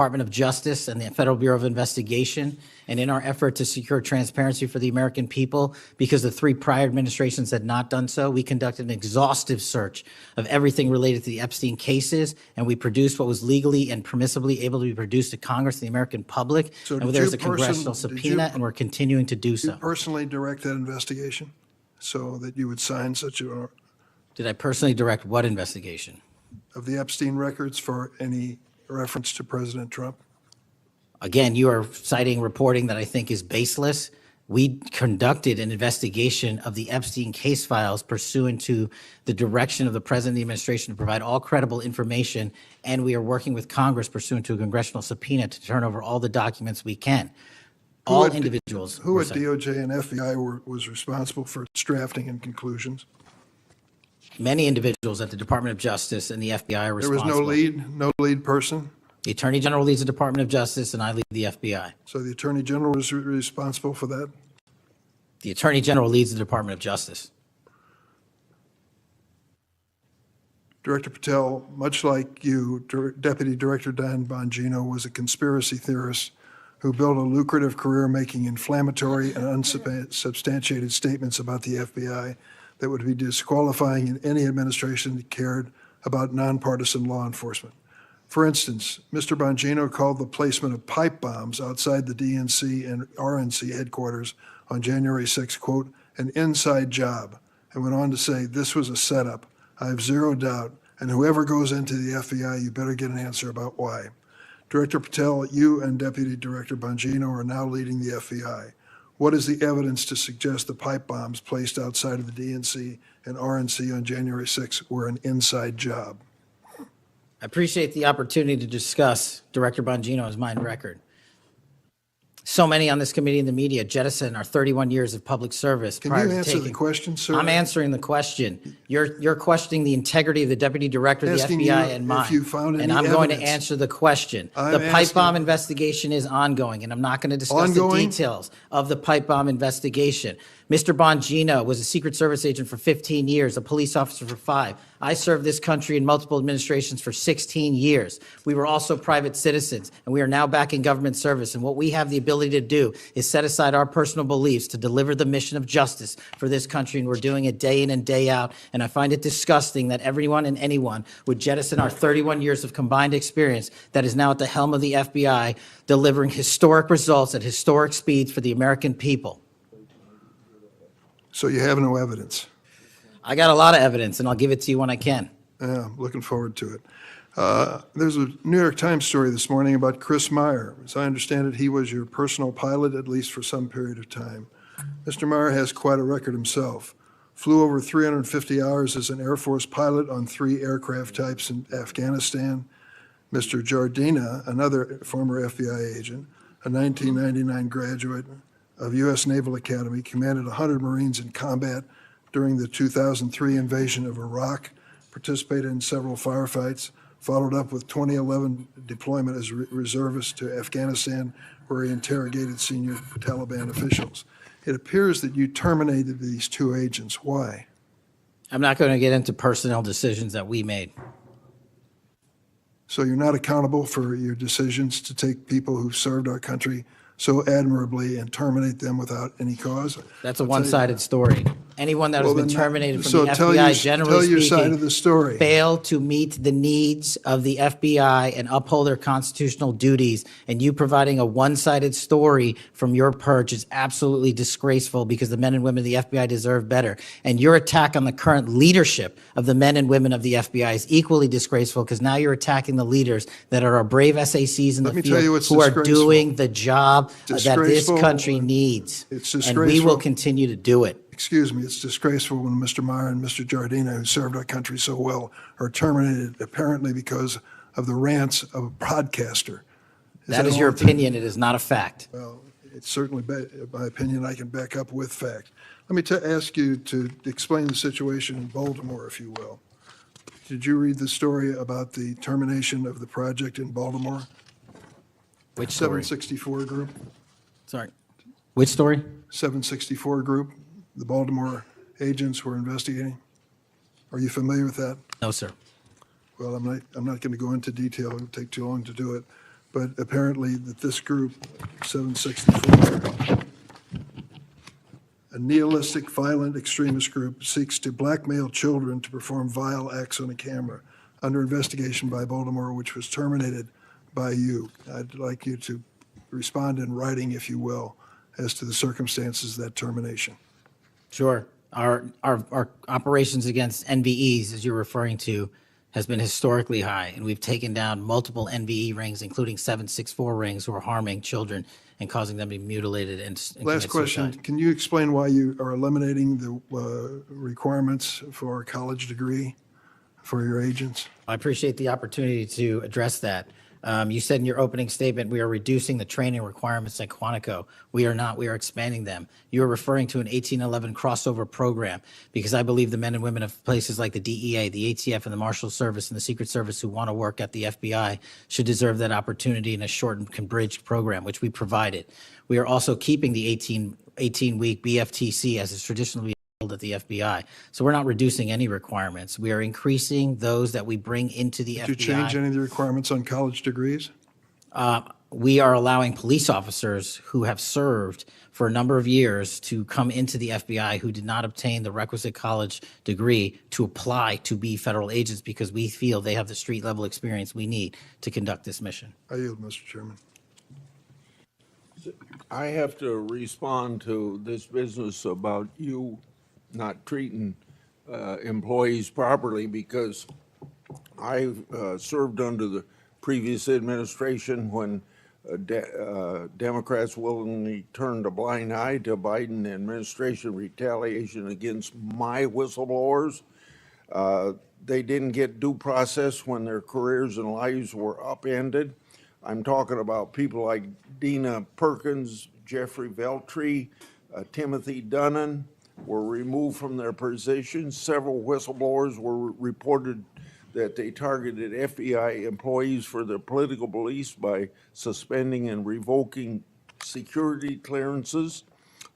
Department of Justice and the Federal Bureau of Investigation, and in our effort to secure transparency for the American people, because the 3 prior administrations had not done so, we conducted an exhaustive search of everything related to the Epstein cases, and we produced what was legally and permissibly able to be produced to Congress and the American public. So and there's a congressional subpoena, and we're continuing to do so. Did you personally direct that investigation so that you would sign such a, Did I personally direct what investigation? of the Epstein records for any reference to President Trump? Again, you are citing reporting that I think is baseless. We conducted an investigation of the Epstein case files pursuant to the direction of the President of the administration to provide all credible information, and we are working with Congress pursuant to a congressional subpoena to turn over all the documents we can. All individuals. Who at DOJ and FBI was responsible for its drafting and conclusions? Many individuals at the Department of Justice and the FBI are There was responsible. no lead person? The Attorney General leads the Department of Justice, and I lead the FBI. So the Attorney General was responsible for that? The Attorney General leads the Department of Justice. Director Patel, much like you, Deputy Director Dan Bongino was a conspiracy theorist who built a lucrative career making inflammatory and unsubstantiated statements about the FBI that would be disqualifying in any administration that cared about nonpartisan law enforcement. For instance, Mr. Bongino called the placement of pipe bombs outside the DNC and RNC headquarters on January 6, quote, an inside job, and went on to say this was a setup. I have zero doubt, and whoever goes into the FBI, you better get an answer about why. Director Patel, you and Deputy Director Bongino are now leading the FBI. What is the evidence to suggest the pipe bombs placed outside of the DNC and RNC on January 6 were an inside job? I appreciate the opportunity to discuss Director Bongino's mind record. So many on this committee and the media jettison our 31 years of public service. Can you answer the question, sir? I'm answering the question. You're questioning the integrity of the Deputy Director of the FBI and mine. If you found any and I'm going to evidence. answer the question. I'm The pipe asking- bomb investigation is ongoing, and I'm not going to discuss the Ongoing? details of the pipe bomb investigation. Mr. Bongino was a Secret Service agent for 15 years, a police officer for 5. I served this country in multiple administrations for 16 years. We were also private citizens, and we are now back in government service. And what we have the ability to do is set aside our personal beliefs to deliver the mission of justice for this country, and we're doing it day in and day out. And I find it disgusting that everyone and anyone would jettison our 31 years of combined experience that is now at the helm of the FBI, delivering historic results at historic speeds for the American people. So you have no evidence? I got a lot of evidence, and I'll give it to you when I can. Yeah, I'm looking forward to it. There's a New York Times story this morning about Chris Meyer. As I understand it, he was your personal pilot, at least for some period of time. Mr. Meyer has quite a record himself. Flew over 350 hours as an Air Force pilot on 3 aircraft types in Afghanistan. Mr. Jardina, another former FBI agent, a 1999 graduate of U.S. Naval Academy, commanded 100 Marines in combat during the 2003 invasion of Iraq, participated in several firefights, followed up with 2011 deployment as reservist to Afghanistan, where he interrogated senior Taliban officials. It appears that you terminated these 2 agents. Why? I'm not going to get into personnel decisions that we made. So you're not accountable for your decisions to take people who served our country so admirably and terminate them without any cause? That's a one-sided story. Anyone that has Well, been then terminated from so the tell FBI, your- generally tell your side speaking, of the story. failed to meet the needs of the FBI and uphold their constitutional duties. And you providing a one-sided story from your perch is absolutely disgraceful, because the men and women of the FBI deserve better. And your attack on the current leadership of the men and women of the FBI is equally disgraceful, because now you're attacking the leaders that are our brave SACs in Let me the tell you field what's who are disgraceful. doing the job that this Disgraceful. country needs. It's And we will disgraceful. continue to do it. Excuse me, it's disgraceful when Mr. Meyer and Mr. Jardina, who served our country so well, are terminated apparently because of the rants of a broadcaster. That is your opinion. It is not a fact. Well, it's certainly my opinion I can back up with fact. Let me ask you to explain the situation in Baltimore, if you will. Did you read the story about the termination of the project in Baltimore? Which story? 764 Group? Sorry. Which story? 764 Group, the Baltimore agents were investigating. Are you familiar with that? No, sir. Well, I'm not going to go into detail. It would take too long to do it. but apparently that this group, 764, a nihilistic, violent extremist group, seeks to blackmail children to perform vile acts on a camera under investigation by Baltimore, which was terminated by you. I'd like you to respond in writing, if you will, as to the circumstances of that termination. Sure. Our operations against NVEs, as you're referring to, has been historically high, and we've taken down multiple NVE rings, including 764 rings, who are harming children and causing them to be mutilated and Last commit question, suicide. can you explain why you are eliminating the requirements for a college degree for your agents? I appreciate the opportunity to address that. You said in your opening statement, we are reducing the training requirements at Quantico. We are not, we are expanding them. You're referring to an 1811 crossover program because I believe the men and women of places like the DEA, the ATF, and the Marshal Service and the Secret Service who want to work at the FBI should deserve that opportunity in a shortened, converged program, which we provided. We are also keeping the 18-week BFTC as is traditionally at the FBI. So we're not reducing any requirements. We are increasing those that we bring into the FBI. Did you change any of the requirements on college degrees? We are allowing police officers who have served for a number of years to come into the FBI who did not obtain the requisite college degree to apply to be federal agents because we feel they have the street level experience we need to conduct this mission. I yield, Mr. Chairman. I have to respond to this business about you not treating employees properly because I served under the previous administration when Democrats willingly turned a blind eye to Biden administration retaliation against my whistleblowers. They didn't get due process when their careers and lives were upended. I'm talking about people like Dina Perkins, Jeffrey Veltri, Timothy Dunnan were removed from their positions. Several whistleblowers were reported that they targeted FBI employees for their political beliefs by suspending and revoking security clearances.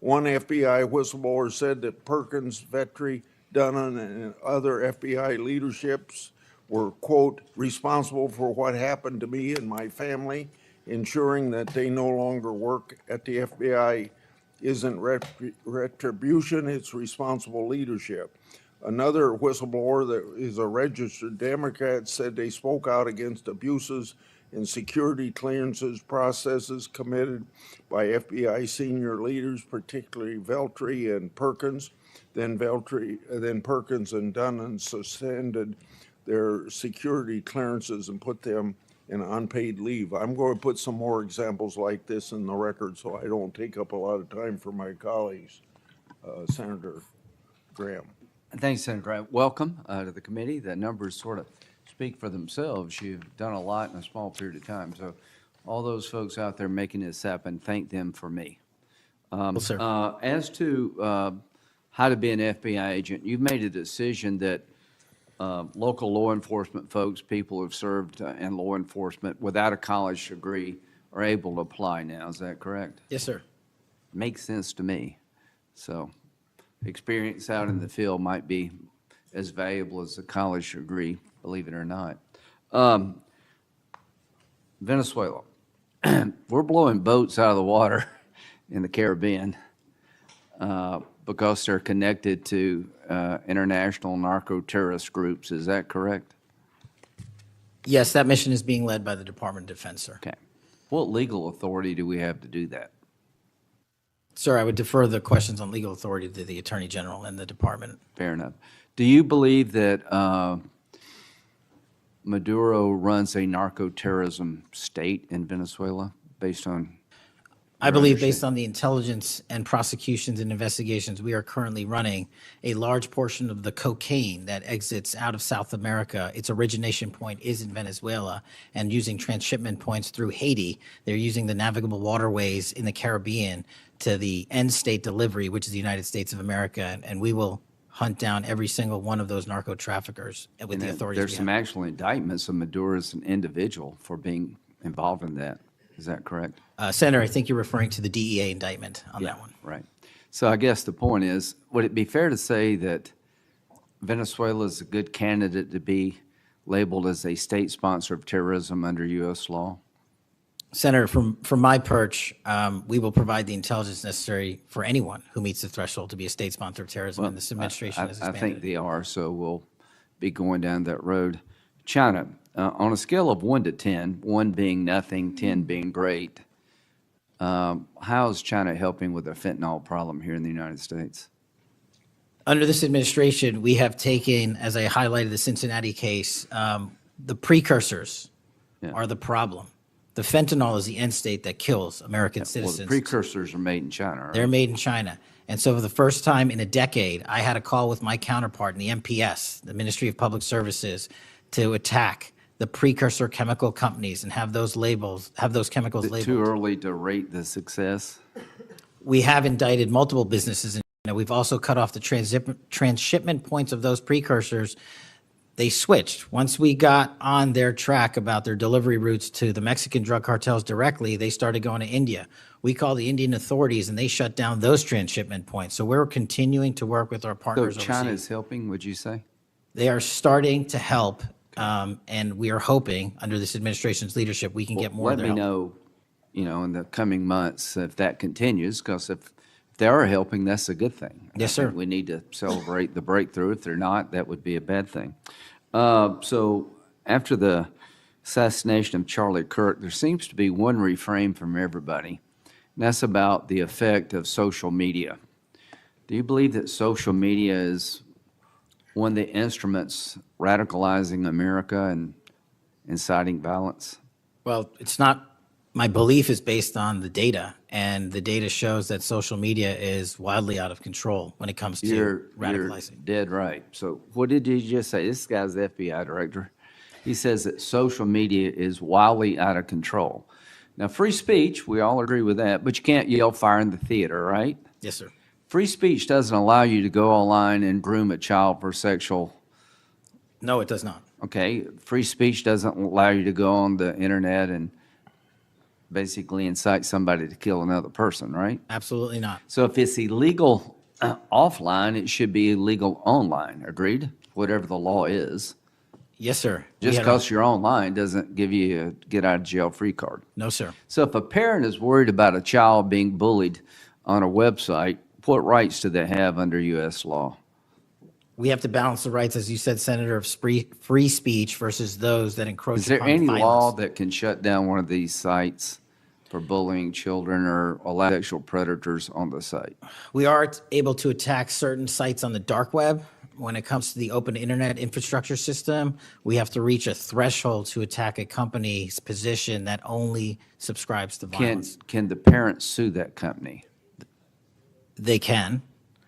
One FBI whistleblower said that Perkins, Vetri, Dunnan, and other FBI leaderships were, quote, responsible for what happened to me and my family, ensuring that they no longer work at the FBI isn't retribution, it's responsible leadership. Another whistleblower that is a registered Democrat said they spoke out against abuses in security clearances processes committed by FBI senior leaders, particularly Veltri and Perkins. Then Perkins and Dunnan suspended their security clearances and put them in unpaid leave. I'm going to put some more examples like this in the record so I don't take up a lot of time for my colleagues. Senator Graham. Thanks, Senator Graham. Welcome to the committee. The numbers sort of speak for themselves. You've done a lot in a small period of time. So all those folks out there making this happen, thank them for me. Well, sir. As to how to be an FBI agent, you've made a decision that local law enforcement folks, people who've served in law enforcement without a college degree are able to apply now. Is that correct? Yes, sir. Makes sense to me. So experience out in the field might be as valuable as a college degree, believe it or not. Venezuela. We're blowing boats out of the water in the Caribbean because they're connected to international narco-terrorist groups. Is that correct? Yes, that mission is being led by the Department of Defense, sir. Okay. What legal authority do we have to do that? Sir, I would defer the questions on legal authority to the Attorney General and the department. Fair enough. Do you believe that Maduro runs a narco-terrorism state in Venezuela based on? I believe based on the intelligence and prosecutions and investigations, we are currently running a large portion of the cocaine that exits out of South America. Its origination point is in Venezuela, and using transshipment points through Haiti, they're using the navigable waterways in the Caribbean to the end state delivery, which is the United States of America, and we will hunt down every single one of those narco traffickers with the authorities. There's some actual indictments of Maduro as an individual for being involved in that. Is that correct? Senator, I think you're referring to the DEA indictment on that one. Right. So I guess the point is, would it be fair to say that Venezuela is a good candidate to be labeled as a state sponsor of terrorism under U.S. law? Senator, from my perch, we will provide the intelligence necessary for anyone who meets the threshold to be a state sponsor of terrorism, and this administration has I think expanded. they are, so we'll be going down that road. China, on a scale of 1 to 10, 1 being nothing, 10 being great, how is China helping with the fentanyl problem here in the United States? Under this administration, we have taken, as I highlighted the Cincinnati case, the precursors are the problem. The fentanyl is the end state that kills American Well, citizens. the precursors are made in China, right? They're made in China. And so for the first time in a decade, I had a call with my counterpart in the MPS, the Ministry of Public Services, to attack the precursor chemical companies and have those chemicals Is it labeled. too early to rate the success? We have indicted multiple businesses in China. We've also cut off the transshipment points of those precursors. They switched. Once we got on their track about their delivery routes to the Mexican drug cartels directly, they started going to India. We called the Indian authorities and they shut down those transshipment points. So we're continuing to work with our So partners China overseas. is helping, would you say? They are starting to help, and we are hoping, under this administration's leadership, we can get more of Let their me help. know, in the coming months if that continues, because if they are helping, that's a good thing. Yes, I think sir. we need to celebrate the breakthrough. If they're not, that would be a bad thing. So after the assassination of Charlie Kirk, there seems to be one refrain from everybody, and that's about the effect of social media. Do you believe that social media is one of the instruments radicalizing America and inciting violence? Well, it's not, my belief is based on the data, and the data shows that social media is wildly out of control when it comes to You're radicalizing. dead right. So what did you just say? This guy's the FBI director. He says that social media is wildly out of control. Now, free speech, we all agree with that, but you can't yell fire in the theater, right? Yes, sir. Free speech doesn't allow you to go online and groom a child for sexual, No, it does not. okay? Free speech doesn't allow you to go on the internet and basically incite somebody to kill another person, right? Absolutely not. So if it's illegal offline, it should be illegal online, agreed? Whatever the law is. Yes, sir. We Just had a- because you're online doesn't give you a get out of jail free card. No, sir. So if a parent is worried about a child being bullied on a website, what rights do they have under U.S. law? We have to balance the rights, as you said, Senator, of free speech versus those that encroach Is there upon any law violence. that can shut down one of these sites for bullying children or allow sexual predators on the site? We are able to attack certain sites on the dark web. When it comes to the open internet infrastructure system, we have to reach a threshold to attack a company's position that only subscribes to violence. Can the parents sue that company? They can.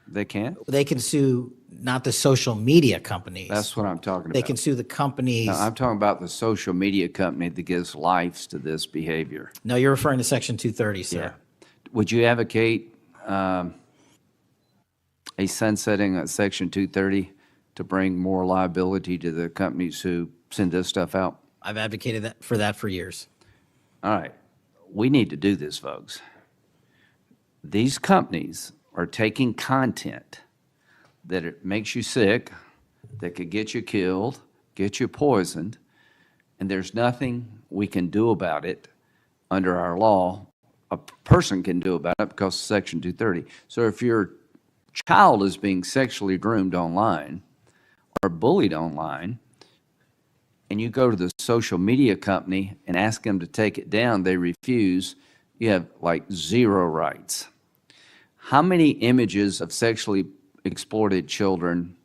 They can? They can sue not the social media companies. That's what I'm talking They about. can sue the companies. No, I'm talking about the social media company that gives lives to this behavior. No, you're referring to Section 230, sir. Would you advocate a sunsetting of Section 230 to bring more liability to the companies who send this stuff out? I've advocated for that for years. All right, we need to do this, folks. These companies are taking content that it makes you sick, that could get you killed, get you poisoned, and there's nothing we can do about it under our law. A person can do about it because of Section 230. So if your child is being sexually groomed online or bullied online, and you go to the social media company and ask them to take it down, they refuse, you have like zero rights. How many images of sexually exploited children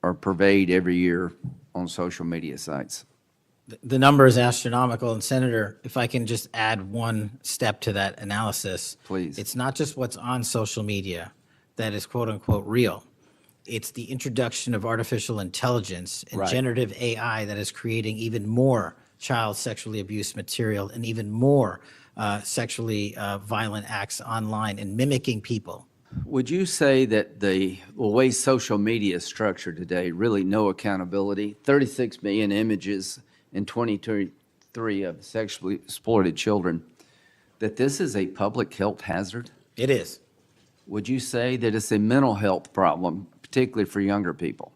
are purveyed every year on social media sites? The number is astronomical, and Senator, if I can just add one step to that analysis. Please. It's not just what's on social media that is quote-unquote real. It's the introduction of artificial intelligence and Right. generative AI that is creating even more child sexually abused material and even more sexually violent acts online and mimicking people. Would you say that the way social media is structured today, really no accountability, 36 million images in 2023 of sexually exploited children, that this is a public health hazard? It is. Would you say that it's a mental health problem, particularly for younger people?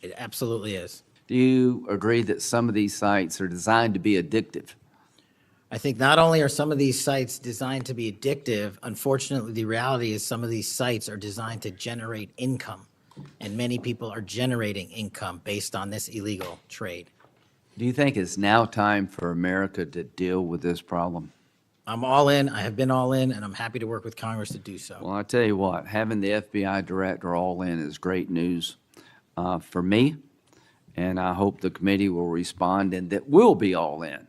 It absolutely is. Do you agree that some of these sites are designed to be addictive? I think not only are some of these sites designed to be addictive, unfortunately, the reality is some of these sites are designed to generate income. And many people are generating income based on this illegal trade. Do you think it's now time for America to deal with this problem? I'm all in, I have been all in, and I'm happy to work with Congress to do so. Well, I tell you what, having the FBI director all in is great news for me, and I hope the committee will respond and that we'll be all in,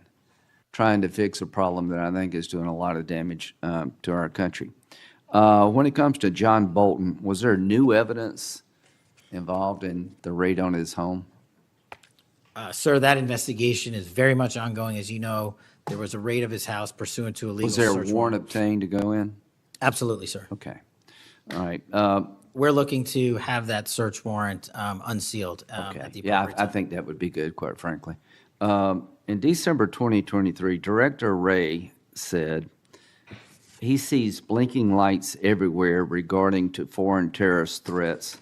trying to fix a problem that I think is doing a lot of damage to our country. When it comes to John Bolton, was there new evidence involved in the raid on his home? Sir, that investigation is very much ongoing. As you know, there was a raid of his house pursuant to a legal Was there a search warrant obtained to go in? Absolutely, sir. Okay. All right. We're looking to have that search warrant unsealed Okay. at the Yeah, appropriate I time. think that would be good, quite frankly. In December 2023, Director Wray said he sees blinking lights everywhere regarding to foreign terrorist threats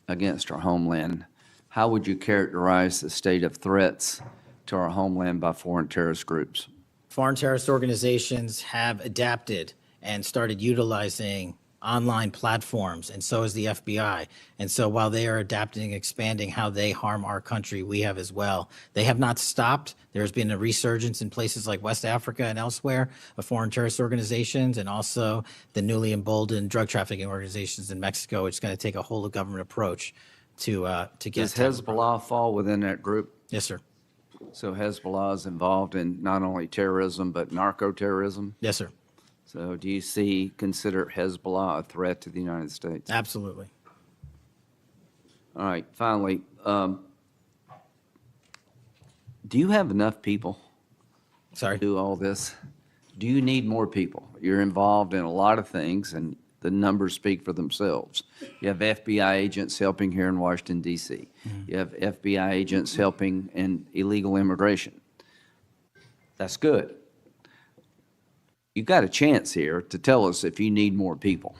against our homeland. How would you characterize the state of threats to our homeland by foreign terrorist groups? Foreign terrorist organizations have adapted and started utilizing online platforms, and so has the FBI. And so while they are adapting and expanding how they harm our country, we have as well. They have not stopped. There's been a resurgence in places like West Africa and elsewhere of foreign terrorist organizations, and also the newly emboldened drug trafficking organizations in Mexico. It's going to take a whole of government approach to get. Does to- Hezbollah fall within that group? Yes, sir. So Hezbollah is involved in not only terrorism, but narco-terrorism? Yes, sir. So do you consider Hezbollah a threat to the United States? Absolutely. All right, finally, do you have enough people Sorry. to do all this? Do you need more people? You're involved in a lot of things, and the numbers speak for themselves. You have FBI agents helping here in Washington, D.C. You have FBI agents helping in illegal immigration. That's good. You've got a chance here to tell us if you need more people.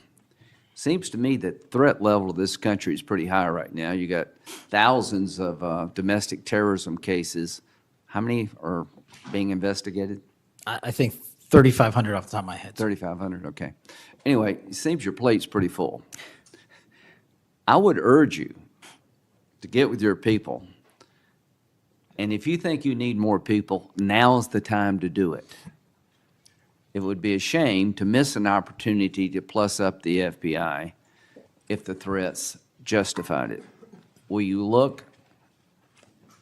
Seems to me that threat level of this country is pretty high right now. You got thousands of domestic terrorism cases. How many are being investigated? I think 3,500 off the top of my head. 3,500, okay. Anyway, it seems your plate's pretty full. I would urge you to get with your people, and if you think you need more people, now's the time to do it. It would be a shame to miss an opportunity to plus up the FBI if the threats justified it. Will you look?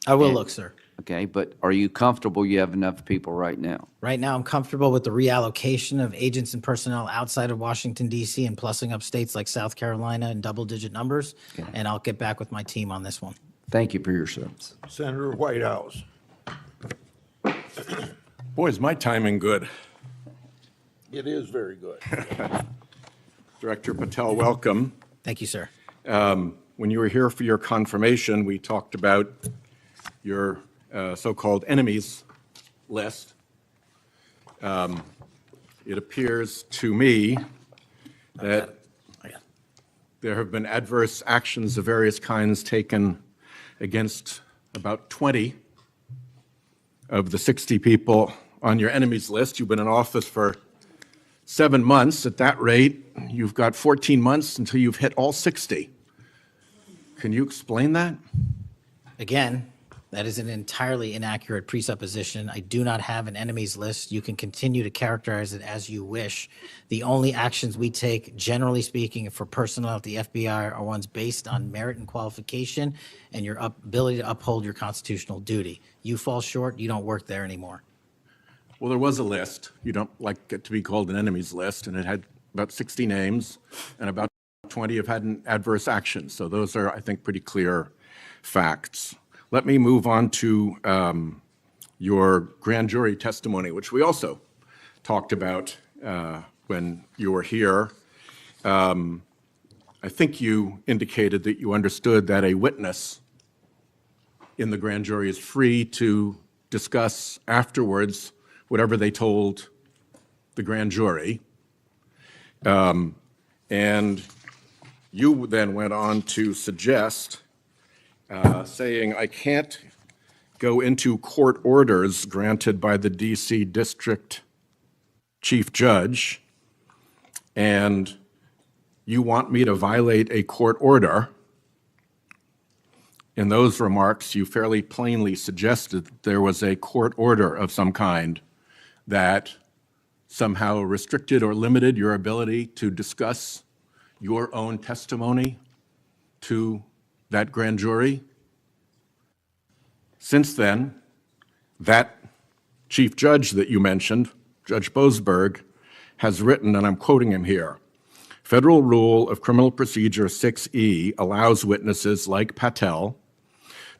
I will And- look, sir. Okay, but are you comfortable you have enough people right now? Right now, I'm comfortable with the reallocation of agents and personnel outside of Washington, D.C., and plussing up states like South Carolina in double-digit numbers, and I'll get back with my team on this one. Thank you for your service. Senator Whitehouse. Boy, is my timing good. It is very good. Director Patel, welcome. Thank you, sir. When you were here for your confirmation, we talked about your so-called enemies list. It appears to me that there have been adverse actions of various kinds taken against about 20 of the 60 people on your enemies list. You've been in office for 7 months. At that rate, you've got 14 months until you've hit all 60. Can you explain that? Again, that is an entirely inaccurate presupposition. I do not have an enemies list. You can continue to characterize it as you wish. The only actions we take, generally speaking, for personnel at the FBI are ones based on merit and qualification and your ability to uphold your constitutional duty. You fall short, you don't work there anymore. Well, there was a list. You don't like it to be called an enemies list, and it had about 60 names, and about 20 have had an adverse action. So those are, I think, pretty clear facts. Let me move on to your grand jury testimony, which we also talked about when you were here. I think you indicated that you understood that a witness in the grand jury is free to discuss afterwards whatever they told the grand jury. And you then went on to suggest, saying, I can't go into court orders granted by the DC District chief judge, and you want me to violate a court order. In those remarks, you fairly plainly suggested that there was a court order of some kind that somehow restricted or limited your ability to discuss your own testimony to that grand jury. Since then, that chief judge that you mentioned, Judge Boasberg, has written, and I'm quoting him here, Federal Rule of Criminal Procedure 6E allows witnesses like Patel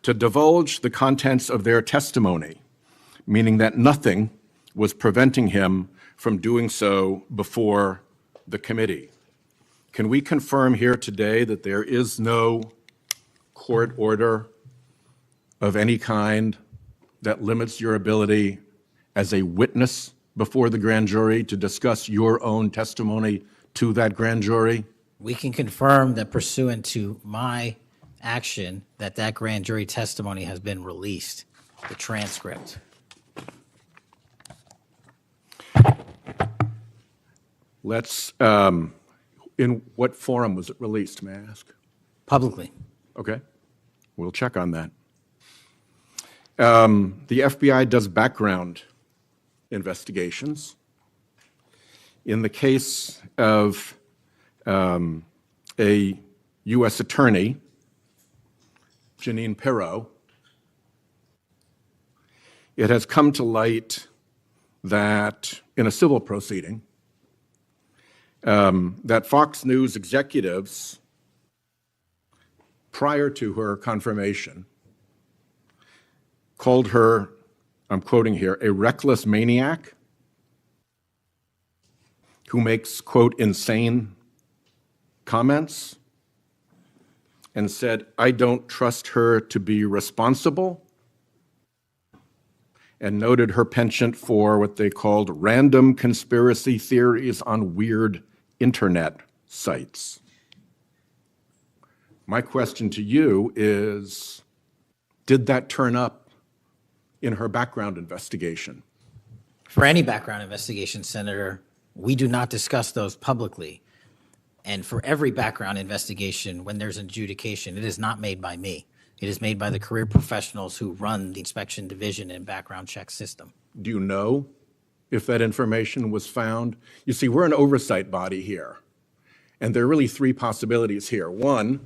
to divulge the contents of their testimony, meaning that nothing was preventing him from doing so before the committee. Can we confirm here today that there is no court order of any kind that limits your ability as a witness before the grand jury to discuss your own testimony to that grand jury? We can confirm that pursuant to my action, that grand jury testimony has been released, the transcript. Let's, in what forum was it released, may I ask? Publicly. Okay, we'll check on that. The FBI does background investigations. In the case of a U.S. attorney, Janine Pirro, it has come to light that in a civil proceeding, that Fox News executives, prior to her confirmation, called her, I'm quoting here, a reckless maniac who makes, quote, insane comments, and said, I don't trust her to be responsible, and noted her penchant for what they called random conspiracy theories on weird internet sites. My question to you is, did that turn up in her background investigation? For any background investigation, Senator, we do not discuss those publicly. And for every background investigation, when there's an adjudication, it is not made by me. It is made by the career professionals who run the inspection division and background check system. Do you know if that information was found? You see, we're an oversight body here, and there are really three possibilities here. One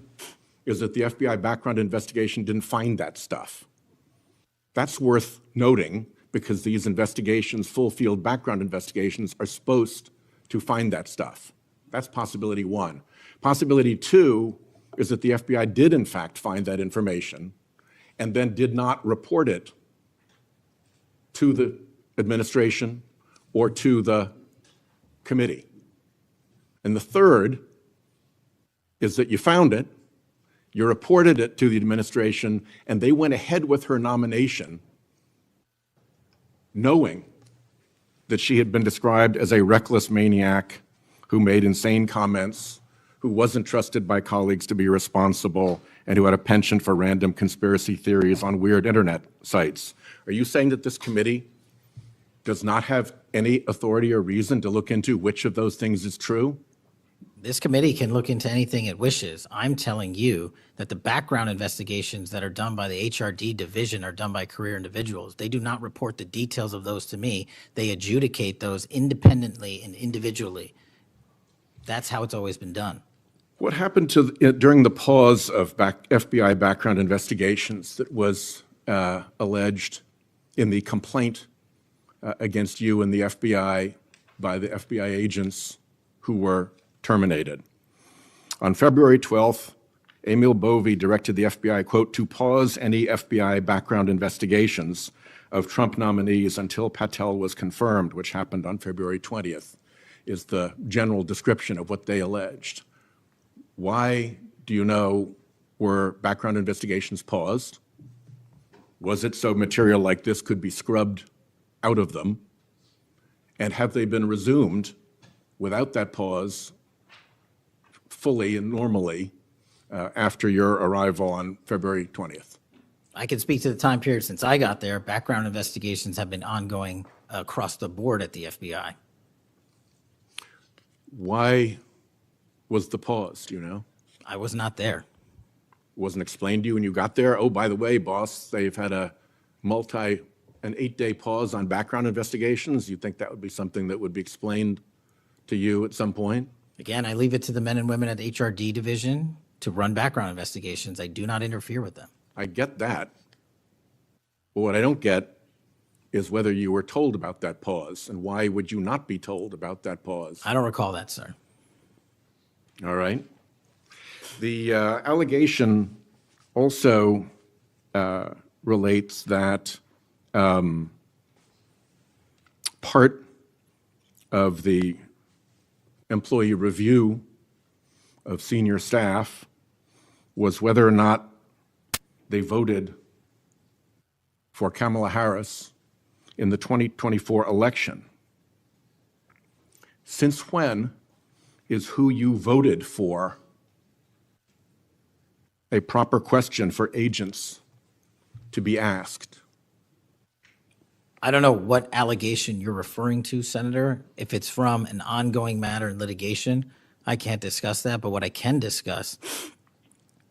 is that the FBI background investigation didn't find that stuff. That's worth noting because these investigations, full field background investigations, are supposed to find that stuff. That's possibility one. Possibility two is that the FBI did in fact find that information and then did not report it to the administration or to the committee. And the third is that you found it, you reported it to the administration, and they went ahead with her nomination knowing that she had been described as a reckless maniac who made insane comments, who wasn't trusted by colleagues to be responsible, and who had a penchant for random conspiracy theories on weird internet sites. Are you saying that this committee does not have any authority or reason to look into which of those things is true? This committee can look into anything it wishes. I'm telling you that the background investigations that are done by the HRD division are done by career individuals. They do not report the details of those to me. They adjudicate those independently and individually. That's how it's always been done. What happened to during the pause of FBI background investigations that was alleged in the complaint against you and the FBI by the FBI agents who were terminated? On February 12th, Emil Bovee directed the FBI, quote, to pause any FBI background investigations of Trump nominees until Patel was confirmed, which happened on February 20th, is the general description of what they alleged. Why, do you know, were background investigations paused? Was it so material like this could be scrubbed out of them? And have they been resumed without that pause fully and normally after your arrival on February 20th? I can speak to the time period since I got there. Background investigations have been ongoing across the board at the FBI. Why was the pause, do you know? I was not there. Wasn't explained to you when you got there? Oh, by the way, boss, they've had an 8-day pause on background investigations. You think that would be something that would be explained to you at some point? Again, I leave it to the men and women at the HRD division to run background investigations. I do not interfere with them. I get that. But what I don't get is whether you were told about that pause, and why would you not be told about that pause? I don't recall that, sir. All right. The allegation also relates that part of the employee review of senior staff was whether or not they voted for Kamala Harris in the 2024 election. Since when is who you voted for a proper question for agents to be asked? I don't know what allegation you're referring to, Senator. If it's from an ongoing matter in litigation, I can't discuss that. But what I can discuss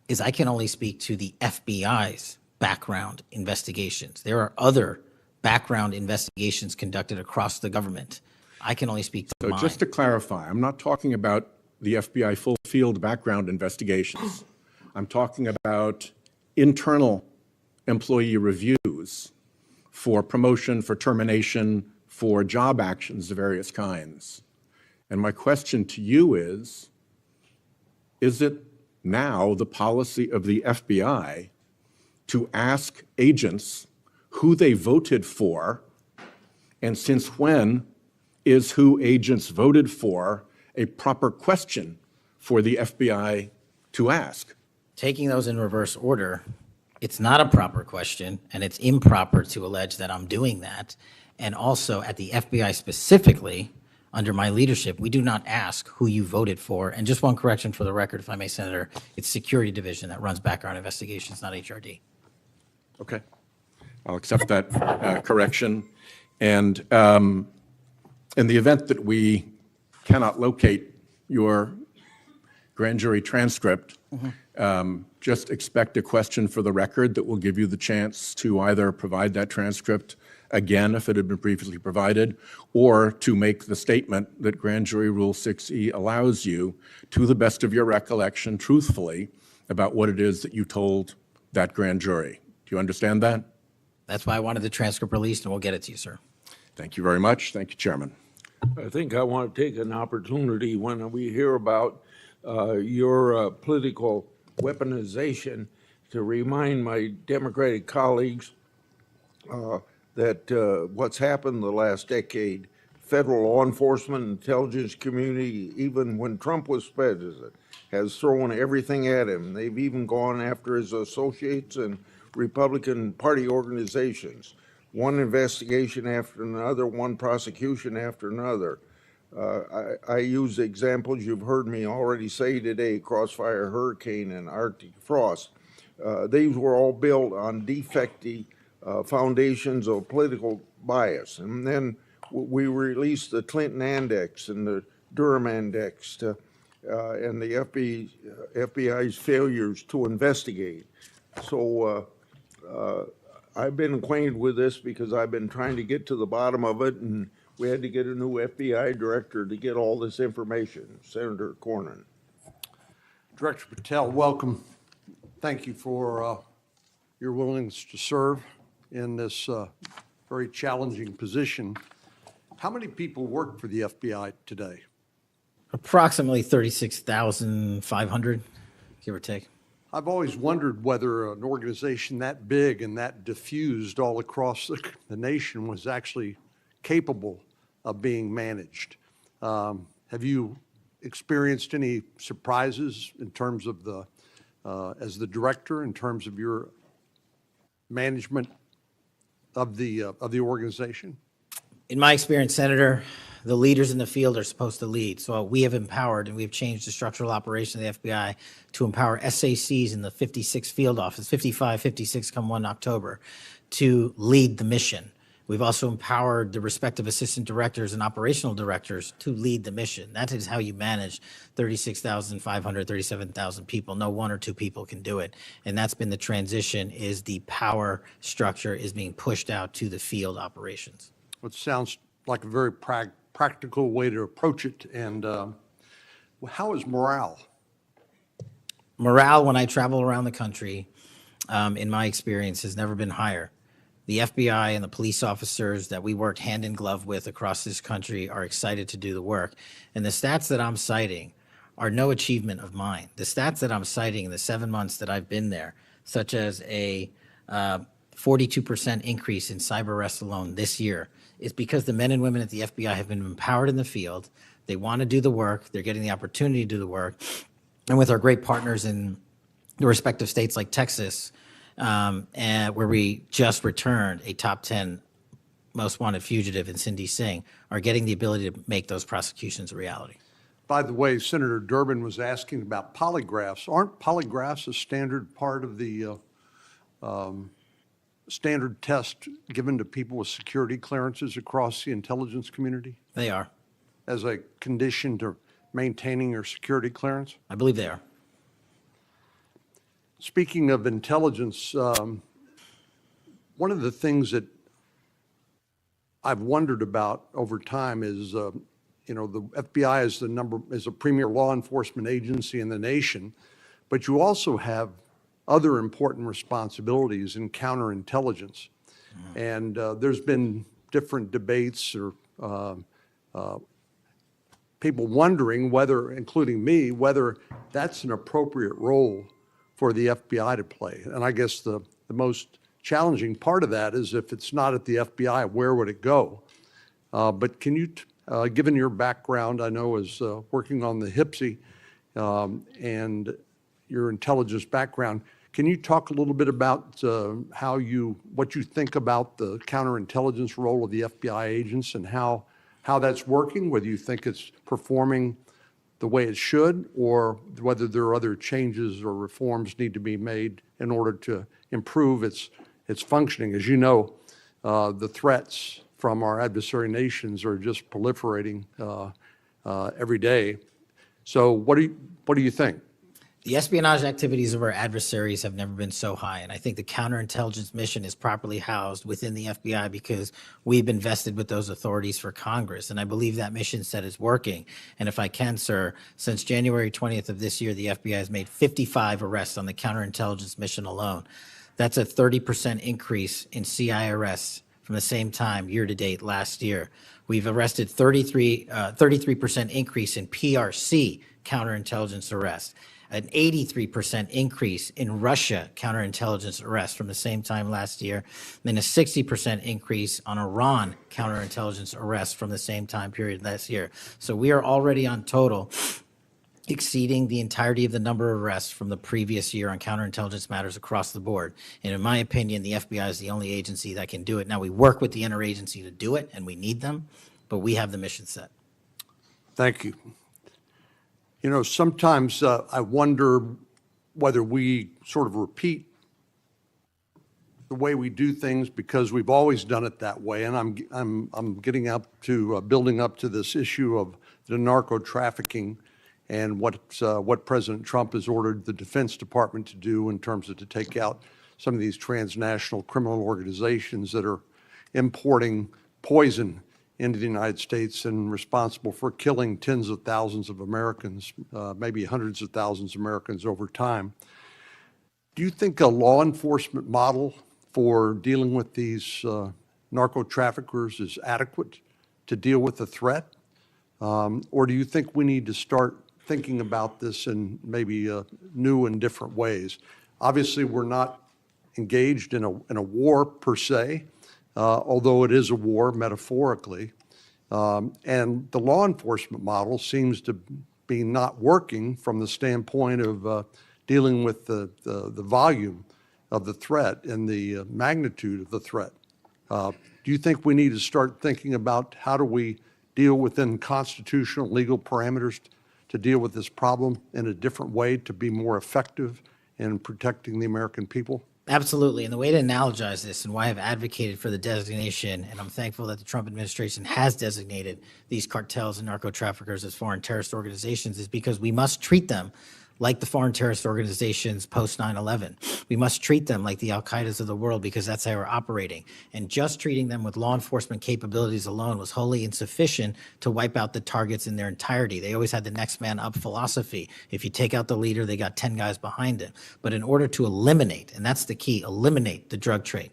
is I can only speak to the FBI's background investigations. There are other background investigations conducted across the government. I can only speak to So mine. just to clarify, I'm not talking about the FBI full field background investigations. I'm talking about internal employee reviews for promotion, for termination, for job actions of various kinds. And my question to you is it now the policy of the FBI to ask agents who they voted for, and since when is who agents voted for a proper question for the FBI to ask? Taking those in reverse order, it's not a proper question, and it's improper to allege that I'm doing that. And also, at the FBI specifically, under my leadership, we do not ask who you voted for. And just one correction for the record, if I may, Senator, it's Security Division that runs background investigations, not HRD. Okay. I'll accept that correction. And in the event that we cannot locate your grand jury transcript, just expect a question for the record that will give you the chance to either provide that transcript again if it had been previously provided, or to make the statement that Grand Jury Rule 6E allows you, to the best of your recollection, truthfully, about what it is that you told that grand jury. Do you understand that? That's why I wanted the transcript released, and we'll get it to you, sir. Thank you very much. Thank you, Chairman. I think I want to take an opportunity when we hear about your political weaponization to remind my Democratic colleagues that what's happened the last decade, federal law enforcement, intelligence community, even when Trump was president, has thrown everything at him. They've even gone after his associates and Republican Party organizations. One investigation after another, one prosecution after another. I use examples you've heard me already say today: Crossfire Hurricane and Arctic Frost. These were all built on defective foundations of political bias. And then we released the Clinton Index and the Durham Index and the FBI's failures to investigate. So I've been acquainted with this because I've been trying to get to the bottom of it, and we had to get a new FBI director to get all this information. Senator Cornyn. Director Patel, welcome. Thank you for your willingness to serve in this very challenging position. How many people work for the FBI today? Approximately 36,500, give or take. I've always wondered whether an organization that big and that diffused all across the nation was actually capable of being managed. Have you experienced any surprises in terms of as the director, in terms of your management of the organization? In my experience, Senator, the leaders in the field are supposed to lead. So we have empowered, and we've changed the structural operation of the FBI to empower SACs in the 56 field office, 55, 56 come 1 October, to lead the mission. We've also empowered the respective assistant directors and operational directors to lead the mission. That is how you manage 36,500, 37,000 people. No one or two people can do it. And that's been the transition, is the power structure is being pushed out to the field operations. It sounds like a very practical way to approach it. And how is morale? Morale, when I travel around the country, in my experience, has never been higher. The FBI and the police officers that we work hand in glove with across this country are excited to do the work. And the stats that I'm citing are no achievement of mine. The stats that I'm citing in the 7 months that I've been there, such as a 42% increase in cyber arrests alone this year, is because the men and women at the FBI have been empowered in the field. They want to do the work. They're getting the opportunity to do the work. And with our great partners in the respective states like Texas, and where we just returned a top 10 most wanted fugitive in Cindy Singh, are getting the ability to make those prosecutions a reality. By the way, Senator Durbin was asking about polygraphs. Aren't polygraphs a standard part of the standard test given to people with security clearances across the intelligence community They are. as a condition to maintaining your security clearance? I believe they are. Speaking of intelligence, one of the things that I've wondered about over time is, the FBI is a premier law enforcement agency in the nation, but you also have other important responsibilities in counterintelligence. And there's been different debates or people wondering whether, including me, whether that's an appropriate role for the FBI to play. And I guess the most challenging part of that is if it's not at the FBI, where would it go? But can you, given your background, I know as working on the HPSI and your intelligence background, can you talk a little bit about what you think about the counterintelligence role of the FBI agents and how that's working, whether you think it's performing the way it should, or whether there are other changes or reforms need to be made in order to improve its functioning? As you know, the threats from our adversary nations are just proliferating every day. So what do you think? The espionage activities of our adversaries have never been so high, and I think the counterintelligence mission is properly housed within the FBI because we've invested with those authorities for Congress, and I believe that mission set is working. And if I can, sir, since January 20th of this year, the FBI has made 55 arrests on the counterintelligence mission alone. That's a 30% increase in CI arrests from the same time year-to-date last year. We've arrested 33% increase in PRC counterintelligence arrests, an 83% increase in Russia counterintelligence arrests from the same time last year, then a 60% increase on Iran counterintelligence arrests from the same time period last year. So we are already on total exceeding the entirety of the number of arrests from the previous year on counterintelligence matters across the board. And in my opinion, the FBI is the only agency that can do it. Now, we work with the interagency to do it, and we need them, but we have the mission set. Thank you. You know, sometimes I wonder whether we sort of repeat the way we do things because we've always done it that way. And I'm getting up to building up to this issue of the narco-trafficking and what President Trump has ordered the Defense Department to do in terms of to take out some of these transnational criminal organizations that are importing poison into the United States and responsible for killing tens of thousands of Americans, maybe hundreds of thousands of Americans over time. Do you think a law enforcement model for dealing with these narco-traffickers is adequate to deal with the threat? Or do you think we need to start thinking about this in maybe new and different ways? Obviously, we're not engaged in a war per se, although it is a war metaphorically. And the law enforcement model seems to be not working from the standpoint of dealing with the volume of the threat and the magnitude of the threat. Do you think we need to start thinking about how do we deal within constitutional legal parameters to deal with this problem in a different way to be more effective in protecting the American people? Absolutely. And the way to analogize this and why I've advocated for the designation, and I'm thankful that the Trump administration has designated these cartels and narco traffickers as foreign terrorist organizations, is because we must treat them like the foreign terrorist organizations post 9/11. We must treat them like the Al-Qaedas of the world because that's how we're operating. And just treating them with law enforcement capabilities alone was wholly insufficient to wipe out the targets in their entirety. They always had the next man up philosophy. If you take out the leader, they got 10 guys behind him. But in order to eliminate, and that's the key, eliminate the drug trade,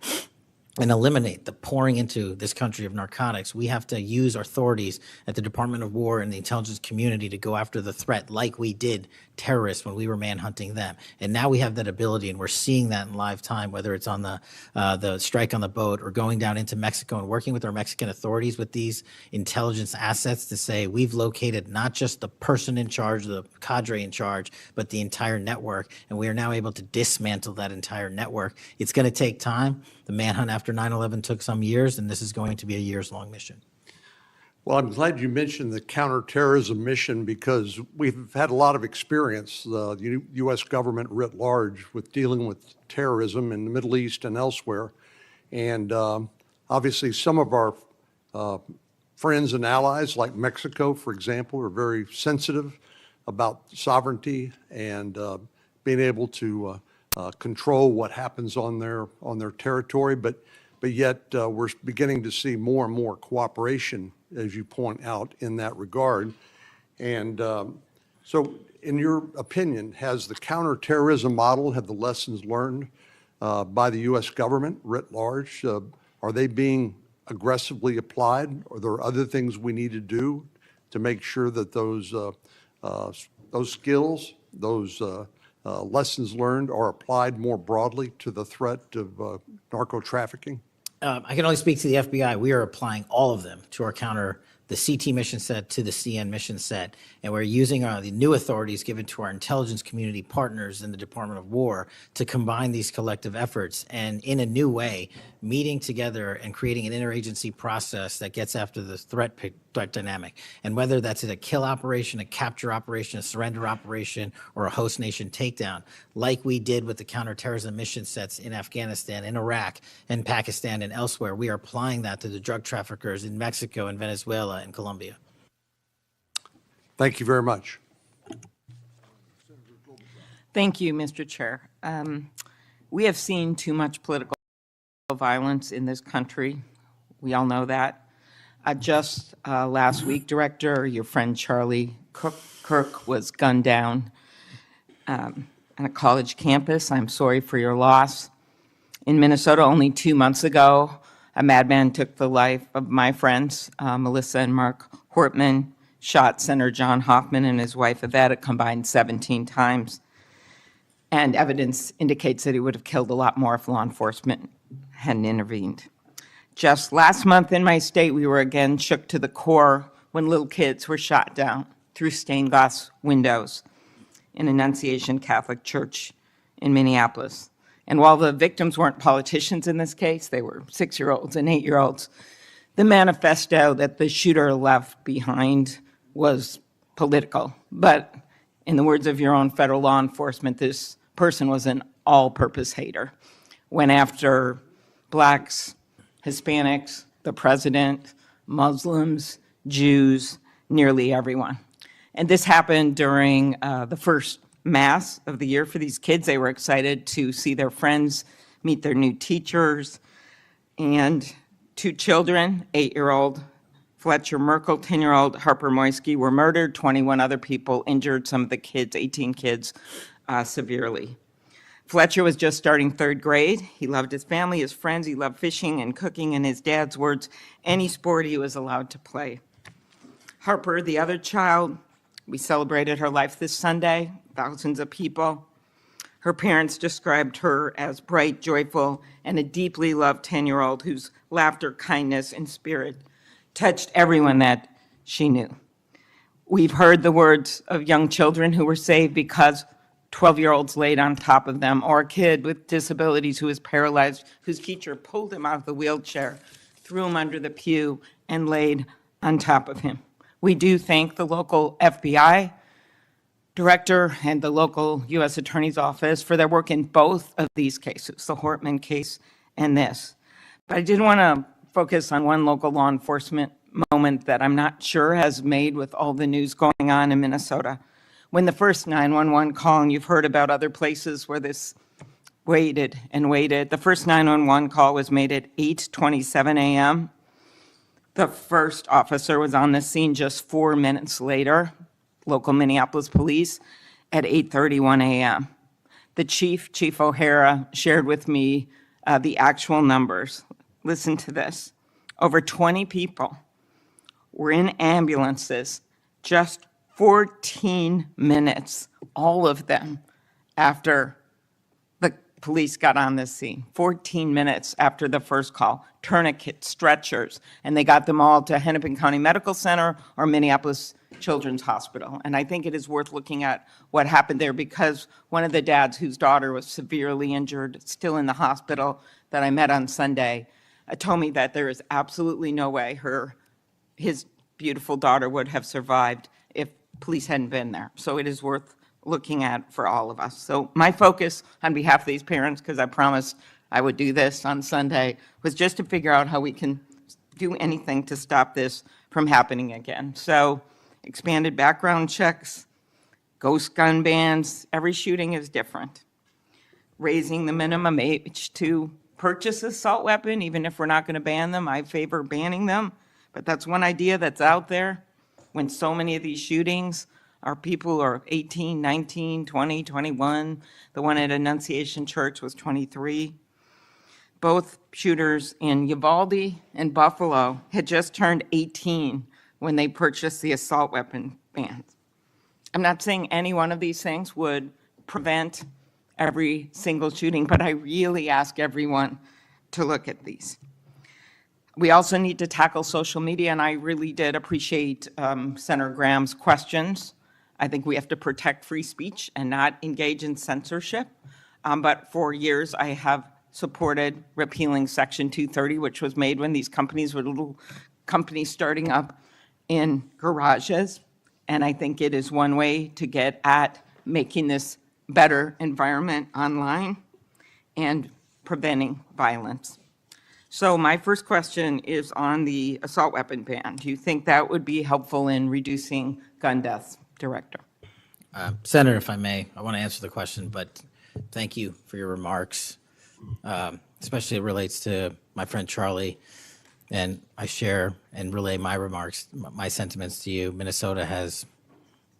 and eliminate the pouring into this country of narcotics, we have to use authorities at the Department of War and the intelligence community to go after the threat like we did terrorists when we were manhunting them. And now we have that ability, and we're seeing that in live time, whether it's on the strike on the boat or going down into Mexico and working with our Mexican authorities with these intelligence assets to say we've located not just the person in charge, the cadre in charge, but the entire network. And we are now able to dismantle that entire network. It's going to take time. The manhunt after 9/11 took some years, and this is going to be a years-long mission. Well, I'm glad you mentioned the counterterrorism mission because we've had a lot of experience, the U.S. government writ large, with dealing with terrorism in the Middle East and elsewhere. And obviously, some of our friends and allies, like Mexico, for example, are very sensitive about sovereignty and being able to control what happens on their territory. But yet we're beginning to see more and more cooperation, as you point out, in that regard. And so in your opinion, has the counterterrorism model, have the lessons learned by the U.S. government writ large, are they being aggressively applied? Are there other things we need to do to make sure that those skills, those lessons learned are applied more broadly to the threat of narco-trafficking? I can only speak to the FBI. We are applying all of them to our the CT mission set to the CN mission set, and we're using the new authorities given to our intelligence community partners in the Department of War to combine these collective efforts and in a new way, meeting together and creating an interagency process that gets after the threat dynamic. And whether that's a kill operation, a capture operation, a surrender operation, or a host nation takedown, like we did with the counterterrorism mission sets in Afghanistan, in Iraq, and Pakistan, and elsewhere, we are applying that to the drug traffickers in Mexico and Venezuela and Colombia. Thank you very much. Thank you, Mr. Chair. We have seen too much political violence in this country. We all know that. Just last week, Director, your friend Charlie Kirk was gunned down on a college campus. I'm sorry for your loss. In Minnesota, only 2 months ago, a madman took the life of my friends, Melissa and Mark Hortman, shot Senator John Hoffman and his wife Yvette a combined 17 times. And evidence indicates that he would have killed a lot more if law enforcement hadn't intervened. Just last month in my state, we were again shook to the core when little kids were shot down through stained glass windows in Annunciation Catholic Church in Minneapolis. And while the victims weren't politicians in this case, they were 6-year-olds and 8-year-olds, the manifesto that the shooter left behind was political. But in the words of your own federal law enforcement, this person was an all-purpose hater. Went after blacks, Hispanics, the president, Muslims, Jews, nearly everyone. And this happened during the first Mass of the year for these kids. They were excited to see their friends, meet their new teachers, and 2 children, 8-year-old Fletcher Merkel, 10-year-old Harper Moisky, were murdered. 21 other people injured, some of the kids, 18 kids, severely. Fletcher was just starting 3rd grade. He loved his family, his friends. He loved fishing and cooking, in his dad's words, any sport he was allowed to play. Harper, the other child, we celebrated her life this Sunday, thousands of people. Her parents described her as bright, joyful, and a deeply loved 10-year-old whose laughter, kindness, and spirit touched everyone that she knew. We've heard the words of young children who were saved because 12-year-olds laid on top of them, or a kid with disabilities who was paralyzed, whose teacher pulled him out of the wheelchair, threw him under the pew, and laid on top of him. We do thank the local FBI director and the local U.S. Attorney's Office for their work in both of these cases, the Hortman case and this. But I did want to focus on one local law enforcement moment that I'm not sure has made with all the news going on in Minnesota. When the first 911 call, and you've heard about other places where this waited and waited, the first 911 call was made at 8:27 a.m. The first officer was on the scene just 4 minutes later, local Minneapolis police, at 8:31 a.m. The Chief O'Hara, shared with me the actual numbers. Listen to this. Over 20 people were in ambulances just 14 minutes, all of them, after the police got on the scene. 14 minutes after the first call, tourniquets, stretchers, and they got them all to Hennepin County Medical Center or Minneapolis Children's Hospital. And I think it is worth looking at what happened there, because one of the dads whose daughter was severely injured, still in the hospital, that I met on Sunday, told me that there is absolutely no way his beautiful daughter would have survived if police hadn't been there. So it is worth looking at for all of us. So my focus on behalf of these parents, because I promised I would do this on Sunday, was just to figure out how we can do anything to stop this from happening again. So expanded background checks, ghost gun bans, every shooting is different. Raising the minimum age to purchase an assault weapon, even if we're not going to ban them, I favor banning them. But that's one idea that's out there when so many of these shootings are people who are 18, 19, 20, 21. The one at Annunciation Church was 23. Both shooters in Uvalde and Buffalo had just turned 18 when they purchased the assault weapon bans. I'm not saying any one of these things would prevent every single shooting, but I really ask everyone to look at these. We also need to tackle social media, and I really did appreciate Senator Graham's questions. I think we have to protect free speech and not engage in censorship. But for years, I have supported repealing Section 230, which was made when these companies were little companies starting up in garages. And I think it is one way to get at making this better environment online and preventing violence. So my first question is on the assault weapon ban. Do you think that would be helpful in reducing gun deaths, Director? Senator, if I may, I want to answer the question, but thank you for your remarks, especially it relates to my friend Charlie, and I share and relay my remarks, my sentiments to you. Minnesota has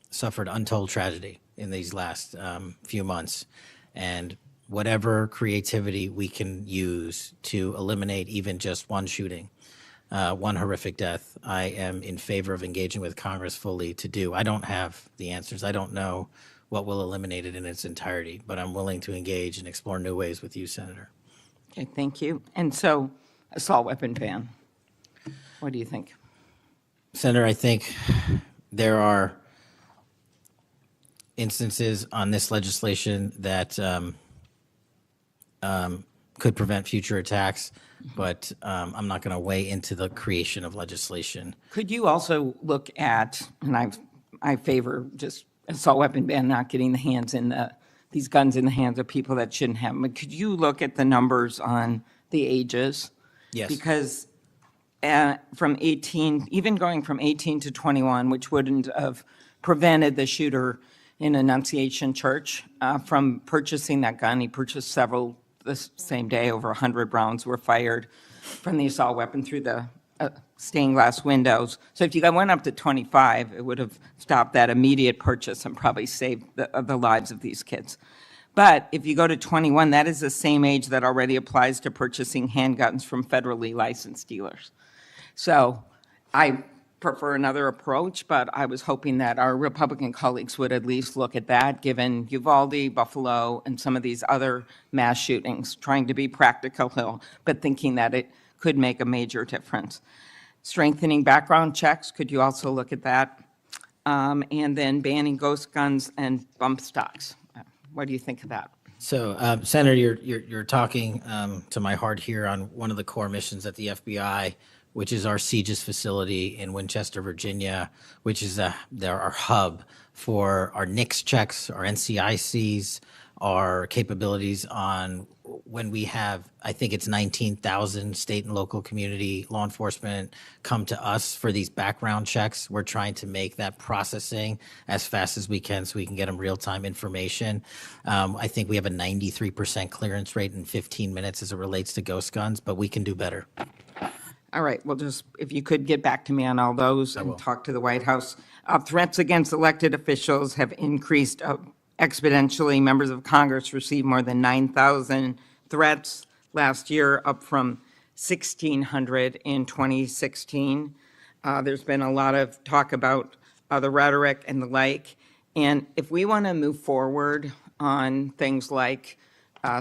suffered untold tragedy in these last few months, and whatever creativity we can use to eliminate even just one shooting, one horrific death, I am in favor of engaging with Congress fully to do. I don't have the answers. I don't know what will eliminate it in its entirety, but I'm willing to engage and explore new ways with you, Senator. Okay, thank you. And so, assault weapon ban, what do you think? Senator, I think there are instances on this legislation that could prevent future attacks, but I'm not going to weigh into the creation of legislation. Could you also look at, and I favor just assault weapon ban, not getting these guns in the hands of people that shouldn't have them, but could you look at the numbers on the ages? Yes. Because from 18, even going from 18 to 21, which wouldn't have prevented the shooter in Annunciation Church from purchasing that gun. He purchased several the same day. Over 100 rounds were fired from the assault weapon through the stained glass windows. So if you went up to 25, it would have stopped that immediate purchase and probably saved the lives of these kids. But if you go to 21, that is the same age that already applies to purchasing handguns from federally licensed dealers. So I prefer another approach, but I was hoping that our Republican colleagues would at least look at that, given Uvalde, Buffalo, and some of these other mass shootings, trying to be practical, but thinking that it could make a major difference. Strengthening background checks, could you also look at that? And then banning ghost guns and bump stocks. What do you think of that? So, Senator, you're talking to my heart here on one of the core missions that the FBI which is our CGIS facility in Winchester, Virginia, which is our hub for our NICS checks, our NCICs, our capabilities on when we have, I think it's 19,000 state and local community law enforcement come to us for these background checks. We're trying to make that processing as fast as we can so we can get them real-time information. I think we have a 93% clearance rate in 15 minutes as it relates to ghost guns, but we can do better. All right, well, just if you could get back to me on all those and talk to the White House. Threats against elected officials have increased exponentially. Members of Congress received more than 9,000 threats last year, up from 1,600 in 2016. There's been a lot of talk about the rhetoric and the like. And if we want to move forward on things like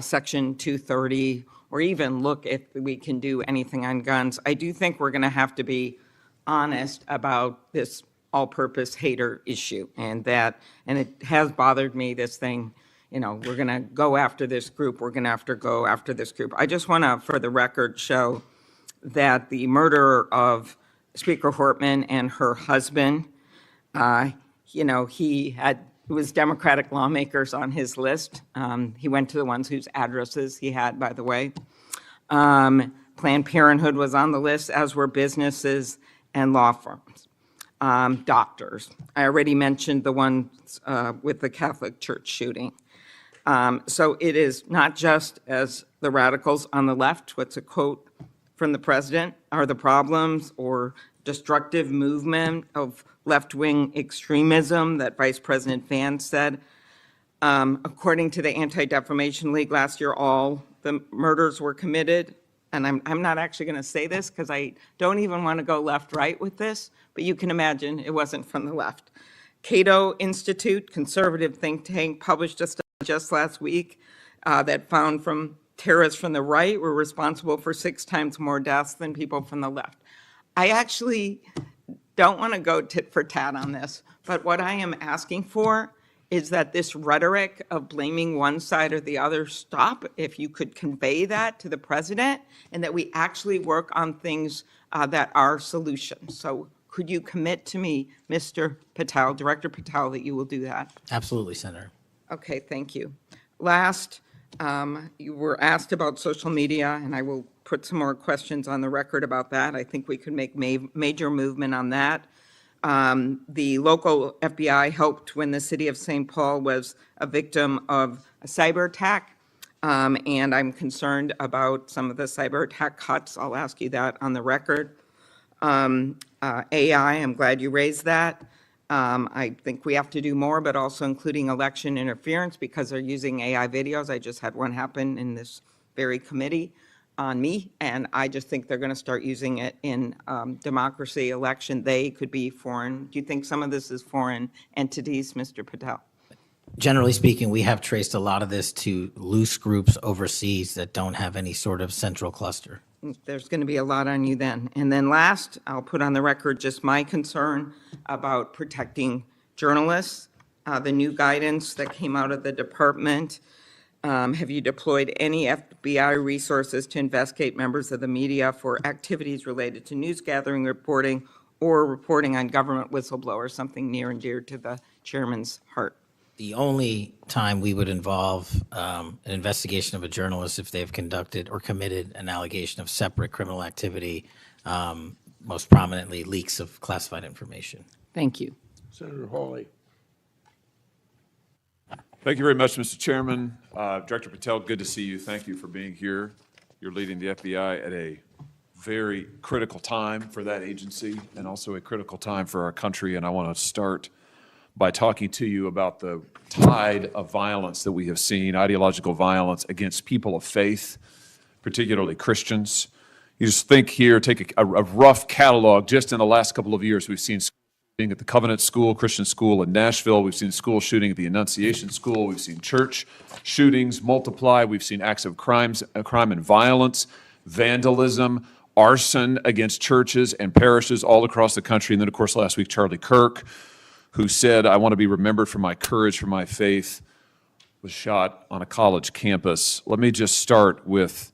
Section 230, or even look if we can do anything on guns, I do think we're going to have to be honest about this all-purpose hater issue, and it has bothered me, this thing, we're going to go after this group, we're going to have to go after this group. I just want to, for the record, show that the murder of Speaker Hortman and her husband, it was Democratic lawmakers on his list. He went to the ones whose addresses he had, by the way. Planned Parenthood was on the list, as were businesses and law firms. Doctors. I already mentioned the ones with the Catholic Church shooting. So it is not just, as the radicals on the left, what's a quote from the president, are the problems or destructive movement of left-wing extremism that Vice President Vance said. According to the Anti-Defamation League last year, all the murders were committed. And I'm not actually going to say this because I don't even want to go left-right with this, but you can imagine it wasn't from the left. Cato Institute, conservative think tank, published a study just last week that found terrorists from the right were responsible for 6 times more deaths than people from the left. I actually don't want to go tit for tat on this, but what I am asking for is that this rhetoric of blaming one side or the other stop, if you could convey that to the president, and that we actually work on things that are solutions. So could you commit to me, Mr. Patel, Director Patel, that you will do that? Absolutely, Senator. Okay, thank you. Last, you were asked about social media, and I will put some more questions on the record about that. I think we could make major movement on that. The local FBI helped when the city of St. Paul was a victim of a cyber attack, and I'm concerned about some of the cyber attack cuts. I'll ask you that on the record. AI, I'm glad you raised that. I think we have to do more, but also including election interference because they're using AI videos. I just had one happen in this very committee on me, and I just think they're going to start using it in democracy, election. They could be foreign. Do you think some of this is foreign entities, Mr. Patel? Generally speaking, we have traced a lot of this to loose groups overseas that don't have any sort of central cluster. There's going to be a lot on you then. And then last, I'll put on the record just my concern about protecting journalists, the new guidance that came out of the department. Have you deployed any FBI resources to investigate members of the media for activities related to news gathering, reporting, or reporting on government whistleblowers, something near and dear to the chairman's heart? The only time we would involve an investigation of a journalist if they've conducted or committed an allegation of separate criminal activity, most prominently leaks of classified information. Thank you. Senator Hawley. Thank you very much, Mr. Chairman. Director Patel, good to see you. Thank you for being here. You're leading the FBI at a very critical time for that agency and also a critical time for our country. And I want to start by talking to you about the tide of violence that we have seen, ideological violence against people of faith, particularly Christians. You just think here, take a rough catalog. Just in the last couple of years, we've seen shooting at the Covenant School, Christian school in Nashville. We've seen school shooting at the Annunciation School. We've seen church shootings multiply. We've seen acts of crime and violence, vandalism, arson against churches and parishes all across the country. And then, of course, last week, Charlie Kirk, who said, "I want to be remembered for my courage, for my faith," was shot on a college campus. Let me just start with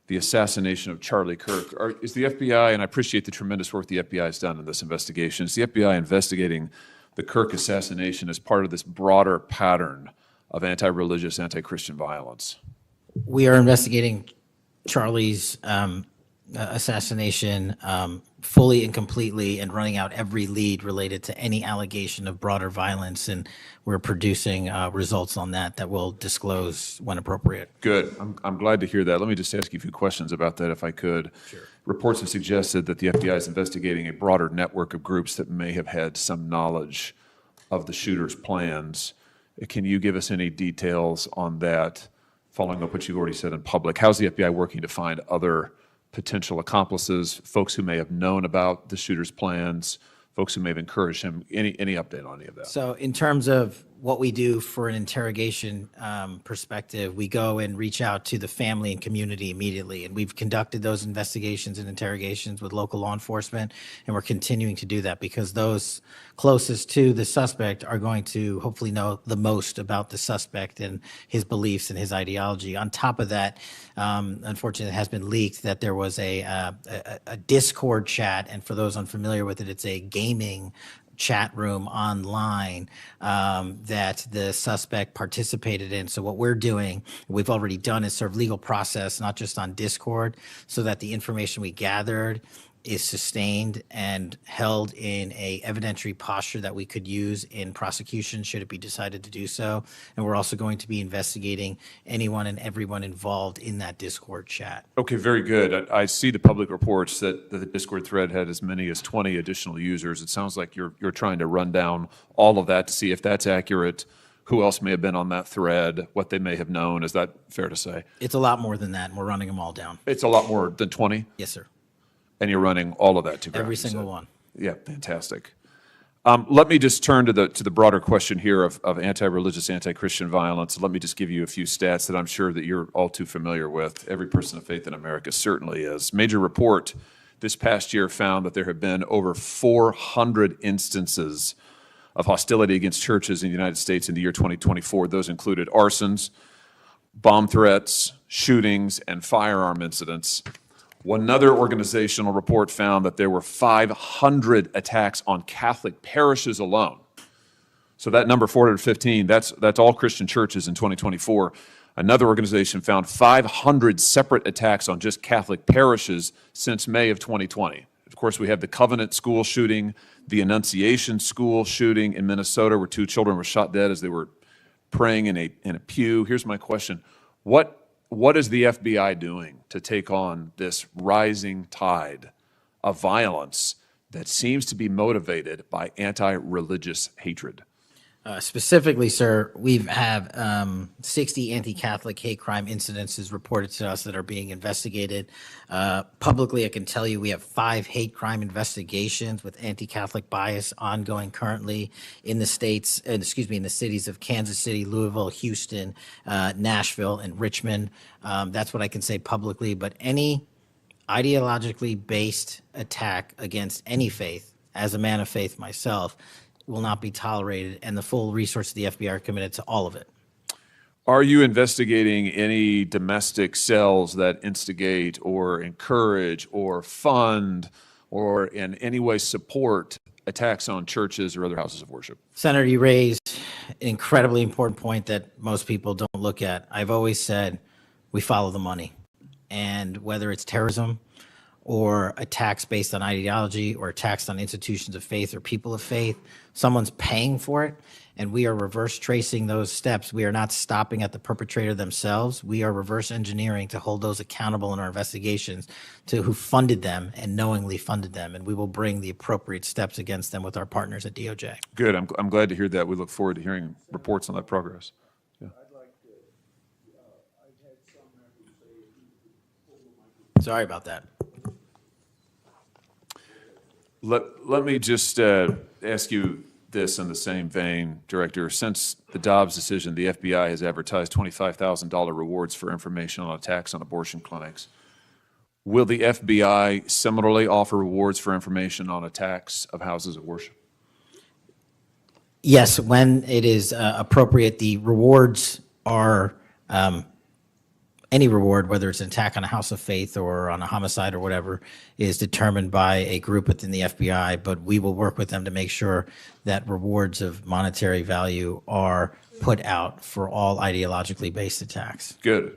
the assassination of Charlie Kirk. Is the FBI, and I appreciate the tremendous work the FBI has done in this investigation, is the FBI investigating the Kirk assassination as part of this broader pattern of anti-religious, anti-Christian violence? We are investigating Charlie's assassination fully and completely and running out every lead related to any allegation of broader violence, and we're producing results on that we'll disclose when appropriate. Good. I'm glad to hear that. Let me just ask you a few questions about that, if I could. Sure. Reports have suggested that the FBI is investigating a broader network of groups that may have had some knowledge of the shooter's plans. Can you give us any details on that, following up what you've already said in public? How's the FBI working to find other potential accomplices, folks who may have known about the shooter's plans, folks who may have encouraged him? Any update on any of that? So in terms of what we do for an interrogation perspective, we go and reach out to the family and community immediately. And we've conducted those investigations and interrogations with local law enforcement, and we're continuing to do that because those closest to the suspect are going to hopefully know the most about the suspect and his beliefs and his ideology. On top of that, unfortunately, it has been leaked that there was a Discord chat, and for those unfamiliar with it, it's a gaming chat room online that the suspect participated in. So what we're doing, we've already done, is serve legal process, not just on Discord, so that the information we gathered is sustained and held in a evidentiary posture that we could use in prosecution should it be decided to do so. And we're also going to be investigating anyone and everyone involved in that Discord chat. Okay, very good. I see the public reports that the Discord thread had as many as 20 additional users. It sounds like you're trying to run down all of that to see if that's accurate, who else may have been on that thread, what they may have known. Is that fair to say? It's a lot more than that, and we're running them all down. It's a lot more than 20? Yes, sir. And you're running all of that to ground? Every you said? single one. Yeah, fantastic. Let me just turn to the broader question here of anti-religious, anti-Christian violence. Let me just give you a few stats that I'm sure that you're all too familiar with. Every person of faith in America certainly is. Major report this past year found that there have been over 400 instances of hostility against churches in the United States in the year 2024. Those included arsons, bomb threats, shootings, and firearm incidents. Another organizational report found that there were 500 attacks on Catholic parishes alone. So that number, 415, that's all Christian churches in 2024. Another organization found 500 separate attacks on just Catholic parishes since May of 2020. Of course, we have the Covenant school shooting, the Annunciation school shooting in Minnesota, where 2 children were shot dead as they were praying in a pew. Here's my question. What is the FBI doing to take on this rising tide of violence that seems to be motivated by anti-religious hatred? Specifically, sir, we have 60 anti-Catholic hate crime incidences reported to us that are being investigated. Publicly, I can tell you we have 5 hate crime investigations with anti-Catholic bias ongoing currently in the states, in the cities of Kansas City, Louisville, Houston, Nashville, and Richmond. That's what I can say publicly. But any ideologically based attack against any faith, as a man of faith myself, will not be tolerated, and the full resources of the FBI are committed to all of it. Are you investigating any domestic cells that instigate or encourage or fund or in any way support attacks on churches or other houses of worship? Senator, you raised an incredibly important point that most people don't look at. I've always said we follow the money, and whether it's terrorism or attacks based on ideology or attacks on institutions of faith or people of faith, someone's paying for it, and we are reverse tracing those steps. We are not stopping at the perpetrator themselves. We are reverse engineering to hold those accountable in our investigations to who funded them and knowingly funded them, and we will bring the appropriate steps against them with our partners at DOJ. Good. I'm glad to hear that. We look forward to hearing reports on that progress. Yeah. Sorry about that. Let me just ask you this in the same vein, Director. Since the Dobbs decision, the FBI has advertised $25,000 rewards for information on attacks on abortion clinics. Will the FBI similarly offer rewards for information on attacks of houses of worship? Yes, when it is appropriate, the rewards are any reward, whether it's an attack on a house of faith or on a homicide or whatever, is determined by a group within the FBI, but we will work with them to make sure that rewards of monetary value are put out for all ideologically based attacks. Good.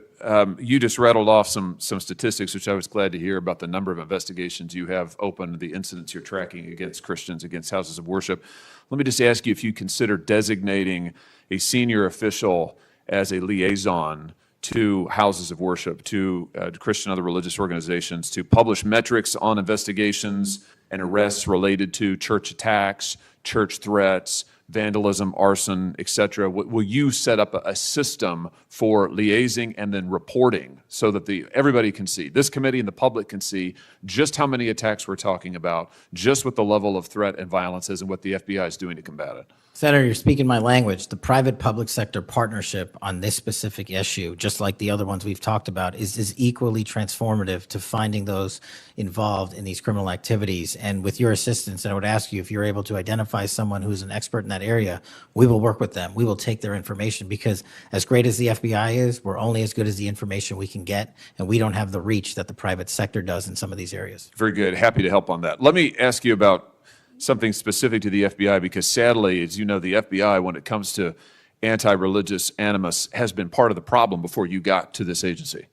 You just rattled off some statistics, which I was glad to hear about the number of investigations you have open, the incidents you're tracking against Christians, against houses of worship. Let me just ask you if you consider designating a senior official as a liaison to houses of worship, to Christian and other religious organizations, to publish metrics on investigations and arrests related to church attacks, church threats, vandalism, arson, et cetera. Will you set up a system for liaising and then reporting so that everybody can see, this committee and the public can see just how many attacks we're talking about, just what the level of threat and violence is and what the FBI is doing to combat it? Senator, you're speaking my language. The private-public sector partnership on this specific issue, just like the other ones we've talked about, is equally transformative to finding those involved in these criminal activities. And with your assistance, I would ask you if you're able to identify someone who's an expert in that area, we will work with them. We will take their information because as great as the FBI is, we're only as good as the information we can get, and we don't have the reach that the private sector does in some of these areas. Very good. Happy to help on that. Let me ask you about something specific to the FBI, because sadly, as you know, the FBI, when it comes to anti-religious animus, has been part of the problem before you got to this agency.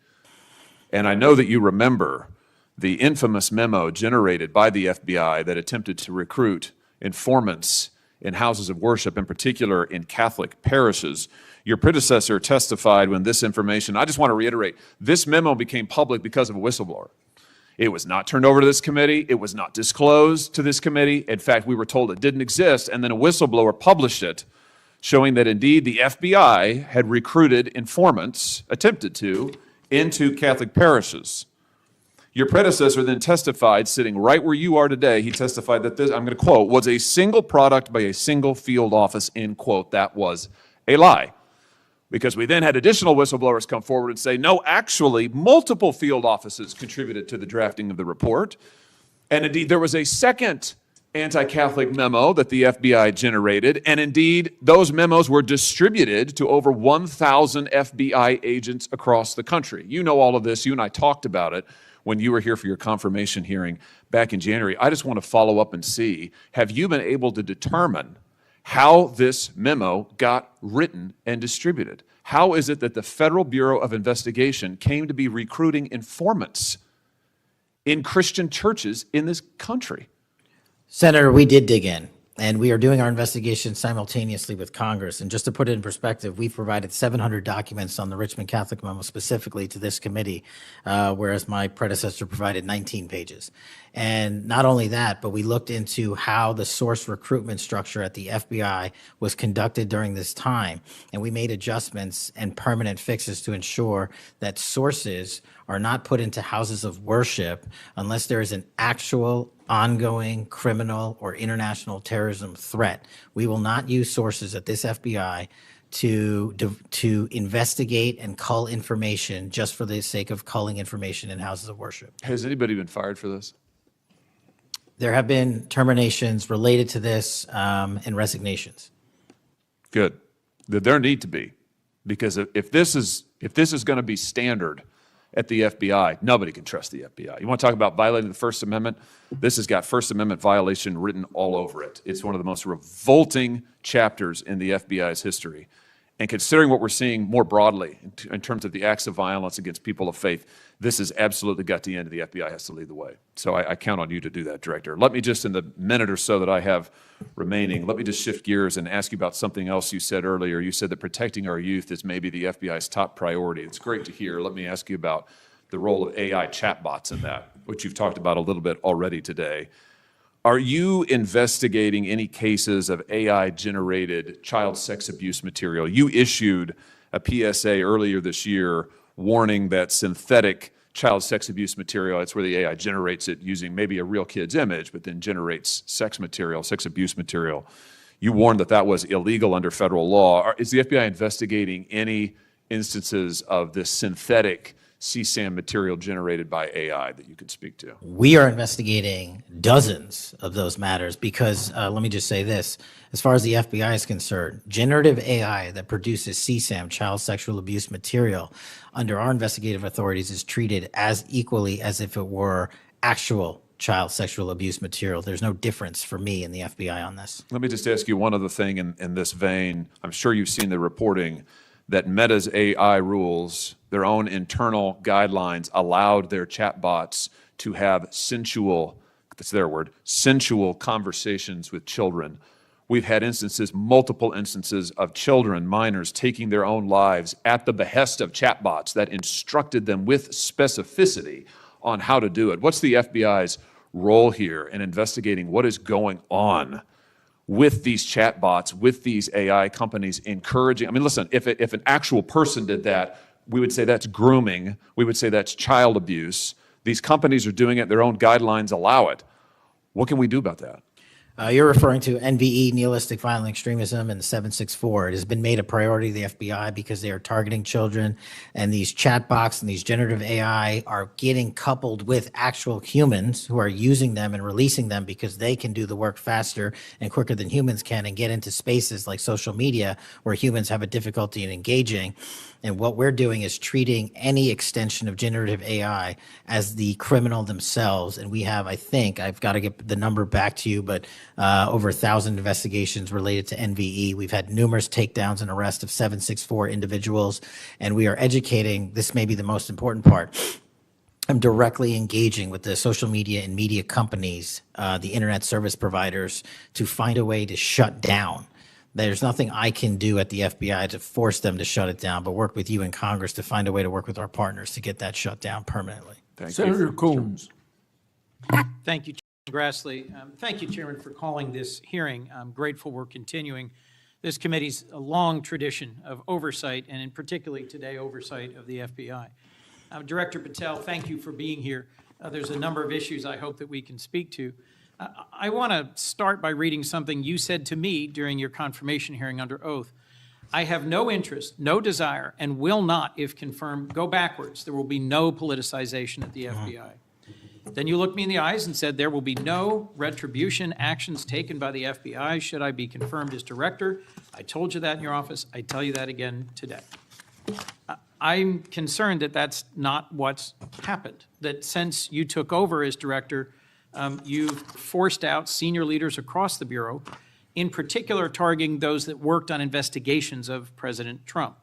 And I know that you remember the infamous memo generated by the FBI that attempted to recruit informants in houses of worship, in particular in Catholic parishes. Your predecessor testified when this information, I just want to reiterate, this memo became public because of a whistleblower. It was not turned over to this committee. It was not disclosed to this committee. In fact, we were told it didn't exist, and then a whistleblower published it, showing that indeed the FBI had recruited informants, attempted to, into Catholic parishes. Your predecessor then testified, sitting right where you are today, he testified that this, I'm going to quote, was a single product by a single field office, end quote. That was a lie. Because we then had additional whistleblowers come forward and say, no, actually, multiple field offices contributed to the drafting of the report. And indeed, there was a second anti-Catholic memo that the FBI generated. And indeed, those memos were distributed to over 1,000 FBI agents across the country. You know all of this. You and I talked about it when you were here for your confirmation hearing back in January. I just want to follow up and see, have you been able to determine how this memo got written and distributed? How is it that the Federal Bureau of Investigation came to be recruiting informants in Christian churches in this country? Senator, we did dig in, and we are doing our investigation simultaneously with Congress. And just to put it in perspective, we've provided 700 documents on the Richmond Catholic memo specifically to this committee, whereas my predecessor provided 19 pages. And not only that, but we looked into how the source recruitment structure at the FBI was conducted during this time. And we made adjustments and permanent fixes to ensure that sources are not put into houses of worship unless there is an actual ongoing criminal or international terrorism threat. We will not use sources at this FBI to investigate and cull information just for the sake of culling information in houses of worship. Has anybody been fired for this? There have been terminations related to this and resignations. Good. There need to be, because if this is going to be standard at the FBI, nobody can trust the FBI. You want to talk about violating the First Amendment? This has got First Amendment violation written all over it. It's one of the most revolting chapters in the FBI's history. And considering what we're seeing more broadly in terms of the acts of violence against people of faith, this has absolutely got to end. The FBI has to lead the way. So I count on you to do that, Director. Let me just, in the minute or so that I have remaining, let me just shift gears and ask you about something else you said earlier. You said that protecting our youth is maybe the FBI's top priority. It's great to hear. Let me ask you about the role of AI chatbots in that, which you've talked about a little bit already today. Are you investigating any cases of AI-generated child sex abuse material? You issued a PSA earlier this year warning that synthetic child sex abuse material, that's where the AI generates it using maybe a real kid's image, but then generates sex material, sex abuse material. You warned that that was illegal under federal law. Is the FBI investigating any instances of this synthetic CSAM material generated by AI that you could speak to? We are investigating dozens of those matters because, let me just say this, as far as the FBI is concerned, generative AI that produces CSAM, child sexual abuse material, under our investigative authorities is treated as equally as if it were actual child sexual abuse material. There's no difference for me in the FBI on this. Let me just ask you one other thing in this vein. I'm sure you've seen the reporting that Meta's AI rules, their own internal guidelines, allowed their chatbots to have sensual, that's their word, sensual conversations with children. We've had instances, multiple instances of children, minors, taking their own lives at the behest of chatbots that instructed them with specificity on how to do it. What's the FBI's role here in investigating what is going on with these chatbots, with these AI companies encouraging? I mean, listen, if an actual person did that, we would say that's grooming. We would say that's child abuse. These companies are doing it. Their own guidelines allow it. What can we do about that? You're referring to NVE, nihilistic violent extremism, and the 764. It has been made a priority of the FBI because they are targeting children, and these chatbots and these generative AI are getting coupled with actual humans who are using them and releasing them because they can do the work faster and quicker than humans can and get into spaces like social media where humans have a difficulty in engaging. And what we're doing is treating any extension of generative AI as the criminal themselves. And we have, I think, I've got to get the number back to you, but over 1,000 investigations related to NVE. We've had numerous takedowns and arrests of 764 individuals. And we are educating, this may be the most important part, I'm directly engaging with the social media and media companies, the internet service providers, to find a way to shut down. There's nothing I can do at the FBI to force them to shut it down, but work with you in Congress to find a way to work with our partners to get that shut down permanently. Thank you. Senator Coons. Thank you, Chairman Grassley. Thank you, Chairman, for calling this hearing. I'm grateful we're continuing this committee's long tradition of oversight, and in particularly today, oversight of the FBI. Director Patel, thank you for being here. There's a number of issues I hope that we can speak to. I want to start by reading something you said to me during your confirmation hearing under oath. I have no interest, no desire, and will not, if confirmed, go backwards. There will be no politicization at the FBI. Then you looked me in the eyes and said there will be no retribution actions taken by the FBI should I be confirmed as director. I told you that in your office. I tell you that again today. I'm concerned that that's not what's happened, that since you took over as director, you've forced out senior leaders across the Bureau, in particular targeting those that worked on investigations of President Trump.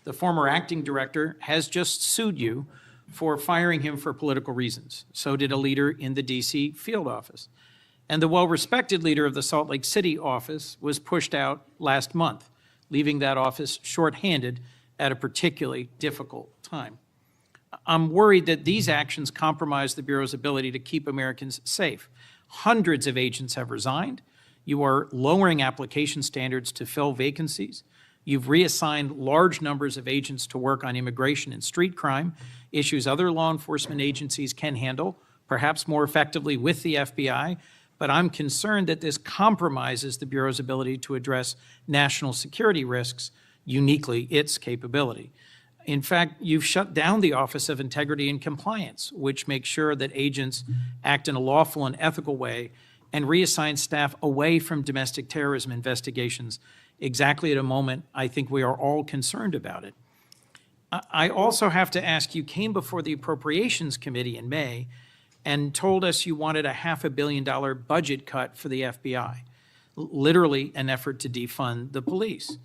The former acting director has just sued you for firing him for political reasons. So did a leader in the D.C. field office. And the well-respected leader of the Salt Lake City office was pushed out last month, leaving that office shorthanded at a particularly difficult time. I'm worried that these actions compromise the Bureau's ability to keep Americans safe. Hundreds of agents have resigned. You are lowering application standards to fill vacancies. You've reassigned large numbers of agents to work on immigration and street crime, issues other law enforcement agencies can handle, perhaps more effectively with the FBI. But I'm concerned that this compromises the Bureau's ability to address national security risks, uniquely its capability. In fact, you've shut down the Office of Integrity and Compliance, which makes sure that agents act in a lawful and ethical way, and reassign staff away from domestic terrorism investigations exactly at a moment I think we are all concerned about it. I also have to ask, you came before the Appropriations Committee in May and told us you wanted a $500 million budget cut for the FBI, literally an effort to defund the police.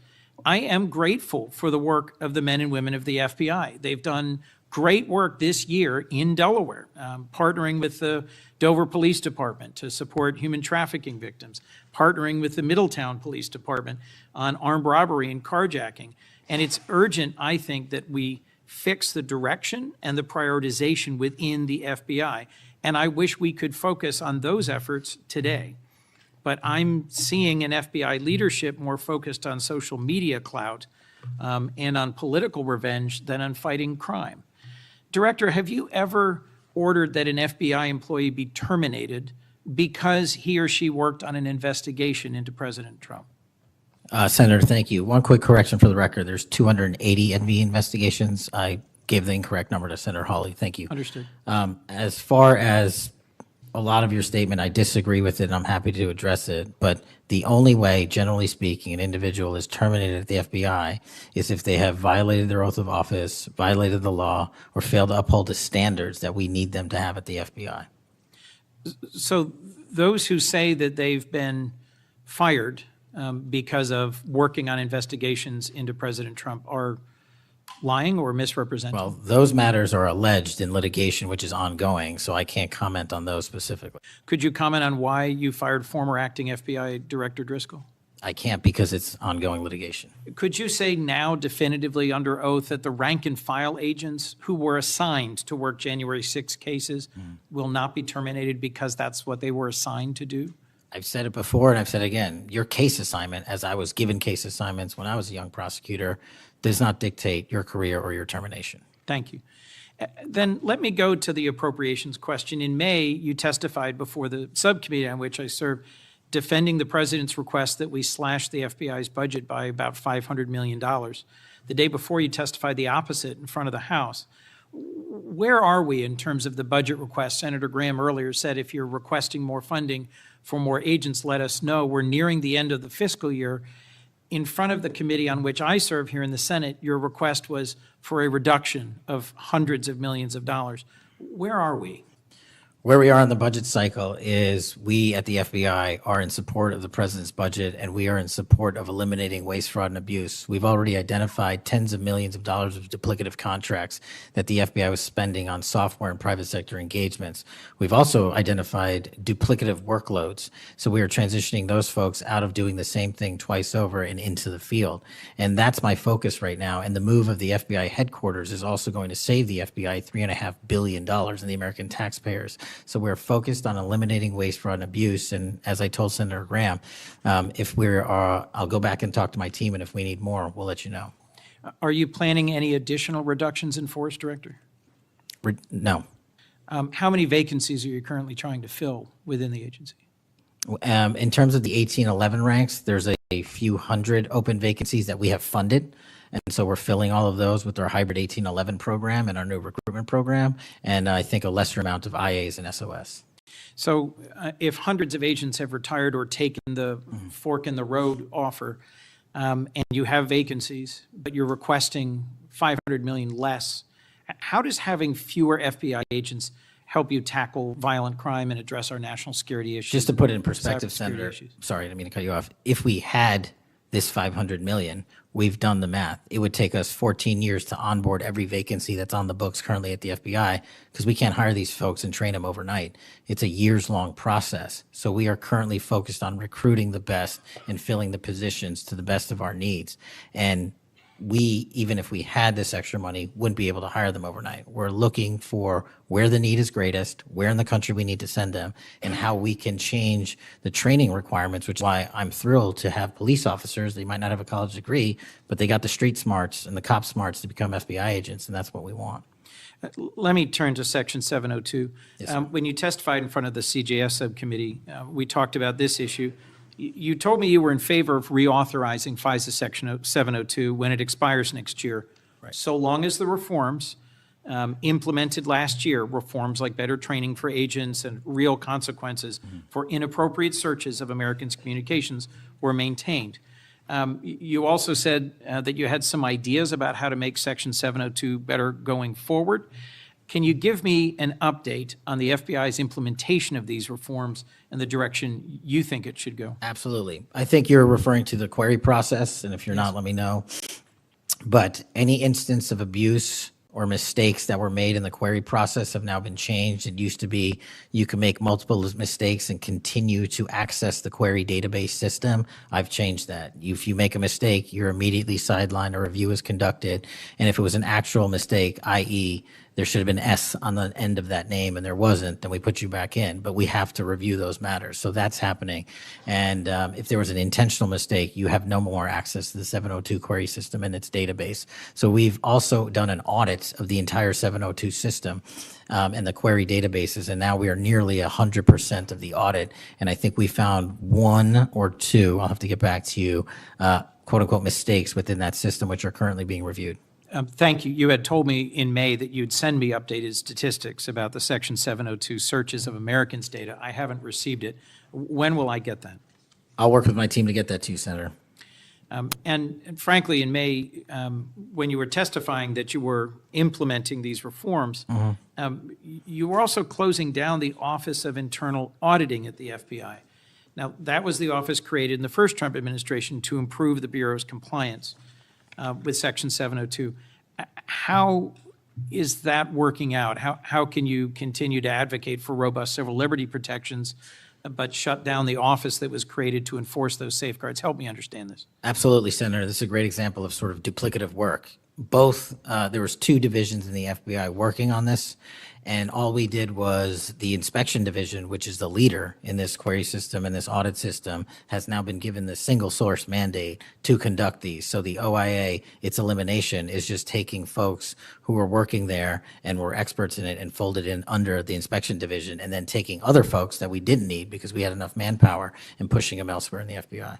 I am grateful for the work of the men and women of the FBI. They've done great work this year in Delaware, partnering with the Dover Police Department to support human trafficking victims, partnering with the Middletown Police Department on armed robbery and carjacking. And it's urgent, I think, that we fix the direction and the prioritization within the FBI. And I wish we could focus on those efforts today. But I'm seeing an FBI leadership more focused on social media clout and on political revenge than on fighting crime. Director, have you ever ordered that an FBI employee be terminated because he or she worked on an investigation into President Trump? Senator, thank you. One quick correction for the record. There's 280 NVE investigations. I gave the incorrect number to Senator Hawley. Thank you. Understood. As far as a lot of your statement, I disagree with it, and I'm happy to address it. But the only way, generally speaking, an individual is terminated at the FBI is if they have violated their oath of office, violated the law, or failed to uphold the standards that we need them to have at the FBI. So those who say that they've been fired because of working on investigations into President Trump are lying or misrepresenting? Well, those matters are alleged in litigation, which is ongoing, so I can't comment on those specifically. Could you comment on why you fired former acting FBI Director Driscoll? I can't because it's ongoing litigation. Could you say now definitively under oath that the rank and file agents who were assigned to work January 6 cases will not be terminated because that's what they were assigned to do? I've said it before and I've said it again. Your case assignment, as I was given case assignments when I was a young prosecutor, does not dictate your career or your termination. Thank you. Then let me go to the appropriations question. In May, you testified before the subcommittee on which I serve, defending the president's request that we slash the FBI's budget by about $500 million. The day before, you testified the opposite in front of the House. Where are we in terms of the budget request? Senator Graham earlier said if you're requesting more funding for more agents, let us know. We're nearing the end of the fiscal year. In front of the committee on which I serve here in the Senate, your request was for a reduction of hundreds of millions of dollars. Where are we? Where we are in the budget cycle is we at the FBI are in support of the president's budget, and we are in support of eliminating waste, fraud, and abuse. We've already identified tens of millions of dollars of duplicative contracts that the FBI was spending on software and private sector engagements. We've also identified duplicative workloads. So we are transitioning those folks out of doing the same thing twice over and into the field. And that's my focus right now. And the move of the FBI headquarters is also going to save the FBI $3.5 billion in the American taxpayers. So we're focused on eliminating waste, fraud, and abuse. And as I told Senator Graham, I'll go back and talk to my team, and if we need more, we'll let you know. Are you planning any additional reductions in force, Director? No. How many vacancies are you currently trying to fill within the agency? In terms of the 1811 ranks, there's a few hundred open vacancies that we have funded. And so we're filling all of those with our hybrid 1811 program and our new recruitment program, and I think a lesser amount of IAs and SOS. So if hundreds of agents have retired or taken the fork in the road offer, and you have vacancies, but you're requesting $500 million less, how does having fewer FBI agents help you tackle violent crime and address our national security issues? Just to put it in perspective, cybersecurity Senator, issues? sorry, I didn't mean to cut you off. If we had this $500 million, we've done the math. It would take us 14 years to onboard every vacancy that's on the books currently at the FBI because we can't hire these folks and train them overnight. It's a years-long process. So we are currently focused on recruiting the best and filling the positions to the best of our needs. And we, even if we had this extra money, wouldn't be able to hire them overnight. We're looking for where the need is greatest, where in the country we need to send them, and how we can change the training requirements, which is why I'm thrilled to have police officers. They might not have a college degree, but they got the street smarts and the cop smarts to become FBI agents, and that's what we want. Let me turn to Section 702. Yes, sir. When you testified in front of the CJS subcommittee, we talked about this issue. You told me you were in favor of reauthorizing FISA Section 702 when it expires next year, so long as the reforms implemented last year, reforms like better training for agents and real consequences for inappropriate searches of Americans' communications, were maintained. You also said that you had some ideas about how to make Section 702 better going forward. Can you give me an update on the FBI's implementation of these reforms and the direction you think it should go? Absolutely. I think you're referring to the query process, and if you're not, let me know. But any instance of abuse or mistakes that were made in the query process have now been changed. It used to be you can make multiple mistakes and continue to access the query database system. I've changed that. If you make a mistake, you're immediately sidelined, a review is conducted, and if it was an actual mistake, i.e., there should have been S on the end of that name and there wasn't, then we put you back in. But we have to review those matters. So that's happening. And if there was an intentional mistake, you have no more access to the 702 query system and its database. So we've also done an audit of the entire 702 system and the query databases. And now we are nearly 100% of the audit. And I think we found one or two, I'll have to get back to you, quote unquote mistakes within that system, which are currently being reviewed. Thank you. You had told me in May that you'd send me updated statistics about the Section 702 searches of Americans' data. I haven't received it. When will I get that? I'll work with my team to get that to you, Senator. And frankly, in May, when you were testifying that you were implementing these reforms, you were also closing down the Office of Internal Auditing at the FBI. Now, that was the office created in the first Trump administration to improve the Bureau's compliance with Section 702. How is that working out? How can you continue to advocate for robust civil liberty protections, but shut down the office that was created to enforce those safeguards? Help me understand this. Absolutely, Senator. This is a great example of sort of duplicative work. There was two divisions in the FBI working on this, and all we did was the inspection division, which is the leader in this query system and this audit system, has now been given the single source mandate to conduct these. So the OIA, its elimination, is just taking folks who were working there and were experts in it and folded in under the inspection division, and then taking other folks that we didn't need because we had enough manpower and pushing them elsewhere in the FBI.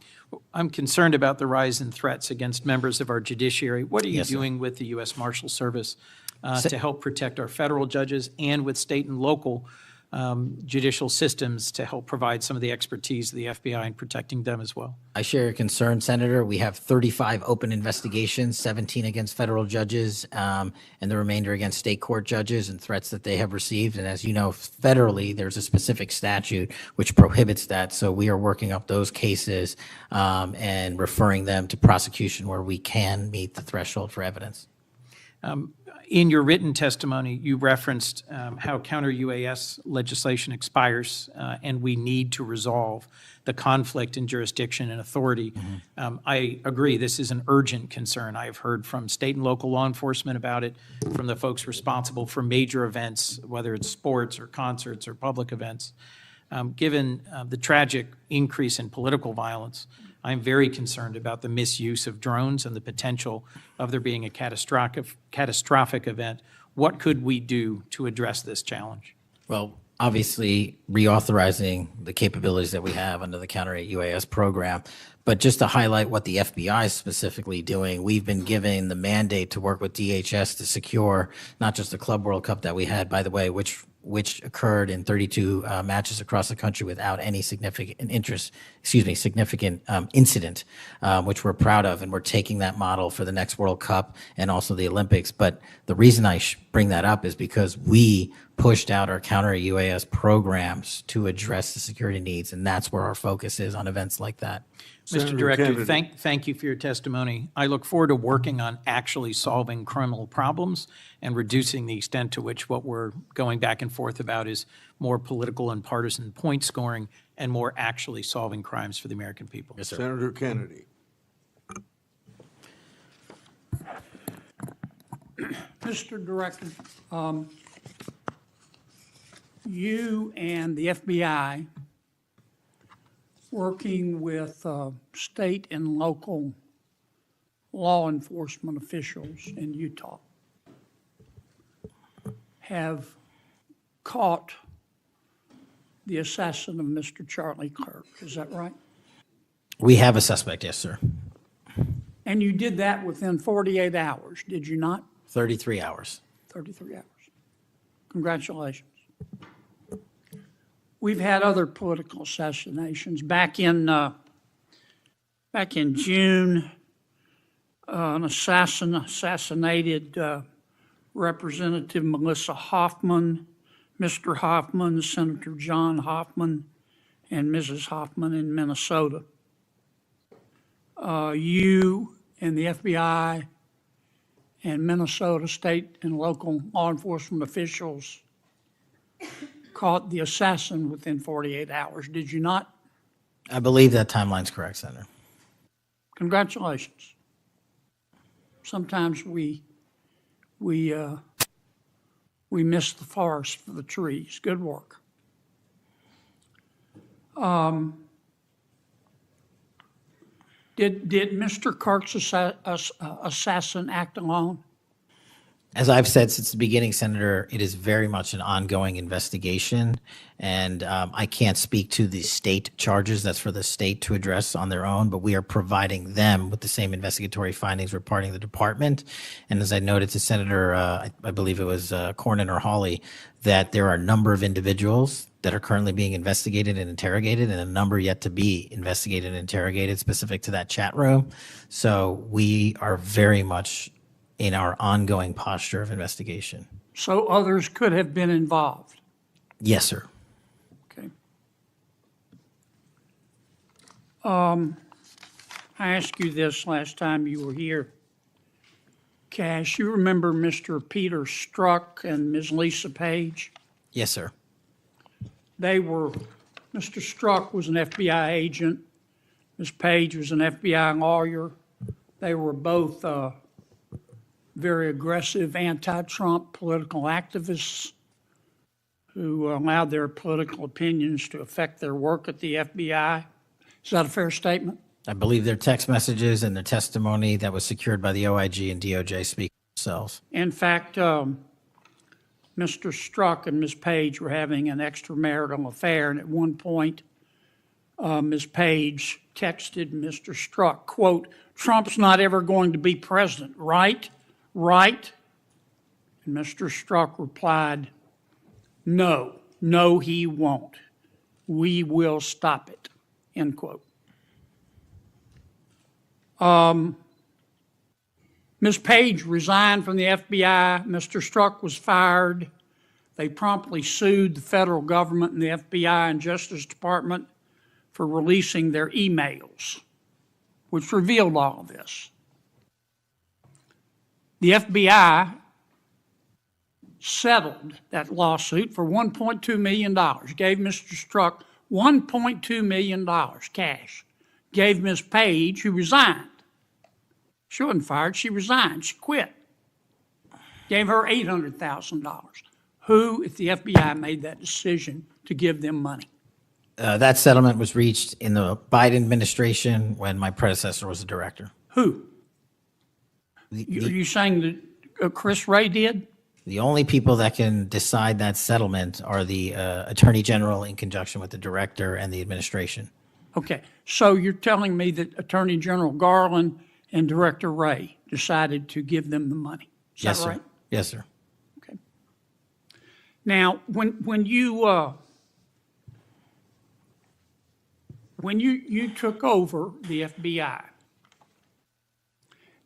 I'm concerned about the rise in threats against members of our judiciary. What are you Yes, sir. doing with the U.S. Marshal Service to help protect our federal judges and with state and local judicial systems to help provide some of the expertise of the FBI in protecting them as well? I share your concern, Senator. We have 35 open investigations, 17 against federal judges, and the remainder against state court judges and threats that they have received. And as you know, federally, there's a specific statute which prohibits that. So we are working up those cases and referring them to prosecution where we can meet the threshold for evidence. In your written testimony, you referenced how counter-UAS legislation expires, and we need to resolve the conflict in jurisdiction and authority. I agree, this is an urgent concern. I have heard from state and local law enforcement about it, from the folks responsible for major events, whether it's sports or concerts or public events. Given the tragic increase in political violence, I'm very concerned about the misuse of drones and the potential of there being a catastrophic event. What could we do to address this challenge? Well, obviously, reauthorizing the capabilities that we have under the Counter-UAS program. But just to highlight what the FBI is specifically doing, we've been given the mandate to work with DHS to secure not just the Club World Cup that we had, by the way, which occurred in 32 matches across the country without any significant incident, which we're proud of, and we're taking that model for the next World Cup and also the Olympics. But the reason I bring that up is because we pushed out our counter-UAS programs to address the security needs, and that's where our focus is on events like that. Mr. Director, thank you for your testimony. I look forward to working on actually solving criminal problems and reducing the extent to which what we're going back and forth about is more political and partisan point scoring and more actually solving crimes for the American people. Yes, sir. Senator Kennedy. Mr. Director, you and the FBI, working with state and local law enforcement officials in Utah, have caught the assassin of Mr. Charlie Kirk. Is that right? We have a suspect, yes, sir. And you did that within 48 hours, did you not? 33 hours. 33 hours. Congratulations. We've had other political assassinations. Back in June, an assassin assassinated Representative Melissa Hoffman, Mr. Hoffman, Senator John Hoffman, and Mrs. Hoffman in Minnesota. You and the FBI and Minnesota state and local law enforcement officials caught the assassin within 48 hours, did you not? I believe that timeline's correct, Senator. Congratulations. Sometimes we miss the forest for the trees. Good work. Did Mr. Kirk's assassin act alone? As I've said since the beginning, Senator, it is very much an ongoing investigation, and I can't speak to the state charges. That's for the state to address on their own, but we are providing them with the same investigatory findings reporting the department. And as I noted to Senator, I believe it was Cornyn or Hawley, that there are a number of individuals that are currently being investigated and interrogated, and a number yet to be investigated and interrogated specific to that chat room. So we are very much in our ongoing posture of investigation. So others could have been involved. Yes, sir. Okay. I asked you this last time you were here. Cash, you remember Mr. Peter Strzok and Ms. Lisa Page? Yes, sir. Mr. Strzok was an FBI agent. Ms. Page was an FBI lawyer. They were both very aggressive anti-Trump political activists who allowed their political opinions to affect their work at the FBI. Is that a fair statement? I believe their text messages and their testimony that was secured by the OIG and DOJ speak for themselves. In fact, Mr. Strzok and Ms. Page were having an extramarital affair, and at one point, Ms. Page texted Mr. Strzok, quote, "Trump's not ever going to be president, right? Right?" And Mr. Strzok replied, "No, he won't. We will stop it," end quote. Ms. Page resigned from the FBI. Mr. Strzok was fired. They promptly sued the federal government and the FBI and Justice Department for releasing their emails, which revealed all of this. The FBI settled that lawsuit for $1.2 million, gave Mr. Strzok $1.2 million cash, gave Ms. Page, who resigned. She wasn't fired, she resigned, she quit. Gave her $800,000. Who, if the FBI made that decision to give them money? That settlement was reached in the Biden administration when my predecessor was the director. Who? Are you saying that Chris Wray did? The only people that can decide that settlement are the Attorney General in conjunction with the director and the administration. Okay, so you're telling me that Attorney General Garland and Director Wray decided to give them the money? Is Yes, that sir. right? Yes, sir. Okay. Now, when you took over the FBI,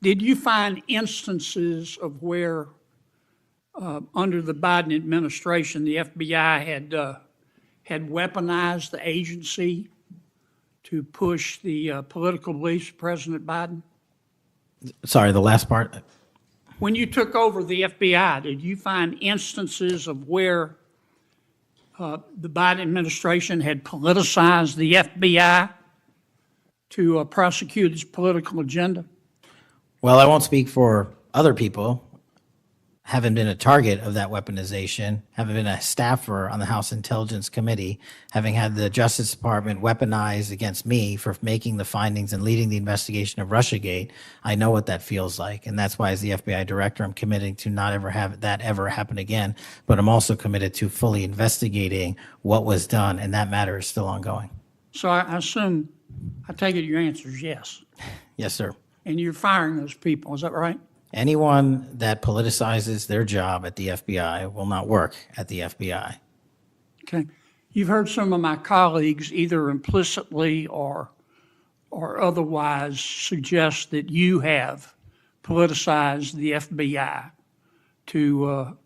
did you find instances of where, under the Biden administration, the FBI had weaponized the agency to push the political beliefs of President Biden? Sorry, the last part. When you took over the FBI, did you find instances of where the Biden administration had politicized the FBI to prosecute its political agenda? Well, I won't speak for other people. Haven't been a target of that weaponization, haven't been a staffer on the House Intelligence Committee, having had the Justice Department weaponized against me for making the findings and leading the investigation of Russiagate. I know what that feels like, and that's why as the FBI director, I'm committing to not ever have that ever happen again, but I'm also committed to fully investigating what was done, and that matter is still ongoing. So I assume, I take it your answer is yes. Yes, sir. And you're firing those people, is that right? Anyone that politicizes their job at the FBI will not work at the FBI. Okay. You've heard some of my colleagues either implicitly or otherwise suggest that you have politicized the FBI to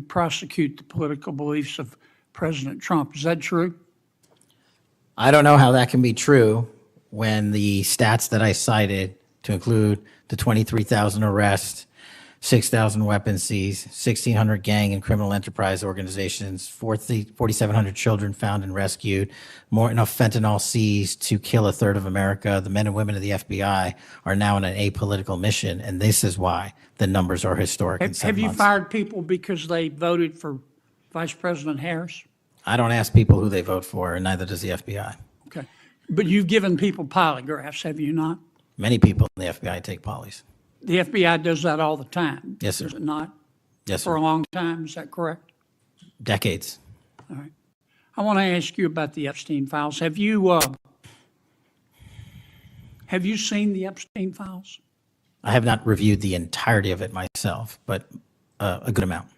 prosecute the political beliefs of President Trump. Is that true? I don't know how that can be true when the stats that I cited, to include the 23,000 arrests, 6,000 weapons seized, 1,600 gang and criminal enterprise organizations, 4,700 children found and rescued, more enough fentanyl seized to kill a third of America. The men and women of the FBI are now on an apolitical mission, and this is why the numbers are historic in 7 Have you months. fired people because they voted for Vice President Harris? I don't ask people who they vote for, and neither does the FBI. Okay. But you've given people polygraphs, have you not? Many people in the FBI take polys. The FBI does that all the time. Yes, sir. Does it not? Yes, for sir. a long time, is that correct? Decades. All right. I want to ask you about the Epstein files. Have you seen the Epstein files? I have not reviewed the entirety of it myself, but a good amount.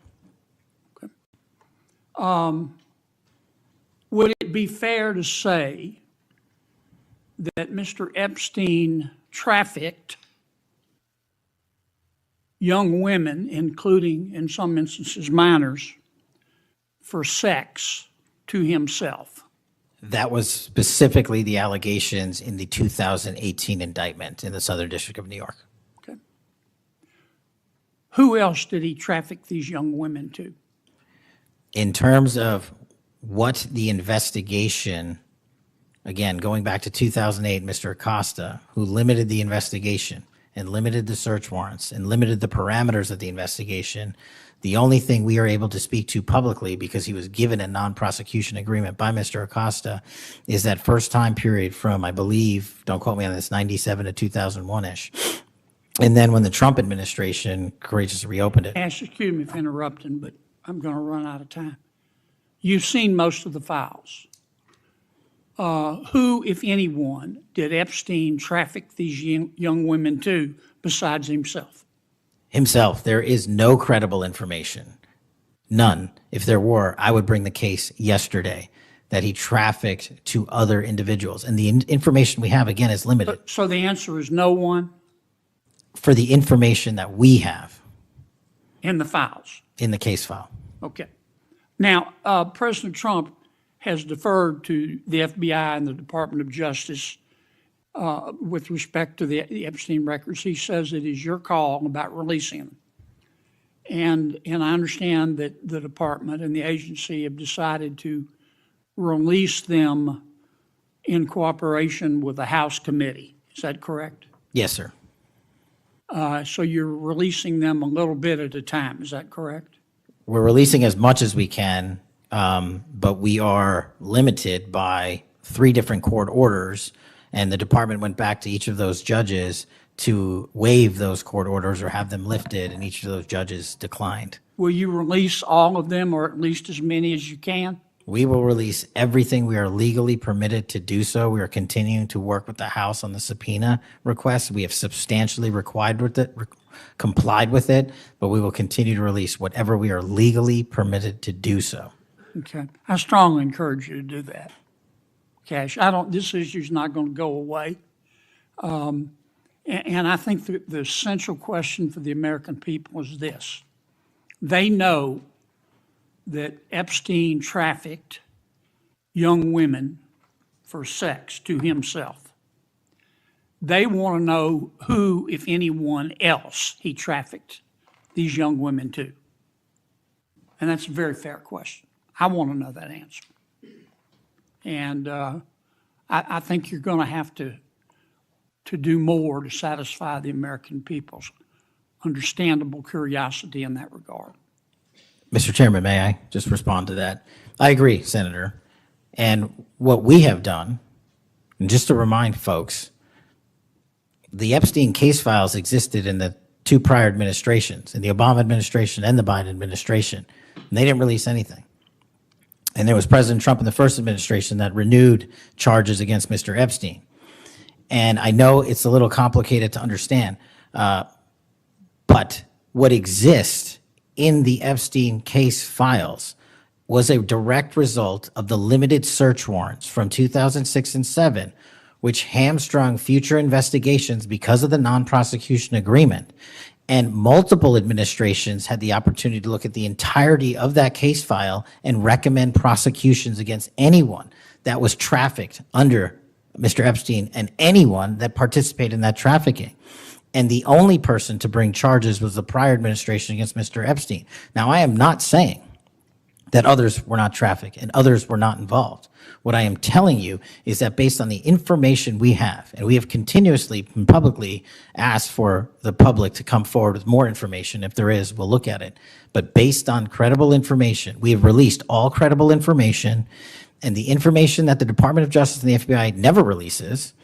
Would it be fair to say that Mr. Epstein trafficked young women, including, in some instances, minors, for sex to himself? That was specifically the allegations in the 2018 indictment in the Southern District of New York. Okay. Who else did he traffic these young women to? In terms of what the investigation, again, going back to 2008, Mr. Acosta, who limited the investigation and limited the search warrants and limited the parameters of the investigation, the only thing we are able to speak to publicly, because he was given a non-prosecution agreement by Mr. Acosta, is that first time period from, I believe, don't quote me on this, 97 to 2001-ish. And then when the Trump administration courageously reopened it. Ash, excuse me for interrupting, but I'm going to run out of time. You've seen most of the files. Who, if anyone, did Epstein traffic these young women to besides himself? Himself, there is no credible information. None. If there were, I would bring the case yesterday that he trafficked to other individuals. And the information we have, again, is limited. So the answer is no one For the information that we have in the files. in the case file. Okay. Now, President Trump has deferred to the FBI and the Department of Justice with respect to the Epstein records. He says it is your call about releasing them. And I understand that the department and the agency have decided to release them in cooperation with the House committee. Is that correct? Yes, sir. So you're releasing them a little bit at a time. Is that correct? We're releasing as much as we can, but we are limited by 3 different court orders, and the department went back to each of those judges to waive those court orders or have them lifted, and each of those judges declined. Will you release all of them, or at least as many as you can? We will release everything we are legally permitted to do so. We are continuing to work with the House on the subpoena request. We have substantially complied with it, but we will continue to release whatever we are legally permitted to do so. Okay. I strongly encourage you to do that. Kash, this issue's not going to go away. And I think the central question for the American people is this. They know that Epstein trafficked young women for sex to himself. They want to know who, if anyone else, he trafficked these young women to. And that's a very fair question. I want to know that answer. And I think you're going to have to do more to satisfy the American people's understandable curiosity in that regard. Mr. Chairman, may I just respond to that? I agree, Senator. And what we have done, and just to remind folks, the Epstein case files existed in the 2 prior administrations, in the Obama administration and the Biden administration, and they didn't release anything. And there was President Trump in the first administration that renewed charges against Mr. Epstein. And I know it's a little complicated to understand, but what exists in the Epstein case files was a direct result of the limited search warrants from 2006 and 7, which hamstrung future investigations because of the non-prosecution agreement. And multiple administrations had the opportunity to look at the entirety of that case file and recommend prosecutions against anyone that was trafficked under Mr. Epstein and anyone that participated in that trafficking. And the only person to bring charges was the prior administration against Mr. Epstein. Now, I am not saying that others were not trafficked and others were not involved. What I am telling you is that based on the information we have, and we have continuously and publicly asked for the public to come forward with more information. If there is, we'll look at it. But based on credible information, we have released all credible information, and the information that the Department of Justice and the FBI never releases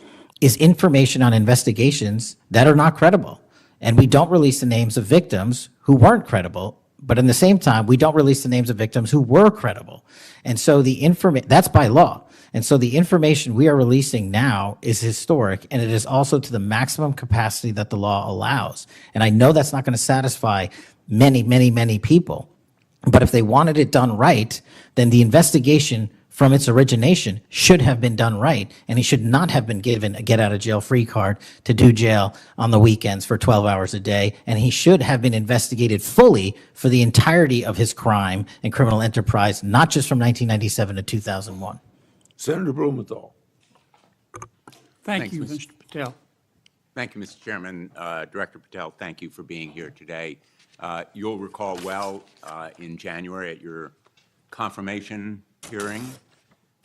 is information on investigations that are not credible. And we don't release the names of victims who weren't credible But in the same time, we don't release the names of victims who were credible. And so that's by law. And so the information we are releasing now is historic, and it is also to the maximum capacity that the law allows. And I know that's not going to satisfy many, many, many people. But if they wanted it done right, then the investigation from its origination should have been done right, and he should not have been given a get-out-of-jail-free card to do jail on the weekends for 12 hours a day, and he should have been investigated fully for the entirety of his crime and criminal enterprise, not just from 1997 to 2001. Senator Blumenthal. Thank Thanks, you, Mr. Mr. Patel. Thank you, Mr. Chairman. Director Patel, thank you for being here today. You'll recall well in January at your confirmation hearing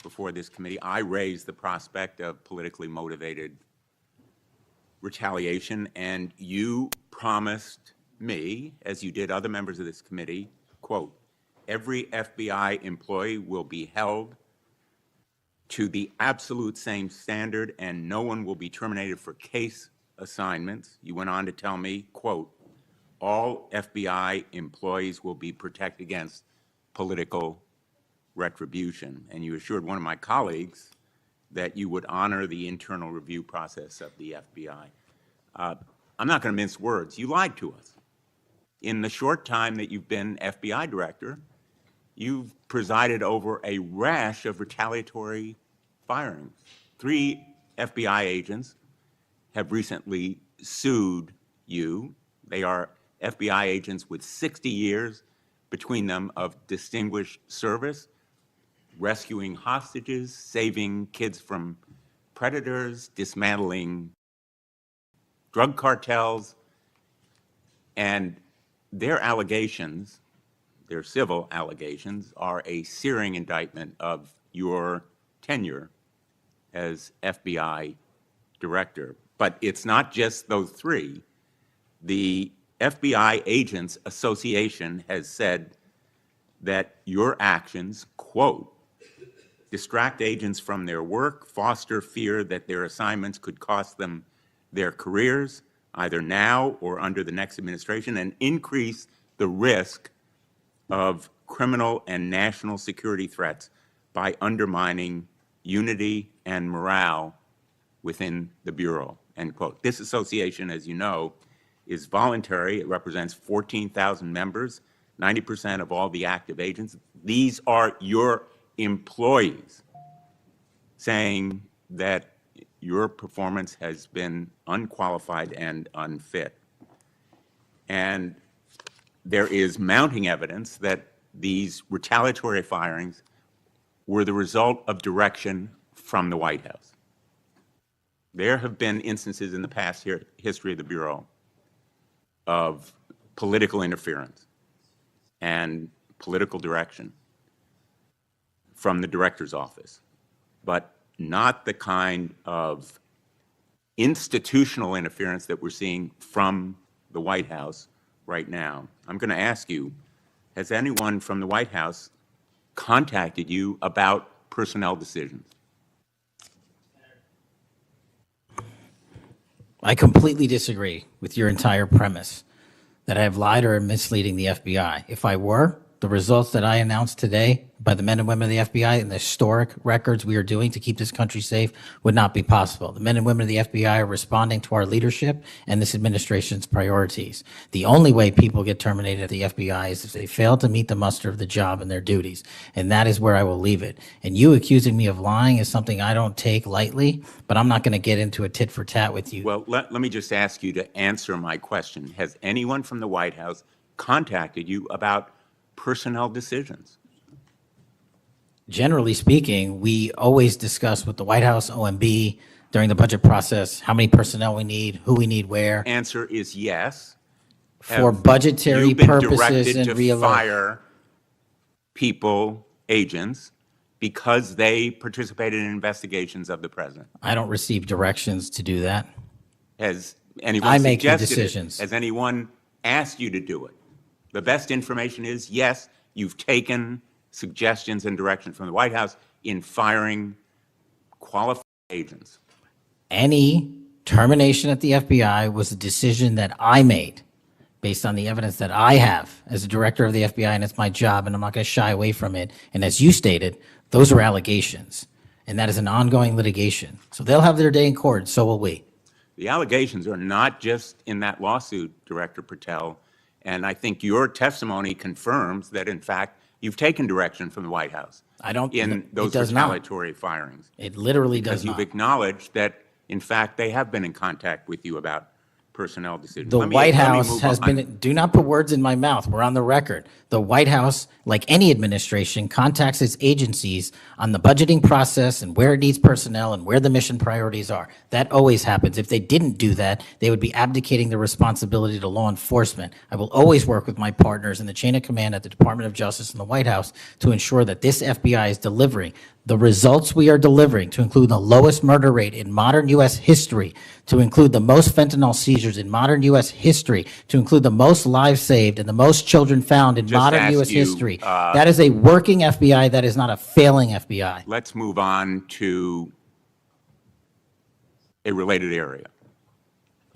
before this committee, I raised the prospect of politically motivated retaliation, and you promised me, as you did other members of this committee, quote, every FBI employee will be held to the absolute same standard and no one will be terminated for case assignments. You went on to tell me, quote, all FBI employees will be protected against political retribution. And you assured one of my colleagues that you would honor the internal review process of the FBI. I'm not going to mince words. You lied to us. In the short time that you've been FBI director, you've presided over a rash of retaliatory firings. 3 FBI agents have recently sued you. They are FBI agents with 60 years between them of distinguished service, rescuing hostages, saving kids from predators, dismantling drug cartels, and their allegations, their civil allegations, are a searing indictment of your tenure as FBI director. But it's not just those 3. The FBI Agents Association has said that your actions, quote, distract agents from their work, foster fear that their assignments could cost them their careers, either now or under the next administration, and increase the risk of criminal and national security threats by undermining unity and morale within the Bureau, end quote. This association, as you know, is voluntary. It represents 14,000 members, 90% of all the active agents. These are your employees saying that your performance has been unqualified and unfit. And there is mounting evidence that these retaliatory firings were the result of direction from the White House. There have been instances in the past history of the Bureau of political interference and political direction from the director's office, but not the kind of institutional interference that we're seeing from the White House right now. I'm going to ask you, has anyone from the White House contacted you about personnel decisions? I completely disagree with your entire premise that I have lied or am misleading the FBI. If I were, the results that I announced today by the men and women of the FBI and the historic records we are doing to keep this country safe would not be possible. The men and women of the FBI are responding to our leadership and this administration's priorities. The only way people get terminated at the FBI is if they fail to meet the muster of the job and their duties. And that is where I will leave it. And you accusing me of lying is something I don't take lightly, but I'm not going to get into a tit for tat with you. Well, let me just ask you to answer my question. Has anyone from the White House contacted you about personnel decisions? Generally speaking, we always discuss with the White House, OMB, during the budget process, how many personnel we need, who we need where. Answer is yes. For Have budgetary you been purposes directed and to real. fire people, agents, because they participated in investigations of the president? I don't receive directions to do that. Has anyone I make the suggested it? decisions. Has anyone asked you to do it? The best information is, yes, you've taken suggestions and direction from the White House in firing qualified agents. Any termination at the FBI was a decision that I made based on the evidence that I have as a director of the FBI, and it's my job, and I'm not going to shy away from it. And as you stated, those are allegations, and that is an ongoing litigation. So they'll have their day in court, so will we. The allegations are not just in that lawsuit, Director Patel, and I think your testimony confirms that, in fact, you've taken direction from the White House I don't. in it those does not. retaliatory firings. It literally does Because you've not. acknowledged that, in fact, they have been in contact with you about personnel decisions. The Let me- White let me House move has on. been, do not put words in my mouth, we're on the record. The White House, like any administration, contacts its agencies on the budgeting process and where it needs personnel and where the mission priorities are. That always happens. If they didn't do that, they would be abdicating their responsibility to law enforcement. I will always work with my partners in the chain of command at the Department of Justice and the White House to ensure that this FBI is delivering the results we are delivering, to include the lowest murder rate in modern U.S. history, to include the most fentanyl seizures in modern U.S. history, to include the most lives saved and the most children found in Just modern ask U.S. you, history. That is a working FBI. That is not a failing FBI. Let's move on to a related area.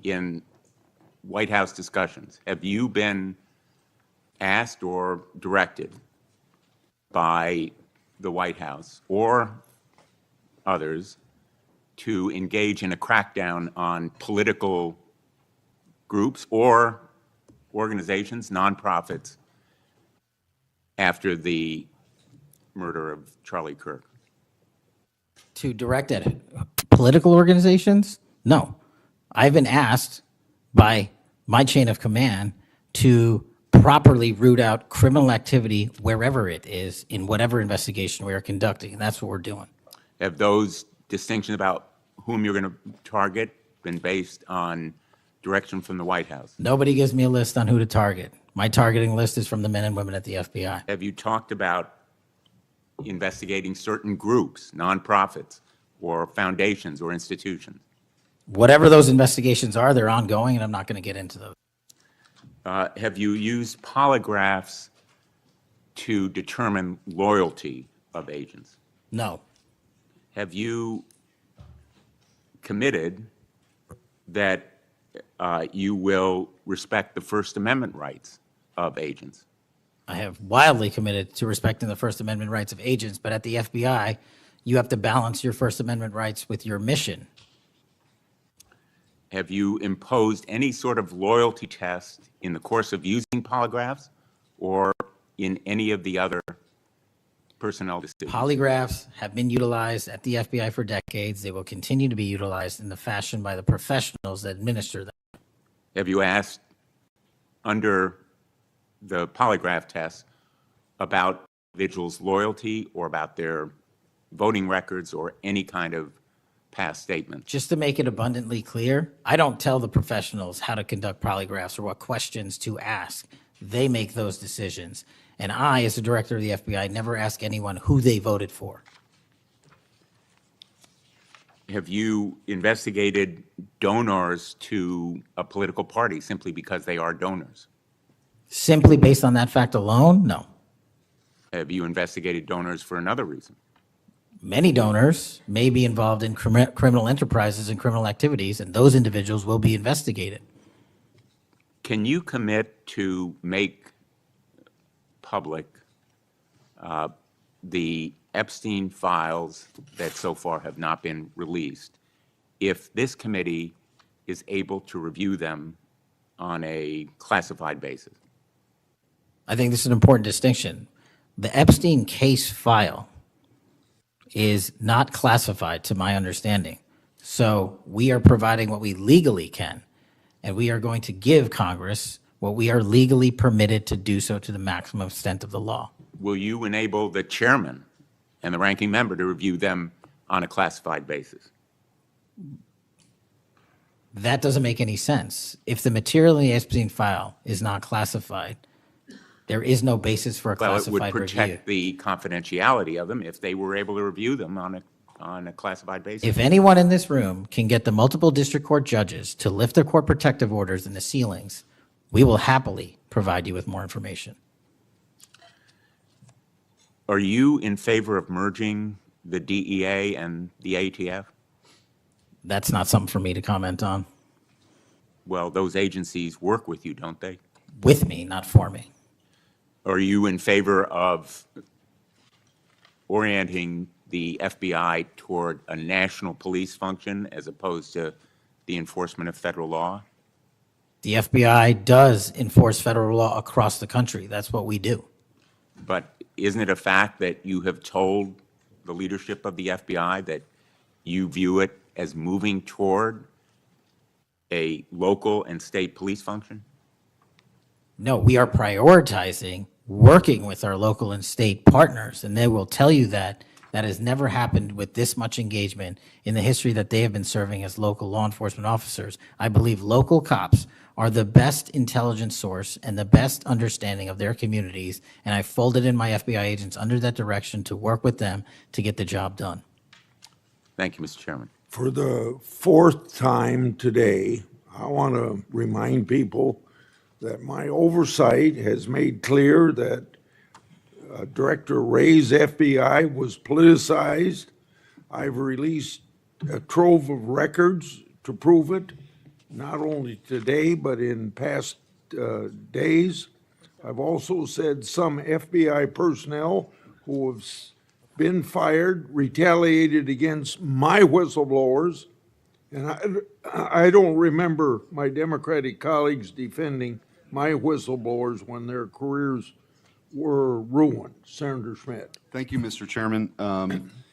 In White House discussions, have you been asked or directed by the White House or others to engage in a crackdown on political groups or organizations, nonprofits, after the murder of Charlie Kirk? To direct at political organizations? No. I've been asked by my chain of command to properly root out criminal activity wherever it is in whatever investigation we are conducting, and that's what we're doing. Have those distinctions about whom you're going to target been based on direction from the White House? Nobody gives me a list on who to target. My targeting list is from the men and women at the FBI. Have you talked about investigating certain groups, nonprofits, or foundations or institutions? Whatever those investigations are, they're ongoing, and I'm not going to get into those. Have you used polygraphs to determine loyalty of agents? No. Have you committed that you will respect the First Amendment rights of agents? I have wildly committed to respecting the First Amendment rights of agents, but at the FBI, you have to balance your First Amendment rights with your mission. Have you imposed any sort of loyalty test in the course of using polygraphs or in any of the other personnel decisions? Polygraphs have been utilized at the FBI for decades. They will continue to be utilized in the fashion by the professionals that administer them. Have you asked under the polygraph test about individuals' loyalty or about their voting records or any kind of past statements? Just to make it abundantly clear, I don't tell the professionals how to conduct polygraphs or what questions to ask. They make those decisions. And I, as the director of the FBI, never ask anyone who they voted for. Have you investigated donors to a political party simply because they are donors? Simply based on that fact alone, no. Have you investigated donors for another reason? Many donors may be involved in criminal enterprises and criminal activities, and those individuals will be investigated. Can you commit to make public the Epstein files that so far have not been released if this committee is able to review them on a classified basis? I think this is an important distinction. The Epstein case file is not classified, to my understanding. So we are providing what we legally can, and we are going to give Congress what we are legally permitted to do so to the maximum extent of the law. Will you enable the chairman and the ranking member to review them on a classified basis? That doesn't make any sense. If the material in the Epstein file is not classified, there is no basis for a Well, it would classified review. protect the confidentiality of them if they were able to review them on a classified basis. If anyone in this room can get the multiple district court judges to lift their court protective orders in the ceilings, we will happily provide you with more information. Are you in favor of merging the DEA and the ATF? That's not something for me to comment on. Well, those agencies work with you, don't they? with me, not for me. Are you in favor of orienting the FBI toward a national police function as opposed to the enforcement of federal law? The FBI does enforce federal law across the country. That's what we do. But isn't it a fact that you have told the leadership of the FBI that you view it as moving toward a local and state police function? No, we are prioritizing working with our local and state partners, and they will tell you that that has never happened with this much engagement in the history that they have been serving as local law enforcement officers. I believe local cops are the best intelligence source and the best understanding of their communities, and I folded in my FBI agents under that direction to work with them to get the job done. Thank you, Mr. Chairman. For the fourth time today, I want to remind people that my oversight has made clear that Director Ray's FBI was politicized. I've released a trove of records to prove it, not only today, but in past days. I've also said some FBI personnel who have been fired, retaliated against my whistleblowers, and I don't remember my Democratic colleagues defending my whistleblowers when their careers were ruined. Senator Schmidt. Thank you, Mr. Chairman.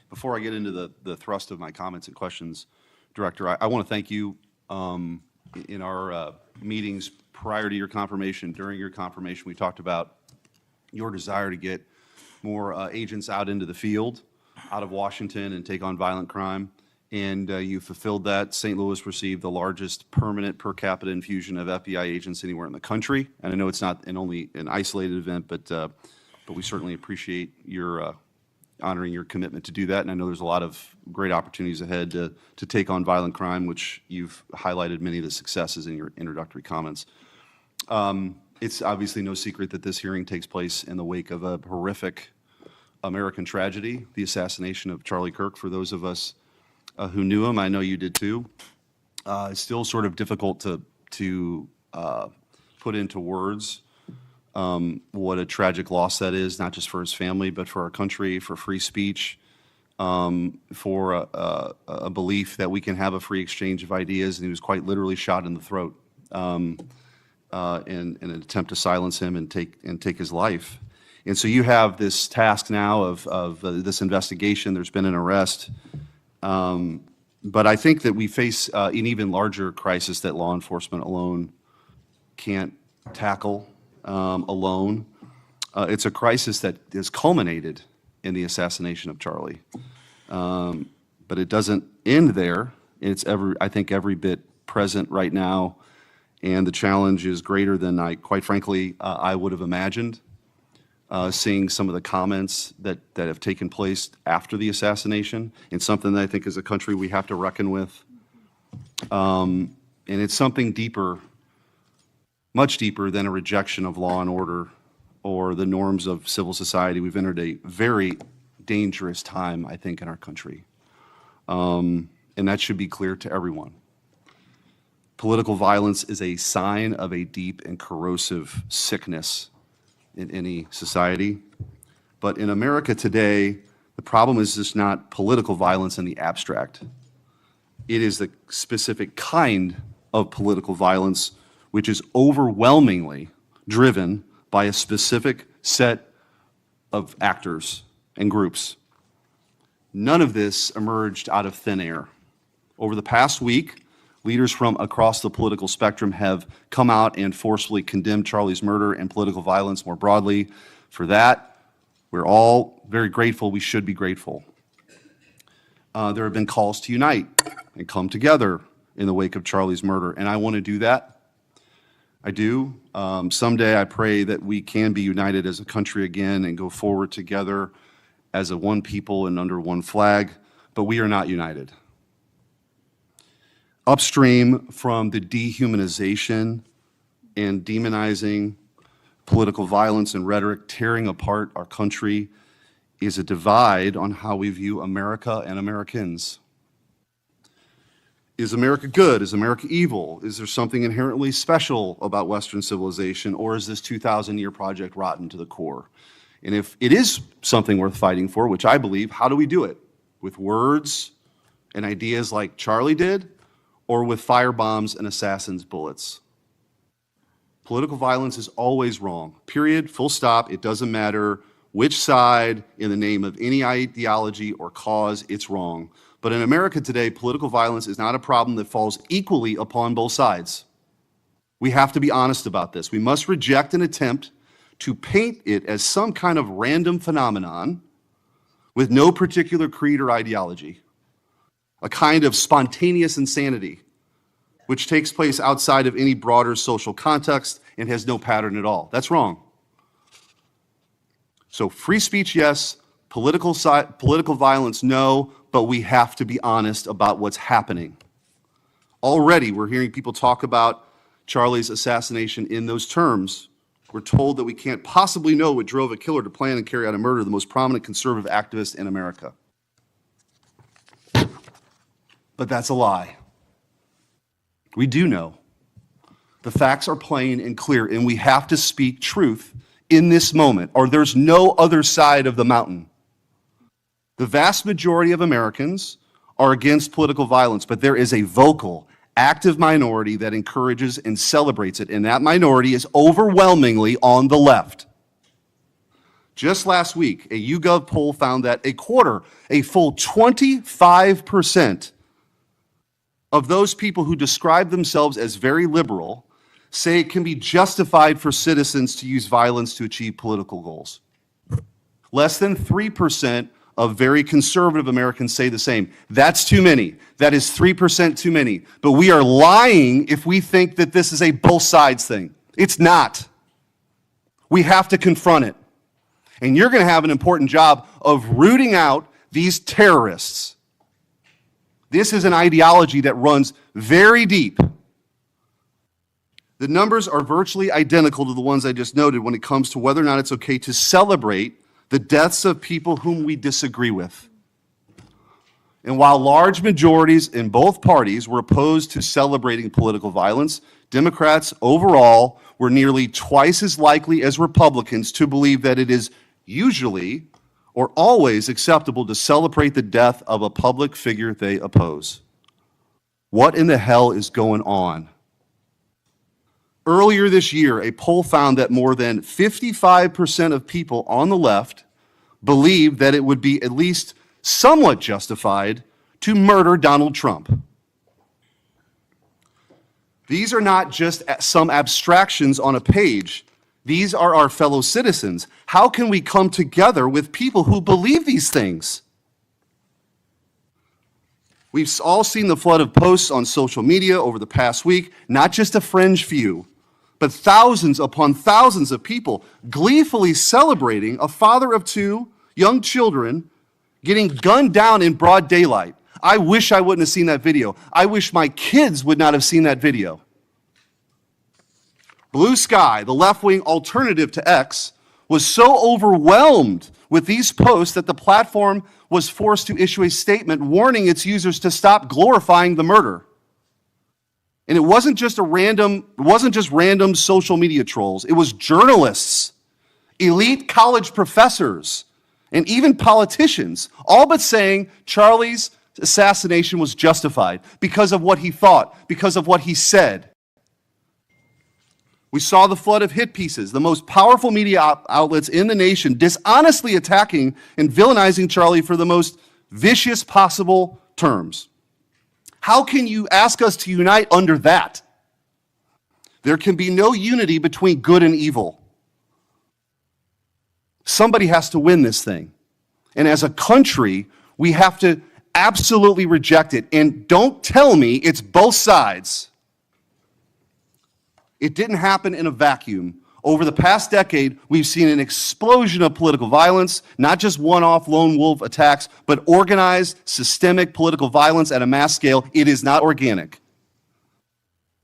Before I get into the thrust of my comments and questions, Director, I want to thank you. In our meetings prior to your confirmation, during your confirmation, we talked about your desire to get more agents out into the field, out of Washington, and take on violent crime. And you fulfilled that. St. Louis received the largest permanent per capita infusion of FBI agents anywhere in the country. And I know it's not only an isolated event, but we certainly appreciate your honoring your commitment to do that. And I know there's a lot of great opportunities ahead to take on violent crime, which you've highlighted many of the successes in your introductory comments. It's obviously no secret that this hearing takes place in the wake of a horrific American tragedy, the assassination of Charlie Kirk. For those of us who knew him, I know you did too. It's still sort of difficult to put into words what a tragic loss that is, not just for his family, but for our country, for free speech, for a belief that we can have a free exchange of ideas. And he was quite literally shot in the throat in an attempt to silence him and take his life. And so you have this task now of this investigation. There's been an arrest. But I think that we face an even larger crisis that law enforcement alone can't tackle alone. It's a crisis that is culminated in the assassination of Charlie. But it doesn't end there. It's I think every bit present right now, and the challenge is greater than quite frankly, I would have imagined. Seeing some of the comments that have taken place after the assassination, and something that I think as a country we have to reckon with. And it's something deeper, much deeper than a rejection of law and order or the norms of civil society. We've entered a very dangerous time, I think, in our country. And that should be clear to everyone. Political violence is a sign of a deep and corrosive sickness in any society. But in America today, the problem is just not political violence in the abstract. It is the specific kind of political violence which is overwhelmingly driven by a specific set of actors and groups. None of this emerged out of thin air. Over the past week, leaders from across the political spectrum have come out and forcefully condemned Charlie's murder and political violence more broadly. For that, we're all very grateful. We should be grateful. There have been calls to unite and come together in the wake of Charlie's murder, and I want to do that. I do. Someday I pray that we can be united as a country again and go forward together as a one people and under one flag, but we are not united. Upstream from the dehumanization and demonizing political violence and rhetoric tearing apart our country is a divide on how we view America and Americans. Is America good? Is America evil? Is there something inherently special about Western civilization, or is this 2,000-year project rotten to the core? And if it is something worth fighting for, which I believe, how do we do it? With words and ideas like Charlie did, or with firebombs and assassins' bullets? Political violence is always wrong. Period. Full stop. It doesn't matter which side, in the name of any ideology or cause, it's wrong. But in America today, political violence is not a problem that falls equally upon both sides. We have to be honest about this. We must reject an attempt to paint it as some kind of random phenomenon with no particular creed or ideology, a kind of spontaneous insanity, which takes place outside of any broader social context and has no pattern at all. That's wrong. So free speech, yes. Political violence, no. But we have to be honest about what's happening. Already, we're hearing people talk about Charlie's assassination in those terms. We're told that we can't possibly know what drove a killer to plan and carry out a murder of the most prominent conservative activist in America. But that's a lie. We do know. The facts are plain and clear, and we have to speak truth in this moment, or there's no other side of the mountain. The vast majority of Americans are against political violence, but there is a vocal, active minority that encourages and celebrates it, and that minority is overwhelmingly on the left. Just last week, a YouGov poll found that a full 25% of those people who describe themselves as very liberal say it can be justified for citizens to use violence to achieve political goals. Less than 3% of very conservative Americans say the same. That's too many. That is 3% too many. But we are lying if we think that this is a both sides thing. It's not. We have to confront it. And you're going to have an important job of rooting out these terrorists. This is an ideology that runs very deep. The numbers are virtually identical to the ones I just noted when it comes to whether or not it's okay to celebrate the deaths of people whom we disagree with. And while large majorities in both parties were opposed to celebrating political violence, Democrats overall were nearly twice as likely as Republicans to believe that it is usually or always acceptable to celebrate the death of a public figure they oppose. What in the hell is going on? Earlier this year, a poll found that more than 55% of people on the left believed that it would be at least somewhat justified to murder Donald Trump. These are not just some abstractions on a page. These are our fellow citizens. How can we come together with people who believe these things? We've all seen the flood of posts on social media over the past week, not just a fringe few, but thousands upon thousands of people gleefully celebrating a father of two young children getting gunned down in broad daylight. I wish I wouldn't have seen that video. I wish my kids would not have seen that video. Blue Sky, the left-wing alternative to X, was so overwhelmed with these posts that the platform was forced to issue a statement warning its users to stop glorifying the murder. And it wasn't just random social media trolls. It was journalists, elite college professors, and even politicians, all but saying Charlie's assassination was justified because of what he thought, because of what he said. We saw the flood of hit pieces, the most powerful media outlets in the nation dishonestly attacking and villainizing Charlie for the most vicious possible terms. How can you ask us to unite under that? There can be no unity between good and evil. Somebody has to win this thing. And as a country, we have to absolutely reject it. And don't tell me it's both sides. It didn't happen in a vacuum. Over the past decade, we've seen an explosion of political violence, not just one-off lone wolf attacks, but organized, systemic political violence at a mass scale. It is not organic.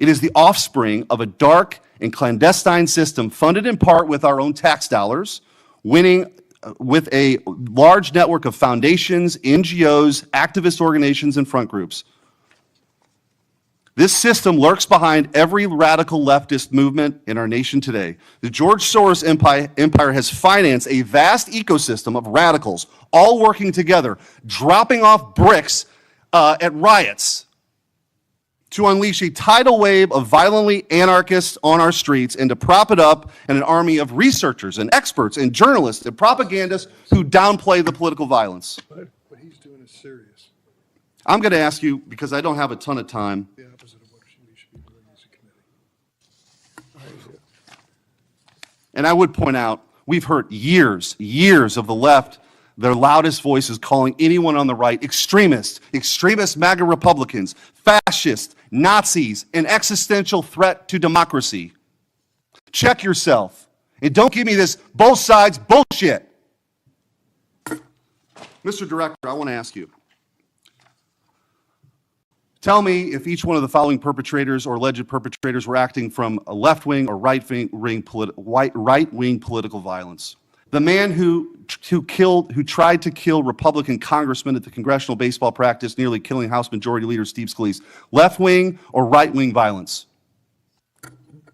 It is the offspring of a dark and clandestine system funded in part with our own tax dollars, winning with a large network of foundations, NGOs, activist organizations, and front groups. This system lurks behind every radical leftist movement in our nation today. The George Soros empire has financed a vast ecosystem of radicals, all working together, dropping off bricks at riots to unleash a tidal wave of violently anarchists on our streets and to prop it up in an army of researchers and experts and journalists and propagandists who downplay the political violence. What he's doing is serious. I'm going to ask you, because I don't have a ton of time, The opposite of what we should be doing as a committee. and I would point out, we've heard years of the left, their loudest voices calling anyone on the right extremists, MAGA Republicans, fascists, Nazis, an existential threat to democracy. Check yourself, and don't give me this both sides bullshit. Mr. Director, I want to ask you, tell me if each one of the following perpetrators or alleged perpetrators were acting from a left-wing or right-wing political violence. The man who tried to kill Republican congressman at the congressional baseball practice, nearly killing House Majority Leader Steve Scalise, left-wing or right-wing violence?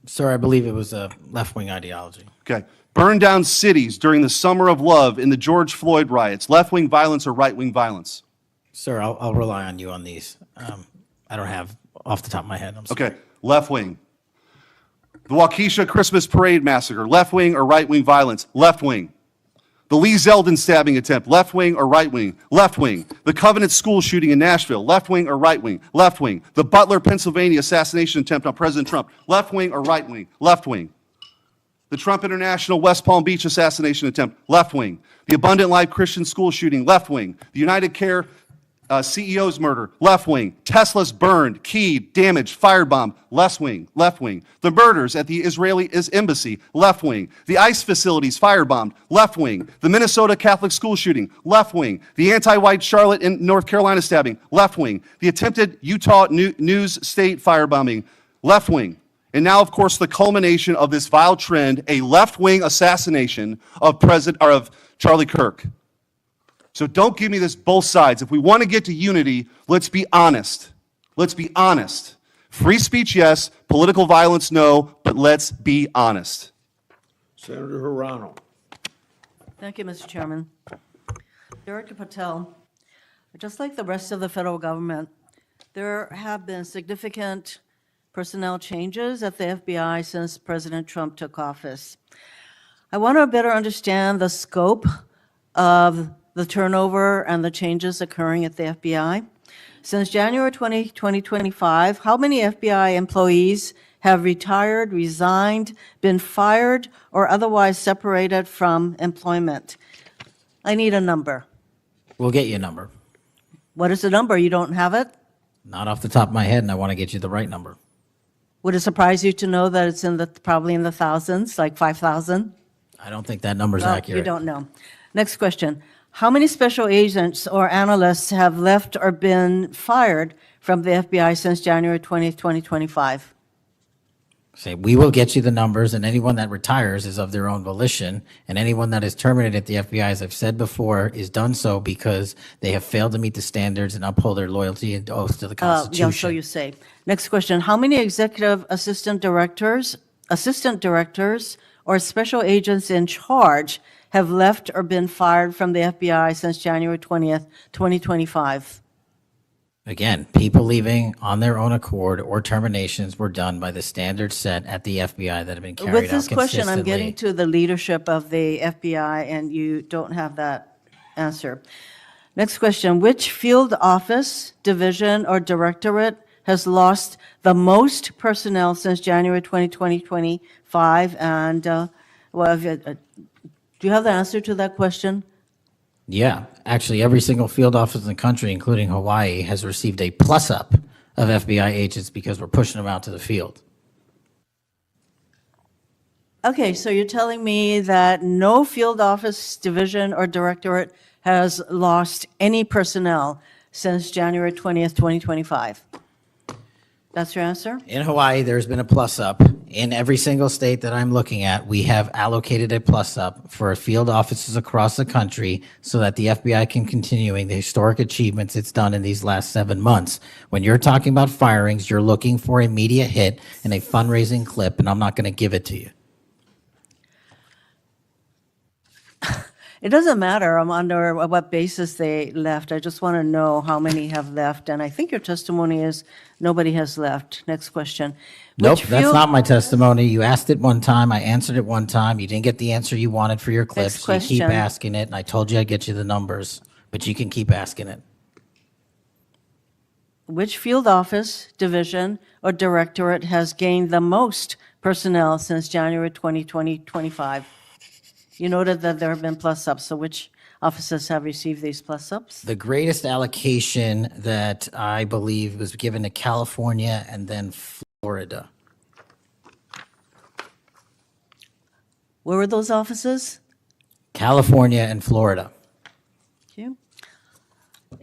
Sir, I believe it was a left-wing ideology. Okay. Burned down cities during the Summer of Love in the George Floyd riots, left-wing violence or right-wing violence? Sir, I'll rely on you on these. I don't have off the top of my head. I'm sorry. Okay, left-wing. The Waukesha Christmas Parade massacre, left-wing or right-wing violence? Left-wing. The Lee Zeldin stabbing attempt, left-wing or right-wing? Left-wing. The Covenant school shooting in Nashville, left-wing or right-wing? Left-wing. The Butler, Pennsylvania assassination attempt on President Trump, left-wing or right-wing? Left-wing. The Trump International West Palm Beach assassination attempt, left-wing. The Abundant Life Christian school shooting, left-wing. The United Care CEO's murder, left-wing. Tesla's burned, keyed, damaged, firebombed, left-wing. The murders at the Israeli embassy, left-wing. The ICE facilities firebombed, left-wing. The Minnesota Catholic school shooting, left-wing. The anti-white Charlotte and North Carolina stabbing, left-wing. The attempted Utah News State firebombing, left-wing. And now, of course, the culmination of this vile trend, a left-wing assassination of Charlie Kirk. So don't give me this both sides. If we want to get to unity, let's be honest. Let's be honest. Free speech, yes. Political violence, no. But let's be honest. Senator Hirano. Thank you, Mr. Chairman. Director Patel, just like the rest of the federal government, there have been significant personnel changes at the FBI since President Trump took office. I want to better understand the scope of the turnover and the changes occurring at the FBI. Since January 2025, how many FBI employees have retired, resigned, been fired, or otherwise separated from employment? I need a number. We'll get you a number. What is the number? You don't have it? Not off the top of my head, and I want to get you the right number. Would it surprise you to know that it's probably in the thousands, like 5,000? I don't think that number's Well, accurate. you don't know. Next question. How many special agents or analysts have left or been fired from the FBI since January 20th, 2025? Say, we will get you the numbers, and anyone that retires is of their own volition, and anyone that is terminated at the FBI, as I've said before, is done so because they have failed to meet the standards and uphold their loyalty and oath to the Yeah, so Constitution. you say. Next question. How many executive assistant directors, or special agents in charge have left or been fired from the FBI since January 20th, 2025? Again, people leaving on their own accord or terminations were done by the standards set at the FBI that have been carried out With this question, I'm getting consistently. to the leadership of the FBI, and you don't have that answer. Next question. Which field office, division, or directorate has lost the most personnel since January 2025? And do you have the answer to that question? Yeah, actually, every single field office in the country, including Hawaii, has received a plus-up of FBI agents because we're pushing them out to the field. Okay, so you're telling me that no field office, division, or directorate has lost any personnel since January 20th, 2025? That's your answer? In Hawaii, there's been a plus-up. In every single state that I'm looking at, we have allocated a plus up for field offices across the country so that the FBI can continuing the historic achievements it's done in these last 7 months. When you're talking about firings, you're looking for a media hit and a fundraising clip, and I'm not going to give it to you. It doesn't matter under what basis they left. I just want to know how many have left. And I think your testimony is nobody has left. Next question. Nope, Which that's field- not my testimony. You asked it one time, I answered it one time. You didn't get the answer you wanted for your clip, Next so you keep question. asking it, and I told you I'd get you the numbers, but you can keep asking it. Which field office, division, or directorate has gained the most personnel since January 2025? You noted that there have been plus-ups, so which offices have received these plus-ups? The greatest allocation that I believe was given to California and then Florida. Where were those offices? California and Florida. Thank you.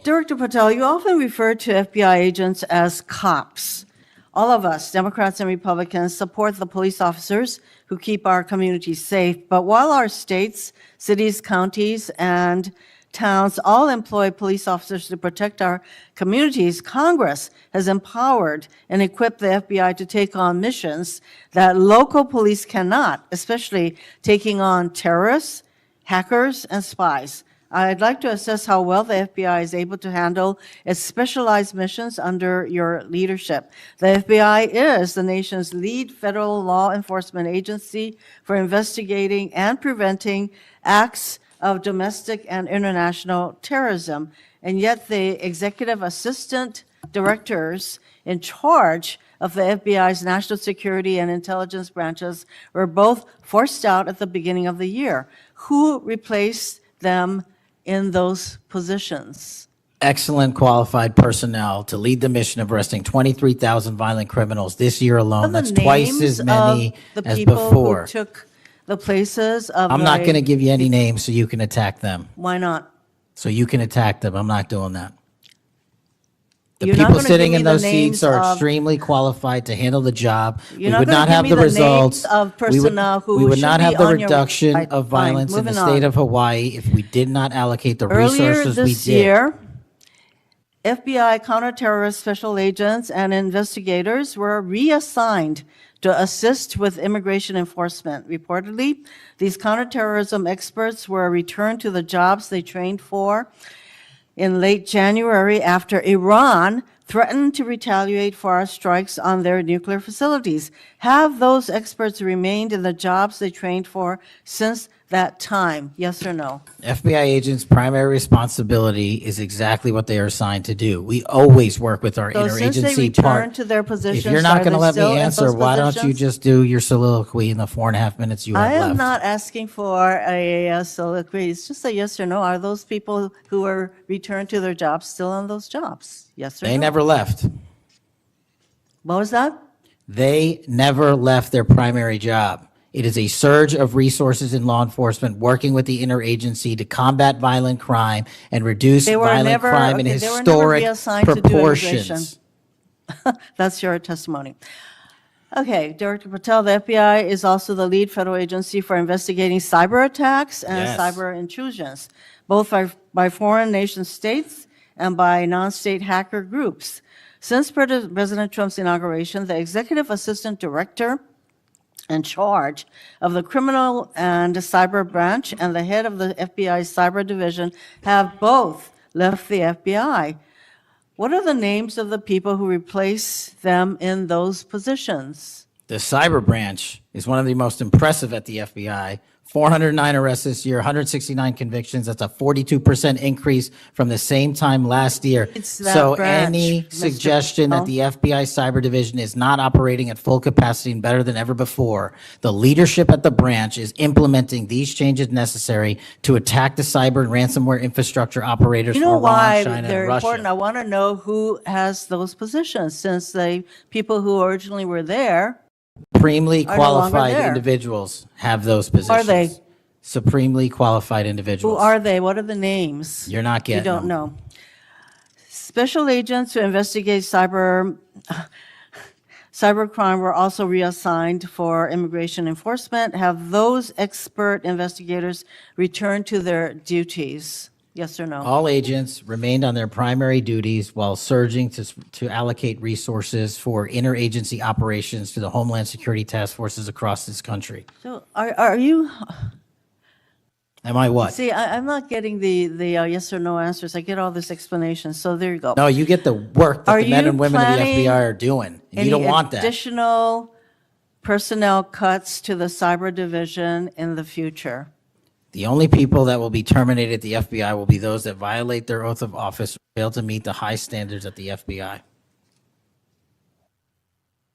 Director Patel, you often refer to FBI agents as cops. All of us, Democrats and Republicans, support the police officers who keep our communities safe. But while our states, cities, counties, and towns all employ police officers to protect our communities, Congress has empowered and equipped the FBI to take on missions that local police cannot, especially taking on terrorists, hackers, and spies. I'd like to assess how well the FBI is able to handle its specialized missions under your leadership. The FBI is the nation's lead federal law enforcement agency for investigating and preventing acts of domestic and international terrorism. And yet the executive assistant directors in charge of the FBI's national security and intelligence branches were both forced out at the beginning of the year. Who replaced them in those positions? Excellent qualified personnel to lead the mission of arresting 23,000 violent criminals this year alone. That's twice as many as The before. people who took the places of I'm not the- going to give you any names so you can attack them. Why not? So you can attack them. I'm not doing that. The You're not people gonna sitting give in me the those seats names are of- extremely qualified to handle the job. We You're not would gonna not give have me the the names results. of We would- personnel who We would should not be have the on your reduction website. of Fine, violence in the moving state on. of Hawaii if we did not allocate the Earlier resources we this did. year, FBI counterterrorist special agents and investigators were reassigned to assist with immigration enforcement. Reportedly, these counterterrorism experts were returned to the jobs they trained for in late January after Iran threatened to retaliate for our strikes on their nuclear facilities. Have those experts remained in the jobs they trained for since that time? Yes or no? FBI agents' primary responsibility is exactly what they are assigned to do. We always work with our So since they interagency returned part. to their positions, If you're not are going to they let still me in answer, those why don't you positions? just do your soliloquy in the 4.5 minutes you have I left? am not asking for a soliloquy. It's just a yes or no. Are those people who were returned to their jobs still on those jobs? Yes or no? They never left. What was that? They never left their primary job. It is a surge of resources in law enforcement working with the interagency to combat violent crime and reduce They were violent never- crime in okay, they were never historic reassigned to do proportions. That's your testimony. Okay, Director Patel, the FBI is also the lead federal agency for investigating cyber attacks and Yes. cyber intrusions, both by foreign nation states and by non-state hacker groups. Since President Trump's inauguration, the executive assistant director in charge of the criminal and cyber branch and the head of the FBI's cyber division have both left the FBI. What are the names of the people who replace them in those positions? The cyber branch is one of the most impressive at the FBI. 409 arrests this year, 169 convictions. That's a 42% increase from the same time last year. It's that So branch, any Mr. suggestion that Patel. the FBI cyber division is not operating at full capacity and better than ever before, the leadership at the branch is implementing these changes necessary to attack the cyber and ransomware infrastructure operators You for know Iran, why China, they're and Russia. important? I want to know who has those positions, since the people who originally were there, Supremely are no longer qualified there. individuals have those positions. are they? Supremely qualified Who individuals. are they? What are the names? You're not getting You don't them. know. Special agents who investigate cyber cybercrime were also reassigned for immigration enforcement. Have those expert investigators returned to their duties? Yes or no? All agents remained on their primary duties while surging to allocate resources for interagency operations to the Homeland Security task forces across this country. So are you, Am I what? see, I'm not getting the yes or no answers. I get all this explanation, so there you go. No, you get the work that Are the men you and women of the planning FBI are doing. And you don't want Any that. additional personnel cuts to the cyber division in the future? The only people that will be terminated at the FBI will be those that violate their oath of office or fail to meet the high standards at the FBI.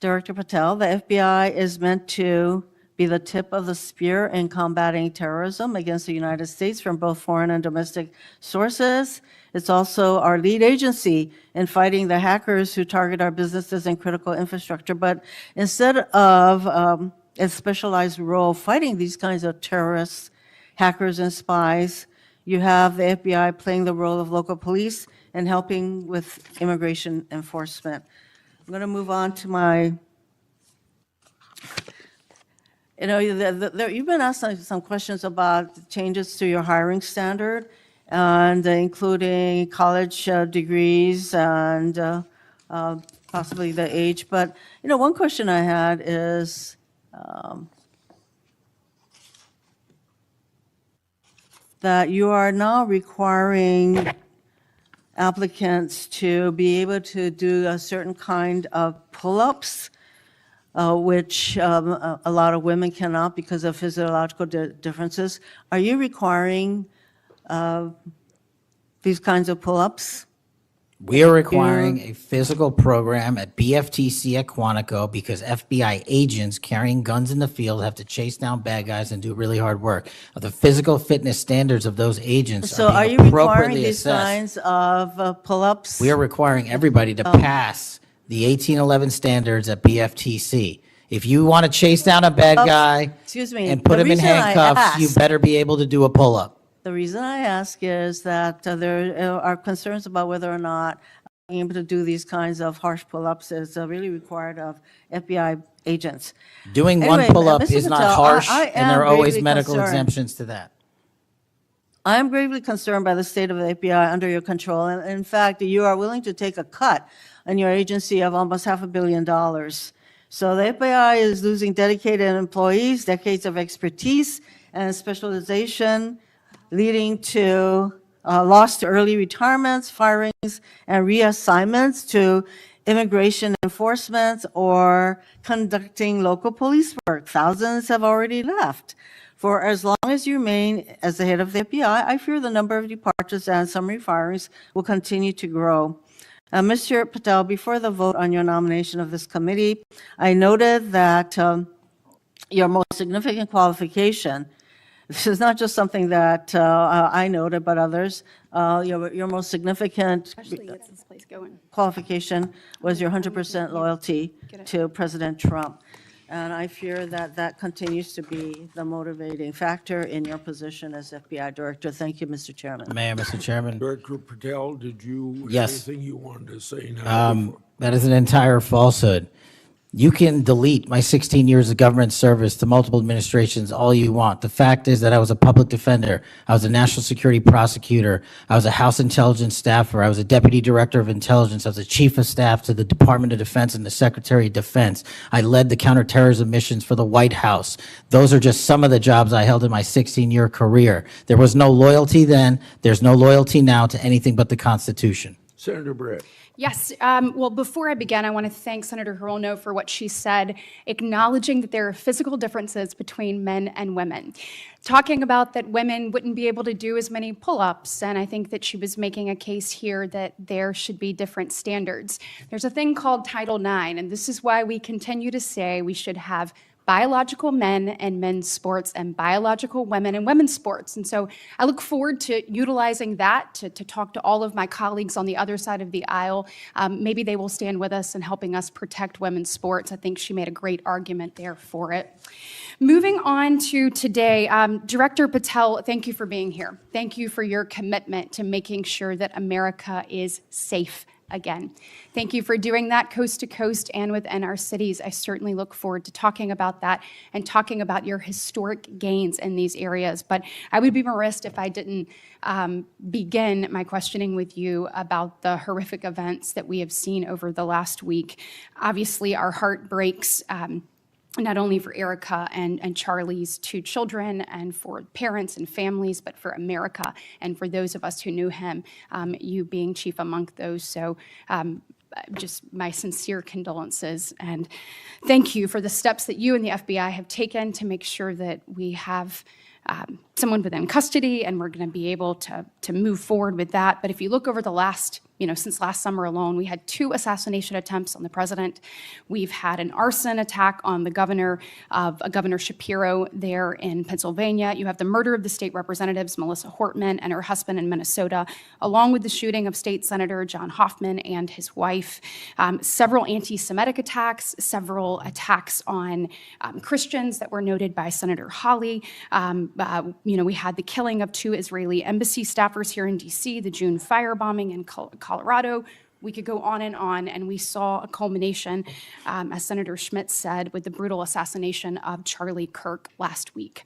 Director Patel, the FBI is meant to be the tip of the spear in combating terrorism against the United States from both foreign and domestic sources. It's also our lead agency in fighting the hackers who target our businesses and critical infrastructure. But instead of a specialized role fighting these kinds of terrorists, hackers, and spies, you have the FBI playing the role of local police and helping with immigration enforcement. I'm going to move on to my, you've been asked some questions about changes to your hiring standard, and including college degrees and possibly the age. But, one question I had is, that you are now requiring applicants to be able to do a certain kind of pull-ups, which a lot of women cannot because of physiological differences. Are you requiring these kinds of pull-ups? We are requiring a physical program at BFTC at Quantico because FBI agents carrying guns in the field have to chase down bad guys and do really hard work. The physical fitness standards of those agents So are are being you requiring appropriately these assessed. kinds of pull-ups? We are requiring everybody to pass the 1811 standards at BFTC. If you want to chase down a bad guy Excuse me, and put the him in reason I handcuffs, you ask- better be able to do a pull-up. The reason I ask is that there are concerns about whether or not being able to do these kinds of harsh pull-ups is really required of FBI agents. Doing one Anyway, pull-up Mr. is not Patel, harsh, I and there are am always gravely medical concerned. exemptions to that. I am gravely concerned by the state of the FBI under your control. And in fact, you are willing to take a cut on your agency of almost $500 million. So the FBI is losing dedicated employees, decades of expertise and specialization, leading to loss to early retirements, firings, and reassignments to immigration enforcement or conducting local police work. Thousands have already left. For as long as you remain as the head of the FBI, I fear the number of departures and summary firings will continue to grow. Mr. Patel, before the vote on your nomination of this committee, I noted that your most significant qualification, this is not just something that I noted, but others, your most significant Gets this place going. qualification was your 100% loyalty to President Trump. And I fear that that continues to be the motivating factor in your position as FBI Director. Thank you, Mr. Chairman. Mayor, Mr. Chairman. Director Patel, did you Yes. have anything you wanted to say now? That is an entire falsehood. You can delete my 16 years of government service to multiple administrations all you want. The fact is that I was a public defender. I was a national security prosecutor. I was a House intelligence staffer. I was a deputy director of intelligence. I was a chief of staff to the Department of Defense and the Secretary of Defense. I led the counterterrorism missions for the White House. Those are just some of the jobs I held in my 16-year career. There was no loyalty then. There's no loyalty now to anything but the Constitution. Senator Brett. Yes. Well, before I begin, I want to thank Senator Hirono for what she said, acknowledging that there are physical differences between men and women. Talking about that women wouldn't be able to do as many pull-ups, and I think that she was making a case here that there should be different standards. There's a thing called Title IX, and this is why we continue to say we should have biological men and men's sports and biological women and women's sports. And so I look forward to utilizing that to talk to all of my colleagues on the other side of the aisle. Maybe they will stand with us in helping us protect women's sports. I think she made a great argument there for it. Moving on to today, Director Patel, thank you for being here. Thank you for your commitment to making sure that America is safe again. Thank you for doing that coast to coast and within our cities. I certainly look forward to talking about that and talking about your historic gains in these areas. But I would be remiss if I didn't begin my questioning with you about the horrific events that we have seen over the last week. Obviously, our heart breaks. Not only for Erica and Charlie's 2 children and for parents and families, but for America and for those of us who knew him, you being chief among those. So just my sincere condolences and thank you for the steps that you and the FBI have taken to make sure that we have someone within custody and we're going to be able to move forward with that. But if you look over the last, since last summer alone, we had 2 assassination attempts on the president. We've had an arson attack on the governor Shapiro there in Pennsylvania. You have the murder of the state representatives, Melissa Hortman and her husband in Minnesota, along with the shooting of State Senator John Hoffman and his wife. Several anti-Semitic attacks, several attacks on Christians that were noted by Senator Hawley. We had the killing of 2 Israeli embassy staffers here in D.C., the June firebombing in Colorado. We could go on, and we saw a culmination, as Senator Schmidt said, with the brutal assassination of Charlie Kirk last week.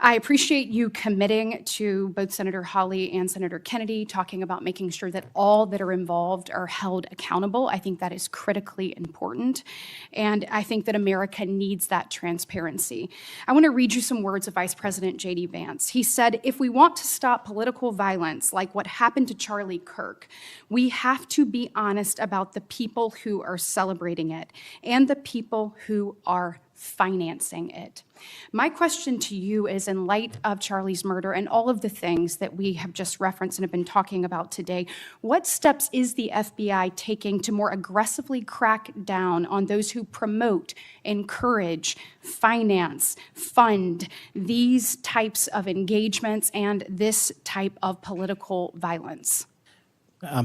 I appreciate you committing to both Senator Hawley and Senator Kennedy, talking about making sure that all that are involved are held accountable. I think that is critically important, and I think that America needs that transparency. I want to read you some words of Vice President J.D. Vance. He said, "If we want to stop political violence like what happened to Charlie Kirk, we have to be honest about the people who are celebrating it and the people who are financing it." My question to you is, in light of Charlie's murder and all of the things that we have just referenced and have been talking about today, what steps is the FBI taking to more aggressively crack down on those who promote, encourage, finance, fund these types of engagements and this type of political violence?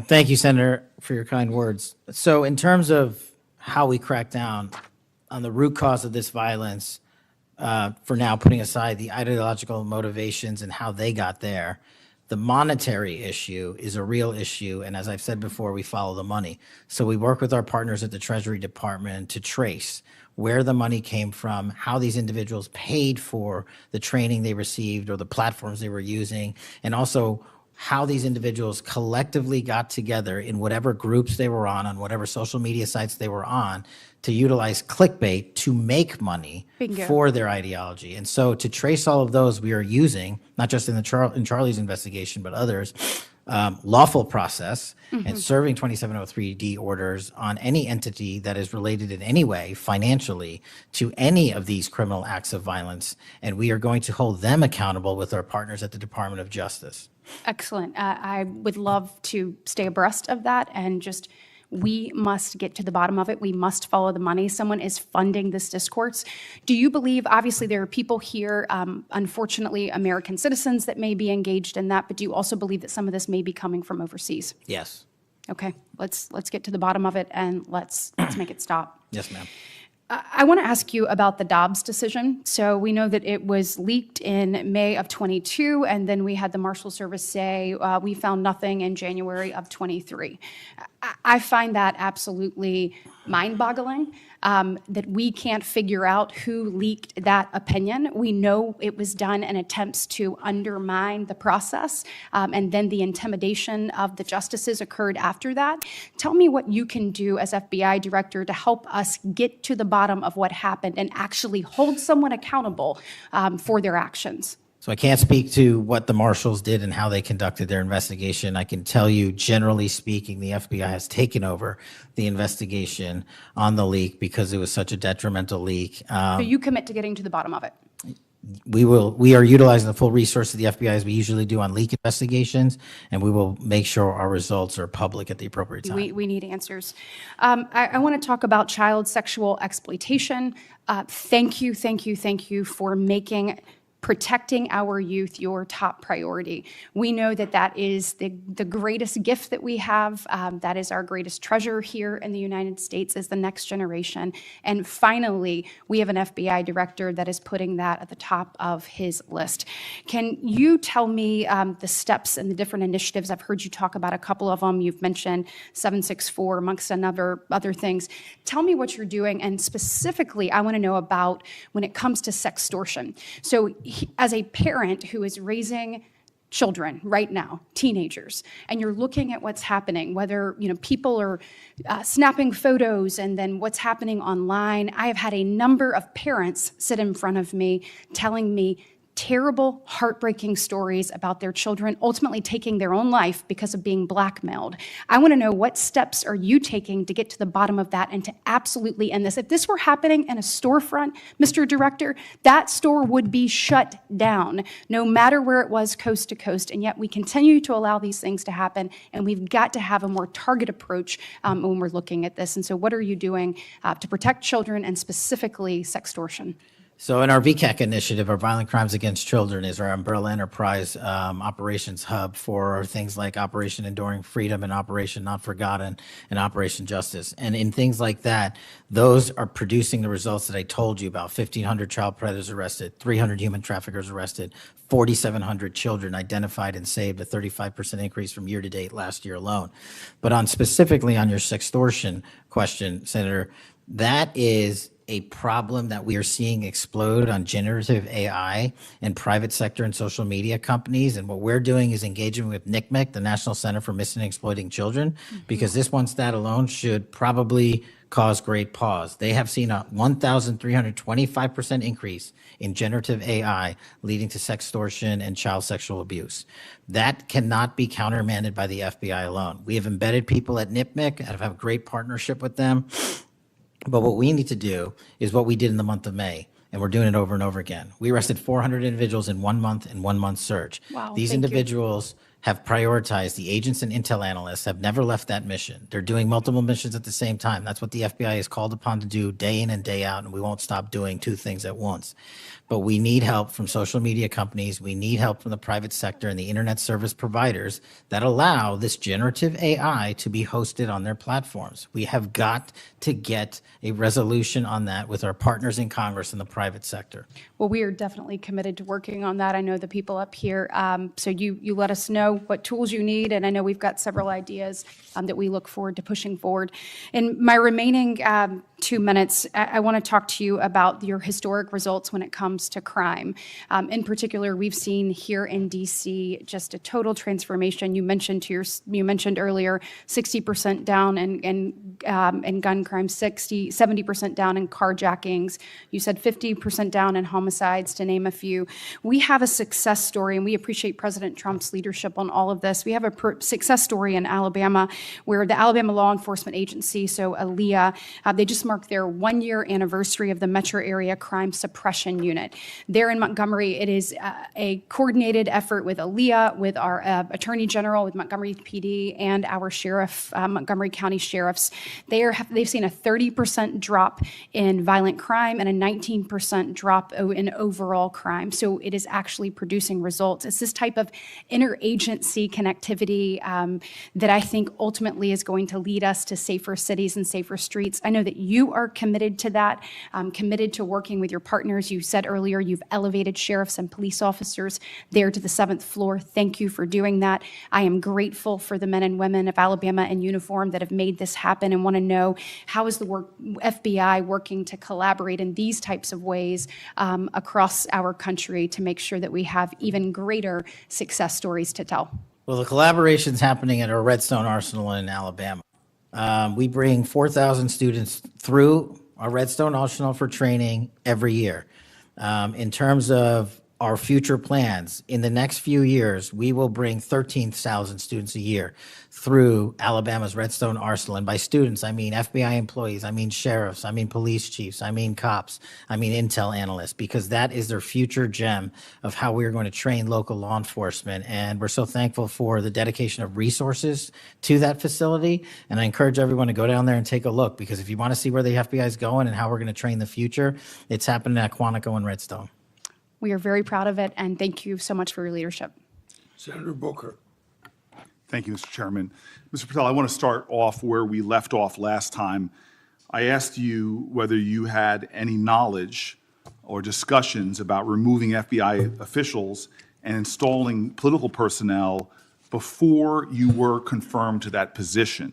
Thank you, Senator, for your kind words. So in terms of how we crack down on the root cause of this violence, for now putting aside the ideological motivations and how they got there, the monetary issue is a real issue. And as I've said before, we follow the money. So we work with our partners at the Treasury Department to trace where the money came from, how these individuals paid for the training they received or the platforms they were using, and also how these individuals collectively got together in whatever groups they were on whatever social media sites they were on, to utilize clickbait to make money Bingo. for their ideology. And so to trace all of those, we are using, not just in in Charlie's investigation, but others, lawful process and serving 2703D orders on any entity that is related in any way financially to any of these criminal acts of violence. And we are going to hold them accountable with our partners at the Department of Justice. Excellent. I would love to stay abreast of that, and just we must get to the bottom of it. We must follow the money. Someone is funding this discourse. Do you believe, obviously there are people here, unfortunately American citizens, that may be engaged in that, but do you also believe that some of this may be coming from overseas? Yes. Okay, let's get to the bottom of it and let's make it stop. Yes, ma'am. I want to ask you about the Dobbs decision. So we know that it was leaked in May of 22, and then we had the Marshal Service say we found nothing in January of 23. I find that absolutely mind-boggling, that we can't figure out who leaked that opinion. We know it was done in attempts to undermine the process, and then the intimidation of the justices occurred after that. Tell me what you can do as FBI director to help us get to the bottom of what happened and actually hold someone accountable for their actions. So I can't speak to what the marshals did and how they conducted their investigation. I can tell you, generally speaking, the FBI has taken over the investigation on the leak because it was such a detrimental leak. So you commit to getting to the bottom of it? We are utilizing the full resource of the FBI as we usually do on leak investigations, and we will make sure our results are public at the appropriate time. We need answers. I want to talk about child sexual exploitation. Thank you for making protecting our youth your top priority. We know that that is the greatest gift that we have. That is our greatest treasure here in the United States, is the next generation. And finally, we have an FBI director that is putting that at the top of his list. Can you tell me the steps and the different initiatives? I've heard you talk about a couple of them. You've mentioned 764 amongst other things. Tell me what you're doing, and specifically, I want to know about when it comes to sextortion. So as a parent who is raising children right now, teenagers, and you're looking at what's happening, whether people are snapping photos and then what's happening online. I have had a number of parents sit in front of me telling me terrible, heartbreaking stories about their children ultimately taking their own life because of being blackmailed. I want to know, what steps are you taking to get to the bottom of that and to absolutely end this? If this were happening in a storefront, Mr. Director, that store would be shut down, no matter where it was, coast to coast. And yet we continue to allow these things to happen, and we've got to have a more targeted approach when we're looking at this. And so what are you doing to protect children, and specifically sextortion? So in our VCAC initiative, our Violent Crimes Against Children is our umbrella enterprise operations hub for things like Operation Enduring Freedom and Operation Not Forgotten and Operation Justice. And in things like that, those are producing the results that I told you about. 1,500 child predators arrested, 300 human traffickers arrested, 4,700 children identified and saved, a 35% increase from year to date last year alone. But specifically on your sextortion question, Senator, that is a problem that we are seeing explode on generative AI in private sector and social media companies. And what we're doing is engaging with NCMEC, the National Center for Missing and Exploiting Children, because this one stat alone should probably cause great pause. They have seen a 1,325% increase in generative AI leading to sextortion and child sexual abuse. That cannot be countermanded by the FBI alone. We have embedded people at NCMEC and have a great partnership with them. But what we need to do is what we did in the month of May, and we're doing it over and over again. We arrested 400 individuals in 1 month, in 1 month surge. Wow, These thank you. individuals have prioritized, the agents and intel analysts have never left that mission. They're doing multiple missions at the same time. That's what the FBI is called upon to do day in and day out, and we won't stop doing two things at once. But we need help from social media companies. We need help from the private sector and the internet service providers that allow this generative AI to be hosted on their platforms. We have got to get a resolution on that with our partners in Congress and the private sector. Well, we are definitely committed to working on that. I know the people up here. So you let us know what tools you need, and I know we've got several ideas that we look forward to pushing forward. In my remaining 2 minutes, I want to talk to you about your historic results when it comes to crime. In particular, we've seen here in DC just a total transformation. You mentioned earlier 60% down in gun crime, 70% down in carjackings. You said 50% down in homicides, to name a few. We have a success story, and we appreciate President Trump's leadership on all of this. We have a success story in Alabama, where the Alabama Law Enforcement Agency, so ALEA, they just marked their 1-year anniversary of the Metro Area Crime Suppression Unit. There in Montgomery, it is a coordinated effort with ALEA, with our Attorney General, with Montgomery PD, and our sheriff, Montgomery County sheriffs. They've seen a 30% drop in violent crime and a 19% drop in overall crime. So it is actually producing results. It's this type of interagency connectivity that I think ultimately is going to lead us to safer cities and safer streets. I know that you are committed to that, committed to working with your partners. You said earlier you've elevated sheriffs and police officers there to the 7th floor. Thank you for doing that. I am grateful for the men and women of Alabama in uniform that have made this happen, and want to know, how is the FBI working to collaborate in these types of ways across our country to make sure that we have even greater success stories to tell? Well, the collaboration's happening at our Redstone Arsenal in Alabama. We bring 4,000 students through our Redstone Arsenal for training every year. In terms of our future plans, in the next few years, we will bring 13,000 students a year through Alabama's Redstone Arsenal. And by students, I mean FBI employees, I mean sheriffs, I mean police chiefs, I mean cops, I mean intel analysts, because that is their future gem of how we're going to train local law enforcement. And we're so thankful for the dedication of resources to that facility. And I encourage everyone to go down there and take a look, because if you want to see where the FBI is going and how we're going to train the future, it's happening at Quantico and Redstone. We are very proud of it, and thank you so much for your leadership. Senator Booker. Thank you, Mr. Chairman. Mr. Patel, I want to start off where we left off last time. I asked you whether you had any knowledge or discussions about removing FBI officials and installing political personnel before you were confirmed to that position.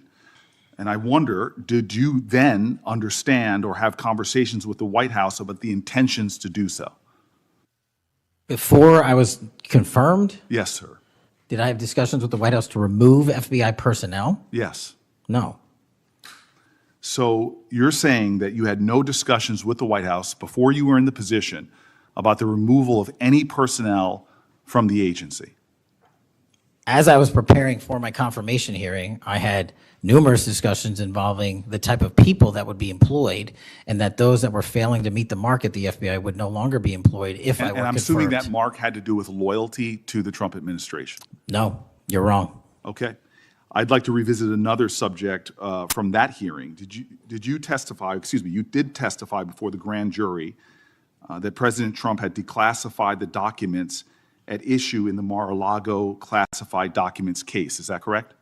And I wonder, did you then understand or have conversations with the White House about the intentions to do so? Before I was confirmed, Yes, sir. did I have discussions with the White House to remove FBI personnel? Yes. No. So you're saying that you had no discussions with the White House before you were in the position about the removal of any personnel from the agency? As I was preparing for my confirmation hearing, I had numerous discussions involving the type of people that would be employed, and that those that were failing to meet the mark at the FBI would no longer be employed if I were And I'm confirmed. assuming that mark had to do with loyalty to the Trump administration. No, you're wrong. Okay. I'd like to revisit another subject from that hearing. Did you testify, excuse me, you did testify before the grand jury that President Trump had declassified the documents at issue in the Mar-a-Lago classified documents case. Is that correct?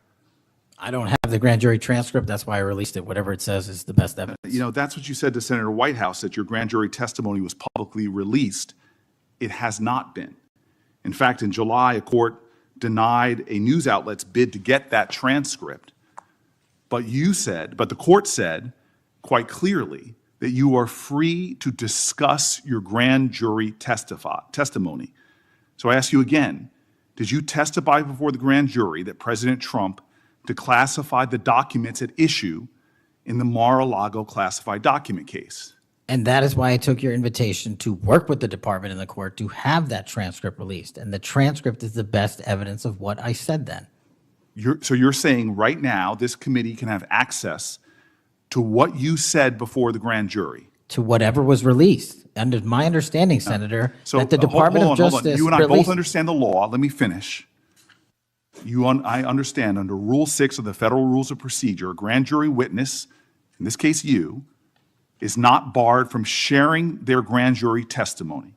I don't have the grand jury transcript. That's why I released it. Whatever it says is the best evidence. You know, that's what you said to Senator Whitehouse, that your grand jury testimony was publicly released. It has not been. In fact, in July, a court denied a news outlet's bid to get that transcript. But the court said quite clearly that you are free to discuss your grand jury testimony. So I ask you again, did you testify before the grand jury that President Trump declassified the documents at issue in the Mar-a-Lago classified document case? And that is why I took your invitation to work with the department and the court to have that transcript released. And the transcript is the best evidence of what I said then. So you're saying right now this committee can have access to what you said before the grand jury? To whatever was released. Under my understanding, Senator, that the Department of hold on. Justice You and I both released. understand the law. Let me finish. I understand under Rule 6 of the Federal Rules of Procedure, a grand jury witness, in this case you, is not barred from sharing their grand jury testimony.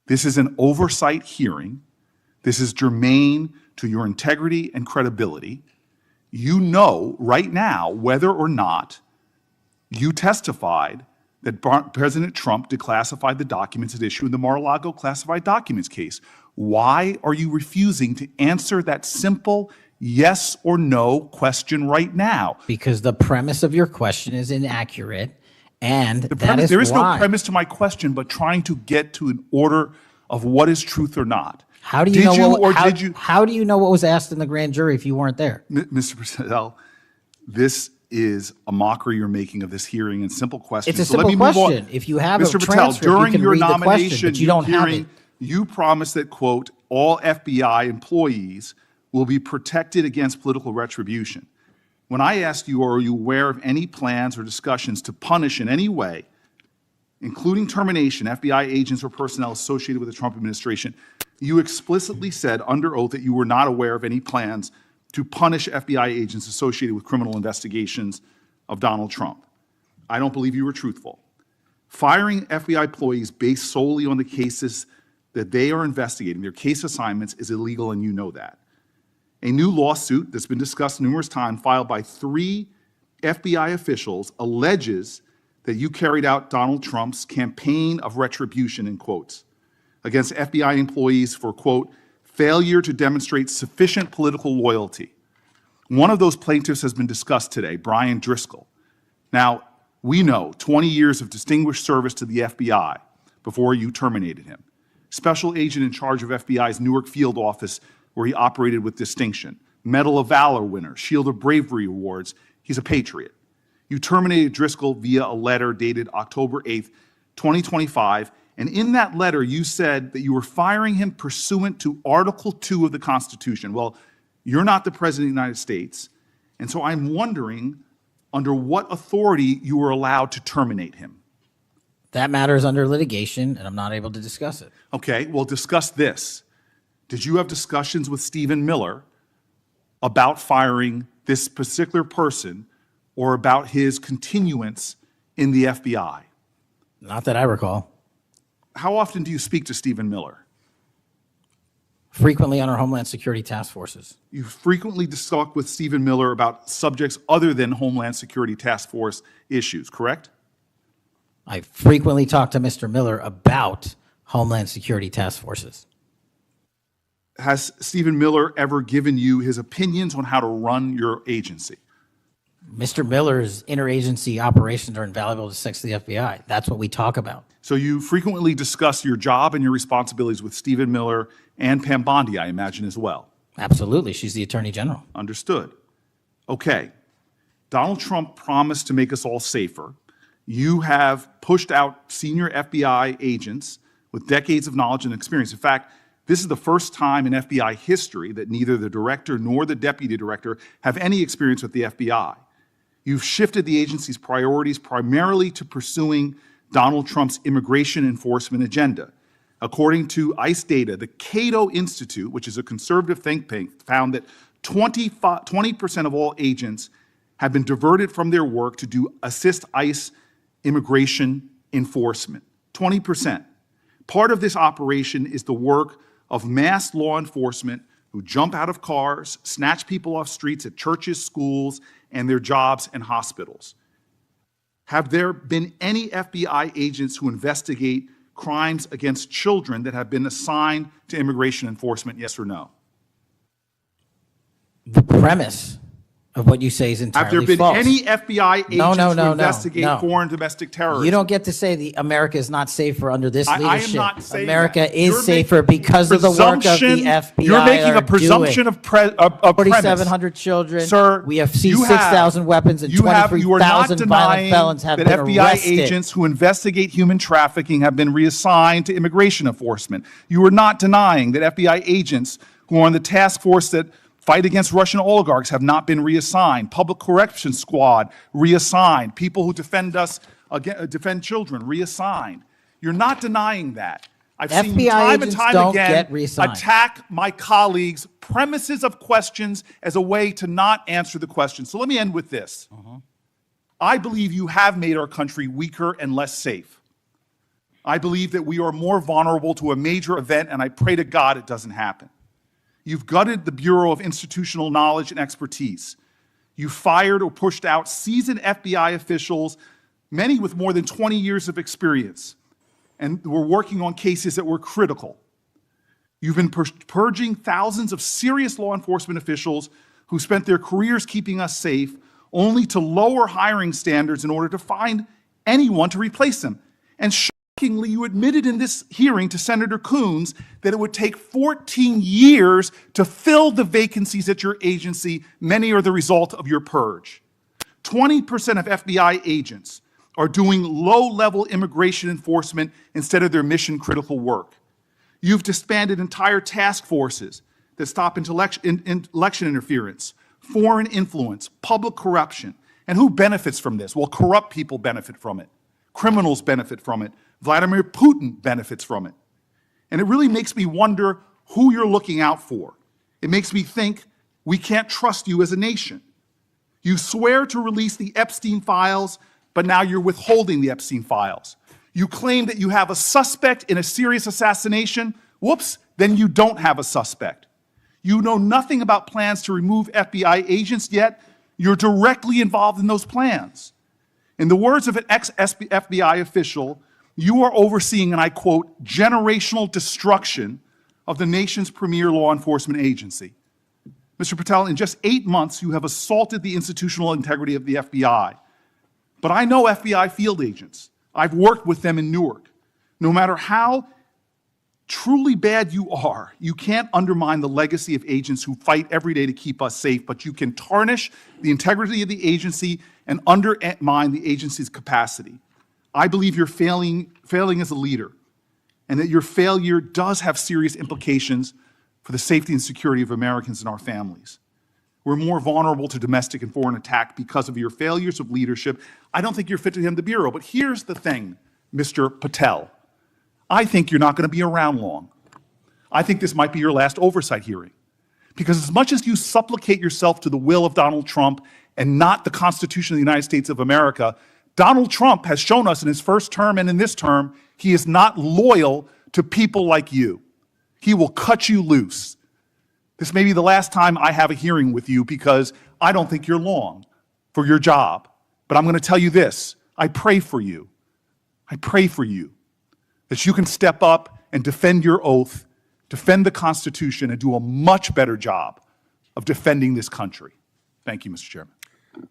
This is an oversight hearing. This is germane to your integrity and credibility. You know right now whether or not you testified that President Trump declassified the documents at issue in the Mar-a-Lago classified documents case. Why are you refusing to answer that simple yes or no question right now? Because the premise of your question is inaccurate, and There is no premise to my question, but trying to get to an order of what is truth or not. How do you How do you know what was asked in the grand jury if you weren't there? Mr. Patel, this is a mockery you're making of this hearing and simple questions. It's a So let simple me move on. question. If you have a Mr. Patel, transcript, you during can your read the question, nomination but you don't have hearing, it. you promised that, quote, all FBI employees will be protected against political retribution. When I asked you, are you aware of any plans or discussions to punish in any way, including termination, FBI agents or personnel associated with the Trump administration, you explicitly said under oath that you were not aware of any plans to punish FBI agents associated with criminal investigations of Donald Trump. I don't believe you were truthful. Firing FBI employees based solely on the cases that they are investigating, their case assignments, is illegal, and you know that. A new lawsuit that's been discussed numerous times, filed by 3 FBI officials, alleges that you carried out Donald Trump's campaign of retribution, in quotes, against FBI employees for, quote, failure to demonstrate sufficient political loyalty. One of those plaintiffs has been discussed today, Brian Driscoll. Now, we know 20 years of distinguished service to the FBI before you terminated him. Special agent in charge of FBI's Newark field office, where he operated with distinction. Medal of Valor winner, Shield of Bravery awards. He's a patriot. You terminated Driscoll via a letter dated October 8th, 2025, and in that letter you said that you were firing him pursuant to Article 2 of the Constitution. Well, you're not the President of the United States, and so I'm wondering under what authority you were allowed to terminate him. That matter is under litigation, and I'm not able to discuss it. Okay, well, discuss this. Did you have discussions with Stephen Miller about firing this particular person or about his continuance in the FBI? Not that I recall. how often do you speak to Stephen Miller? Frequently on our Homeland Security task forces. You frequently talk with Stephen Miller about subjects other than Homeland Security task force issues, correct? I frequently talk to Mr. Miller about Homeland Security task forces. Has Stephen Miller ever given you his opinions on how to run your agency? Mr. Miller's interagency operations are invaluable to the FBI. That's what we talk about. So you frequently discuss your job and your responsibilities with Stephen Miller and Pam Bondi, I imagine, as well. Absolutely. She's the Attorney General. Understood. Okay. Donald Trump promised to make us all safer. You have pushed out senior FBI agents with decades of knowledge and experience. In fact, this is the first time in FBI history that neither the director nor the deputy director have any experience with the FBI. You've shifted the agency's priorities primarily to pursuing Donald Trump's immigration enforcement agenda. According to ICE data, the Cato Institute, which is a conservative think tank, found that 20% of all agents have been diverted from their work to assist ICE immigration enforcement. 20%. Part of this operation is the work of mass law enforcement who jump out of cars, snatch people off streets at churches, schools, and their jobs and hospitals. Have there been any FBI agents who investigate crimes against children that have been assigned to immigration enforcement, yes or no? The premise of what you say is entirely Have there been false. any FBI agents No, who investigate no. foreign domestic terrorism? You don't get to say America is not safer under this I am leadership. not saying America that. is You're safer making because of the work of the presumption- FBI. You're making a presumption of premise. 4,700 children. Sir, we have seized you have- 6,000 weapons and you are not 23,000 violent denying felons have that been FBI arrested. agents who investigate human trafficking have been reassigned to immigration enforcement. You are not denying that FBI agents who are on the task force that fight against Russian oligarchs have not been reassigned. Public Correction Squad reassigned. People who defend children reassigned. You're not denying that. I've seen you FBI time and agents time don't again get reassigned. attack my colleagues' premises of questions as a way to not answer the question. So let me end with this. I believe you have made our country weaker and less safe. I believe that we are more vulnerable to a major event, and I pray to God it doesn't happen. You've gutted the Bureau of Institutional Knowledge and Expertise. You fired or pushed out seasoned FBI officials, many with more than 20 years of experience, and were working on cases that were critical. You've been purging thousands of serious law enforcement officials who spent their careers keeping us safe, only to lower hiring standards in order to find anyone to replace them. And shockingly, you admitted in this hearing to Senator Coons that it would take 14 years to fill the vacancies at your agency. Many are the result of your purge. 20% of FBI agents are doing low-level immigration enforcement instead of their mission-critical work. You've disbanded entire task forces that stop election interference, foreign influence, public corruption. And who benefits from this? Well, corrupt people benefit from it. Criminals benefit from it. Vladimir Putin benefits from it. And it really makes me wonder who you're looking out for. It makes me think we can't trust you as a nation. You swear to release the Epstein files, but now you're withholding the Epstein files. You claim that you have a suspect in a serious assassination. Whoops, then you don't have a suspect. You know nothing about plans to remove FBI agents, yet you're directly involved in those plans. In the words of an ex-FBI official, you are overseeing, and I quote, generational destruction of the nation's premier law enforcement agency. Mr. Patel, in just 8 months, you have assaulted the institutional integrity of the FBI. But I know FBI field agents. I've worked with them in Newark. No matter how truly bad you are, you can't undermine the legacy of agents who fight every day to keep us safe, but you can tarnish the integrity of the agency and undermine the agency's capacity. I believe you're failing as a leader, and that your failure does have serious implications for the safety and security of Americans and our families. We're more vulnerable to domestic and foreign attack because of your failures of leadership. I don't think you're fit to hand the Bureau, but here's the thing, Mr. Patel. I think you're not going to be around long. I think this might be your last oversight hearing. Because as much as you supplicate yourself to the will of Donald Trump and not the Constitution of the United States of America, Donald Trump has shown us in his first term and in this term, He is not loyal to people like you. He will cut you loose. This may be the last time I have a hearing with you because I don't think you're long for your job. But I'm going to tell you this. I pray for you. I pray for you that you can step up and defend your oath, defend the Constitution, and do a much better job of defending this country. Thank you, Mr. Chairman.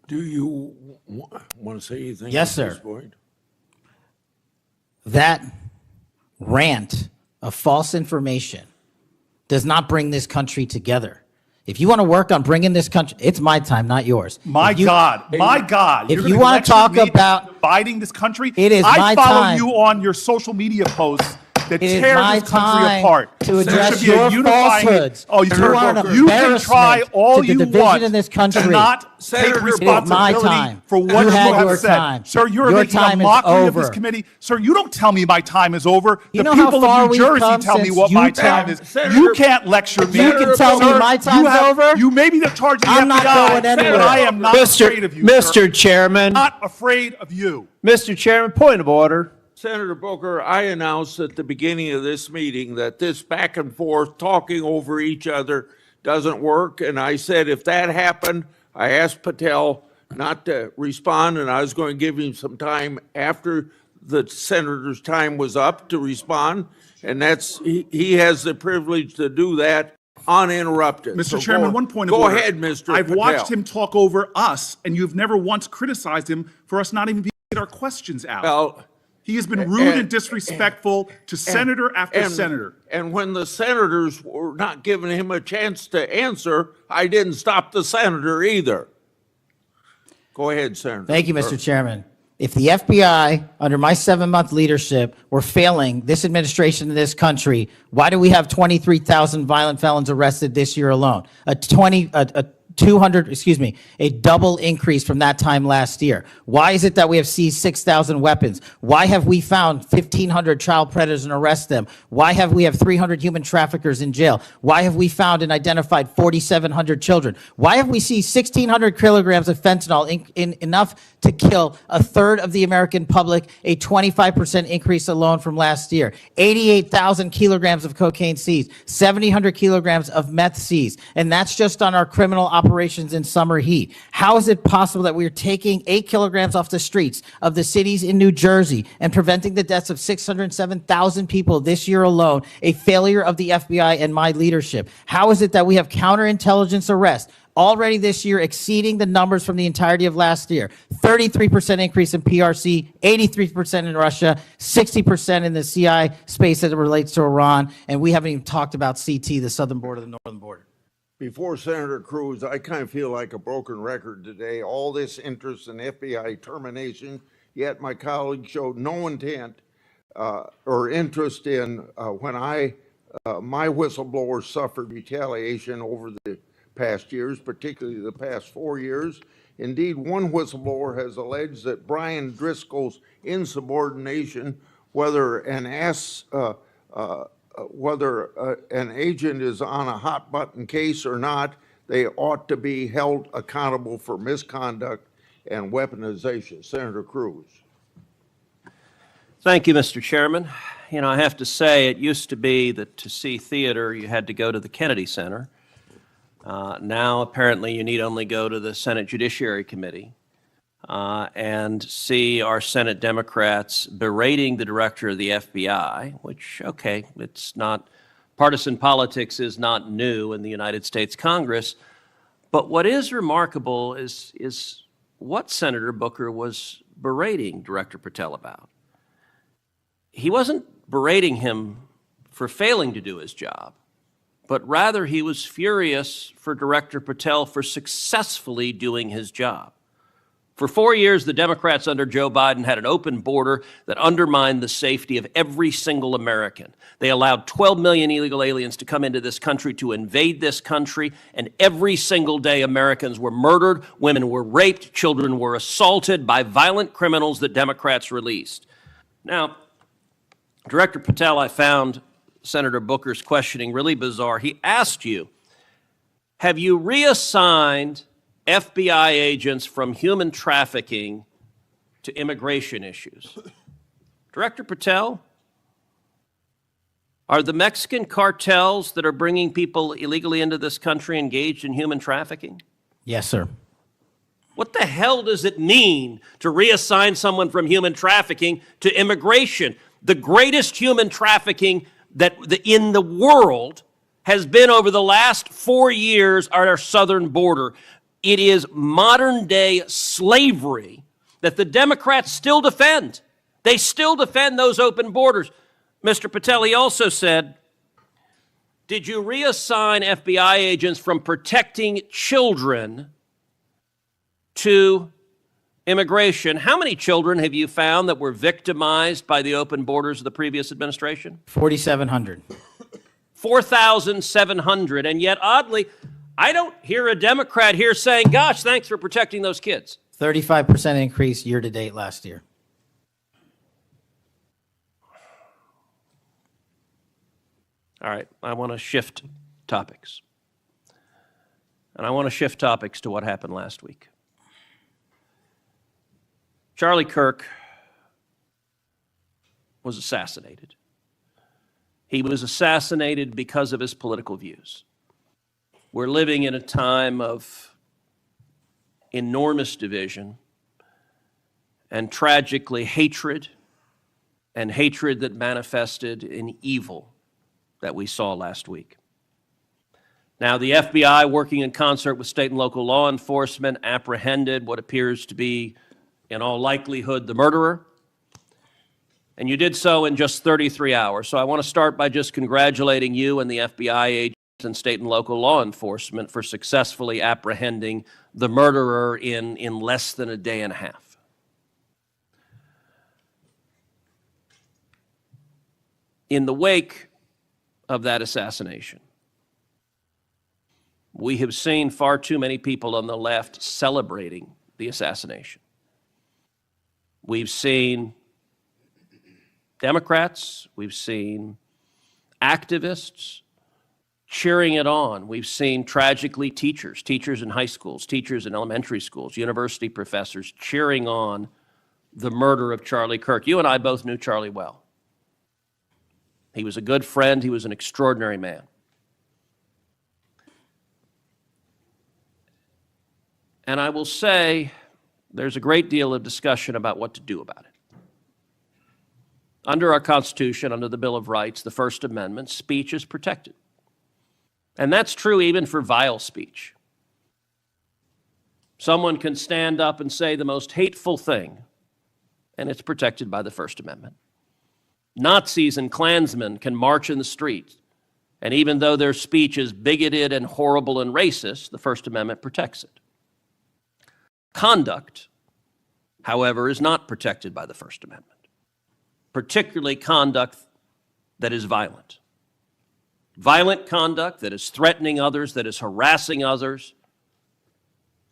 Do you want to say anything? Yes, at this sir. point? That rant of false information does not bring this country together. If you want to work on bringing this country, it's my time, not yours. My If you- God. If You're you gonna want to lecture talk me about, dividing this country, It is I my follow time. you on your social media posts that it is tear my this country time apart. to There address should be a your unifying- falsehoods. Oh, You are an you can try embarrassment all to the you division want in this country. to not Senator, take it is my responsibility time. for what You you had have your said. time. Sir, you're Your making a time is mockery of this over. committee. Sir, you don't tell me my time is over. You The know how people far of New we've Jersey come tell me since what my you time tell- is. Senator- You can't lecture me. You can tell me Sir, my time's you have- over? You may be the charge of the I'm not FBI, going anywhere. but I am not afraid of you, sir. Mr. Chairman, Not afraid of you. Mr. Chairman, point of order. Senator Booker, I announced at the beginning of this meeting that this back and forth, talking over each other, doesn't work. And I said if that happened, I asked Patel not to respond, and I was going to give him some time after the senator's time was up to respond. And he has the privilege to do that uninterrupted. Mr. So Chairman, go- one point of Go order. ahead, Mr. I've Patel. watched him talk over us, and you've never once criticized him for us not even being able to get our questions out. Well, He has been rude and disrespectful to senator after senator. And when the senators were not giving him a chance to answer, I didn't stop the senator either. Go ahead, Senator. Thank you, Mr. Chairman. If the FBI, under my 7-month leadership, were failing this administration in this country, why do we have 23,000 violent felons arrested this year alone? A double increase from that time last year. Why is it that we have seized 6,000 weapons? Why have we found 1,500 child predators and arrested them? Why have we 300 human traffickers in jail? Why have we found and identified 4,700 children? Why have we seized 1,600 kilograms of fentanyl, enough to kill a third of the American public, a 25% increase alone from last year? 88,000 kilograms of cocaine seized, 7,000 kilograms of meth seized, and that's just on our criminal operations in summer heat. How is it possible that we are taking 8 kilograms off the streets of the cities in New Jersey and preventing the deaths of 607,000 people this year alone, a failure of the FBI and my leadership? How is it that we have counterintelligence arrests already this year exceeding the numbers from the entirety of last year? 33% increase in PRC, 83% in Russia, 60% in the CI space as it relates to Iran, and we haven't even talked about CT, the southern border, the northern border. Before Senator Cruz, I kind of feel like a broken record today. All this interest in FBI termination, yet my colleague showed no intent or interest in when my whistleblowers suffered retaliation over the past years, particularly the past 4 years. Indeed, one whistleblower has alleged that Brian Driscoll's insubordination, whether an agent is on a hot button case or not, they ought to be held accountable for misconduct and weaponization. Senator Cruz. Thank you, Mr. Chairman. You know, I have to say, it used to be that to see theater, you had to go to the Kennedy Center. Now, apparently, you need only go to the Senate Judiciary Committee and see our Senate Democrats berating the director of the FBI, which, okay, it's not, partisan politics is not new in the United States Congress. But what is remarkable is what Senator Booker was berating Director Patel about. He wasn't berating him for failing to do his job, but rather he was furious for Director Patel for successfully doing his job. For 4 years, the Democrats under Joe Biden had an open border that undermined the safety of every single American. They allowed 12 million illegal aliens to come into this country to invade this country, and every single day Americans were murdered, women were raped, children were assaulted by violent criminals that Democrats released. Now, Director Patel, I found Senator Booker's questioning really bizarre. He asked you, have you reassigned FBI agents from human trafficking to immigration issues? Director Patel, Are the Mexican cartels that are bringing people illegally into this country engaged in human trafficking? Yes, sir. What the hell does it mean to reassign someone from human trafficking to immigration? The greatest human trafficking in the world has been over the last 4 years at our southern border. It is modern-day slavery that the Democrats still defend. They still defend those open borders. Mr. Patel, he also said, did you reassign FBI agents from protecting children to immigration? How many children have you found that were victimized by the open borders of the previous administration? 4,700. 4,700. And yet, oddly, I don't hear a Democrat here saying, gosh, thanks for protecting those kids. 35% increase year to date last year. All right, I want to shift topics. And I want to shift topics to what happened last week. Charlie Kirk was assassinated. He was assassinated because of his political views. We're living in a time of enormous division and tragically hatred, and hatred that manifested in evil that we saw last week. Now, the FBI, working in concert with state and local law enforcement, apprehended what appears to be, in all likelihood, the murderer. And you did so in just 33 hours. So I want to start by just congratulating you and the FBI agents and state and local law enforcement for successfully apprehending the murderer in less than a day and a half. In the wake of that assassination, we have seen far too many people on the left celebrating the assassination. We've seen Democrats, we've seen activists cheering it on. We've seen, tragically, teachers in high schools, teachers in elementary schools, university professors cheering on the murder of Charlie Kirk. You and I both knew Charlie well. He was a good friend. He was an extraordinary man. And I will say there's a great deal of discussion about what to do about it. Under our Constitution, under the Bill of Rights, the First Amendment, speech is protected. And that's true even for vile speech. Someone can stand up and say the most hateful thing, and it's protected by the First Amendment. Nazis and Klansmen can march in the streets, and even though their speech is bigoted and horrible and racist, the First Amendment protects it. Conduct, however, is not protected by the First Amendment, particularly conduct that is violent. Violent conduct that is threatening others, that is harassing others,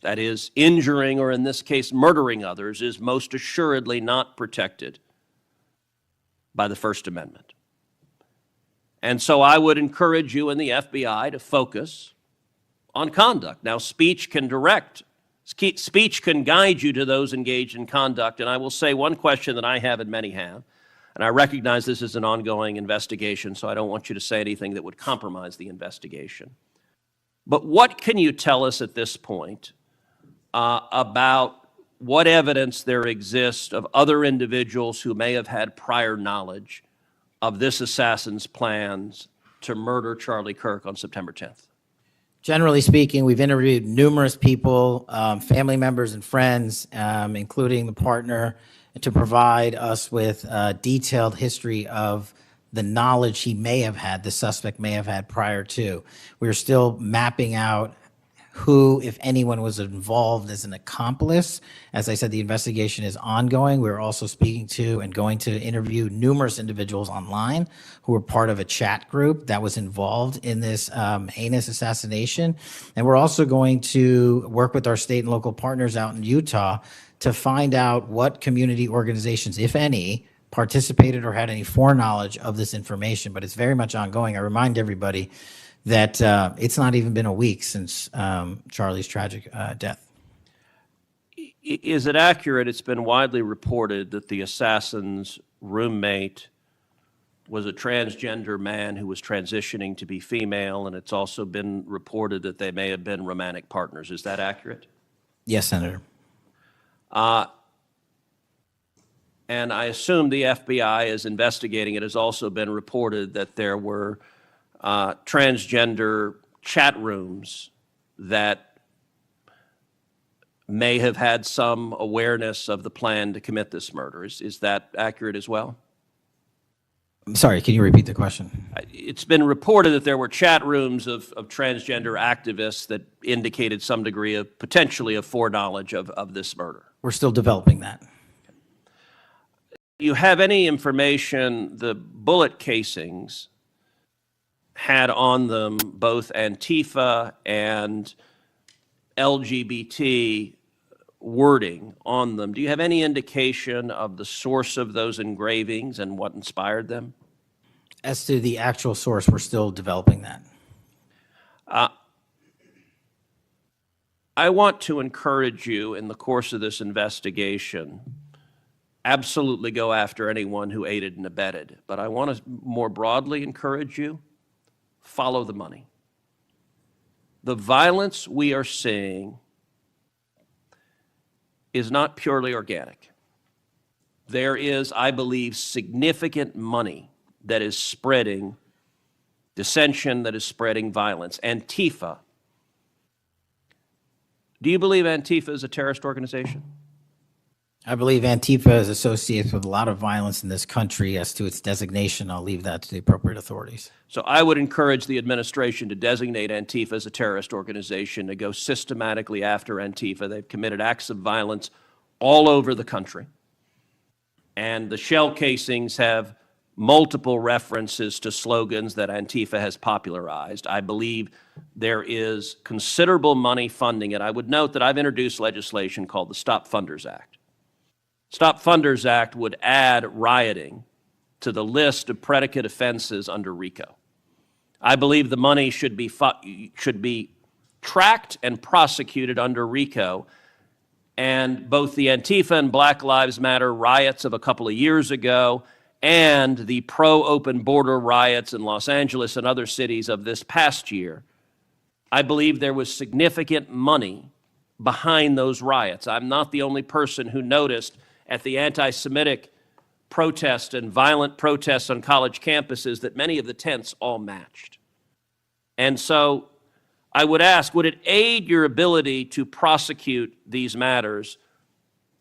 that is injuring, or in this case, murdering others, is most assuredly not protected by the First Amendment. And so I would encourage you and the FBI to focus on conduct. Now, speech can guide you to those engaged in conduct. And I will say one question that I have and many have, and I recognize this is an ongoing investigation, so I don't want you to say anything that would compromise the investigation. But what can you tell us at this point about what evidence there exists of other individuals who may have had prior knowledge of this assassin's plans to murder Charlie Kirk on September 10th? Generally speaking, we've interviewed numerous people, family members and friends, including the partner, to provide us with a detailed history of the knowledge he may have had, the suspect may have had prior to. We're still mapping out who, if anyone, was involved as an accomplice. As I said, the investigation is ongoing. We're also speaking to and going to interview numerous individuals online who were part of a chat group that was involved in this heinous assassination. And we're also going to work with our state and local partners out in Utah to find out what community organizations, if any, participated or had any foreknowledge of this information. But it's very much ongoing. I remind everybody that it's not even been a week since Charlie's tragic death. Is it accurate, it's been widely reported, that the assassin's roommate was a transgender man who was transitioning to be female, and it's also been reported that they may have been romantic partners. Is that accurate? Yes, Senator. And I assume the FBI is investigating. It has also been reported that there were transgender chat rooms that may have had some awareness of the plan to commit this murder. Is that accurate as well? I'm sorry, can you repeat the question? It's been reported that there were chat rooms of transgender activists that indicated some degree of potentially of foreknowledge of this murder. We're still developing that. Do you have any information the bullet casings had on them both Antifa and LGBT wording on them? Do you have any indication of the source of those engravings and what inspired them? As to the actual source, we're still developing that. I want to encourage you in the course of this investigation, absolutely go after anyone who aided and abetted. But I want to more broadly encourage you, follow the money. The violence we are seeing is not purely organic. There is, I believe, significant money that is spreading dissension, that is spreading violence. Antifa. Do you believe Antifa is a terrorist organization? I believe Antifa is associated with a lot of violence in this country. As to its designation, I'll leave that to the appropriate authorities. So I would encourage the administration to designate Antifa as a terrorist organization, to go systematically after Antifa. They've committed acts of violence all over the country. And the shell casings have multiple references to slogans that Antifa has popularized. I believe there is considerable money funding it. I would note that I've introduced legislation called the Stop Funders Act. Stop Funders Act would add rioting to the list of predicate offenses under RICO. I believe the money should be tracked and prosecuted under RICO. And both the Antifa and Black Lives Matter riots of a couple of years ago and the pro-open border riots in Los Angeles and other cities of this past year, I believe there was significant money behind those riots. I'm not the only person who noticed at the anti-Semitic protests and violent protests on college campuses that many of the tents all matched. And so I would ask, would it aid your ability to prosecute these matters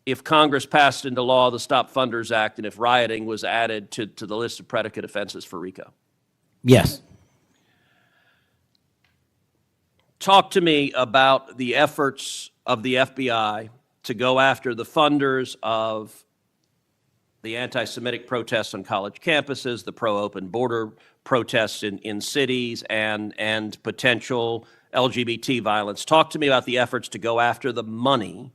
if Congress passed into law the Stop Funders Act and if rioting was added to the list of predicate offenses for RICO? Yes. Talk to me about the efforts of the FBI to go after the funders of the anti-Semitic protests on college campuses, the pro-open border protests in cities, and potential LGBT violence. Talk to me about the efforts to go after the money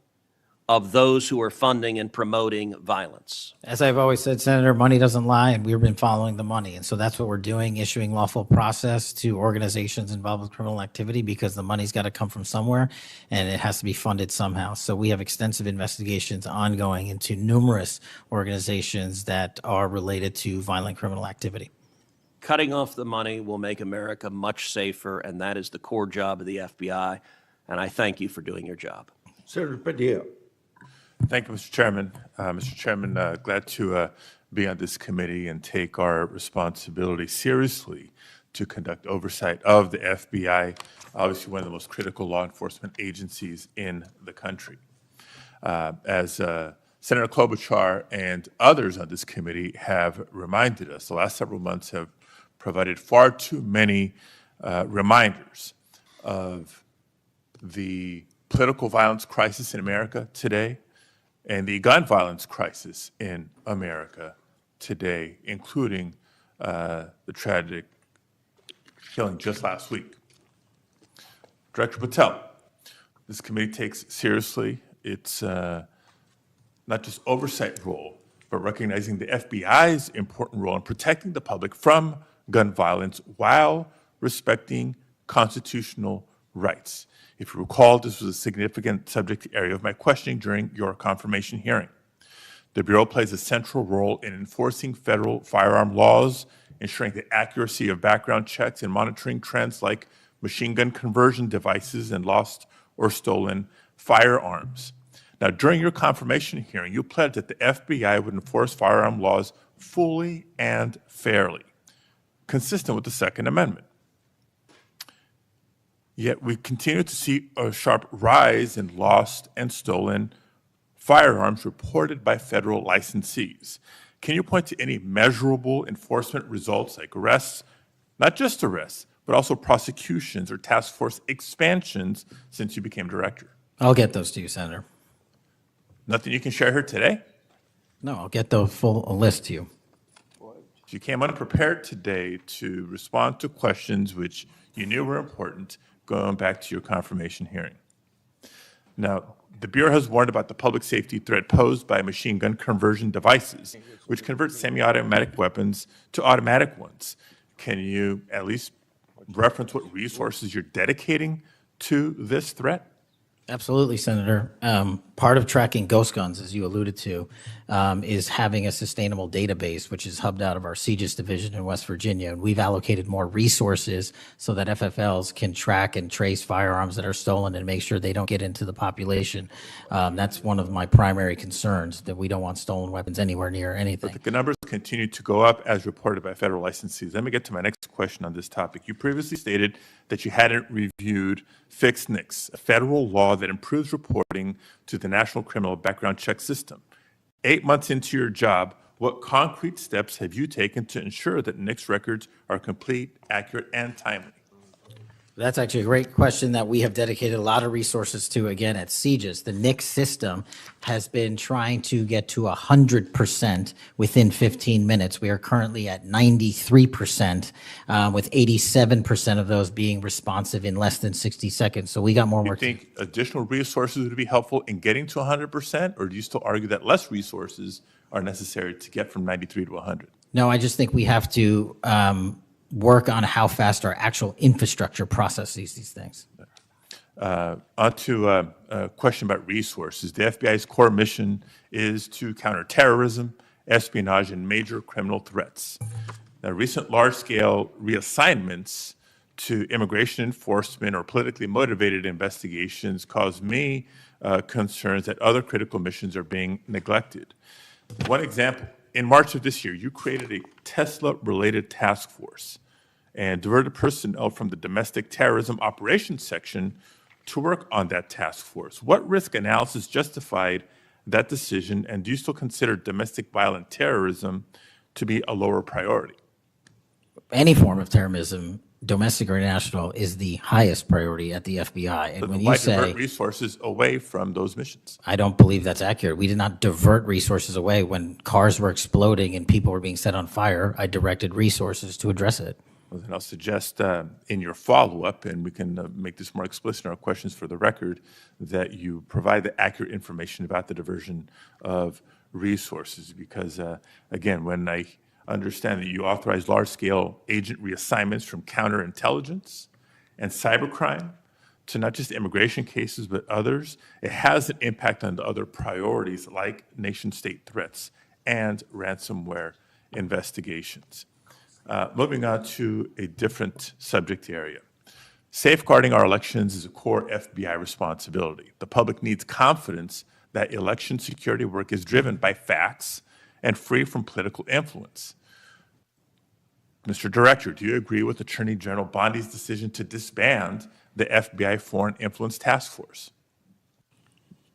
of those who are funding and promoting violence. As I've always said, Senator, money doesn't lie, and we've been following the money. And so that's what we're doing, issuing lawful process to organizations involved with criminal activity, because the money's got to come from somewhere and it has to be funded somehow. So we have extensive investigations ongoing into numerous organizations that are related to violent criminal activity. Cutting off the money will make America much safer, and that is the core job of the FBI. And I thank you for doing your job. Senator Patel. Thank you, Mr. Chairman. Mr. Chairman, glad to be on this committee and take our responsibility seriously to conduct oversight of the FBI, obviously one of the most critical law enforcement agencies in the country. As Senator Klobuchar and others on this committee have reminded us, the last several months have provided far too many reminders of the political violence crisis in America today, and the gun violence crisis in America today, including the tragic killing just last week. Director Patel, this committee takes seriously its not just oversight role, but recognizing the FBI's important role in protecting the public from gun violence while respecting constitutional rights. If you recall, this was a significant subject area of my questioning during your confirmation hearing. The Bureau plays a central role in enforcing federal firearm laws, ensuring the accuracy of background checks, and monitoring trends like machine gun conversion devices and lost or stolen firearms. Now, during your confirmation hearing, you pledged that the FBI would enforce firearm laws fully and fairly, consistent with the Second Amendment. Yet we continue to see a sharp rise in lost and stolen firearms reported by federal licensees. Can you point to any measurable enforcement results like arrests, not just arrests, but also prosecutions or task force expansions since you became director? I'll get those to you, Senator. Nothing you can share here today? No, I'll get the full list to you. You came unprepared today to respond to questions which you knew were important going back to your confirmation hearing. Now, the Bureau has warned about the public safety threat posed by machine gun conversion devices, which convert semi-automatic weapons to automatic ones. Can you at least reference what resources you're dedicating to this threat? Absolutely, Senator. Part of tracking ghost guns, as you alluded to, is having a sustainable database, which is hubbed out of our CJIS division in West Virginia. And we've allocated more resources so that FFLs can track and trace firearms that are stolen and make sure they don't get into the population. That's one of my primary concerns, that we don't want stolen weapons anywhere near anything. But the numbers continue to go up as reported by federal licensees. Let me get to my next question on this topic. You previously stated that you hadn't reviewed Fix NICS, a federal law that improves reporting to the National Criminal Background Check System. 8 months into your job, what concrete steps have you taken to ensure that NICS records are complete, accurate, and timely? That's actually a great question that we have dedicated a lot of resources to, again, at CJIS. The NICS system has been trying to get to 100% within 15 minutes. We are currently at 93%, with 87% of those being responsive in less than 60 seconds. So we got more work. Do you think additional resources would be helpful in getting to 100%, or do you still argue that less resources are necessary to get from 93 to 100? No, I just think we have to work on how fast our actual infrastructure processes these things. On to a question about resources. The FBI's core mission is to counter terrorism, espionage, and major criminal threats. Now, recent large-scale reassignments to immigration enforcement or politically motivated investigations cause me concerns that other critical missions are being neglected. One example, in March of this year, you created a Tesla-related task force and diverted personnel from the domestic terrorism operations section to work on that task force. What risk analysis justified that decision, and do you still consider domestic violent terrorism to be a lower priority? Any form of terrorism, domestic or international, is the highest priority at the FBI. And But when why you say, divert resources away from those missions? I don't believe that's accurate. We did not divert resources away. When cars were exploding and people were being set on fire, I directed resources to address it. Well, then I'll suggest in your follow-up, and we can make this more explicit in our questions for the record, that you provide the accurate information about the diversion of resources. Because, again, when I understand that you authorize large-scale agent reassignments from counterintelligence and cybercrime to not just immigration cases, but others, it has an impact on the other priorities like nation-state threats and ransomware investigations. Moving on to a different subject area. Safeguarding our elections is a core FBI responsibility. The public needs confidence that election security work is driven by facts and free from political influence. Mr. Director, do you agree with Attorney General Bondi's decision to disband the FBI Foreign Influence Task Force?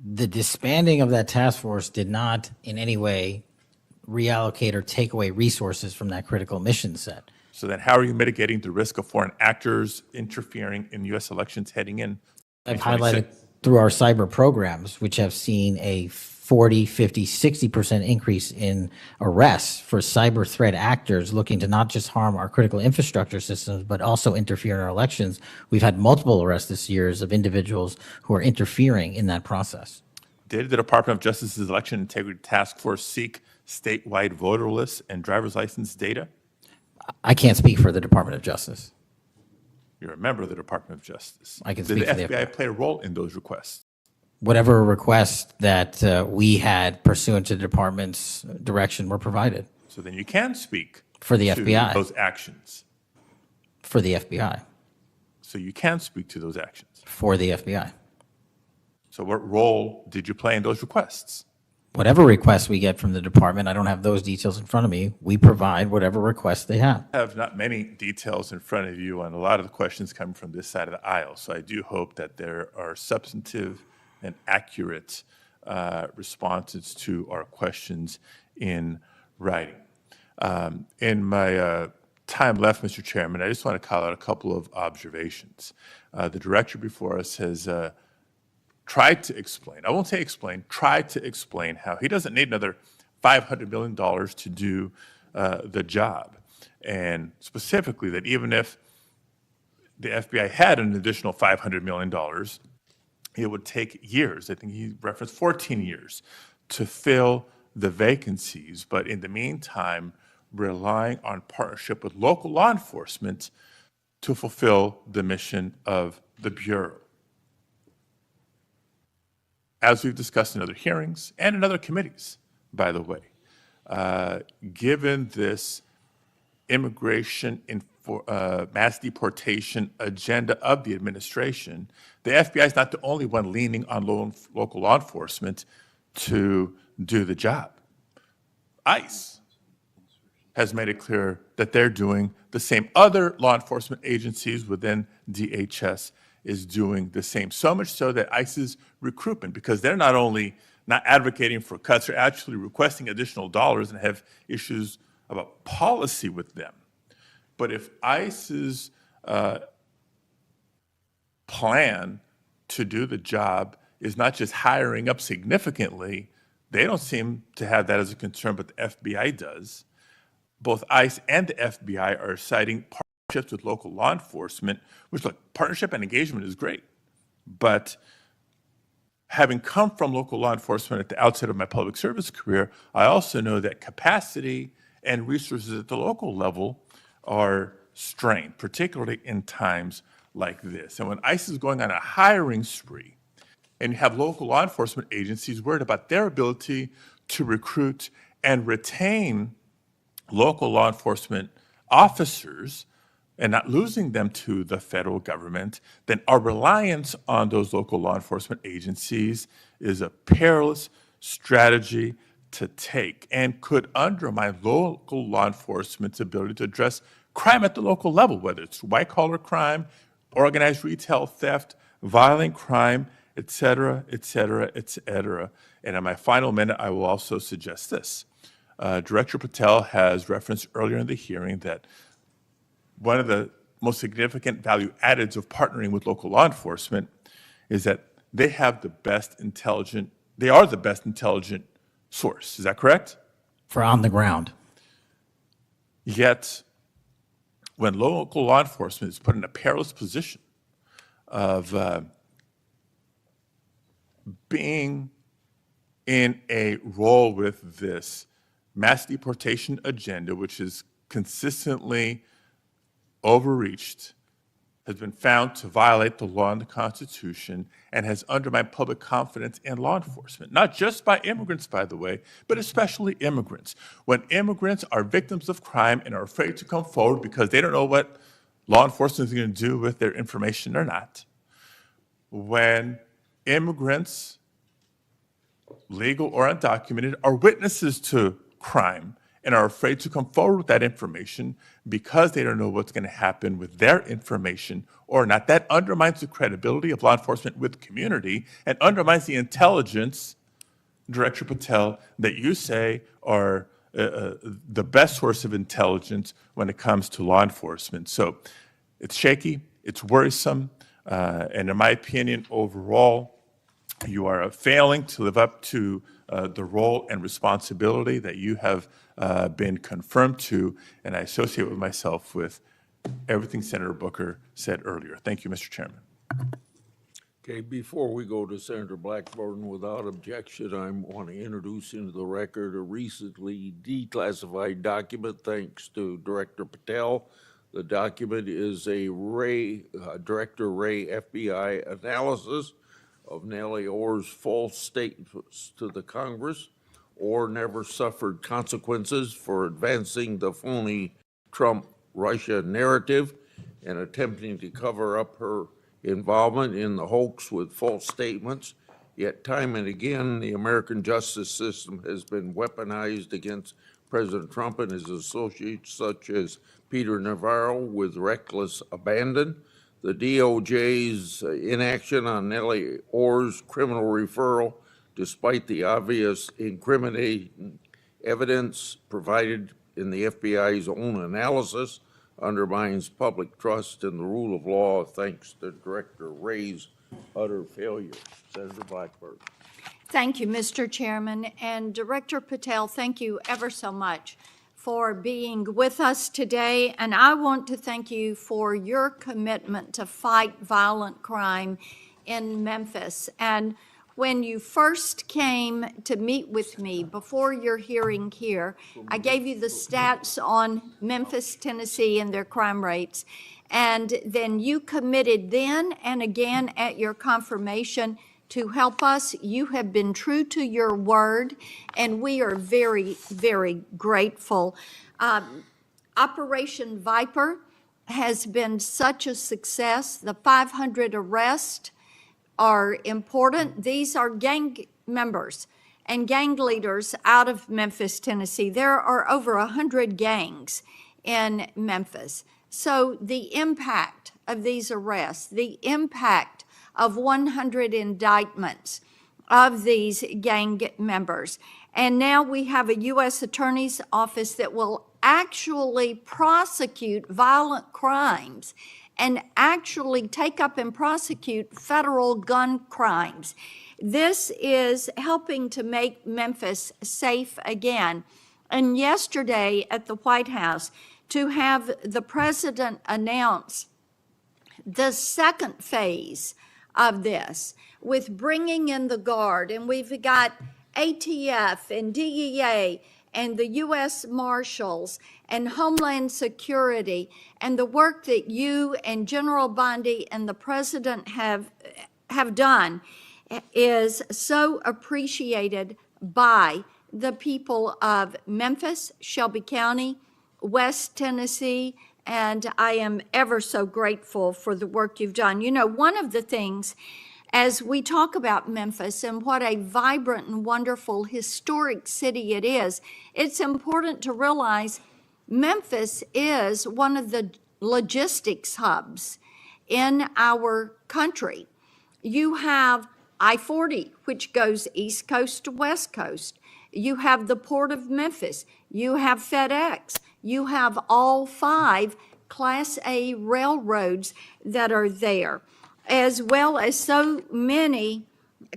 The disbanding of that task force did not in any way reallocate or take away resources from that critical mission set. So then how are you mitigating the risk of foreign actors interfering in U.S. elections heading in? I've highlighted through our cyber programs, which have seen a 40, 50, 60% increase in arrests for cyber threat actors looking to not just harm our critical infrastructure systems, but also interfere in our elections. We've had multiple arrests this year of individuals who are interfering in that process. Did the Department of Justice's Election Integrity Task Force seek statewide voter lists and driver's license data? I can't speak for the Department of Justice. You're a member of the Department of Justice. I can speak for Did the the FBI play a role in those requests? Whatever requests that we had pursuant to the department's direction were provided So then you can speak For the to FBI. those actions. for the FBI. So you can speak to those actions. For the FBI. So what role did you play in those requests? Whatever requests we get from the department, I don't have those details in front of me. We provide whatever requests they have. I have not many details in front of you on a lot of the questions coming from this side of the aisle. So I do hope that there are substantive and accurate responses to our questions in writing. In my time left, Mr. Chairman, I just want to call out a couple of observations. The director before us has tried to explain, I won't say explain, tried to explain how he doesn't need another $500 million to do the job. And specifically that even if the FBI had an additional $500 million, it would take years. I think he referenced 14 years to fill the vacancies. But in the meantime, relying on partnership with local law enforcement to fulfill the mission of the Bureau. As we've discussed in other hearings and in other committees, by the way, given this immigration mass deportation agenda of the administration, the FBI is not the only one leaning on local law enforcement to do the job. ICE has made it clear that they're doing the same. Other law enforcement agencies within DHS is doing the same. So much so that ICE's recruitment, because they're not only not advocating for cuts, they're actually requesting additional dollars and have issues about policy with them. But if ICE's plan to do the job is not just hiring up significantly, they don't seem to have that as a concern, but the FBI does. Both ICE and the FBI are citing partnerships with local law enforcement, which, look, partnership and engagement is great. But having come from local law enforcement at the outset of my public service career, I also know that capacity and resources at the local level are strained, particularly in times like this. And when ICE is going on a hiring spree, and you have local law enforcement agencies worried about their ability to recruit and retain local law enforcement officers and not losing them to the federal government, then our reliance on those local law enforcement agencies is a perilous strategy to take and could undermine local law enforcement's ability to address crime at the local level, whether it's white-collar crime, organized retail theft, violent crime, et cetera, et cetera, et cetera. And in my final minute, I will also suggest this. Director Patel has referenced earlier in the hearing that one of the most significant value addeds of partnering with local law enforcement is that they have the best intelligent, they are the best intelligent source. Is that correct? For on the ground. Yet, when local law enforcement is put in a perilous position of being in a role with this mass deportation agenda, which is consistently overreached, has been found to violate the law and the Constitution, and has undermined public confidence in law enforcement, not just by immigrants, by the way, but especially immigrants. When immigrants are victims of crime and are afraid to come forward because they don't know what law enforcement is going to do with their information or not, when immigrants, legal or undocumented, are witnesses to crime and are afraid to come forward with that information because they don't know what's going to happen with their information or not. That undermines the credibility of law enforcement with the community and undermines the intelligence, Director Patel, that you say are the best source of intelligence when it comes to law enforcement. So it's shaky, it's worrisome, and in my opinion, overall, you are failing to live up to the role and responsibility that you have been confirmed to, and I associate with myself with everything Senator Booker said earlier. Thank you, Mr. Chairman. Okay, before we go to Senator Blackburn, without objection, I want to introduce into the record a recently declassified document, thanks to Director Patel. The document is a Director Wray FBI analysis of Nellie Orr's false statements to the Congress. Orr never suffered consequences for advancing the phony Trump-Russia narrative and attempting to cover up her involvement in the hoax with false statements. Yet time and again, the American justice system has been weaponized against President Trump and his associates, such as Peter Navarro, with reckless abandon. The DOJ's inaction on Nellie Orr's criminal referral, despite the obvious incriminating evidence provided in the FBI's own analysis, undermines public trust in the rule of law thanks to Director Wray's utter failure. Senator Blackburn. Thank you, Mr. Chairman. And Director Patel, thank you ever so much for being with us today. And I want to thank you for your commitment to fight violent crime in Memphis. And when you first came to meet with me before your hearing here, I gave you the stats on Memphis, Tennessee, and their crime rates. And then you committed then and again at your confirmation to help us. You have been true to your word, and we are very, very grateful. Operation Viper has been such a success. The 500 arrests are important. These are gang members and gang leaders out of Memphis, Tennessee. There are over 100 gangs in Memphis. So the impact of these arrests, the impact of 100 indictments of these gang members. And now we have a U.S. Attorney's Office that will actually prosecute violent crimes and actually take up and prosecute federal gun crimes. This is helping to make Memphis safe again. And yesterday at the White House, to have the president announce the second phase of this with bringing in the Guard, and we've got ATF and DEA and the U.S. Marshals and Homeland Security, and the work that you and General Bondi and the President have done is so appreciated by the people of Memphis, Shelby County, West Tennessee, and I am ever so grateful for the work you've done. You know, one of the things as we talk about Memphis and what a vibrant and wonderful historic city it is, it's important to realize Memphis is one of the logistics hubs in our country. You have I-40, which goes East Coast to West Coast. You have the Port of Memphis. You have FedEx. You have all 5 Class A railroads that are there, as well as so many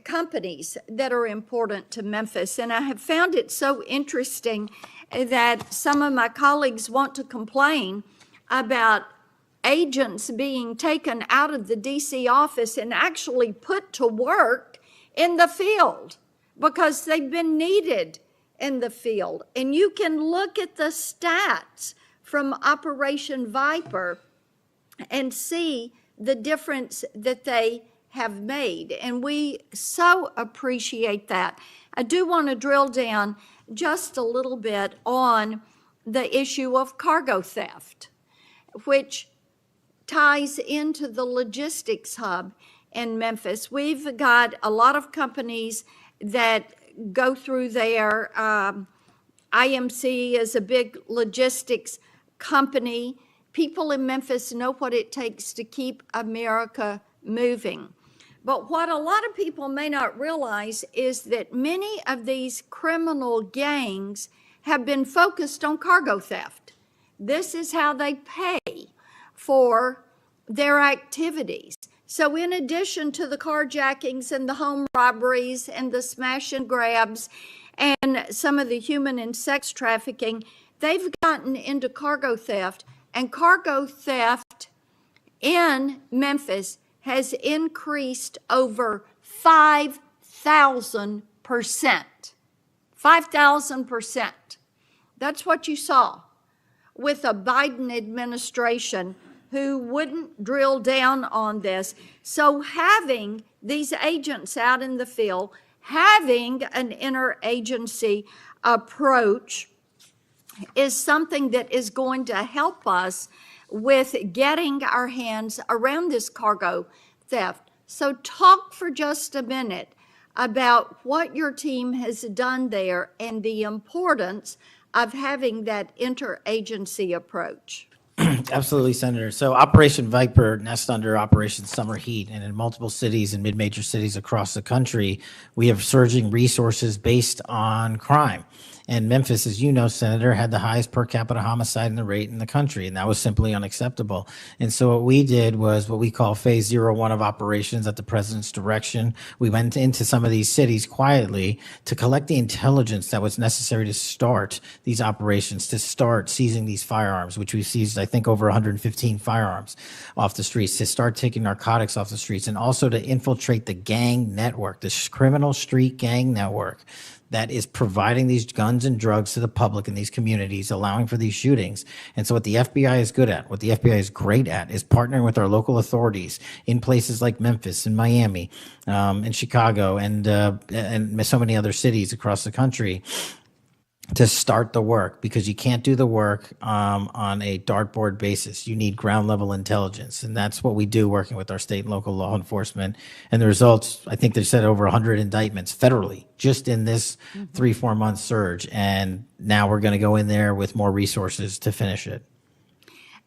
companies that are important to Memphis. And I have found it so interesting that some of my colleagues want to complain about agents being taken out of the DC office and actually put to work in the field because they've been needed in the field. And you can look at the stats from Operation Viper and see the difference that they have made. And we so appreciate that. I do want to drill down just a little bit on the issue of cargo theft, which ties into the logistics hub in Memphis. We've got a lot of companies that go through there. IMC is a big logistics company. People in Memphis know what it takes to keep America moving. But what a lot of people may not realize is that many of these criminal gangs have been focused on cargo theft. This is how they pay for their activities. So in addition to the carjackings and the home robberies and the smash and grabs and some of the human and sex trafficking, they've gotten into cargo theft. And cargo theft in Memphis has increased over 5,000%. 5,000%. That's what you saw with a Biden administration who wouldn't drill down on this. So having these agents out in the field, having an interagency approach is something that is going to help us with getting our hands around this cargo theft. So talk for just a minute about what your team has done there and the importance of having that interagency approach. Absolutely, Senator. So Operation Viper nests under Operation Summer Heat, and in multiple cities and mid-major cities across the country, we have surging resources based on crime. And Memphis, as you know, Senator, had the highest per capita homicide rate in the country, and that was simply unacceptable. And so what we did was what we call Phase 01 of operations at the president's direction. We went into some of these cities quietly to collect the intelligence that was necessary to start these operations, to start seizing these firearms, which we've seized, I think, over 115 firearms off the streets, to start taking narcotics off the streets, and also to infiltrate the gang network, the criminal street gang network that is providing these guns and drugs to the public in these communities, allowing for these shootings. And so what the FBI is good at, what the FBI is great at, is partnering with our local authorities in places like Memphis and Miami and Chicago and so many other cities across the country to start the work, because you can't do the work on a dartboard basis. You need ground level intelligence. And that's what we do working with our state and local law enforcement. And the results, I think they said over 100 indictments federally just in this 3-4 month surge. And now we're going to go in there with more resources to finish it.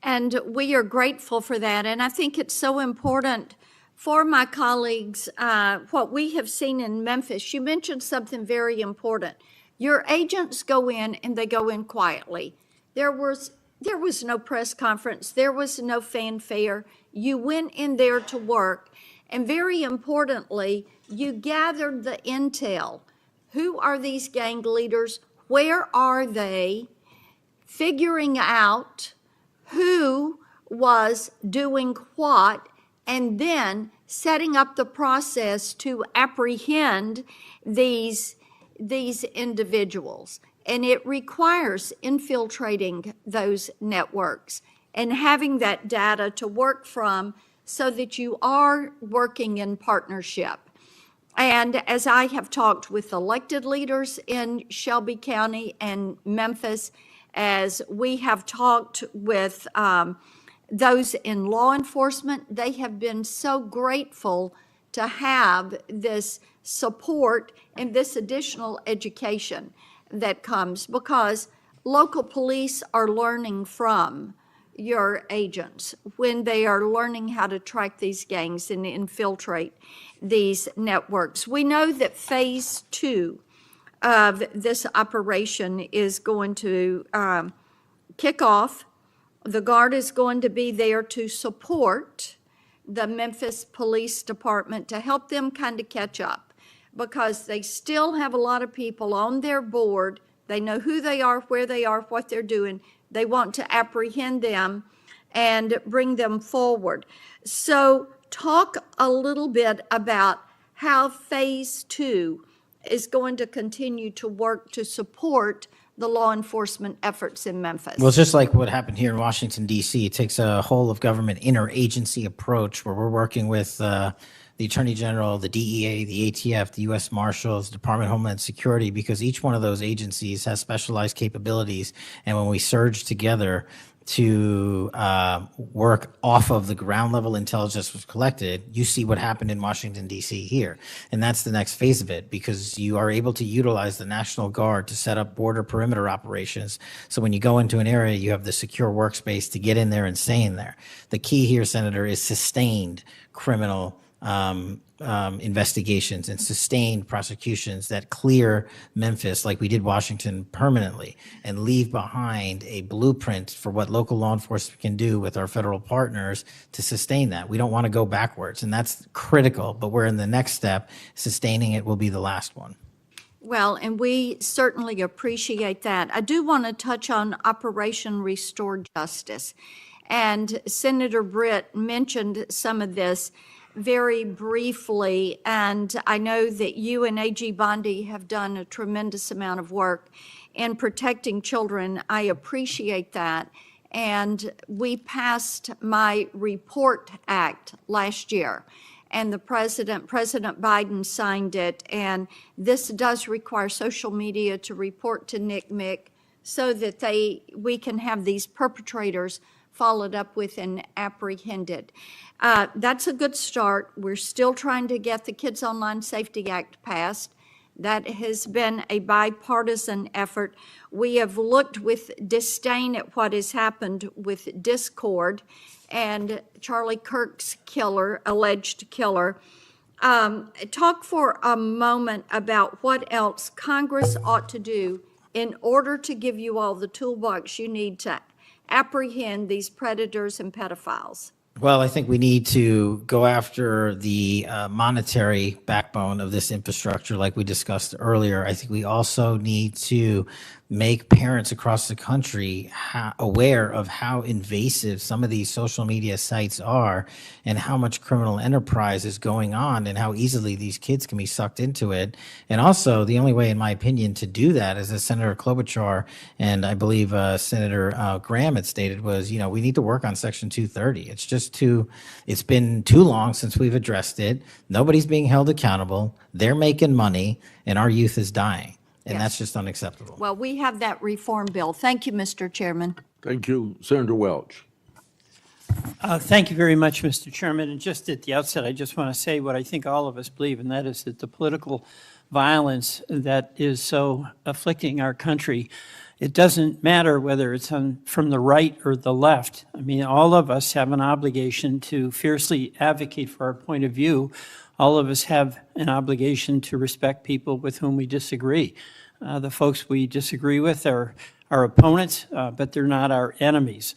And we are grateful for that. And I think it's so important for my colleagues, what we have seen in Memphis. You mentioned something very important. Your agents go in and they go in quietly. There was no press conference. There was no fanfare. You went in there to work. And very importantly, you gathered the intel. Who are these gang leaders? Where are they? Figuring out who was doing what, and then setting up the process to apprehend these individuals. And it requires infiltrating those networks and having that data to work from so that you are working in partnership. And as I have talked with elected leaders in Shelby County and Memphis, as we have talked with those in law enforcement, they have been so grateful to have this support and this additional education that comes, because local police are learning from your agents when they are learning how to track these gangs and infiltrate these networks. We know that phase 2 of this operation is going to kick off. The Guard is going to be there to support the Memphis Police Department to help them kind of catch up, because they still have a lot of people on their board. They know who they are, where they are, what they're doing. They want to apprehend them and bring them forward. So talk a little bit about how phase 2 is going to continue to work to support the law enforcement efforts in Memphis. Well, it's just like what happened here in Washington, D.C. It takes a whole of government interagency approach where we're working with the Attorney General, the DEA, the ATF, the U.S. Marshals, Department of Homeland Security, because each one of those agencies has specialized capabilities. And when we surge together to work off of the ground level intelligence was collected, you see what happened in Washington, D.C. here. And that's the next phase of it, because you are able to utilize the National Guard to set up border perimeter operations. So when you go into an area, you have the secure workspace to get in there and stay in there. The key here, Senator, is sustained criminal investigations and sustained prosecutions that clear Memphis, like we did Washington, permanently, and leave behind a blueprint for what local law enforcement can do with our federal partners to sustain that. We don't want to go backwards, and that's critical, but we're in the next step. Sustaining it will be the last one. Well, and we certainly appreciate that. I do want to touch on Operation Restore Justice. And Senator Britt mentioned some of this very briefly, and I know that you and A.G. Bondi have done a tremendous amount of work in protecting children. I appreciate that. And we passed my Report Act last year, and President Biden signed it. And this does require social media to report to NCMEC so that we can have these perpetrators followed up with and apprehended. That's a good start. We're still trying to get the Kids Online Safety Act passed. That has been a bipartisan effort. We have looked with disdain at what has happened with Discord and Charlie Kirk's alleged killer. Talk for a moment about what else Congress ought to do in order to give you all the toolbox you need to apprehend these predators and pedophiles. Well, I think we need to go after the monetary backbone of this infrastructure, like we discussed earlier. I think we also need to make parents across the country aware of how invasive some of these social media sites are and how much criminal enterprise is going on and how easily these kids can be sucked into it. And also, the only way, in my opinion, to do that, as Senator Klobuchar and I believe Senator Graham had stated, was, we need to work on Section 230. It's been too long since we've addressed it. Nobody's being held accountable. They're making money, and our youth is dying. And Yes. that's just unacceptable. Well, we have that reform bill. Thank you, Mr. Chairman. Thank you. Senator Welch. Thank you very much, Mr. Chairman. And just at the outset, I just want to say what I think all of us believe, and that is that the political violence that is so afflicting our country, it doesn't matter whether it's from the right or the left. I mean, all of us have an obligation to fiercely advocate for our point of view. All of us have an obligation to respect people with whom we disagree. The folks we disagree with are our opponents, but they're not our enemies.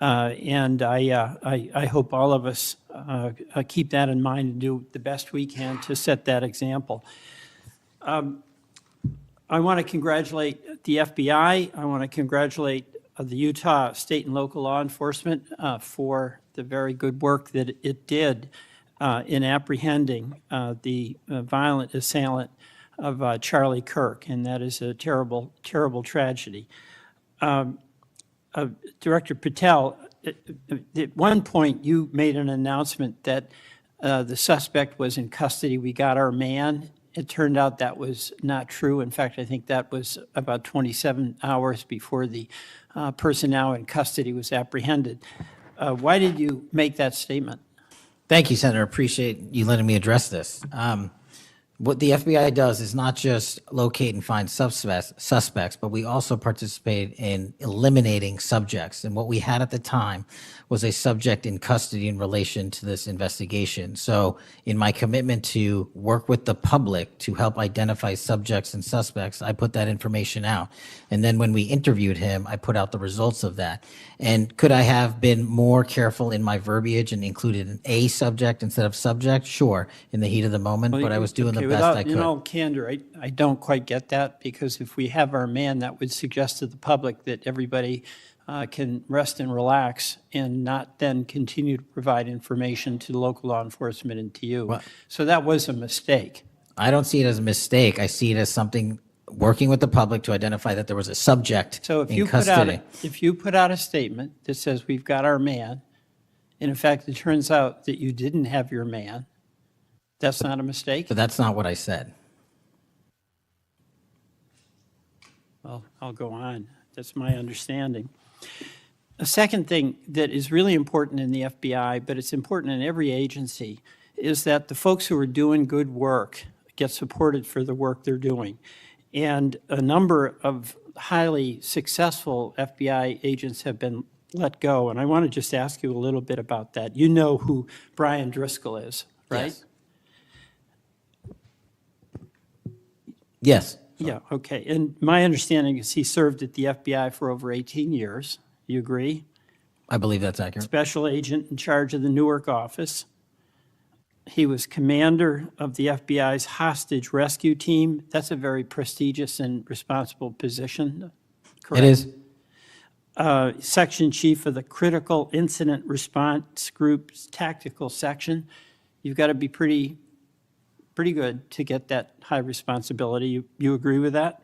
And I hope all of us keep that in mind and do the best we can to set that example. I want to congratulate the FBI. I want to congratulate the Utah state and local law enforcement for the very good work that it did in apprehending the violent assailant of Charlie Kirk, and that is a terrible, terrible tragedy. Director Patel, at one point you made an announcement that the suspect was in custody. We got our man. It turned out that was not true. In fact, I think that was about 27 hours before the person now in custody was apprehended. Why did you make that statement? Thank you, Senator. Appreciate you letting me address this. What the FBI does is not just locate and find suspects, but we also participate in eliminating subjects. And what we had at the time was a subject in custody in relation to this investigation. So in my commitment to work with the public to help identify subjects and suspects, I put that information out. And then when we interviewed him, I put out the results of that. And could I have been more careful in my verbiage and included an A subject instead of subject? Sure, in the heat of the moment, but I was doing the best I could. In all candor, I don't quite get that, because if we have our man, that would suggest to the public that everybody can rest and relax and not then continue to provide information to local law enforcement and to you. So that was a mistake. I don't see it as a mistake. I see it as something working with the public to identify that there was a subject So if in you custody. put out a statement that says we've got our man, and in fact it turns out that you didn't have your man, that's not a mistake? But that's not what I said. Well, I'll go on. That's my understanding. A second thing that is really important in the FBI, but it's important in every agency, is that the folks who are doing good work get supported for the work they're doing. And a number of highly successful FBI agents have been let go. And I want to just ask you a little bit about that. You know who Brian Driscoll is, right? Yes. Yeah, okay. And my understanding is he served at the FBI for over 18 years. You agree? I believe that's accurate. Special agent in charge of the Newark office. He was commander of the FBI's hostage rescue team. That's a very prestigious and responsible position, correct? It is. Section chief of the Critical Incident Response Group's tactical section. You've got to be pretty good to get that high responsibility. You agree with that?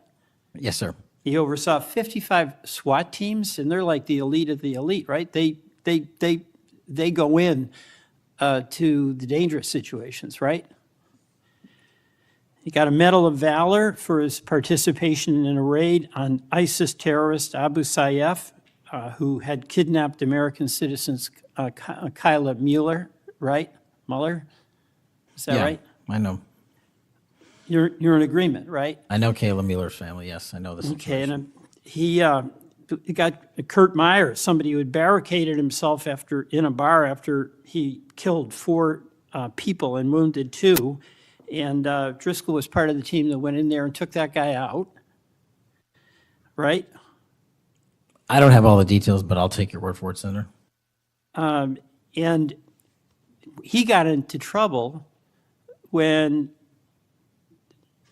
Yes, sir. He oversaw 55 SWAT teams, and they're like the elite of the elite, right? They go in to the dangerous situations, right? He got a Medal of Valor for his participation in a raid on ISIS terrorist Abu Sayyaf, who had kidnapped American citizens Kyla Mueller, right? Mueller? Is that Yeah, right? I know. You're in agreement, right? I know Kayla Mueller's family, yes, I know this. Okay, and he got Kurt Meyer, somebody who had barricaded himself in a bar after he killed 4 people and wounded 2. And Driscoll was part of the team that went in there and took that guy out, right? I don't have all the details, but I'll take your word for it, Senator. And he got into trouble when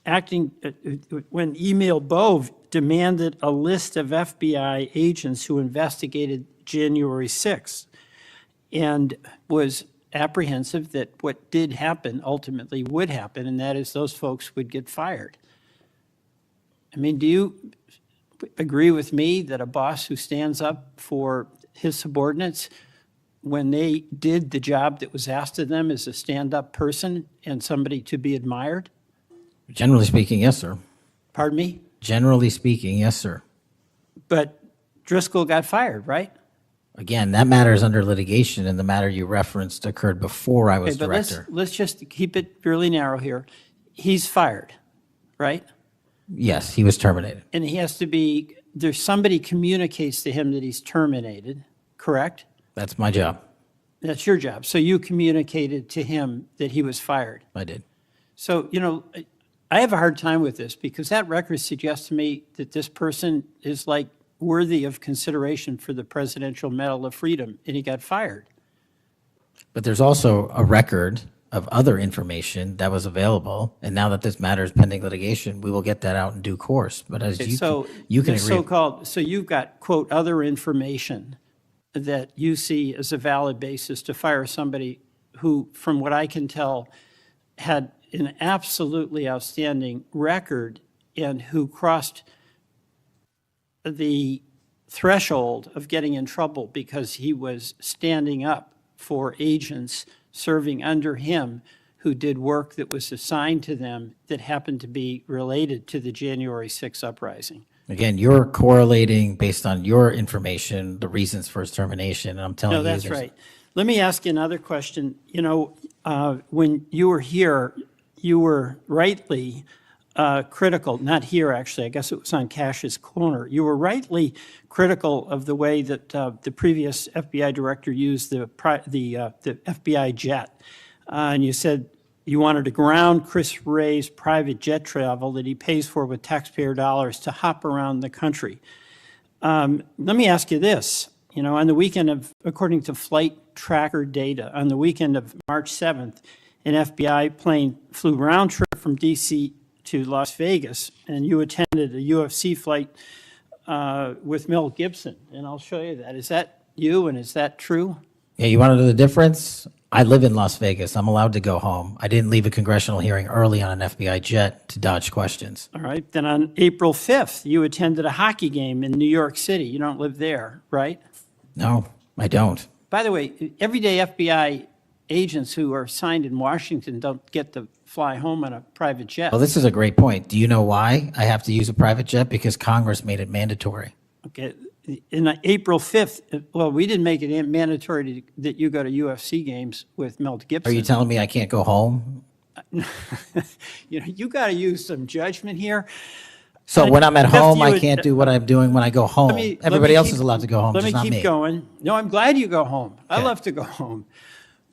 Emil Bove demanded a list of FBI agents who investigated January 6th and was apprehensive that what did happen ultimately would happen, and that is those folks would get fired. I mean, do you agree with me that a boss who stands up for his subordinates when they did the job that was asked of them is a stand-up person and somebody to be admired? Generally speaking, yes, sir. Pardon me? Generally speaking, yes, sir. But Driscoll got fired, right? Again, that matter is under litigation, and the matter you referenced occurred before I was Okay, but director. let's just keep it fairly narrow here. He's fired, right? Yes, he was terminated. And he has to be, there's somebody communicates to him that he's terminated, correct? That's my job. That's your job. So you communicated to him that he was fired. I did. So, I have a hard time with this because that record suggests to me that this person is like worthy of consideration for the Presidential Medal of Freedom, and he got fired. But there's also a record of other information that was available, and now that this matter is pending litigation, we will get that out in due course. But as Okay, you so you can the agree. so-called, so you've got, quote, other information that you see as a valid basis to fire somebody who, from what I can tell, had an absolutely outstanding record and who crossed the threshold of getting in trouble because he was standing up for agents serving under him who did work that was assigned to them that happened to be related to the January 6th uprising. Again, you're correlating based on your information the reasons for his termination, and I'm telling you. No, that's there's- right. Let me ask you another question. When you were here, you were rightly critical, not here actually, I guess it was on Cash's corner. You were rightly critical of the way that the previous FBI director used the FBI jet. And you said you wanted to ground Chris Wray's private jet travel that he pays for with taxpayer dollars to hop around the country. Let me ask you this. On the weekend of, according to flight tracker data, on the weekend of March 7th, an FBI plane flew round trip from D.C. to Las Vegas, and you attended a UFC fight with Mel Gibson, and I'll show you that. Is that you, and is that true? Yeah, you want to know the difference? I live in Las Vegas. I'm allowed to go home. I didn't leave a congressional hearing early on an FBI jet to dodge questions. All right. Then on April 5th, you attended a hockey game in New York City. You don't live there, right? No, I don't. By the way, everyday FBI agents who are assigned in Washington don't get to fly home on a private jet. Well, this is a great point. Do you know why I have to use a private jet? Because Congress made it mandatory. Okay. In April 5th, well, we didn't make it mandatory that you go to UFC games with Mel Gibson. Are you telling me I can't go home? You got to use some judgment here. So when I'm at Jeff, home, you I would- can't do what I'm doing when I go home. Everybody else is allowed to go home, Let just me not keep me. going. No, I'm glad you go home. I Okay. love to go home,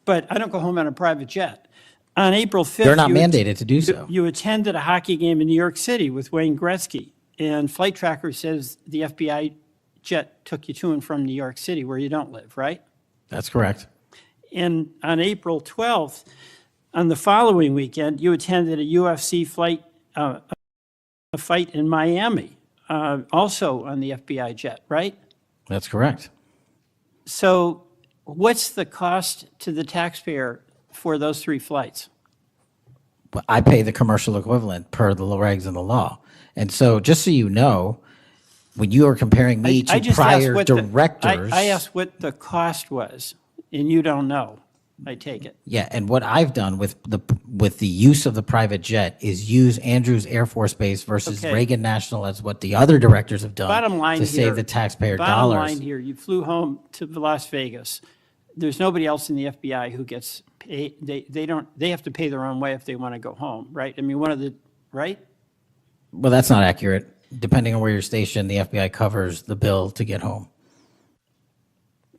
but I don't go home on a private jet. On April 5th, They're not you mandated to do so. You attended a hockey game in New York City with Wayne Gretzky, and Flight Tracker says the FBI jet took you to and from New York City, where you don't live, right? That's correct. And on April 12th, on the following weekend, you attended a UFC fight, a fight in Miami, also on the FBI jet, right? That's correct. So what's the cost to the taxpayer for those 3 flights? But I pay the commercial equivalent per the regs and the law. And so just so you know, When you are comparing me I to just asked prior what directors. I asked what the cost was, and you don't know, I take it. Yeah, and what I've done with the use of the private jet is use Andrews Air Force Base versus Okay. Reagan National as what the other directors have done Bottom line to here. save the taxpayer Bottom dollars. line here, you flew home to Las Vegas. There's nobody else in the FBI who gets paid. They have to pay their own way if they want to go home, right? I mean, right? Well, that's not accurate. Depending on where you're stationed, the FBI covers the bill to get home.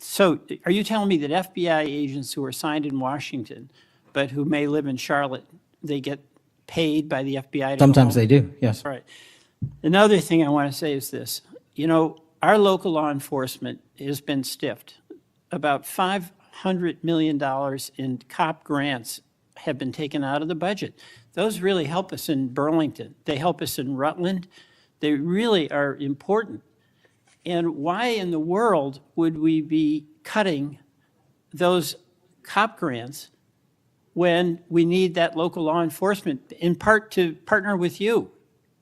So are you telling me that FBI agents who are assigned in Washington, but who may live in Charlotte, they get paid by the FBI to go Sometimes home? they do, yes. All right. Another thing I want to say is this. You know, our local law enforcement has been stiffed. About $500 million in cop grants have been taken out of the budget. Those really help us in Burlington. They help us in Rutland. They really are important. And why in the world would we be cutting those cop grants when we need that local law enforcement, in part to partner with you?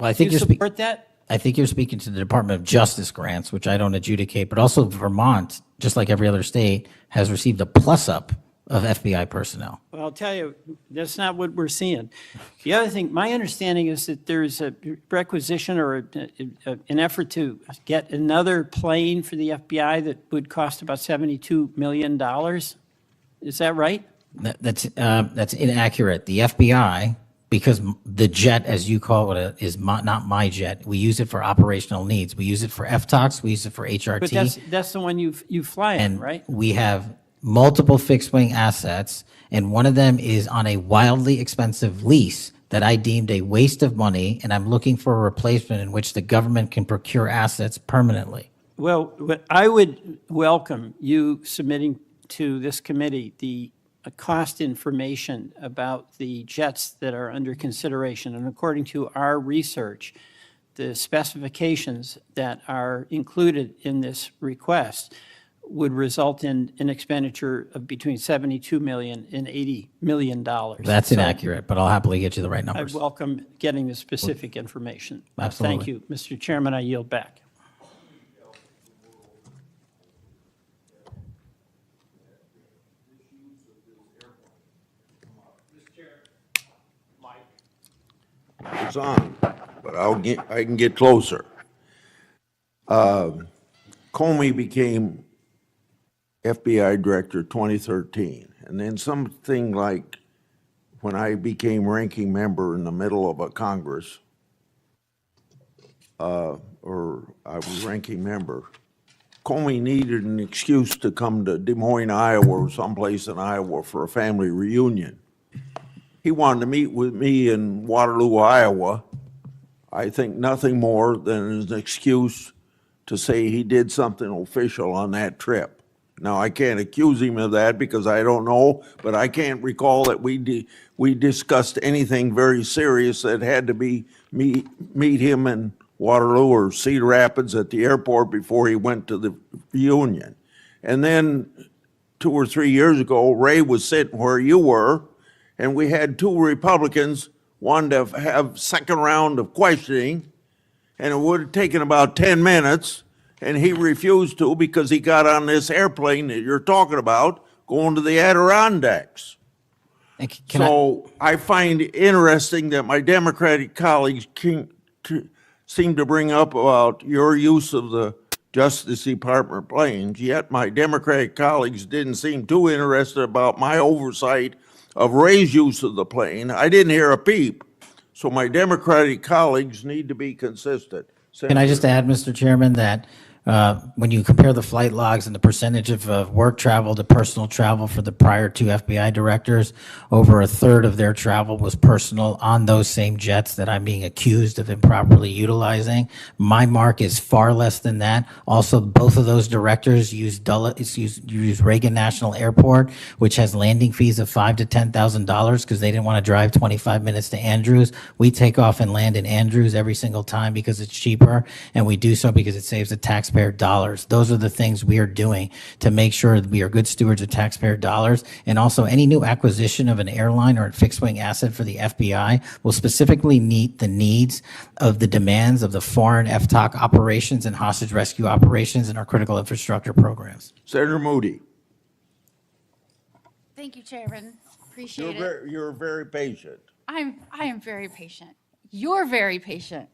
Well, I think Do you you're support that? I think you're speaking to the Department of Justice grants, which I don't adjudicate, but also Vermont, just like every other state, has received a plus-up of FBI personnel. Well, I'll tell you, that's not what we're seeing. The other thing, my understanding is that there's a requisition or an effort to get another plane for the FBI that would cost about $72 million. Is that right? That's inaccurate. The FBI, because the jet, as you call it, is not my jet. We use it for operational needs. We use it for FTOX. We use it for HRT. But that's the one you fly in, And right? we have multiple fixed-wing assets, and one of them is on a wildly expensive lease that I deemed a waste of money, and I'm looking for a replacement in which the government can procure assets permanently. Well, I would welcome you submitting to this committee the cost information about the jets that are under consideration. And according to our research, the specifications that are included in this request would result in an expenditure of between $72 million and $80 million. That's inaccurate, but I'll happily get you the right I numbers. welcome getting the specific information. Absolutely. Thank you. Mr. Chairman, I yield back. It's on, but I can get closer. Comey became FBI director 2013, and then something like when I became ranking member in the middle of a Congress, or I was ranking member, Comey needed an excuse to come to Des Moines, Iowa, or someplace in Iowa for a family reunion. He wanted to meet with me in Waterloo, Iowa. I think nothing more than an excuse to say he did something official on that trip. Now, I can't accuse him of that because I don't know, but I can't recall that we discussed anything very serious that had to be meet him in Waterloo or Cedar Rapids at the airport before he went to the reunion. And then 2 or 3 years ago, Ray was sitting where you were, and we had 2 Republicans wanted to have second round of questioning, and it would have taken about 10 minutes, and he refused to because he got on this airplane that you're talking about going to the Adirondacks. So I find interesting that my Democratic colleagues seem to bring up about your use of the Justice Department planes, yet my Democratic colleagues didn't seem too interested about my oversight of Ray's use of the plane. I didn't hear a peep. So my Democratic colleagues need to be consistent. Can I just add, Mr. Chairman, that when you compare the flight logs and the percentage of work travel to personal travel for the prior 2 FBI directors, over a third of their travel was personal on those same jets that I'm being accused of improperly utilizing. My mark is far less than that. Also, both of those directors use Reagan National Airport, which has landing fees of $5,000 to $10,000 because they didn't want to drive 25 minutes to Andrews. We take off and land in Andrews every single time because it's cheaper, and we do so because it saves the taxpayer taxpayer dollars. Those are the things we are doing to make sure that we are good stewards of taxpayer dollars. And also, any new acquisition of an airline or a fixed-wing asset for the FBI will specifically meet the needs of the demands of the foreign FTOC operations and hostage rescue operations in our critical infrastructure programs. Senator Moody, Thank you, Chairman. Appreciate it. you're very patient. I am very patient. You're very patient.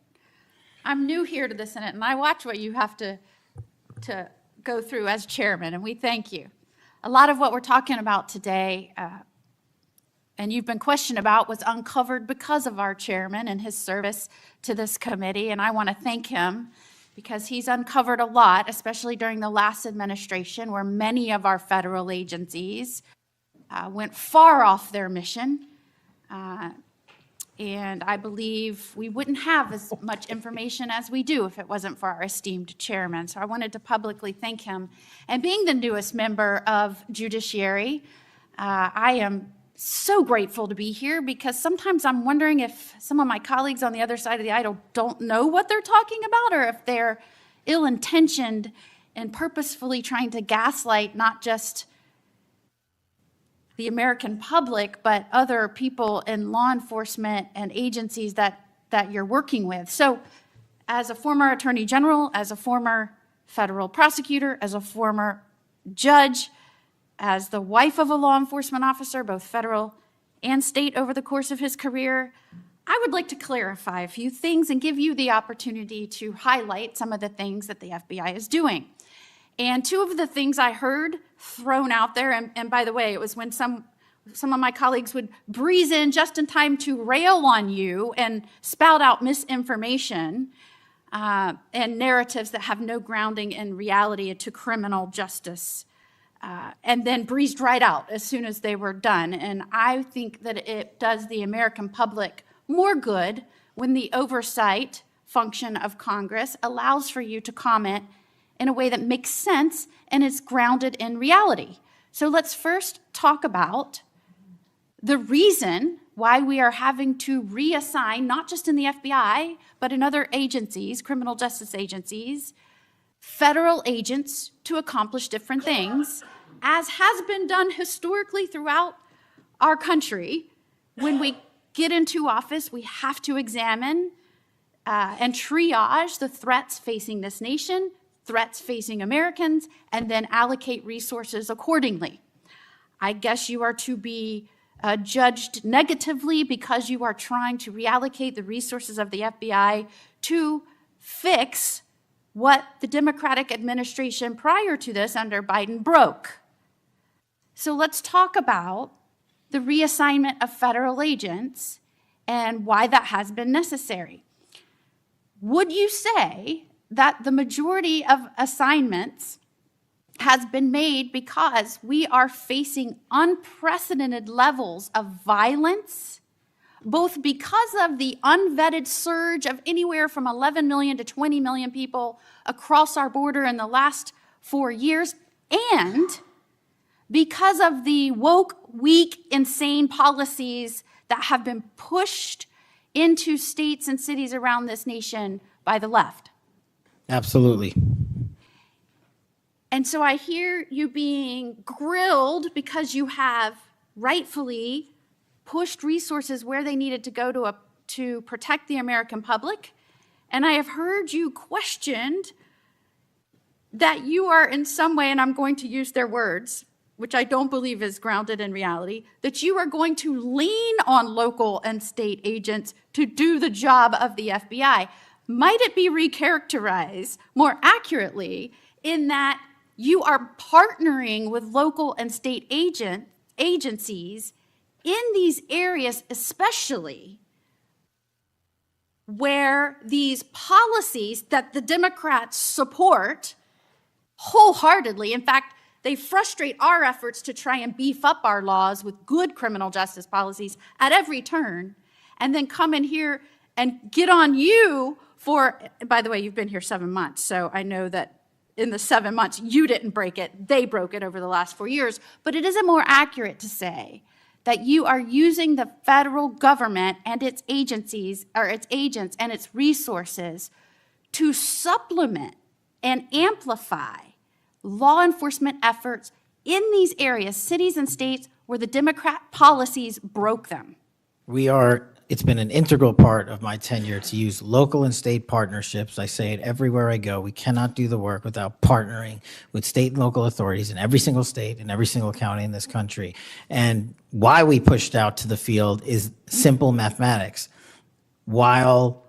I'm new here to the Senate, and I watch what you have to go through as chairman, and we thank you. A lot of what we're talking about today, and you've been questioned about, was uncovered because of our chairman and his service to this committee, and I want to thank him because he's uncovered a lot, especially during the last administration, where many of our federal agencies went far off their mission. And I believe we wouldn't have as much information as we do if it wasn't for our esteemed chairman. So I wanted to publicly thank him. And being the newest member of Judiciary, I am so grateful to be here because sometimes I'm wondering if some of my colleagues on the other side of the aisle don't know what they're talking about, or if they're ill-intentioned and purposefully trying to gaslight not just the American public, but other people in law enforcement and agencies that you're working with. So as a former attorney general, as a former federal prosecutor, as a former judge, as the wife of a law enforcement officer, both federal and state over the course of his career, I would like to clarify a few things and give you the opportunity to highlight some of the things that the FBI is doing. And two of the things I heard thrown out there, and by the way, it was when some of my colleagues would breeze in just in time to rail on you and spout out misinformation and narratives that have no grounding in reality to criminal justice, and then breezed right out as soon as they were done. And I think that it does the American public more good when the oversight function of Congress allows for you to comment in a way that makes sense and is grounded in reality. So let's first talk about the reason why we are having to reassign, not just in the FBI, but in other agencies, criminal justice agencies, federal agents to accomplish different things, as has been done historically throughout our country. When we get into office, we have to examine and triage the threats facing this nation, threats facing Americans, and then allocate resources accordingly. I guess you are to be judged negatively because you are trying to reallocate the resources of the FBI to fix what the Democratic administration prior to this under Biden broke. So let's talk about the reassignment of federal agents and why that has been necessary. Would you say that the majority of assignments has been made because we are facing unprecedented levels of violence, both because of the unvetted surge of anywhere from 11 million to 20 million people across our border in the last 4 years, and because of the woke, weak, insane policies that have been pushed into states and cities around this nation by the left? Absolutely. And so I hear you being grilled because you have rightfully pushed resources where they needed to go to protect the American public. And I have heard you questioned that you are in some way, and I'm going to use their words, which I don't believe is grounded in reality, that you are going to lean on local and state agents to do the job of the FBI. Might it be recharacterized more accurately in that you are partnering with local and state agencies in these areas, especially where these policies that the Democrats support wholeheartedly, in fact, they frustrate our efforts to try and beef up our laws with good criminal justice policies at every turn, and then come in here and get on you for, by the way, you've been here 7 months, so I know that in the 7 months you didn't break it, they broke it over the last 4 years, but it isn't more accurate to say that you are using the federal government and its agencies, or its agents and its resources to supplement and amplify law enforcement efforts in these areas, cities and states where the Democrat policies broke them. It's been an integral part of my tenure to use local and state partnerships. I say it everywhere I go. We cannot do the work without partnering with state and local authorities in every single state and every single county in this country. And why we pushed out to the field is simple mathematics. While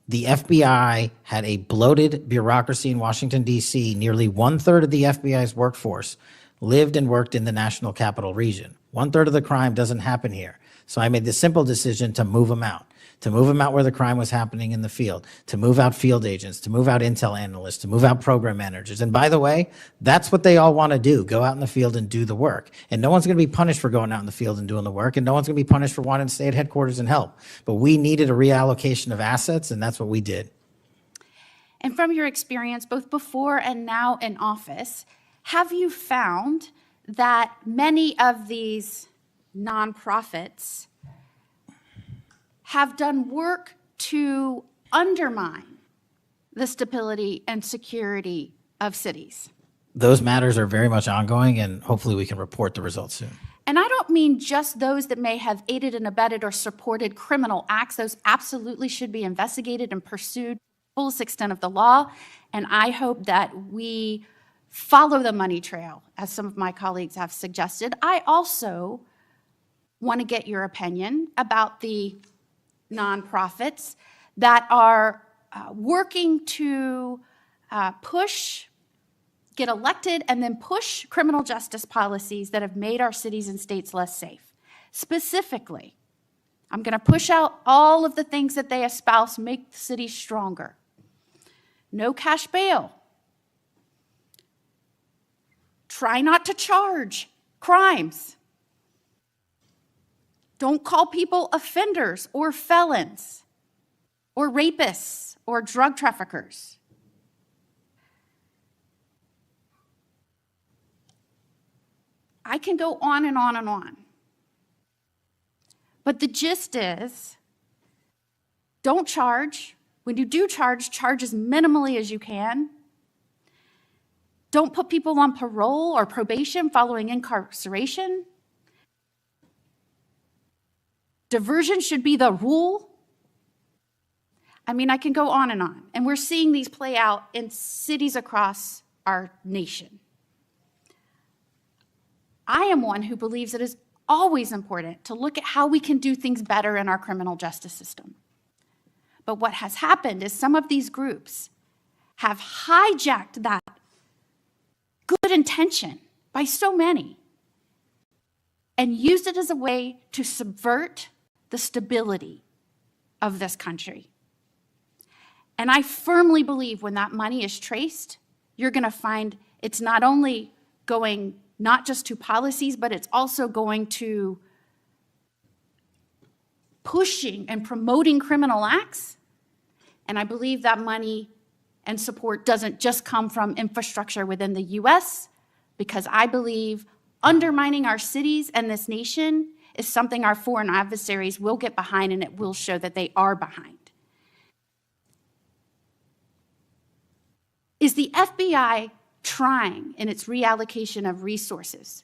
the FBI had a bloated bureaucracy in Washington, D.C., nearly 1/3 of the FBI's workforce lived and worked in the national capital region. 1/3 of the crime doesn't happen here. So I made the simple decision to move them out where the crime was happening in the field, to move out field agents, to move out intel analysts, to move out program managers. And by the way, that's what they all want to do, go out in the field and do the work. And no one's going to be punished for going out in the field and doing the work, and no one's going to be punished for wanting to stay at headquarters and help. But we needed a reallocation of assets, and that's what we did. And from your experience, both before and now in office, have you found that many of these nonprofits have done work to undermine the stability and security of cities? Those matters are very much ongoing, and hopefully we can report the results soon. And I don't mean just those that may have aided and abetted or supported criminal acts. Those absolutely should be investigated and pursued to the fullest extent of the law. And I hope that we follow the money trail, as some of my colleagues have suggested. I also want to get your opinion about the nonprofits that are working to get elected and then push criminal justice policies that have made our cities and states less safe. Specifically, I'm going to push out all of the things that they espouse make the cities stronger. No cash bail. Try not to charge crimes. Don't call people offenders or felons or rapists or drug traffickers. I can go on and on and on. But the gist is, don't charge. When you do charge, charge as minimally as you can. Don't put people on parole or probation following incarceration. Diversion should be the rule. I mean, I can go on. And we're seeing these play out in cities across our nation. I am one who believes it is always important to look at how we can do things better in our criminal justice system. But what has happened is some of these groups have hijacked that good intention by so many and used it as a way to subvert the stability of this country. And I firmly believe when that money is traced, you're going to find it's not only going not just to policies, but it's also going to pushing and promoting criminal acts. And I believe that money and support doesn't just come from infrastructure within the US, because I believe undermining our cities and this nation is something our foreign adversaries will get behind, and it will show that they are behind. Is the FBI trying in its reallocation of resources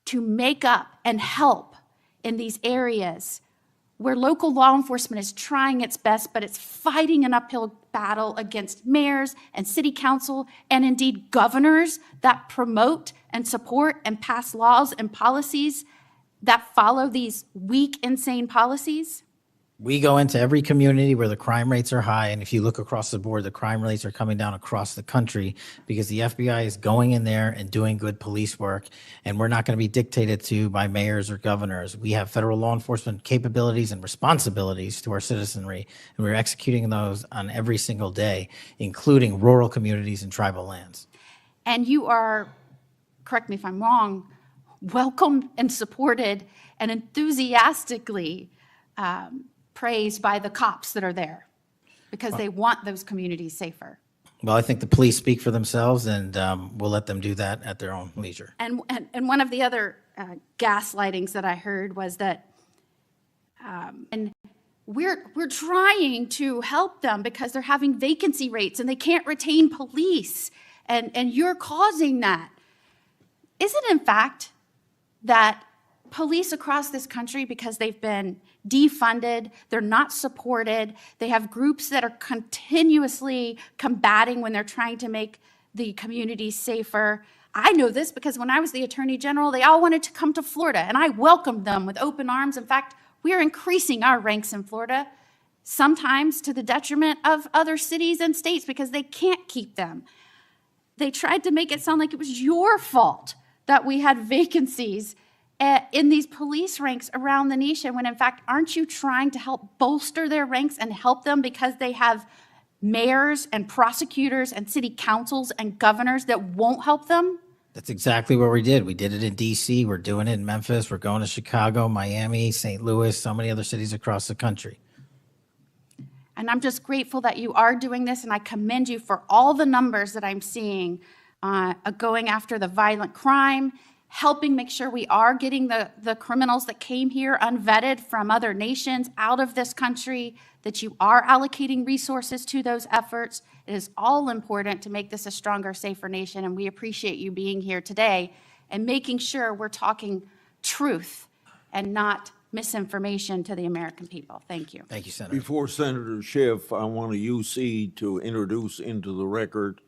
to make up and help in these areas where local law enforcement is trying its best, but it's fighting an uphill battle against mayors and city council and indeed governors that promote and support and pass laws and policies that follow these weak, insane policies? We go into every community where the crime rates are high, and if you look across the board, the crime rates are coming down across the country because the FBI is going in there and doing good police work, and we're not going to be dictated to by mayors or governors. We have federal law enforcement capabilities and responsibilities to our citizenry, and we're executing those on every single day, including rural communities and tribal lands. And you are, correct me if I'm wrong, welcomed and supported and enthusiastically praised by the cops that are there because they want those communities safer. Well, I think the police speak for themselves, and we'll let them do that at their own leisure. And one of the other gaslightings that I heard was that and we're trying to help them because they're having vacancy rates and they can't retain police, and you're causing that. Is it in fact that police across this country, because they've been defunded, they're not supported, they have groups that are continuously combating when they're trying to make the community safer? I know this because when I was the Attorney General, they all wanted to come to Florida, and I welcomed them with open arms. In fact, we are increasing our ranks in Florida, sometimes to the detriment of other cities and states because they can't keep them. They tried to make it sound like it was your fault that we had vacancies in these police ranks around the nation, when in fact, aren't you trying to help bolster their ranks and help them because they have mayors and prosecutors and city councils and governors that won't help them? That's exactly what we did. We did it in D.C., we're doing it in Memphis, we're going to Chicago, Miami, St. Louis, so many other cities across the country. And I'm just grateful that you are doing this, and I commend you for all the numbers that I'm seeing going after the violent crime, helping make sure we are getting the criminals that came here unvetted from other nations out of this country, that you are allocating resources to those efforts. It is all important to make this a stronger, safer nation, and we appreciate you being here today and making sure we're talking truth and not misinformation to the American people. Thank you. Thank you, Senator. Before Senator Schiff, I want a UC to introduce into the record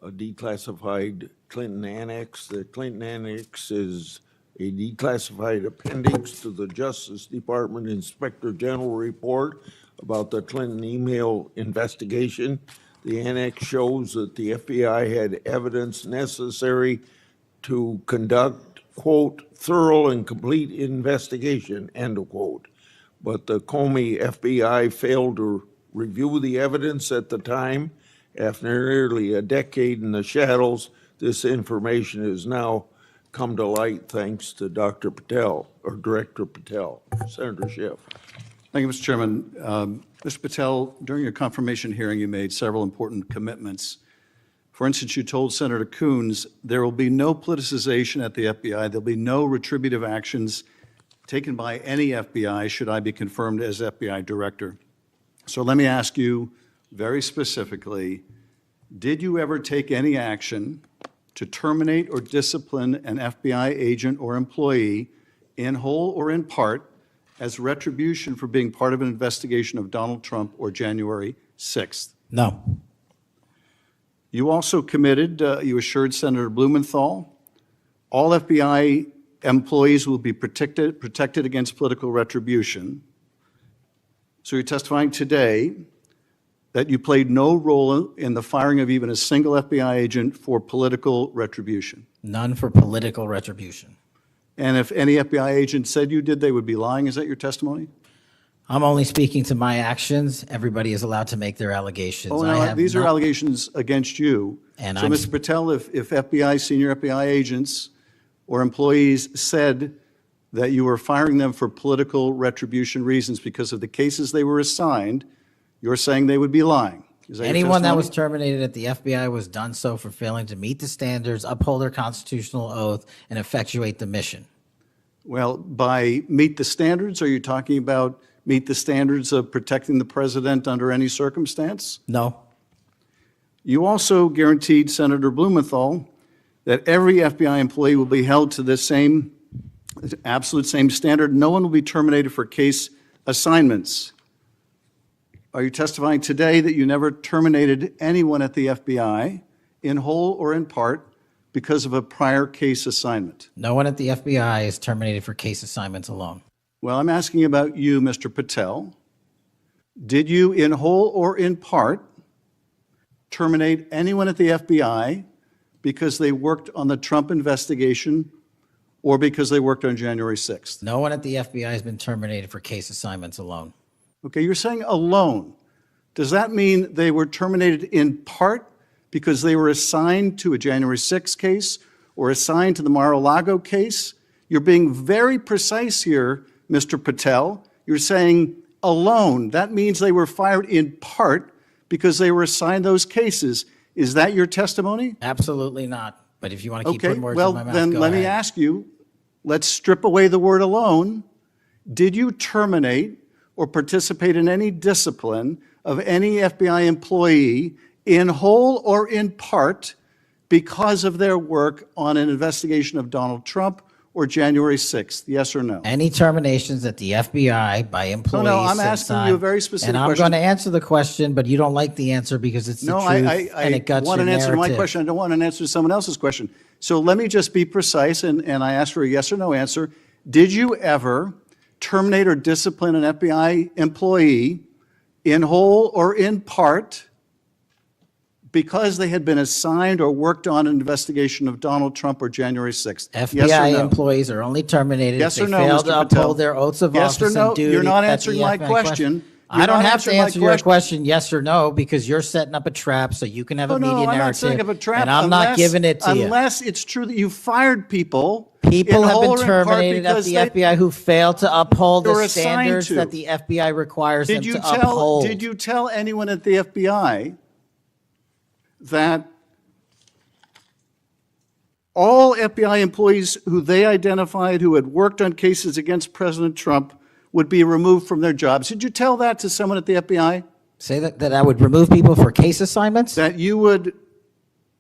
a declassified Clinton Annex. The Clinton Annex is a declassified appendix to the Justice Department Inspector General report about the Clinton email investigation. The annex shows that the FBI had evidence necessary to conduct, quote, thorough and complete investigation, end of quote. But the Comey FBI failed to review the evidence at the time. After nearly a decade in the shadows, this information has now come to light thanks to Dr. Patel, or Director Patel. Senator Schiff. Thank you, Mr. Chairman. Mr. Patel, during your confirmation hearing, you made several important commitments. For instance, you told Senator Coons there will be no politicization at the FBI. There'll be no retributive actions taken by any FBI should I be confirmed as FBI director. So let me ask you very specifically, did you ever take any action to terminate or discipline an FBI agent or employee in whole or in part as retribution for being part of an investigation of Donald Trump or January 6th? No. You also committed, you assured Senator Blumenthal, all FBI employees will be protected against political retribution. So you're testifying today that you played no role in the firing of even a single FBI agent for political retribution. None for political retribution. And if any FBI agent said you did, they would be lying. Is that your testimony? I'm only speaking to my actions. Everybody is allowed to make their allegations. Oh, I no, have these are not- allegations against you. And so, I'm- Mr. Patel, if FBI, senior FBI agents or employees said that you were firing them for political retribution reasons because of the cases they were assigned, you're saying they would be lying. Is that your Anyone that testimony? was terminated at the FBI was done so for failing to meet the standards, uphold their constitutional oath, and effectuate the mission. Well, by meet the standards, are you talking about meet the standards of protecting the president under any circumstance? No. You also guaranteed Senator Blumenthal that every FBI employee will be held to the same, absolute same standard. No one will be terminated for case assignments. Are you testifying today that you never terminated anyone at the FBI in whole or in part because of a prior case assignment? No one at the FBI is terminated for case assignments alone. Well, I'm asking about you, Mr. Patel. Did you, in whole or in part, terminate anyone at the FBI because they worked on the Trump investigation or because they worked on January 6th? No one at the FBI has been terminated for case assignments alone. Okay, you're saying alone. Does that mean they were terminated in part because they were assigned to a January 6th case or assigned to the Mar-a-Lago case? You're being very precise here, Mr. Patel. You're saying alone. That means they were fired in part because they were assigned those cases. Is that your testimony? Absolutely not. But if you want to keep Okay, putting words well, in my mouth, then go let me ahead. ask you, let's strip away the word alone. Did you terminate or participate in any discipline of any FBI employee in whole or in part because of their work on an investigation of Donald Trump or January 6th? Yes or no? Any terminations at the FBI by employees. I'm since asking you a very specific And I'm question. going to answer the question, but you don't like the answer because it's the No, truth I and it guts want your an answer to my narrative. question. I don't want an answer to someone else's question. So let me just be precise, and I ask for a yes or no answer. Did you ever terminate or discipline an FBI employee in whole or in part because they had been assigned or worked on an investigation of Donald Trump or January 6th? FBI Yes or no? employees are only terminated Yes if or they no, fail Mr. to Patel? uphold their oaths of Yes or office no? and duty. You're not at the answering my FBI question. I don't You're not have to answering my answer your question yes or no because you're setting up a trap so you can have a media I'm not narrative. setting up a trap. And I'm not giving it to you. Unless it's true that you fired people. People in have whole been or in part terminated at because the they- FBI who failed to uphold They were the assigned standards to. that the FBI requires them Did you to tell? uphold. Did you tell anyone at the FBI that all FBI employees who they identified who had worked on cases against President Trump would be removed from their jobs? Did you tell that to someone at the FBI? Say that I would remove people for case assignments? That you would,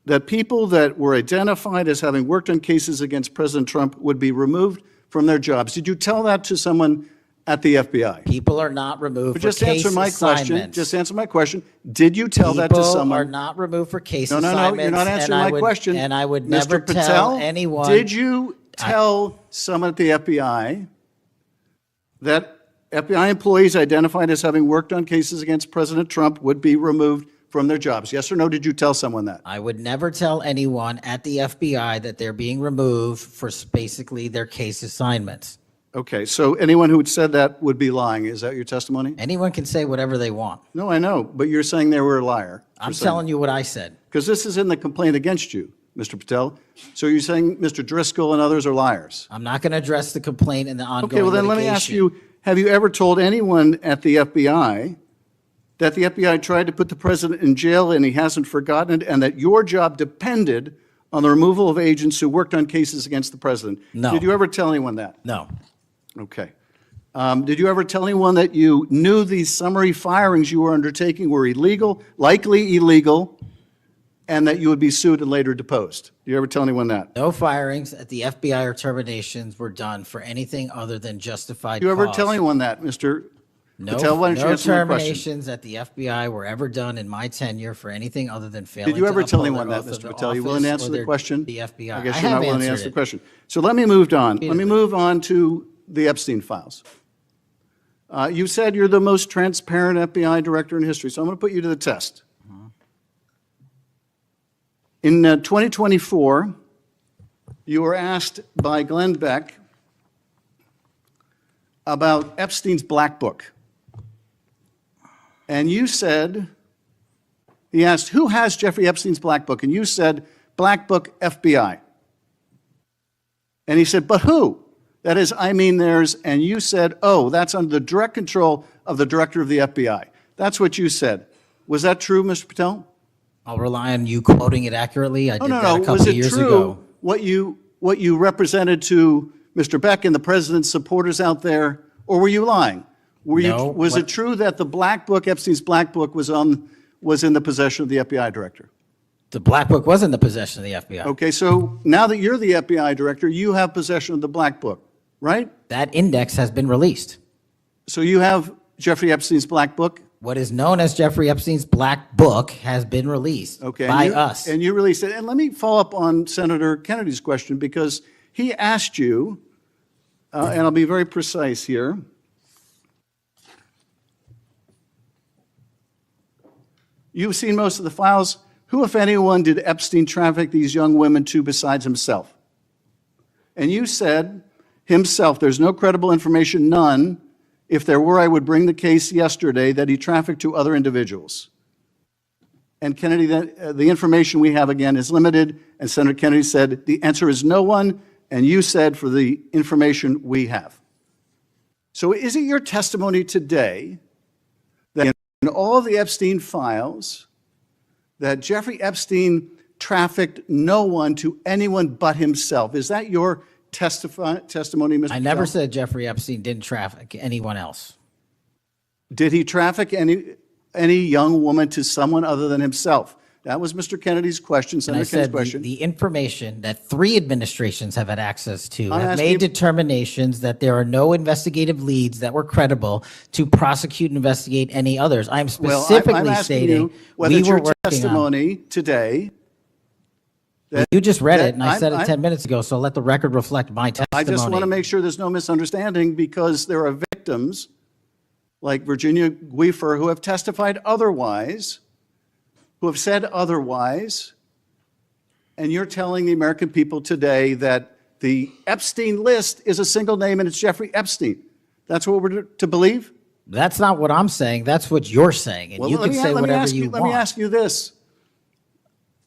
that people that were identified as having worked on cases against President Trump would be removed from their jobs? Did you tell that to someone at the FBI? People are not removed But for just case answer my question. assignments. Just answer my question. Did you tell that to People someone? are not removed for case No, assignments. you're not and answering I my would- question. And I would Mr. never Patel, tell anyone. Did you tell someone at the FBI that FBI employees identified as having worked on cases against President Trump would be removed from their jobs? Yes or no? Did you tell someone that? I would never tell anyone at the FBI that they're being removed for basically their case assignments. Okay, so anyone who had said that would be lying. Is that your testimony? Anyone can say whatever they want. No, I know, but you're saying they were a liar. I'm telling you what I said. Because this is in the complaint against you, Mr. Patel. So you're saying Mr. Driscoll and others are liars? I'm not going to address the complaint and the ongoing Okay, well then let me ask litigation. you, have you ever told anyone at the FBI that the FBI tried to put the president in jail and he hasn't forgotten it, and that your job depended on the removal of agents who worked on cases against the president? No. Did you ever tell anyone that? No. Okay. Did you ever tell anyone that you knew these summary firings you were undertaking were illegal, likely illegal, and that you would be sued and later deposed? Did you ever tell anyone that? No firings at the FBI or terminations were done for anything other than justified Did you ever cause. tell anyone that, Mr. No, Patel? Why don't you no answer my question? terminations at the FBI were ever done in my tenure for anything other than failing Did you ever to tell uphold anyone their that, oath Mr. of Patel? You willing to office answer or the their- question? The FBI. I guess I you're have not willing to answered answer the it. question. So let me move on. Let me move on to the Epstein files. You said you're the most transparent FBI director in history, so I'm going to put you to the test. In 2024, you were asked by Glenn Beck about Epstein's Black Book. And you said, he asked, who has Jeffrey Epstein's Black Book? And you said, Black Book, FBI. And he said, but who? That is, I mean theirs. And you said, oh, that's under the direct control of the director of the FBI. That's what you said. Was that true, Mr. Patel? I'll rely on you quoting it accurately. I did that a Was couple it years true ago. what you represented to Mr. Beck and the president's supporters out there, or were you lying? No, Was it true that the Black Book, Epstein's Black Book, was in the possession of the FBI director? The Black Book was in the possession of the FBI. Okay, so now that you're the FBI director, you have possession of the Black Book, right? That index has been released. So you have Jeffrey Epstein's Black Book? What is known as Jeffrey Epstein's Black Book has been released by us. And you released it. And let me follow up on Senator Kennedy's question, because he asked you, and I'll be very precise here. You've seen most of the files. Who, if anyone, did Epstein traffic these young women to besides himself? And you said, himself. There's no credible information, none. If there were, I would bring the case yesterday that he trafficked to other individuals. And Kennedy, the information we have, again, is limited. And Senator Kennedy said, the answer is no one. And you said, for the information we have. So is it your testimony today that in all the Epstein files, that Jeffrey Epstein trafficked no one to anyone but himself? Is that your testimony, Mr. I never Patel? said Jeffrey Epstein didn't traffic anyone else. Did he traffic any young woman to someone other than himself? That was Mr. Kennedy's question, And I Senator Kennedy's said question. the information that 3 administrations have had access to I'm have asking made you- determinations that there are no investigative leads that were credible to prosecute and investigate any others. I'm Well, specifically I'm asking stating you whether we it's were your working on. testimony today. You just read that it, and I said it I'm- 10 minutes ago, so let the record reflect my testimony. I just want to make sure there's no misunderstanding because there are victims like Virginia Guifer who have testified otherwise, who have said otherwise, and you're telling the American people today that the Epstein list is a single name and it's Jeffrey Epstein. That's what we're to believe? That's not what I'm saying. That's what you're saying, and Well, you can say whatever you Let me want. ask you this.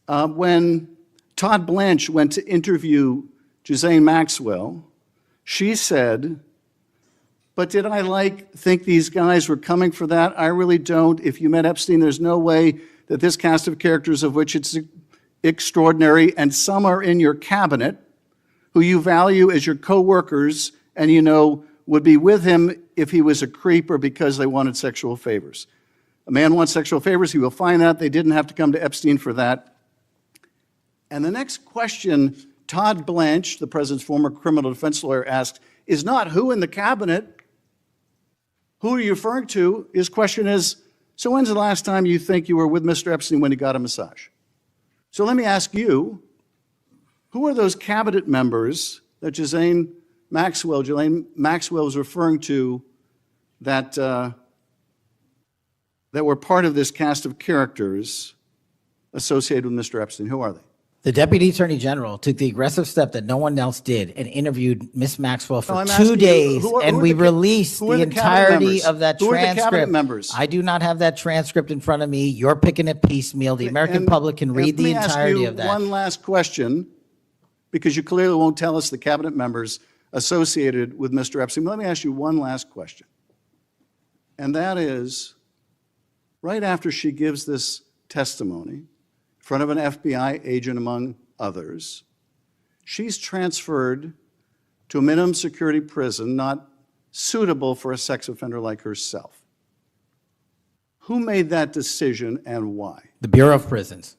When Todd Blanche went to interview Ghislaine Maxwell, she said, but did I think these guys were coming for that? I really don't. If you met Epstein, there's no way that this cast of characters, of which it's extraordinary, and some are in your cabinet, who you value as your co-workers, and you know would be with him if he was a creep or because they wanted sexual favors. A man wants sexual favors, he will find that. They didn't have to come to Epstein for that. And the next question Todd Blanche, the president's former criminal defense lawyer, asked is not who in the cabinet, who are you referring to? His question is, so when's the last time you think you were with Mr. Epstein when he got a massage? So let me ask you, who are those cabinet members that Ghislaine Maxwell was referring to that, that were part of this cast of characters associated with Mr. Epstein? Who are they? The Deputy Attorney General took the aggressive step that no one else did and interviewed Ms. Maxwell for I'm 2 asking you, days, who are and we released who are the the cabinet entirety members? of that Who are the cabinet transcript. members? I do not have that transcript in front of me. You're picking it piecemeal. The American public can read the entirety of that. One last question, because you clearly won't tell us the cabinet members associated with Mr. Epstein. Let me ask you one last question. And that is, right after she gives this testimony in front of an FBI agent, among others, she's transferred to a minimum security prison not suitable for a sex offender like herself. Who made that decision and why? The Bureau of Prisons.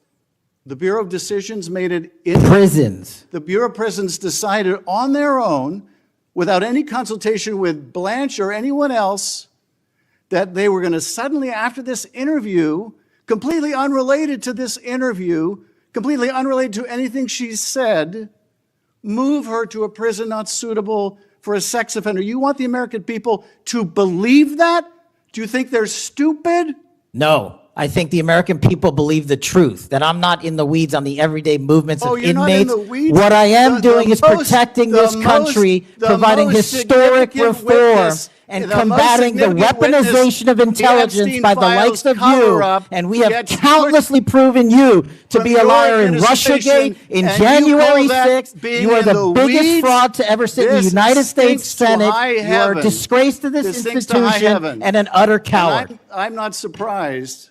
The Bureau of Decisions made it in Prisons. The Bureau of Prisons decided on their own, without any consultation with Blanche or anyone else, that they were going to suddenly, after this interview, completely unrelated to this interview, completely unrelated to anything she said, move her to a prison not suitable for a sex offender. You want the American people to believe that? Do you think they're stupid? No. I think the American people believe the truth, that I'm not in the weeds on the everyday movements of you're not in inmates. the weeds? What I am doing is most- protecting the this most- country, the providing most historic significant reform, witness- and the most combating the significant witness weaponization of the intelligence Epstein by the files likes of you. cover-up And we have gets countlessly proven you to from be a your liar in administration, Russiagate, in and you January call that 6th. being You are in the the biggest weeds? fraud to ever sit in the This United States stinks to Senate. high You are a heaven. disgrace to this This stinks to high institution heaven. and an utter coward. And I'm not surprised.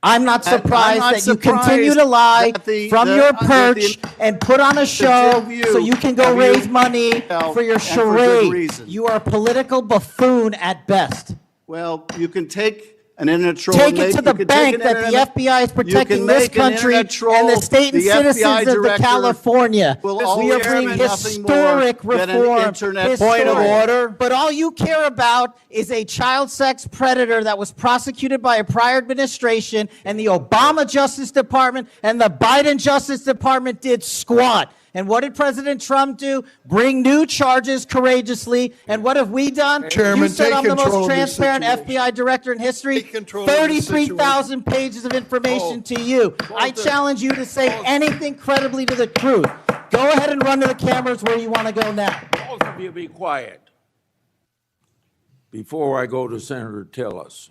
I'm not I'm surprised not that you continue to surprised lie that from your perch and put on a show two of you so you can go have raise you money held, for your and for good charade. reason. You are a political buffoon at best. Well, you can take an internet troll. Take and it make- to the you can bank take an that the internet- FBI is you protecting can this make an country internet troll, and the state and the FBI citizens of the director California. will We are always bringing be nothing more historic than an reform. internet Historic. troll. But all you care about is a child sex predator that was prosecuted by a prior administration, and the Obama Justice Department and the Biden Justice Department did squat. And what did President Trump do? Bring new charges courageously. And what have we done? Chairman, You said take I'm the control most of this transparent situation. FBI director in history. control of this 33,000 pages of information to you. I challenge you to say anything credibly to the truth. Go ahead and run to the cameras where you want to go now. Both of you be quiet. Before I go to Senator Tillis,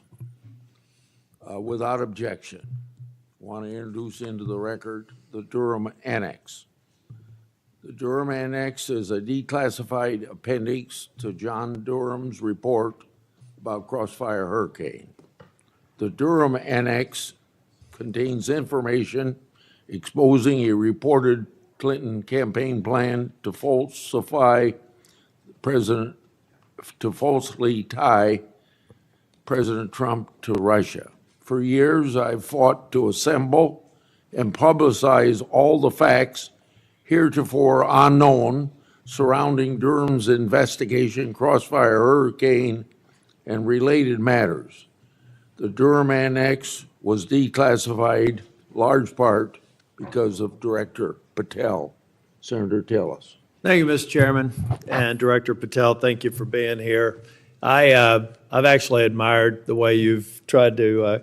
without objection, want to introduce into the record the Durham Annex. The Durham Annex is a declassified appendix to John Durham's report about Crossfire Hurricane. The Durham Annex contains information exposing a reported Clinton campaign plan to falsely tie President Trump to Russia. For years, I've fought to assemble and publicize all the facts heretofore unknown surrounding Durham's investigation, Crossfire Hurricane, and related matters. The Durham Annex was declassified large part because of Director Patel. Senator, tell us. Thank you, Mr. Chairman, and Director Patel, thank you for being here. I've actually admired the way you've tried to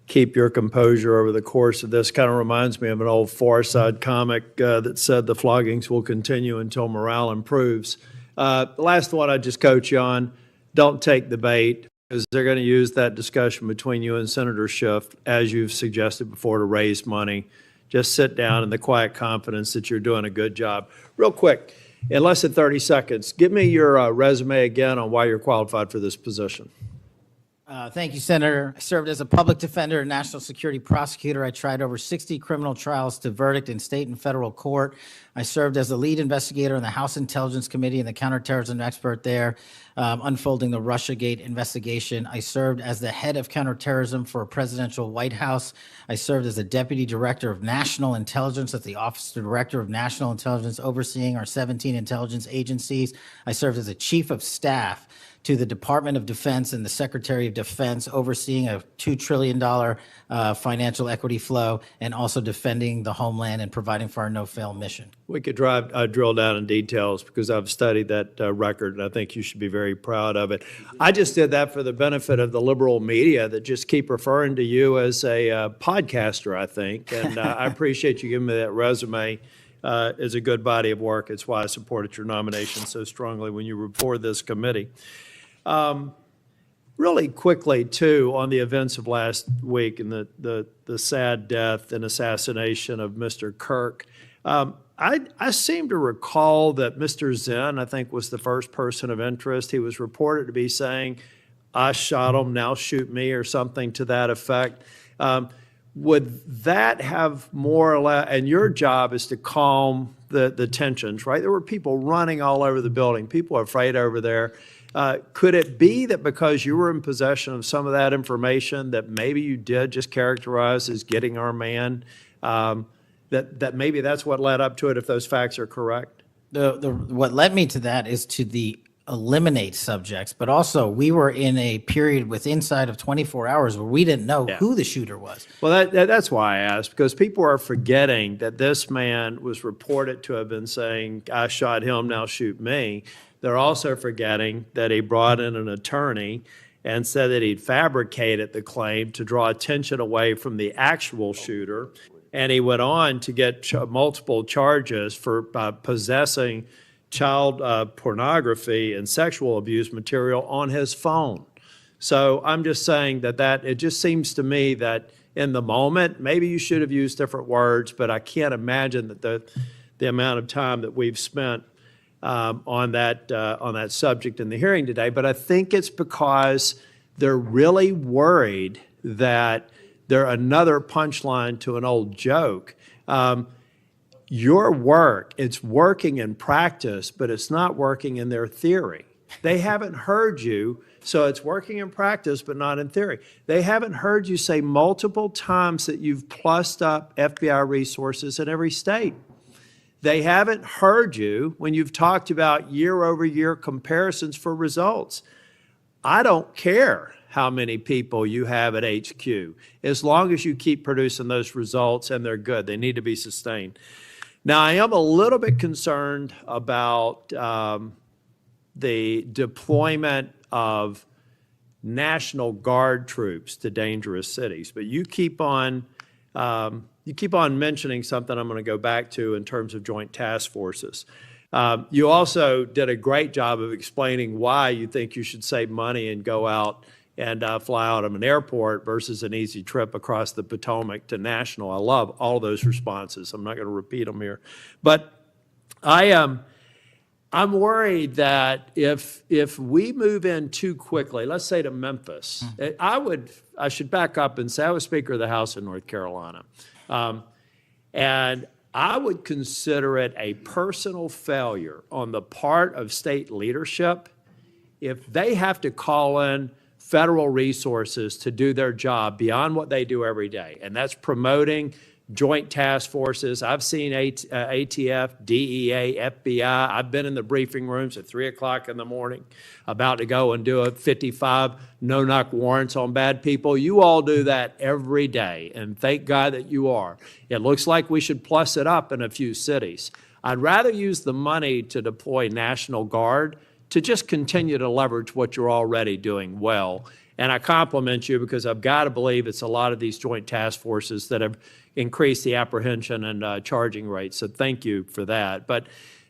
keep your composure over the course of this. Kind of reminds me of an old Far Side comic that said the floggings will continue until morale improves. The last one I just coach you on, don't take the bait, because they're going to use that discussion between you and Senator Schiff, as you've suggested before, to raise money. Just sit down in the quiet confidence that you're doing a good job. Real quick, in less than 30 seconds, give me your resume again on why you're qualified for this position. Thank you, Senator. I served as a public defender and national security prosecutor. I tried over 60 criminal trials to verdict in state and federal court. I served as the lead investigator in the House Intelligence Committee and the counterterrorism expert there, unfolding the Russiagate investigation. I served as the head of counterterrorism for a presidential White House. I served as the deputy director of national intelligence at the Office of the Director of National Intelligence, overseeing our 17 intelligence agencies. I served as a chief of staff to the Department of Defense and the Secretary of Defense, overseeing a $2 trillion financial equity flow, and also defending the homeland and providing for our no-fail mission. We could drill down in details, because I've studied that record, and I think you should be very proud of it. I just did that for the benefit of the liberal media that just keep referring to you as a podcaster, I think, and I appreciate you giving me that resume. It's a good body of work. It's why I supported your nomination so strongly when you were before this committee. Really quickly, too, on the events of last week and the sad death and assassination of Mr. Kirk, I seem to recall that Mr. Zinn, I think, was the first person of interest. He was reported to be saying, "I shot him, now shoot me," or something to that effect. Would that have more or less, and your job is to calm the tensions, right? There were people running all over the building. People are afraid over there. Could it be that because you were in possession of some of that information that maybe you did just characterize as getting our man, that maybe that's what led up to it, if those facts are correct? What led me to that is to the eliminate subjects, but also we were in a period with inside of 24 hours where we didn't know who the shooter was. Well, that's why I asked, because people are forgetting that this man was reported to have been saying, "I shot him, now shoot me." They're also forgetting that he brought in an attorney and said that he'd fabricated the claim to draw attention away from the actual shooter. And he went on to get multiple charges for possessing child pornography and sexual abuse material on his phone. So I'm just saying that it just seems to me that in the moment, maybe you should have used different words, but I can't imagine that the amount of time that we've spent on that subject in the hearing today. But I think it's because they're really worried that they're another punchline to an old joke. Your work, it's working in practice, but it's not working in their theory. They haven't heard you, so it's working in practice, but not in theory. They haven't heard you say multiple times that you've plussed up FBI resources in every state. They haven't heard you when you've talked about year-over-year comparisons for results. I don't care how many people you have at HQ, as long as you keep producing those results and they're good. They need to be sustained. Now, I am a little bit concerned about the deployment of National Guard troops to dangerous cities, but you keep on mentioning something I'm going to go back to in terms of joint task forces. You also did a great job of explaining why you think you should save money and go out and fly out of an airport versus an easy trip across the Potomac to National. I love all those responses. I'm not going to repeat them here. But I'm worried that if we move in too quickly, let's say to Memphis, I should back up and say I was Speaker of the House in North Carolina. And I would consider it a personal failure on the part of state leadership if they have to call in federal resources to do their job beyond what they do every day, and that's promoting joint task forces. I've seen ATF, DEA, FBI. I've been in the briefing rooms at 3 o'clock in the morning about to go and do a 55 no-knock warrants on bad people. You all do that every day, and thank God that you are. It looks like we should plus it up in a few cities. I'd rather use the money to deploy National Guard to just continue to leverage what you're already doing well. And I compliment you because I've got to believe it's a lot of these joint task forces that have increased the apprehension and charging rates. So thank you for that. But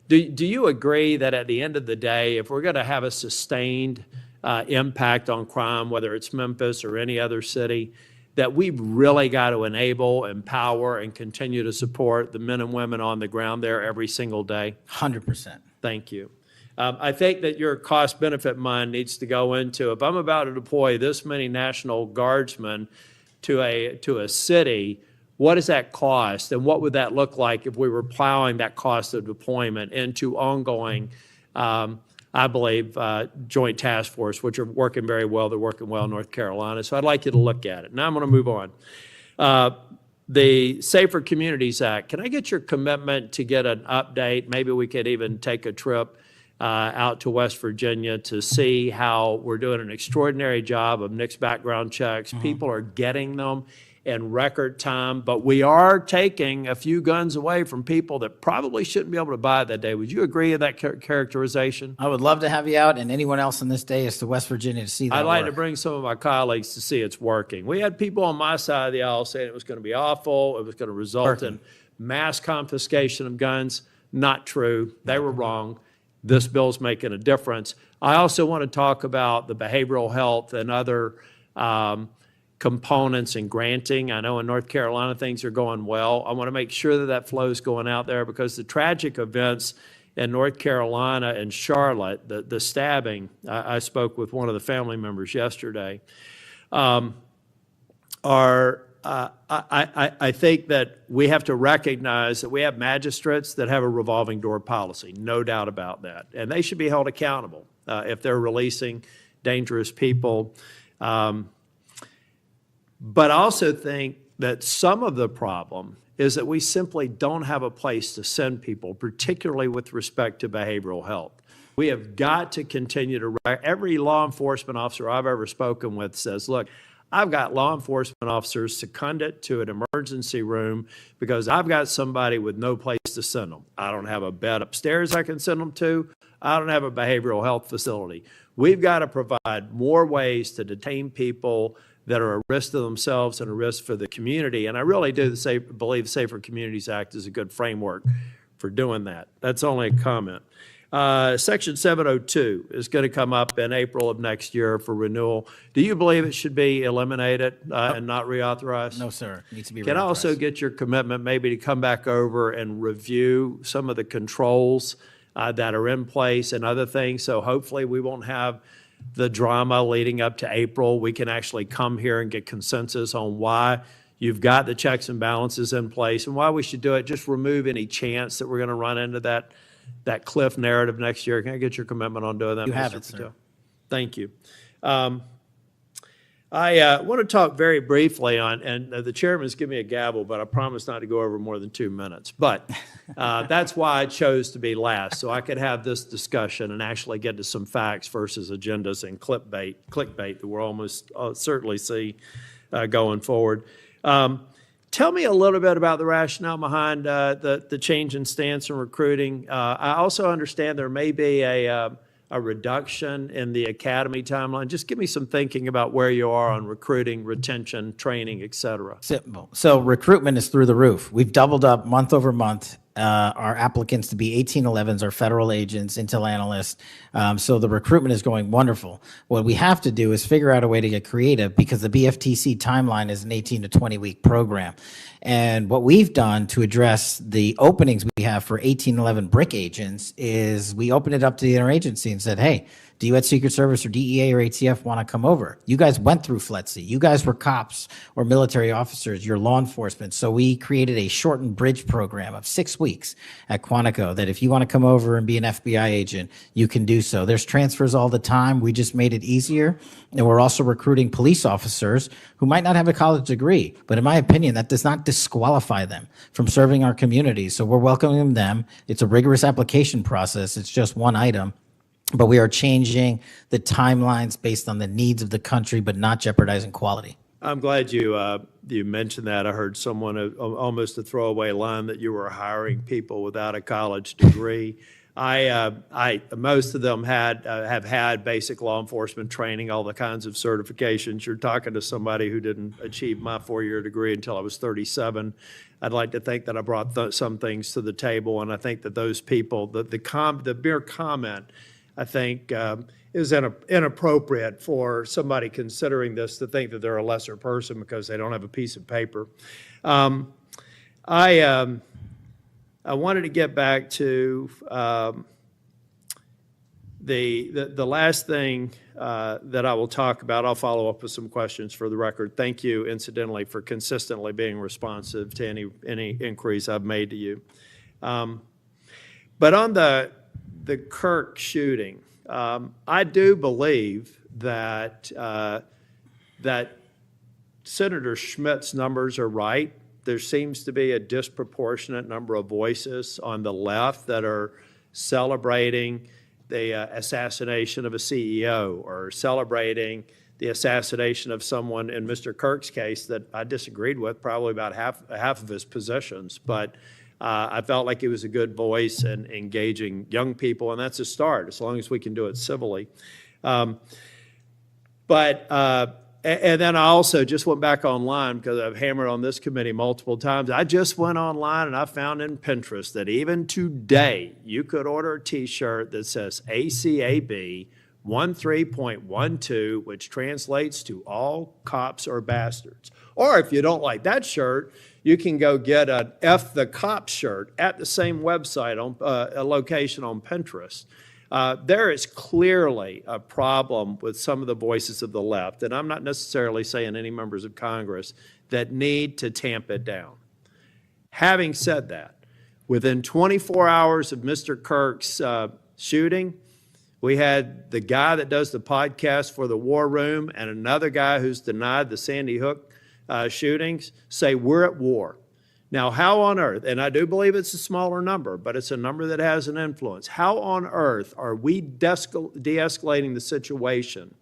do you agree that at the end of the day, if we're going to have a sustained impact on crime, whether it's Memphis or any other city, that we've really got to enable, empower, and continue to support the men and women on the ground there every single day? 100%. Thank you. I think that your cost-benefit mind needs to go into, if I'm about to deploy this many National Guardsmen to a city, what does that cost? And what would that look like if we were plowing that cost of deployment into ongoing, I believe, joint task force, which are working very well. They're working well in North Carolina. So I'd like you to look at it. Now I'm going to move on. The Safer Communities Act, can I get your commitment to get an update? Maybe we could even take a trip out to West Virginia to see how we're doing an extraordinary job of NICS background checks. People are getting them in record time, but we are taking a few guns away from people that probably shouldn't be able to buy that day. Would you agree with that characterization? I would love to have you out and anyone else on this day is to West Virginia to see that I'd like work. to bring some of my colleagues to see it's working. We had people on my side of the aisle saying it was going to be awful, it was going to result in mass confiscation of guns. Not true. They were wrong. This bill's making a difference. I also want to talk about the behavioral health and other components in granting. I know in North Carolina things are going well. I want to make sure that that flow is going out there because the tragic events in North Carolina and Charlotte, the stabbing, I spoke with one of the family members yesterday, I think that we have to recognize that we have magistrates that have a revolving door policy, no doubt about that. And they should be held accountable if they're releasing dangerous people. But I also think that some of the problem is that we simply don't have a place to send people, particularly with respect to behavioral health. We have got to continue to, every law enforcement officer I've ever spoken with says, look, I've got law enforcement officers seconded to an emergency room because I've got somebody with no place to send them. I don't have a bed upstairs I can send them to. I don't have a behavioral health facility. We've got to provide more ways to detain people that are a risk to themselves and a risk for the community. And I really do believe the Safer Communities Act is a good framework for doing that. That's only a comment. Section 702 is going to come up in April of next year for renewal. Do you believe it should be eliminated and not reauthorized? No, sir. It needs to be Can I also get your commitment maybe to come back over and review some of the controls that are in place and other things? So hopefully we won't have the drama leading up to April. We can actually come here and get consensus on why you've got the checks and balances in place and why we should do it. Just remove any chance that we're going to run into that cliff narrative next year. Can I get your commitment on doing that? You have Mr. it, sir. Patel? Thank you. I want to talk very briefly on, and the chairman's given me a gavel, but I promise not to go over more than 2 minutes. But that's why I chose to be last, so I could have this discussion and actually get to some facts versus agendas and clickbait that we'll almost certainly see going forward. Tell me a little bit about the rationale behind the change in stance in recruiting. I also understand there may be a reduction in the academy timeline. Just give me some thinking about where you are on recruiting, retention, training, et cetera. Simple. So recruitment is through the roof. We've doubled up month over month our applicants to be 1811s, our federal agents, intel analysts. So the recruitment is going wonderful. What we have to do is figure out a way to get creative because the BFTC timeline is an 18 to 20 week program. And what we've done to address the openings we have for 1811 brick agents is we opened it up to the interagency and said, hey, Do you at Secret Service or DEA or ATF want to come over? You guys went through FLETC. You guys were cops or military officers. You're law enforcement. So we created a shortened bridge program of 6 weeks at Quantico that if you want to come over and be an FBI agent, you can do so. There's transfers all the time. We just made it easier. And we're also recruiting police officers who might not have a college degree. But in my opinion, that does not disqualify them from serving our community. So we're welcoming them. It's a rigorous application process. It's just one item. But we are changing the timelines based on the needs of the country, but not jeopardizing quality. I'm glad you mentioned that. I heard someone almost a throwaway line that you were hiring people without a college degree. Most of them have had basic law enforcement training, all the kinds of certifications. You're talking to somebody who didn't achieve my 4-year degree until I was 37. I'd like to think that I brought some things to the table, and I think that those people, the mere comment, I think, is inappropriate for somebody considering this to think that they're a lesser person because they don't have a piece of paper. I wanted to get back to the last thing that I will talk about. I'll follow up with some questions for the record. Thank you, incidentally, for consistently being responsive to any inquiries I've made to you. But on the Kirk shooting, I do believe that that Senator Schmitt's numbers are right. There seems to be a disproportionate number of voices on the left that are celebrating the assassination of a CEO or celebrating the assassination of someone in Mr. Kirk's case that I disagreed with probably about half of his positions. But I felt like he was a good voice in engaging young people, and that's a start, as long as we can do it civilly. And then I also just went back online because I've hammered on this committee multiple times. I just went online and I found in Pinterest that even today you could order a T-shirt that says ACAB 13.12, which translates to all cops are bastards. Or if you don't like that shirt, you can go get an F the Cop shirt at the same website, on a location on Pinterest. There is clearly a problem with some of the voices of the left, and I'm not necessarily saying any members of Congress, that need to tamp it down. Having said that, within 24 hours of Mr. Kirk's shooting, we had the guy that does the podcast for the War Room and another guy who's denied the Sandy Hook shootings say we're at war. Now, how on earth, and I do believe it's a smaller number, but it's a number that has an influence. How on earth are we de-escalating the situation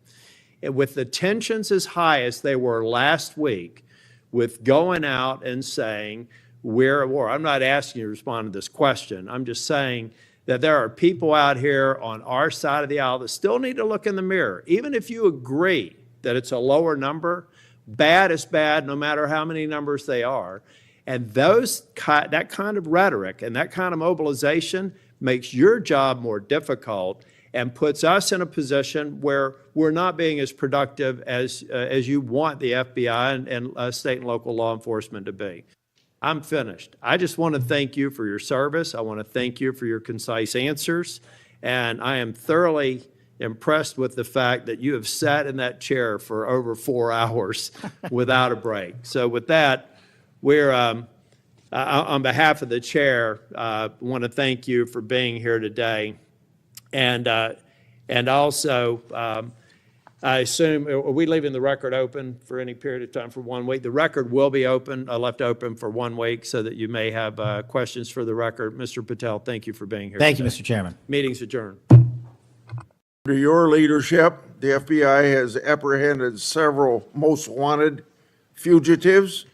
with the tensions as high as they were last week with going out and saying we're at war? I'm not asking you to respond to this question. I'm just saying that there are people out here on our side of the aisle that still need to look in the mirror. Even if you agree that it's a lower number, bad is bad no matter how many numbers they are. And that kind of rhetoric and that kind of mobilization makes your job more difficult and puts us in a position where we're not being as productive as you want the FBI and state and local law enforcement to be. I'm finished. I just want to thank you for your service. I want to thank you for your concise answers. And I am thoroughly impressed with the fact that you have sat in that chair for over 4 hours without a break. So with that, we're, on behalf of the chair, want to thank you for being here today. And also, I assume, are we leaving the record open for any period of time for 1 week? The record will be open, left open for 1 week so that you may have questions for the record. Mr. Patel, thank you for being here Thank today. you, Mr. Chairman. Meeting's adjourned. Under your leadership, the FBI has apprehended several most wanted fugitives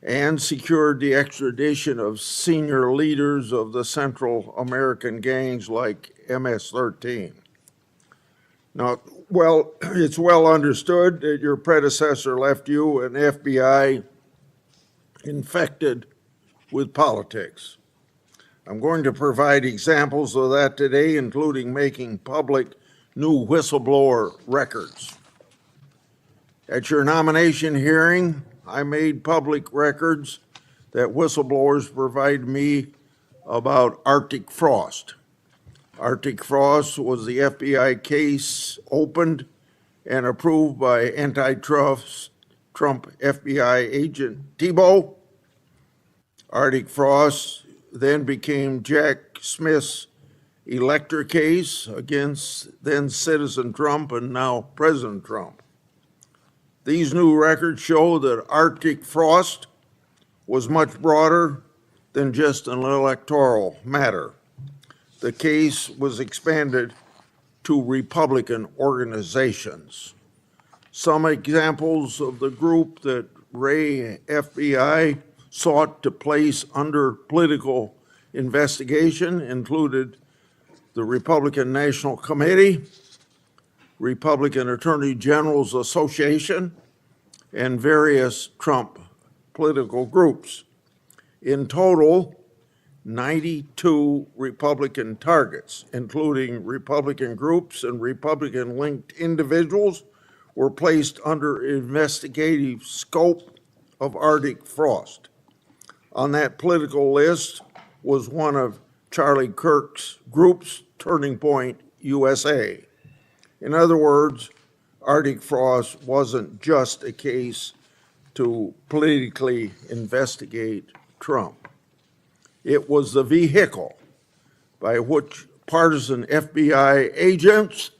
and secured the extradition of senior leaders of the Central American gangs like MS-13. Now, well, it's well understood that your predecessor left you an FBI infected with politics. I'm going to provide examples of that today, including making public new whistleblower records. At your nomination hearing, I made public records that whistleblowers provide me about Arctic frost. Arctic Frost was the FBI case opened and approved by antitrust Trump FBI agent Tebow. Arctic Frost then became Jack Smith's elector case against then citizen Trump and now President Trump. These new records show that Arctic Frost was much broader than just an electoral matter. The case was expanded to Republican organizations. Some examples of the group that Ray FBI sought to place under political investigation included the Republican National Committee, Republican Attorney General's Association, and various Trump political groups. In total, 92 Republican targets, including Republican groups and Republican-linked individuals, were placed under investigative scope of Arctic Frost. On that political list was one of Charlie Kirk's groups, Turning Point USA. In other words, Arctic Frost wasn't just a case to politically investigate Trump. It was the vehicle by which partisan FBI agents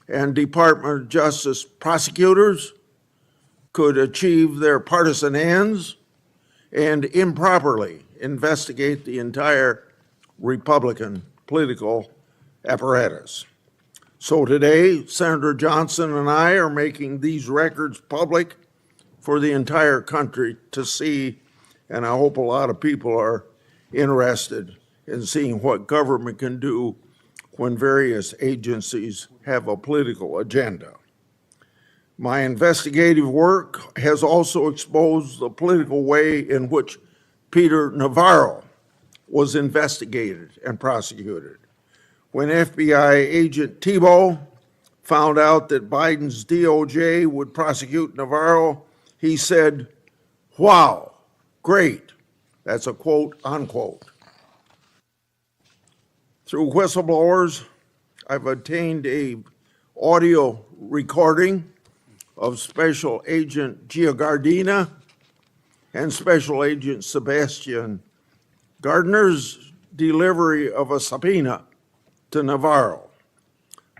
and Department of Justice prosecutors could achieve their partisan ends and improperly investigate the entire Republican political apparatus. So today, Senator Johnson and I are making these records public for the entire country to see, and I hope a lot of people are interested in seeing what government can do when various agencies have a political agenda. My investigative work has also exposed the political way in which Peter Navarro was investigated and prosecuted. When FBI agent Tebow found out that Biden's DOJ would prosecute Navarro, he said, "Wow, great." That's a quote, unquote. Through whistleblowers, I've obtained an audio recording of Special Agent Giardina and Special Agent Sebastian Gardner's delivery of a subpoena to Navarro.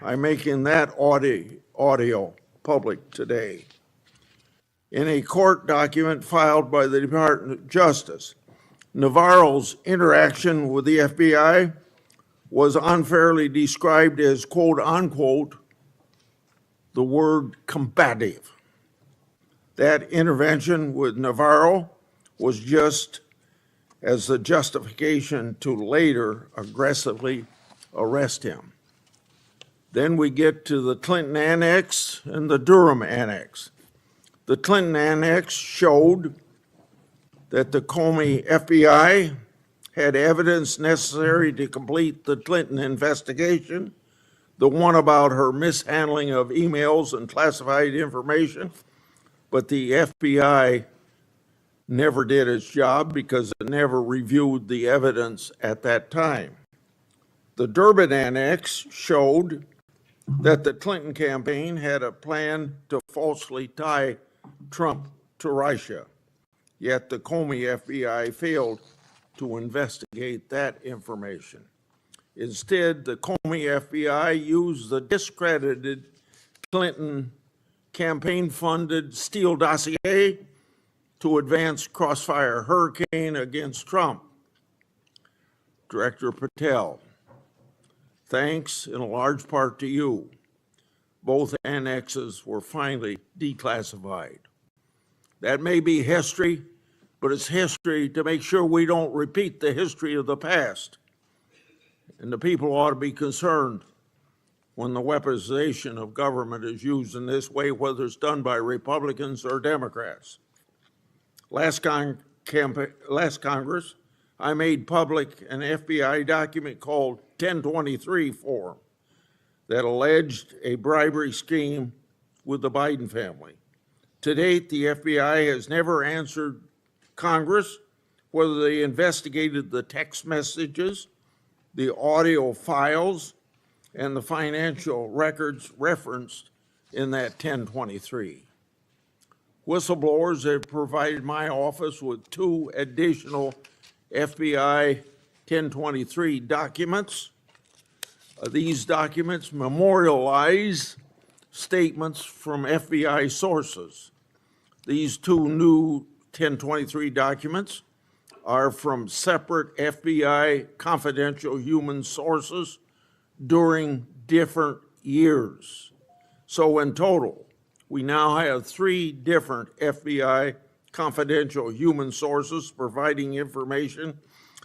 I'm making that audio public today. In a court document filed by the Department of Justice, Navarro's interaction with the FBI was unfairly described as, quote, unquote, the word combative. That intervention with Navarro was just as the justification to later aggressively arrest him. Then we get to the Clinton Annex and the Durham Annex. The Clinton Annex showed that the Comey FBI had evidence necessary to complete the Clinton investigation, the one about her mishandling of emails and classified information, but the FBI never did its job because it never reviewed the evidence at that time. The Durbin Annex showed that the Clinton campaign had a plan to falsely tie Trump to Russia, yet the Comey FBI failed to investigate that information. Instead, the Comey FBI used the discredited Clinton campaign-funded Steele dossier to advance crossfire hurricane against Trump. Director Patel, thanks in a large part to you, both annexes were finally declassified. That may be history, but it's history to make sure we don't repeat the history of the past. And the people ought to be concerned when the weaponization of government is used in this way, whether it's done by Republicans or Democrats. Last Congress, I made public an FBI document called 1023 form that alleged a bribery scheme with the Biden family. To date, the FBI has never answered Congress whether they investigated the text messages the audio files, and the financial records referenced in that 1023. Whistleblowers have provided my office with 2 additional FBI 1023 documents. These documents memorialize statements from FBI sources. These 2 new 1023 documents are from separate FBI confidential human sources during different years. So in total, we now have 3 different FBI confidential human sources providing information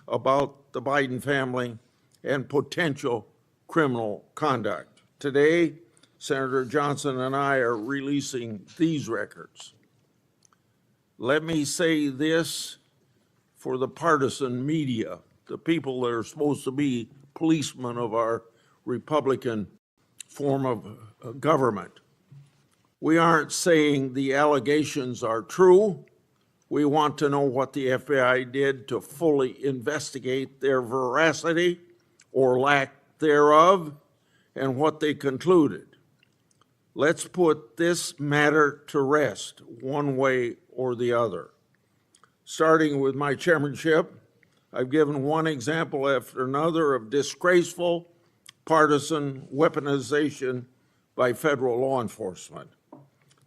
about the Biden family and potential criminal conduct. Today, Senator Johnson and I are releasing these records. Let me say this for the partisan media, the people that are supposed to be policemen of our Republican form of government. We aren't saying the allegations are true. We want to know what the FBI did to fully investigate their veracity or lack thereof and what they concluded. Let's put this matter to rest one way or the other. Starting with my chairmanship, I've given one example after another of disgraceful partisan weaponization by federal law enforcement.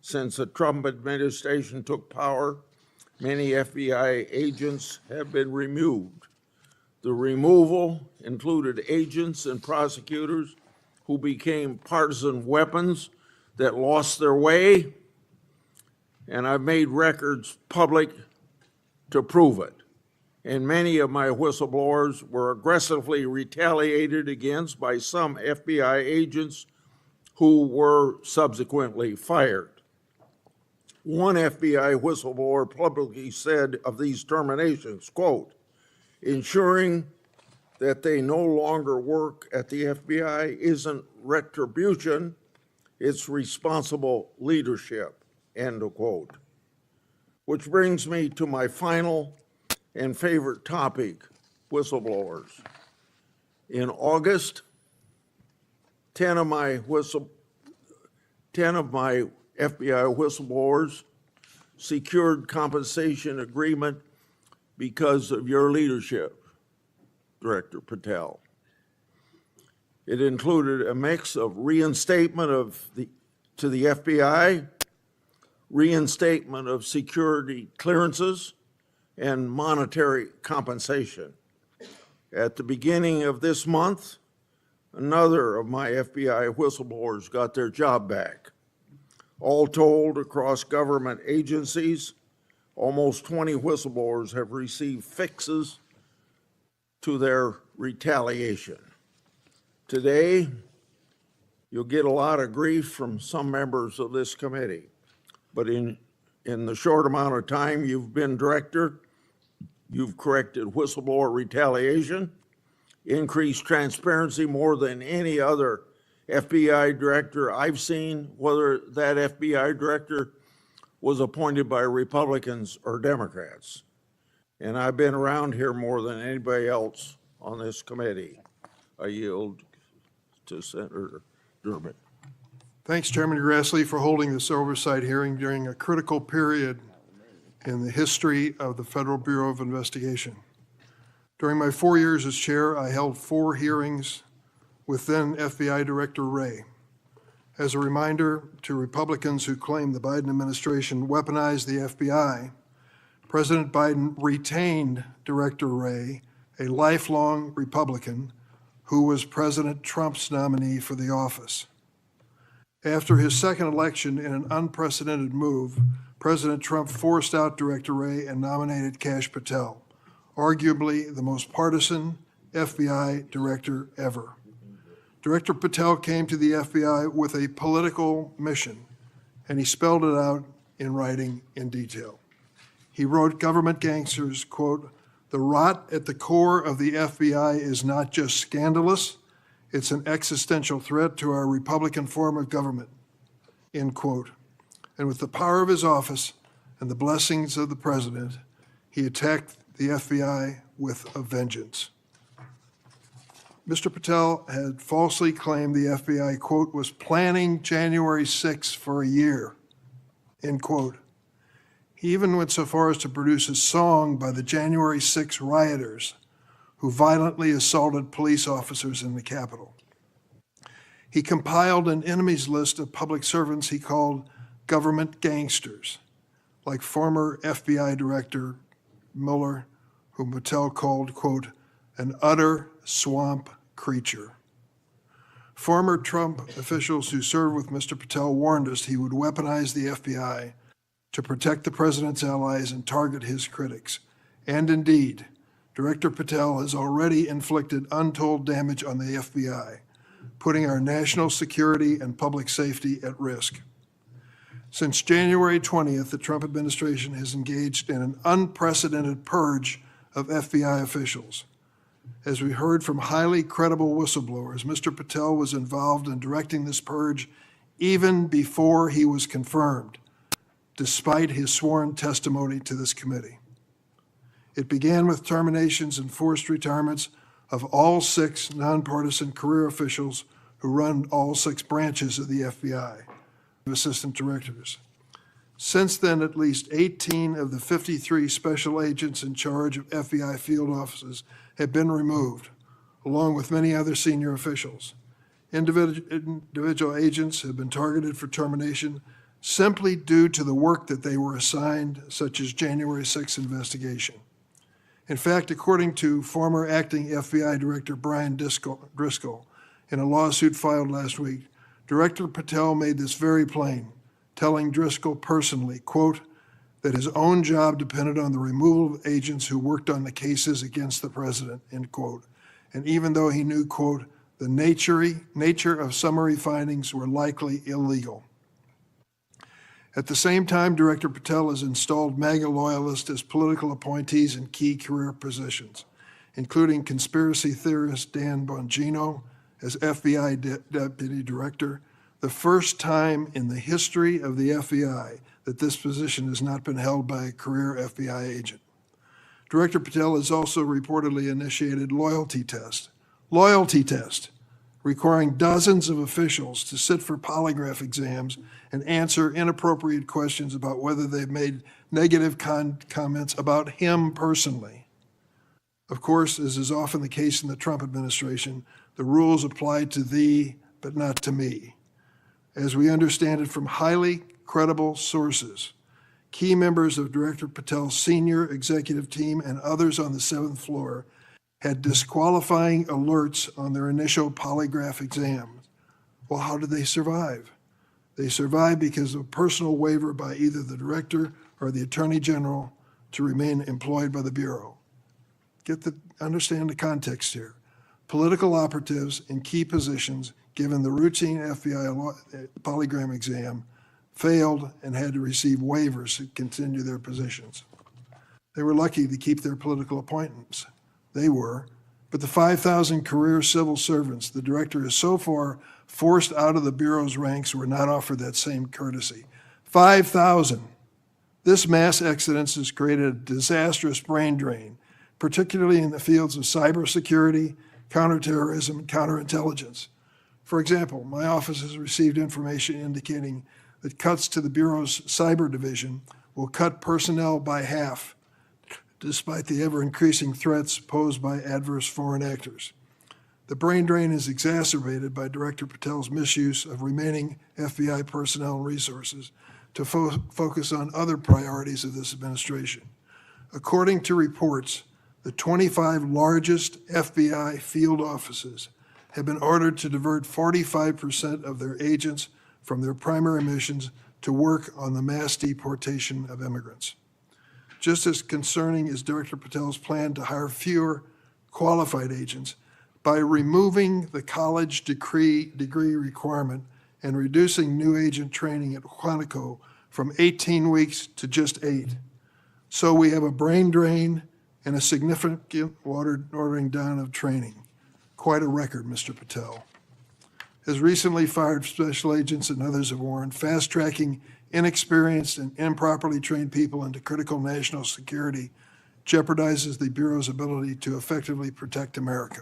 Since the Trump administration took power, many FBI agents have been removed. The removal included agents and prosecutors who became partisan weapons that lost their way, and I've made records public to prove it. And many of my whistleblowers were aggressively retaliated against by some FBI agents who were subsequently fired. One FBI whistleblower publicly said of these terminations, quote, ensuring that they no longer work at the FBI isn't retribution, it's responsible leadership, end of quote. Which brings me to my final and favorite topic, whistleblowers. In August, 10 of my FBI whistleblowers secured compensation agreement because of your leadership, Director Patel. It included a mix of reinstatement to the FBI, reinstatement of security clearances, and monetary compensation. At the beginning of this month, another of my FBI whistleblowers got their job back. All told, across government agencies, almost 20 whistleblowers have received fixes to their retaliation. Today, you'll get a lot of grief from some members of this committee, but in the short amount of time you've been director, you've corrected whistleblower retaliation, increased transparency more than any other FBI director I've seen, whether that FBI director was appointed by Republicans or Democrats. And I've been around here more than anybody else on this committee. I yield to Senator Durbin. Thanks, Chairman Grassley, for holding this oversight hearing during a critical period in the history of the Federal Bureau of Investigation. During my 4 years as chair, I held 4 hearings with then FBI Director Wray. As a reminder to Republicans who claim the Biden administration weaponized the FBI, President Biden retained Director Wray, a lifelong Republican who was President Trump's nominee for the office. After his second election, in an unprecedented move, President Trump forced out Director Wray and nominated Kash Patel, arguably the most partisan FBI director ever. Director Patel came to the FBI with a political mission, and he spelled it out in writing in detail. He wrote government gangsters, quote, "The rot at the core of the FBI is not just scandalous, it's an existential threat to our Republican form of government," end quote. And with the power of his office and the blessings of the president, he attacked the FBI with a vengeance. Mr. Patel had falsely claimed the FBI, quote, was planning January 6th for a year, end quote. He even went so far as to produce a song by the January 6 rioters who violently assaulted police officers in the Capitol. He compiled an enemies list of public servants he called government gangsters, like former FBI Director Mueller, whom Patel called, quote, an utter swamp creature. Former Trump officials who served with Mr. Patel warned us he would weaponize the FBI to protect the president's allies and target his critics. And indeed, Director Patel has already inflicted untold damage on the FBI, putting our national security and public safety at risk. Since January 20th, the Trump administration has engaged in an unprecedented purge of FBI officials. As we heard from highly credible whistleblowers, Mr. Patel was involved in directing this purge even before he was confirmed, despite his sworn testimony to this committee. It began with terminations and forced retirements of all 6 nonpartisan career officials who run all 6 branches of the FBI, assistant directors. Since then, at least 18 of the 53 special agents in charge of FBI field offices have been removed, along with many other senior officials. Individual agents have been targeted for termination simply due to the work that they were assigned, such as January 6th investigation. In fact, according to former acting FBI Director Brian Driscoll, in a lawsuit filed last week, Director Patel made this very plain, telling Driscoll personally, quote, that his own job depended on the removal of agents who worked on the cases against the president, end quote. And even though he knew, quote, the nature of summary findings were likely illegal. At the same time, Director Patel has installed MAGA loyalists as political appointees in key career positions, including conspiracy theorist Dan Bongino as FBI Deputy Director, the first time in the history of the FBI that this position has not been held by a career FBI agent. Director Patel has also reportedly initiated loyalty test, requiring dozens of officials to sit for polygraph exams and answer inappropriate questions about whether they've made negative comments about him personally. Of course, as is often the case in the Trump administration, the rules apply to thee, but not to me. As we understand it from highly credible sources, key members of Director Patel's senior executive team and others on the 7th floor had disqualifying alerts on their initial polygraph exams. Well, how did they survive? They survived because of a personal waiver by either the director or the attorney general to remain employed by the Bureau. Understand the context here. Political operatives in key positions, given the routine FBI polygraph exam, failed and had to receive waivers to continue their positions. They were lucky to keep their political appointments. They were, but the 5,000 career civil servants the director has so far forced out of the Bureau's ranks were not offered that same courtesy. 5,000. This mass exodus has created a disastrous brain drain, particularly in the fields of cybersecurity, counterterrorism, and counterintelligence. For example, my office has received information indicating that cuts to the Bureau's cyber division will cut personnel by half, despite the ever-increasing threats posed by adverse foreign actors. The brain drain is exacerbated by Director Patel's misuse of remaining FBI personnel and resources to focus on other priorities of this administration. According to reports, the 25 largest FBI field offices have been ordered to divert 45% of their agents from their primary missions to work on the mass deportation of immigrants. Just as concerning is Director Patel's plan to hire fewer qualified agents by removing the college degree requirement and reducing new agent training at Quantico from 18 weeks to just 8. So we have a brain drain and a significant watering down of training. Quite a record, Mr. Patel. As recently fired special agents and others have warned, fast-tracking inexperienced and improperly trained people into critical national security jeopardizes the Bureau's ability to effectively protect America.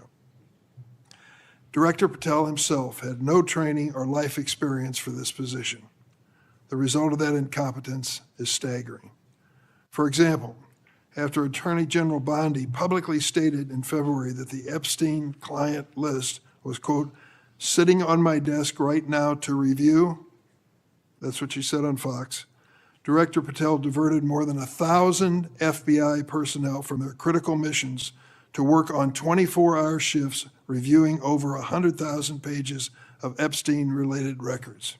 Director Patel himself had no training or life experience for this position. The result of that incompetence is staggering. For example, after Attorney General Bondi publicly stated in February that the Epstein client list was, quote, sitting on my desk right now to review, that's what she said on Fox, Director Patel diverted more than 1,000 FBI personnel from their critical missions to work on 24-hour shifts reviewing over 100,000 pages of Epstein-related records.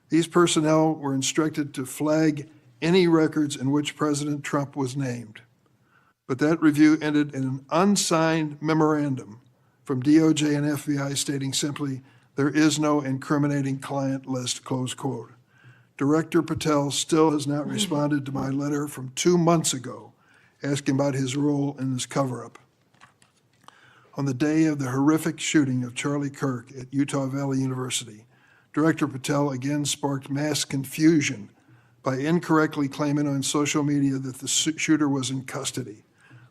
These personnel were instructed to flag any records in which President Trump was named. But that review ended in an unsigned memorandum from DOJ and FBI stating simply, there is no incriminating client list, close quote. Director Patel still has not responded to my letter from 2 months ago asking about his role in this cover-up. On the day of the horrific shooting of Charlie Kirk at Utah Valley University, Director Patel again sparked mass confusion by incorrectly claiming on social media that the shooter was in custody,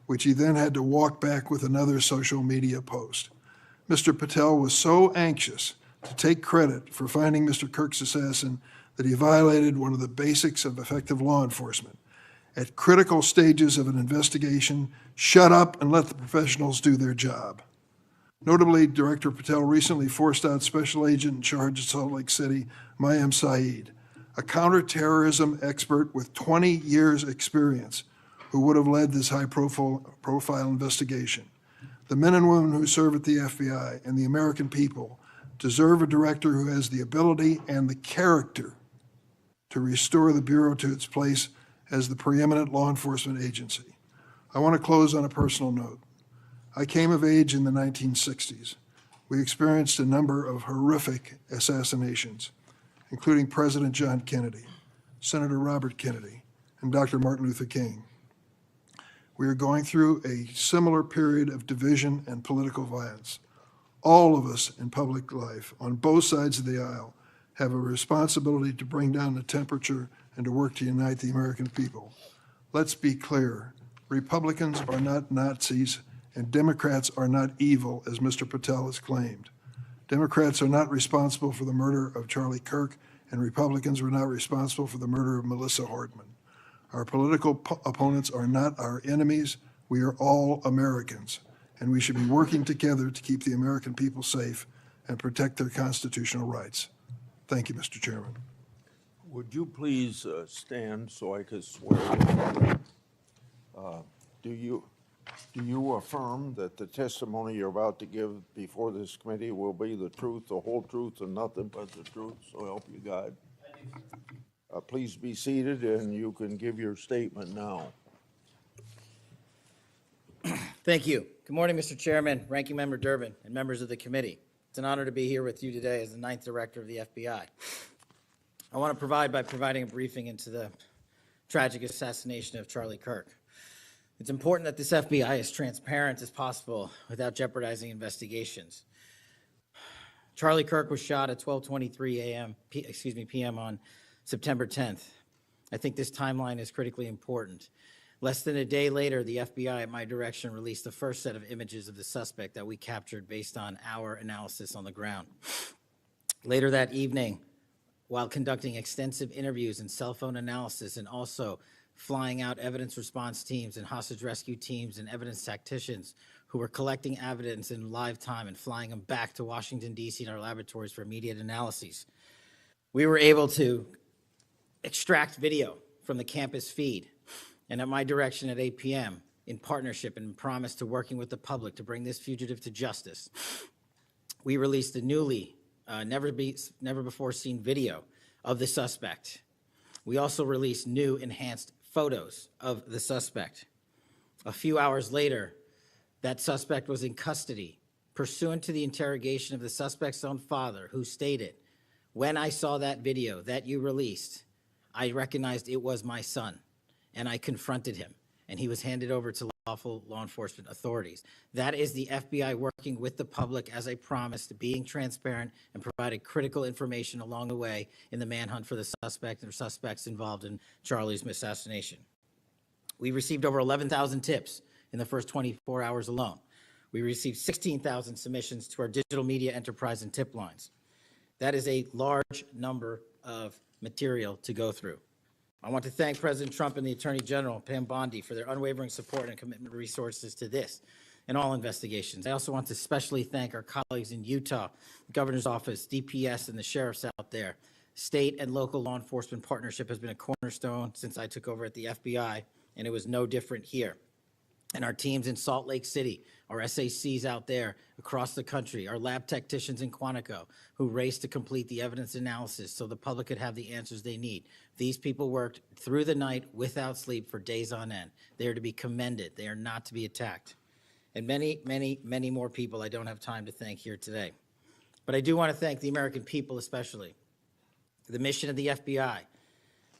which he then had to walk back with another social media post. Mr. Patel was so anxious to take credit for finding Mr. Kirk's assassin that he violated one of the basics of effective law enforcement. At critical stages of an investigation, shut up and let the professionals do their job. Notably, Director Patel recently forced out Special Agent in charge of Salt Lake City, Mayim Saeed, a counterterrorism expert with 20 years' experience, who would have led this high-profile investigation. The men and women who serve at the FBI and the American people deserve a director who has the ability and the character to restore the Bureau to its place as the preeminent law enforcement agency. I want to close on a personal note. I came of age in the 1960s. We experienced a number of horrific assassinations, including President John Kennedy, Senator Robert Kennedy, and Dr. Martin Luther King. We are going through a similar period of division and political violence. All of us in public life, on both sides of the aisle, have a responsibility to bring down the temperature and to work to unite the American people. Let's be clear, Republicans are not Nazis and Democrats are not evil, as Mr. Patel has claimed. Democrats are not responsible for the murder of Charlie Kirk, and Republicans were not responsible for the murder of Melissa Hordman. Our political opponents are not our enemies. We are all Americans, and we should be working together to keep the American people safe and protect their constitutional rights. Thank you, Mr. Chairman. Would you please stand so I could swear? Do you affirm that the testimony you're about to give before this committee will be the truth, the whole truth, and nothing but the truth? So help you God. Please be seated, and you can give your statement now. Thank you. Good morning, Mr. Chairman, Ranking Member Durbin, and members of the committee. It's an honor to be here with you today as the 9th Director of the FBI. I want to provide by providing a briefing into the tragic assassination of Charlie Kirk. It's important that this FBI is transparent as possible without jeopardizing investigations. Charlie Kirk was shot at 12:23 p.m. on September 10th. I think this timeline is critically important. Less than a day later, the FBI, at my direction, released the first set of images of the suspect that we captured based on our analysis on the ground. Later that evening, while conducting extensive interviews and cell phone analysis and also flying out evidence response teams and hostage rescue teams and evidence tacticians who were collecting evidence in live time and flying them back to Washington, D.C. in our laboratories for immediate analyses, we were able to extract video from the campus feed, and at my direction at 8 p.m., in partnership and promise to working with the public to bring this fugitive to justice, we released a newly, never before seen video of the suspect. We also released new enhanced photos of the suspect. A few hours later, that suspect was in custody, pursuant to the interrogation of the suspect's own father, who stated, "When I saw that video that you released, I recognized it was my son, and I confronted him, and he was handed over to lawful law enforcement authorities." That is the FBI working with the public, as I promised, being transparent and providing critical information along the way in the manhunt for the suspect or suspects involved in Charlie's assassination. We received over 11,000 tips in the first 24 hours alone. We received 16,000 submissions to our digital media enterprise and tip lines. That is a large number of material to go through. I want to thank President Trump and the Attorney General, Pam Bondi, for their unwavering support and commitment of resources to this and all investigations. I also want to especially thank our colleagues in Utah, the Governor's Office, DPS, and the sheriffs out there. State and local law enforcement partnership has been a cornerstone since I took over at the FBI, and it was no different here. And our teams in Salt Lake City, our SACs out there across the country, our lab technicians in Quantico who raced to complete the evidence analysis so the public could have the answers they need. These people worked through the night without sleep for days on end. They are to be commended. They are not to be attacked. And many, many, many more people I don't have time to thank here today. But I do want to thank the American people especially. The mission of the FBI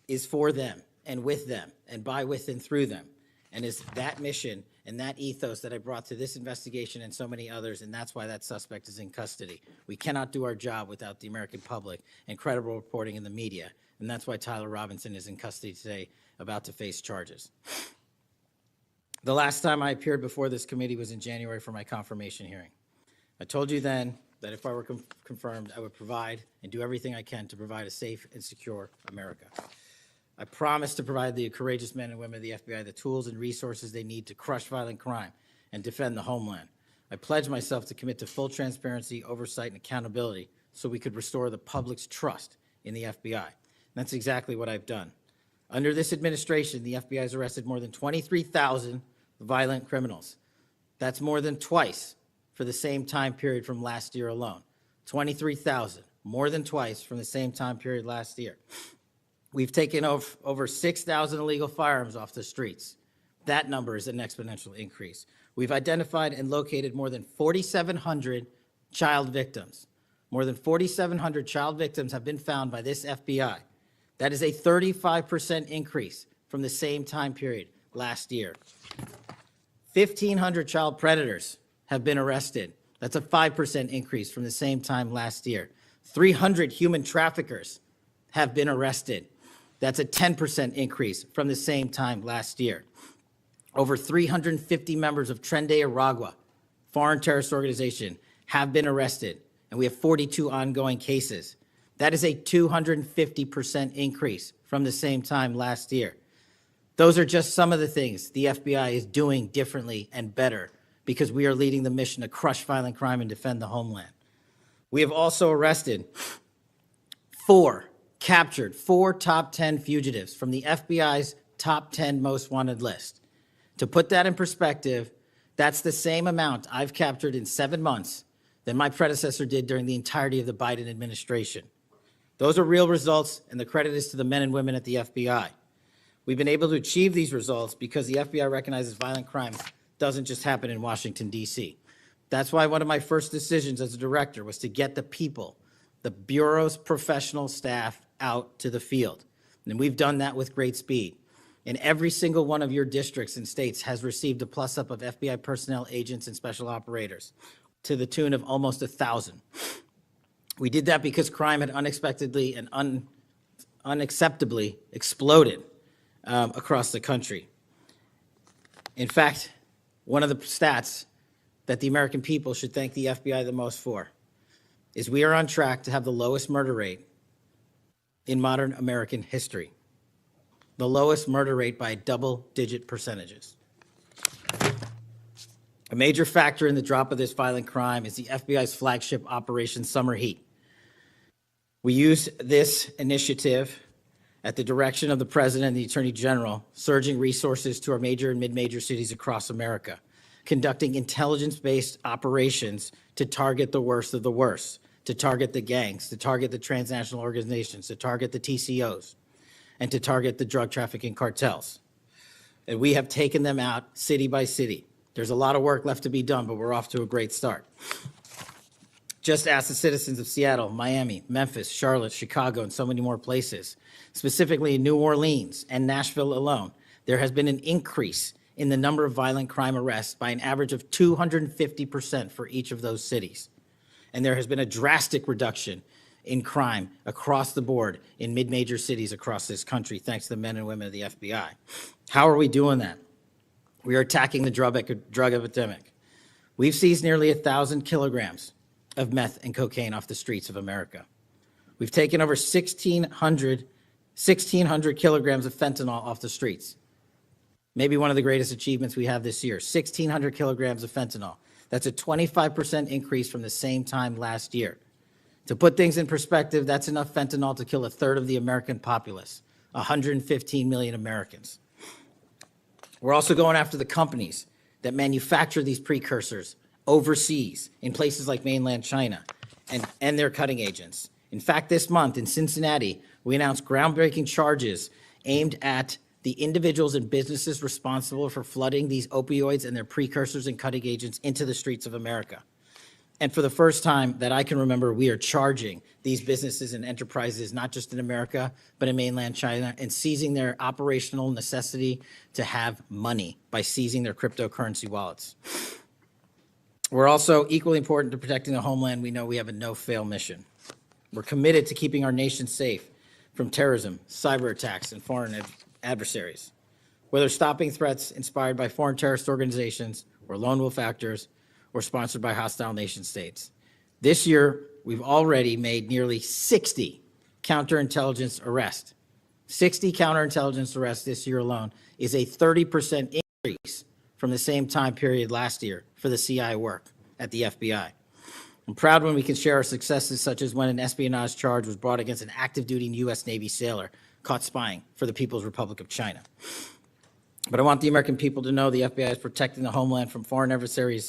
is for them and with them and by, with, and through them. And it's that mission and that ethos that I brought to this investigation and so many others, and that's why that suspect is in custody. We cannot do our job without the American public and credible reporting in the media, and that's why Tyler Robinson is in custody today, about to face charges. The last time I appeared before this committee was in January for my confirmation hearing. I told you then that if I were confirmed, I would provide and do everything I can to provide a safe and secure America. I promise to provide the courageous men and women of the FBI the tools and resources they need to crush violent crime and defend the homeland. I pledge myself to commit to full transparency, oversight, and accountability so we could restore the public's trust in the FBI. And that's exactly what I've done. Under this administration, the FBI has arrested more than 23,000 violent criminals. That's more than twice for the same time period from last year alone. 23,000, more than twice from the same time period last year. We've taken over 6,000 illegal firearms off the streets. That number is an exponential increase. We've identified and located more than 4,700 child victims. More than 4,700 child victims have been found by this FBI. That is a 35% increase from the same time period last year. 1,500 child predators have been arrested. That's a 5% increase from the same time last year. 300 human traffickers have been arrested. That's a 10% increase from the same time last year. Over 350 members of Tren de Aragua, foreign terrorist organization, have been arrested, and we have 42 ongoing cases. That is a 250% increase from the same time last year. Those are just some of the things the FBI is doing differently and better because we are leading the mission to crush violent crime and defend the homeland. We have also captured four top 10 fugitives from the FBI's top 10 most wanted list. To put that in perspective, that's the same amount I've captured in 7 months than my predecessor did during the entirety of the Biden administration. Those are real results, and the credit is to the men and women at the FBI. We've been able to achieve these results because the FBI recognizes violent crime doesn't just happen in Washington, D.C. That's why one of my first decisions as a director was to get the people, the Bureau's professional staff, out to the field. And we've done that with great speed. And every single one of your districts and states has received a plus-up of FBI personnel, agents, and special operators to the tune of almost 1,000. We did that because crime had unexpectedly and unacceptably exploded across the country. In fact, one of the stats that the American people should thank the FBI the most for is we are on track to have the lowest murder rate in modern American history. The lowest murder rate by double-digit percentages. A major factor in the drop of this violent crime is the FBI's flagship Operation Summer Heat. We use this initiative at the direction of the President and the Attorney General, surging resources to our major and mid-major cities across America, conducting intelligence-based operations to target the worst of the worst, to target the gangs, to target the transnational organizations, to target the TCOs, and to target the drug trafficking cartels. And we have taken them out city by city. There's a lot of work left to be done, but we're off to a great start. Just ask the citizens of Seattle, Miami, Memphis, Charlotte, Chicago, and so many more places. Specifically in New Orleans and Nashville alone, there has been an increase in the number of violent crime arrests by an average of 250% for each of those cities. And there has been a drastic reduction in crime across the board in mid-major cities across this country, thanks to the men and women of the FBI. How are we doing that? We are attacking the drug epidemic. We've seized nearly 1,000 kilograms of meth and cocaine off the streets of America. We've taken over 1,600 kilograms of fentanyl off the streets. Maybe one of the greatest achievements we have this year, 1,600 kilograms of fentanyl. That's a 25% increase from the same time last year. To put things in perspective, that's enough fentanyl to kill a third of the American populace, 115 million Americans. We're also going after the companies that manufacture these precursors overseas in places like mainland China and their cutting agents. In fact, this month in Cincinnati, we announced groundbreaking charges aimed at the individuals and businesses responsible for flooding these opioids and their precursors and cutting agents into the streets of America. And for the first time that I can remember, we are charging these businesses and enterprises, not just in America, but in mainland China, and seizing their operational necessity to have money by seizing their cryptocurrency wallets. We're also equally important to protecting the homeland. We know we have a no-fail mission. We're committed to keeping our nation safe from terrorism, cyber attacks, and foreign adversaries. Whether stopping threats inspired by foreign terrorist organizations or lone wolf actors or sponsored by hostile nation states. This year, we've already made nearly 60 counterintelligence arrests. 60 counterintelligence arrests this year alone is a 30% increase from the same time period last year for the CI work at the FBI. I'm proud when we can share our successes, such as when an espionage charge was brought against an active-duty U.S. Navy sailor caught spying for the People's Republic of China. But I want the American people to know the FBI is protecting the homeland from foreign adversaries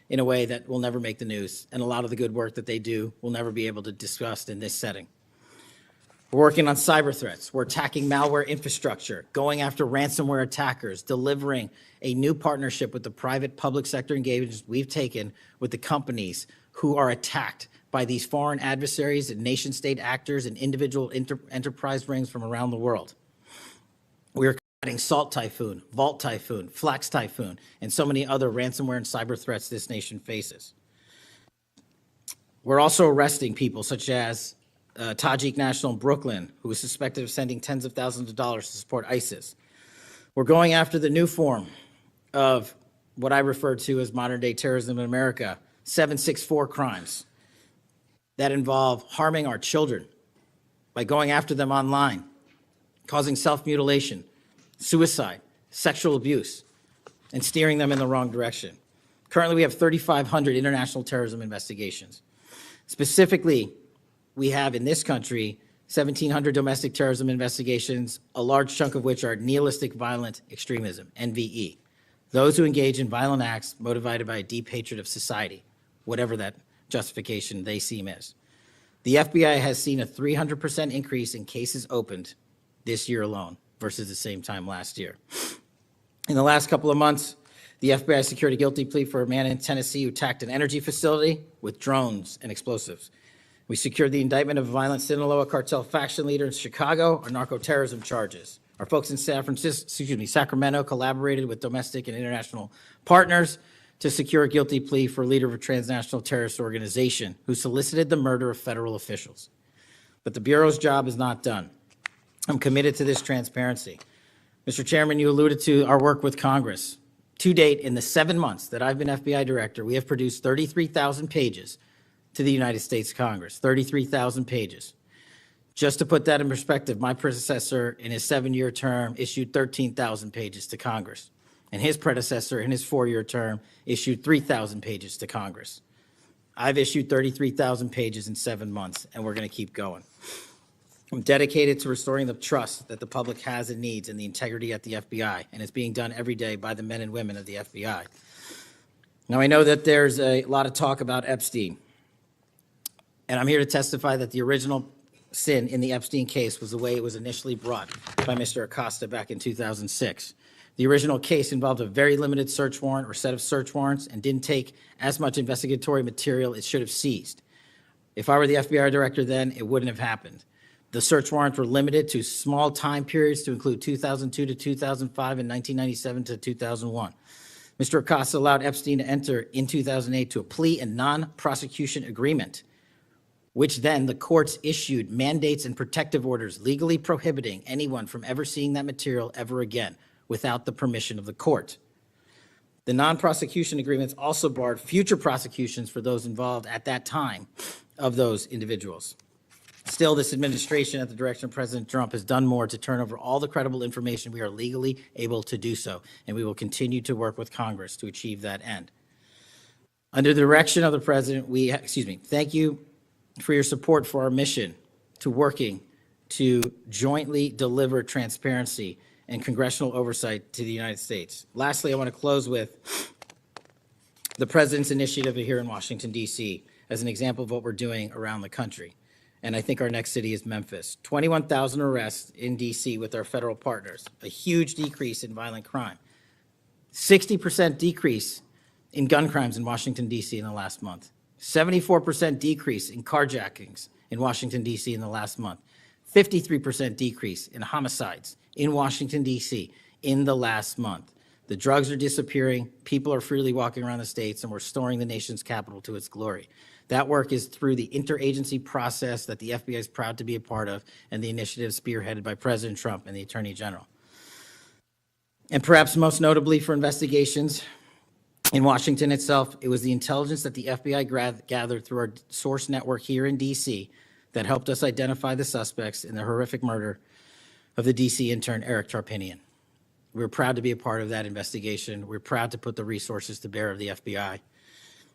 in a way that will never make the news, and a lot of the good work that they do will never be able to discuss in this setting. We're working on cyber threats. We're attacking malware infrastructure, going after ransomware attackers, delivering a new partnership with the private public sector engagements we've taken with the companies who are attacked by these foreign adversaries and nation-state actors and individual enterprise rings from around the world. We are combating Salt Typhoon, Vault Typhoon, Flax Typhoon, and so many other ransomware and cyber threats this nation faces. We're also arresting people such as Tajik national in Brooklyn, who is suspected of sending tens of thousands of dollars to support ISIS. We're going after the new form of what I refer to as modern-day terrorism in America, 764 crimes that involve harming our children by going after them online, causing self-mutilation, suicide, sexual abuse, and steering them in the wrong direction. Currently, we have 3,500 international terrorism investigations. Specifically, we have in this country 1,700 domestic terrorism investigations, a large chunk of which are nihilistic violent extremism, NVE. Those who engage in violent acts motivated by a deep hatred of society, whatever that justification they seem is. The FBI has seen a 300% increase in cases opened this year alone versus the same time last year. In the last couple of months, the FBI secured a guilty plea for a man in Tennessee who attacked an energy facility with drones and explosives. We secured the indictment of a violent Sinaloa cartel faction leader in Chicago on narco-terrorism charges. Our folks in Sacramento collaborated with domestic and international partners to secure a guilty plea for a leader of a transnational terrorist organization who solicited the murder of federal officials. But the Bureau's job is not done. I'm committed to this transparency. Mr. Chairman, you alluded to our work with Congress. To date, in the 7 months that I've been FBI director, we have produced 33,000 pages to the United States Congress, 33,000 pages. Just to put that in perspective, my predecessor in his 7-year term issued 13,000 pages to Congress, and his predecessor in his 4-year term issued 3,000 pages to Congress. I've issued 33,000 pages in 7 months, and we're going to keep going. I'm dedicated to restoring the trust that the public has and needs in the integrity at the FBI, and it's being done every day by the men and women of the FBI. Now, I know that there's a lot of talk about Epstein, and I'm here to testify that the original sin in the Epstein case was the way it was initially brought by Mr. Acosta back in 2006. The original case involved a very limited search warrant or set of search warrants and didn't take as much investigatory material it should have seized. If I were the FBI director then, it wouldn't have happened. The search warrants were limited to small time periods to include 2002 to 2005 and 1997 to 2001. Mr. Acosta allowed Epstein to enter in 2008 to a plea and non-prosecution agreement, which then the courts issued mandates and protective orders legally prohibiting anyone from ever seeing that material ever again without the permission of the court. The non-prosecution agreements also barred future prosecutions for those involved at that time of those individuals. Still, this administration, at the direction of President Trump, has done more to turn over all the credible information we are legally able to do so, and we will continue to work with Congress to achieve that end. Under the direction of the President, thank you for your support for our mission to working to jointly deliver transparency and congressional oversight to the United States. Lastly, I want to close with the President's initiative here in Washington, D.C., as an example of what we're doing around the country. And I think our next city is Memphis. 21,000 arrests in D.C. with our federal partners, a huge decrease in violent crime, 60% decrease in gun crimes in Washington, D.C. in the last month, 74% decrease in carjackings in Washington, D.C. in the last month, 53% decrease in homicides in Washington, D.C. in the last month. The drugs are disappearing, people are freely walking around the states, and we're restoring the nation's capital to its glory. That work is through the interagency process that the FBI is proud to be a part of, and the initiative spearheaded by President Trump and the Attorney General. And perhaps most notably for investigations in Washington itself, it was the intelligence that the FBI gathered through our source network here in D.C. that helped us identify the suspects in the horrific murder of the D.C. intern Eric Tarpinian. We're proud to be a part of that investigation. We're proud to put the resources to bear of the FBI.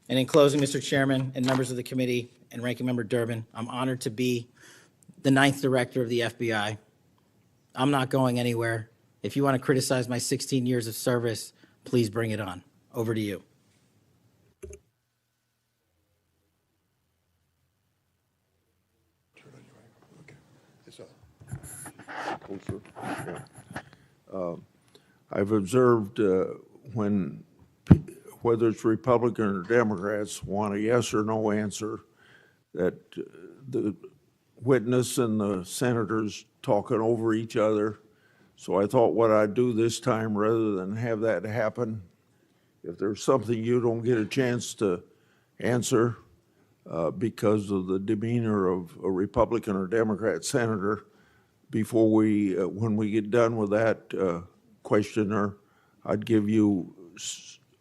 And in closing, Mr. Chairman and members of the committee and Ranking Member Durbin, I'm honored to be the 9th director of the FBI. I'm not going anywhere. If you want to criticize my 16 years of service, please bring it on. Over to you. I've observed when, whether it's Republican or Democrats, want a yes or no answer, that the witness and the senators talking over each other. So I thought what I'd do this time, rather than have that happen, if there's something you don't get a chance to answer because of the demeanor of a Republican or Democrat senator, before we, when we get done with that questioner, I'd give you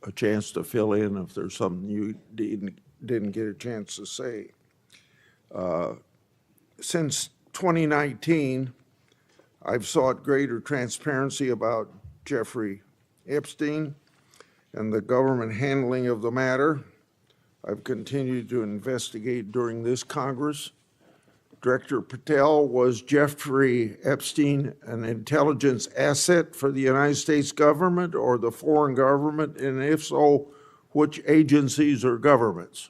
a chance to fill in if there's something you didn't get a chance to say. Since 2019, I've sought greater transparency about Jeffrey Epstein and the government handling of the matter. I've continued to investigate during this Congress. Director Patel, was Jeffrey Epstein an intelligence asset for the United States government or the foreign government? And if so, which agencies or governments?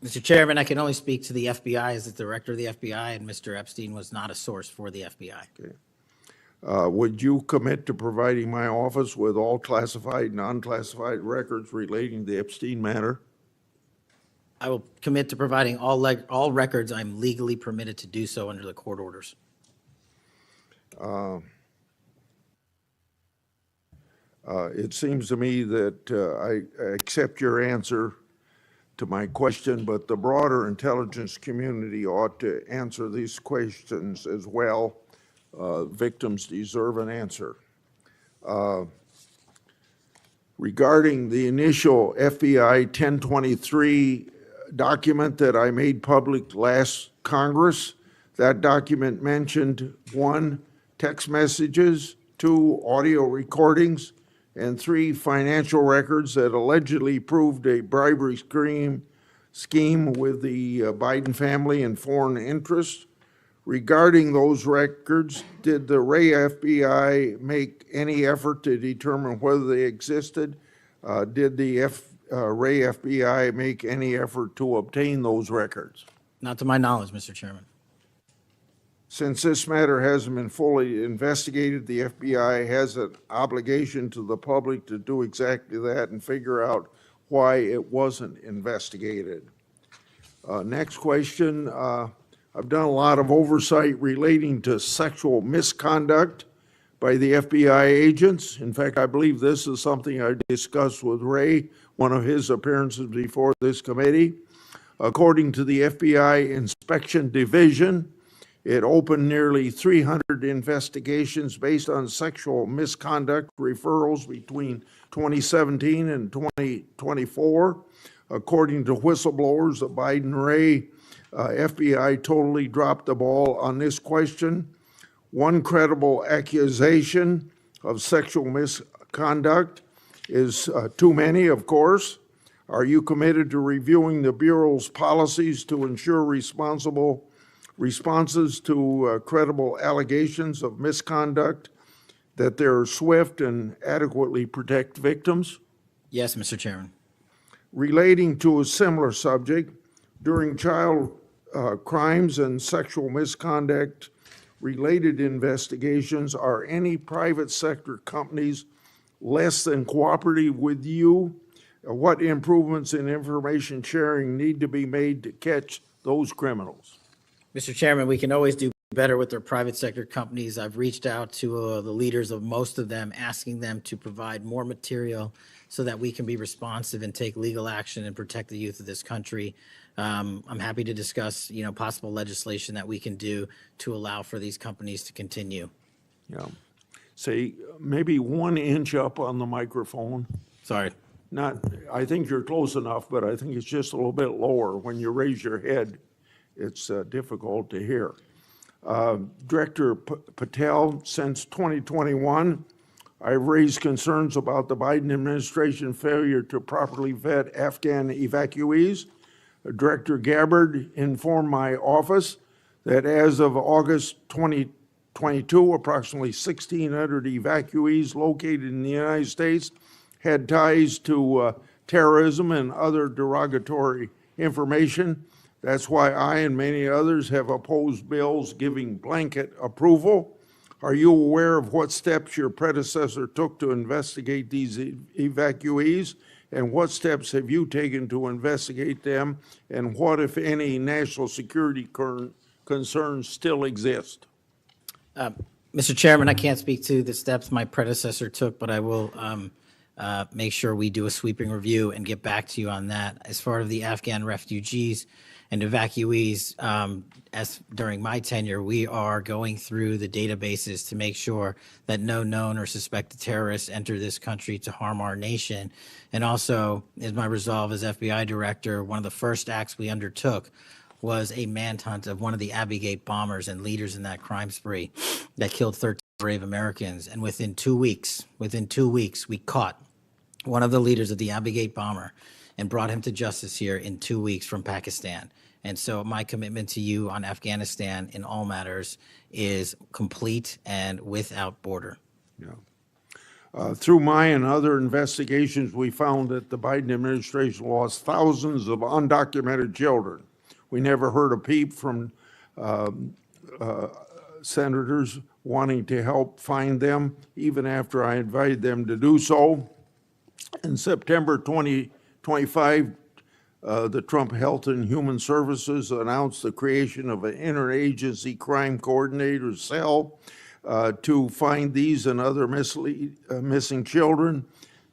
Mr. Chairman, I can only speak to the FBI as the director of the FBI, and Mr. Epstein was not a source for the FBI. Okay. Would you commit to providing my office with all classified, non-classified records relating to the Epstein matter? I will commit to providing all records I'm legally permitted to do so under the court orders. It seems to me that I accept your answer to my question, but the broader intelligence community ought to answer these questions as well. Victims deserve an answer. Regarding the initial FBI 1023 document that I made public last Congress, that document mentioned 1, text messages, 2, audio recordings, and 3, financial records that allegedly proved a bribery scheme with the Biden family and foreign interests. Regarding those records, did the Ray FBI make any effort to determine whether they existed? Did the Ray FBI make any effort to obtain those records? Not to my knowledge, Mr. Chairman. Since this matter hasn't been fully investigated, the FBI has an obligation to the public to do exactly that and figure out why it wasn't investigated. Next question. I've done a lot of oversight relating to sexual misconduct by the FBI agents. In fact, I believe this is something I discussed with Ray, one of his appearances before this committee. According to the FBI Inspection Division, It opened nearly 300 investigations based on sexual misconduct referrals between 2017 and 2024. According to whistleblowers, the Biden-Ray FBI totally dropped the ball on this question. One credible accusation of sexual misconduct is too many, of course. Are you committed to reviewing the Bureau's policies to ensure responsible responses to credible allegations of misconduct, that they're swift and adequately protect victims? Yes, Mr. Chairman. Relating to a similar subject, during child crimes and sexual misconduct related investigations, are any private sector companies less than cooperative with you? What improvements in information sharing need to be made to catch those criminals? Mr. Chairman, we can always do better with our private sector companies. I've reached out to the leaders of most of them, asking them to provide more material so that we can be responsive and take legal action and protect the youth of this country. I'm happy to discuss, possible legislation that we can do to allow for these companies to continue. Yeah. Say, maybe 1 inch up on the microphone. Sorry. I think you're close enough, but I think it's just a little bit lower. When you raise your head, it's difficult to hear. Director Patel, since 2021, I've raised concerns about the Biden administration failure to properly vet Afghan evacuees. Director Gabbard informed my office that as of August 2022, approximately 1,600 evacuees located in the United States had ties to terrorism and other derogatory information. That's why I and many others have opposed bills giving blanket approval. Are you aware of what steps your predecessor took to investigate these evacuees? And what steps have you taken to investigate them? And what, if any, national security concerns still exist? Mr. Chairman, I can't speak to the steps my predecessor took, but I will make sure we do a sweeping review and get back to you on that. As far as the Afghan refugees and evacuees, as during my tenure, we are going through the databases to make sure that no known or suspected terrorists enter this country to harm our nation. And also, as my resolve as FBI director, one of the first acts we undertook was a manhunt of one of the Abbey Gate bombers and leaders in that crime spree that killed 13 brave Americans. And within 2 weeks, we caught one of the leaders of the Abbey Gate bomber and brought him to justice here in 2 weeks from Pakistan. And so my commitment to you on Afghanistan in all matters is complete and without border. Yeah. Through my and other investigations, we found that the Biden administration lost thousands of undocumented children. We never heard a peep from senators wanting to help find them, even after I invited them to do so. In September 2025, the Trump Health and Human Services announced the creation of an interagency crime coordinator cell to find these and other missing children.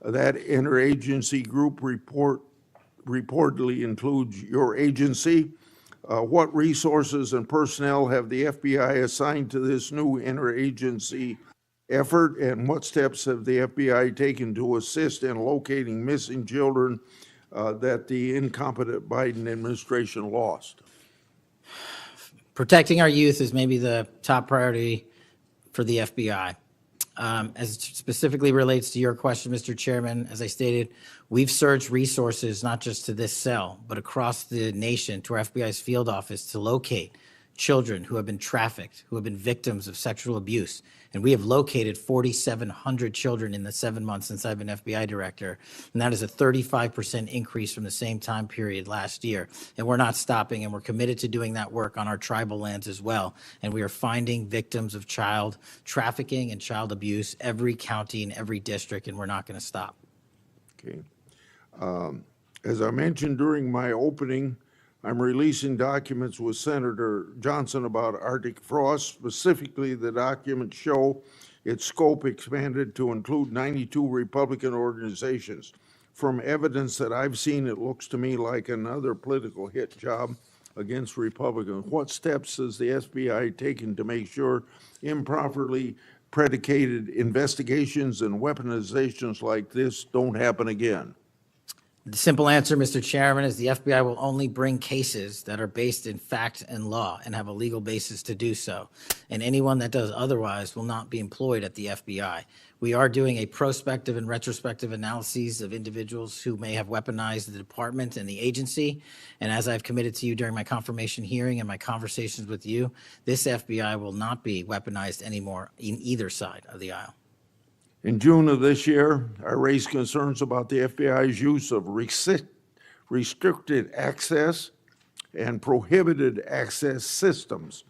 That interagency group reportedly includes your agency. What resources and personnel have the FBI assigned to this new interagency effort, and what steps have the FBI taken to assist in locating missing children that the incompetent Biden administration lost? Protecting our youth is maybe the top priority for the FBI. As it specifically relates to your question, Mr. Chairman, as I stated, we've surged resources not just to this cell, but across the nation to our FBI's field office to locate children who have been trafficked, who have been victims of sexual abuse. And we have located 4,700 children in the 7 months since I've been FBI director. And that is a 35% increase from the same time period last year. And we're not stopping, and we're committed to doing that work on our tribal lands as well. And we are finding victims of child trafficking and child abuse every county and every district, and we're not going to stop. Okay. As I mentioned during my opening, I'm releasing documents with Senator Johnson about Arctic frost. Specifically, the documents show its scope expanded to include 92 Republican organizations. From evidence that I've seen, it looks to me like another political hit job against Republicans. What steps has the FBI taken to make sure improperly predicated investigations and weaponizations like this don't happen again? The simple answer, Mr. Chairman, is the FBI will only bring cases that are based in fact and law and have a legal basis to do so. And anyone that does otherwise will not be employed at the FBI. We are doing a prospective and retrospective analyses of individuals who may have weaponized the department and the agency. And as I've committed to you during my confirmation hearing and my conversations with you, this FBI will not be weaponized anymore in either side of the aisle. In June of this year, I raised concerns about the FBI's use of restricted access and prohibited access systems.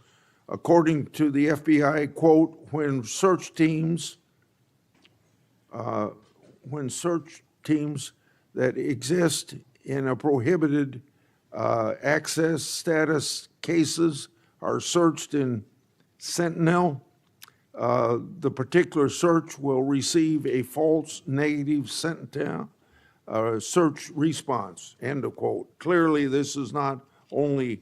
According to the FBI, quote, when search teams that exist in a prohibited access status cases are searched in Sentinel, the particular search will receive a false negative Sentinel search response, end of quote. Clearly, this is not only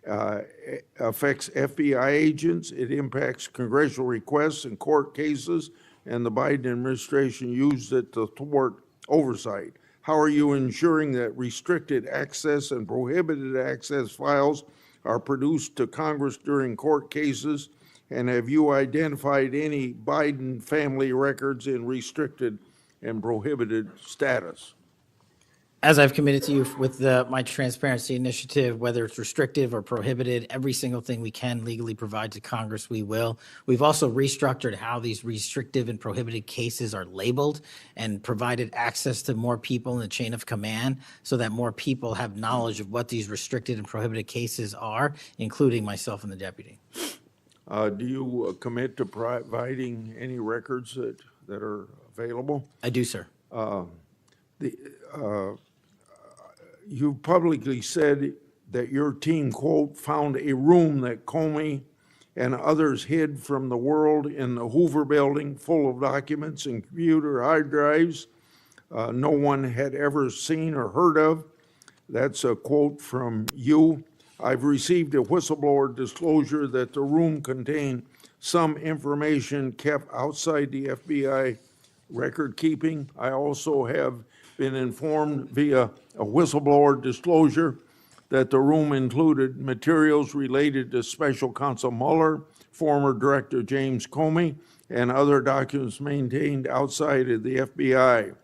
affects FBI agents, it impacts congressional requests and court cases, and the Biden administration used it to thwart oversight. How are you ensuring that restricted access and prohibited access files are produced to Congress during court cases? And have you identified any Biden family records in restricted and prohibited status? As I've committed to you with my transparency initiative, whether it's restrictive or prohibited, every single thing we can legally provide to Congress, we will. We've also restructured how these restrictive and prohibited cases are labeled and provided access to more people in the chain of command so that more people have knowledge of what these restricted and prohibited cases are, including myself and the deputy. Do you commit to providing any records that are available? I do, sir. You publicly said that your team, quote, found a room that Comey and others hid from the world in the Hoover building full of documents and computer hard drives no one had ever seen or heard of. That's a quote from you. I've received a whistleblower disclosure that the room contained some information kept outside the FBI record keeping. I also have been informed via a whistleblower disclosure that the room included materials related to Special Counsel Mueller, former Director James Comey, and other documents maintained outside of the FBI.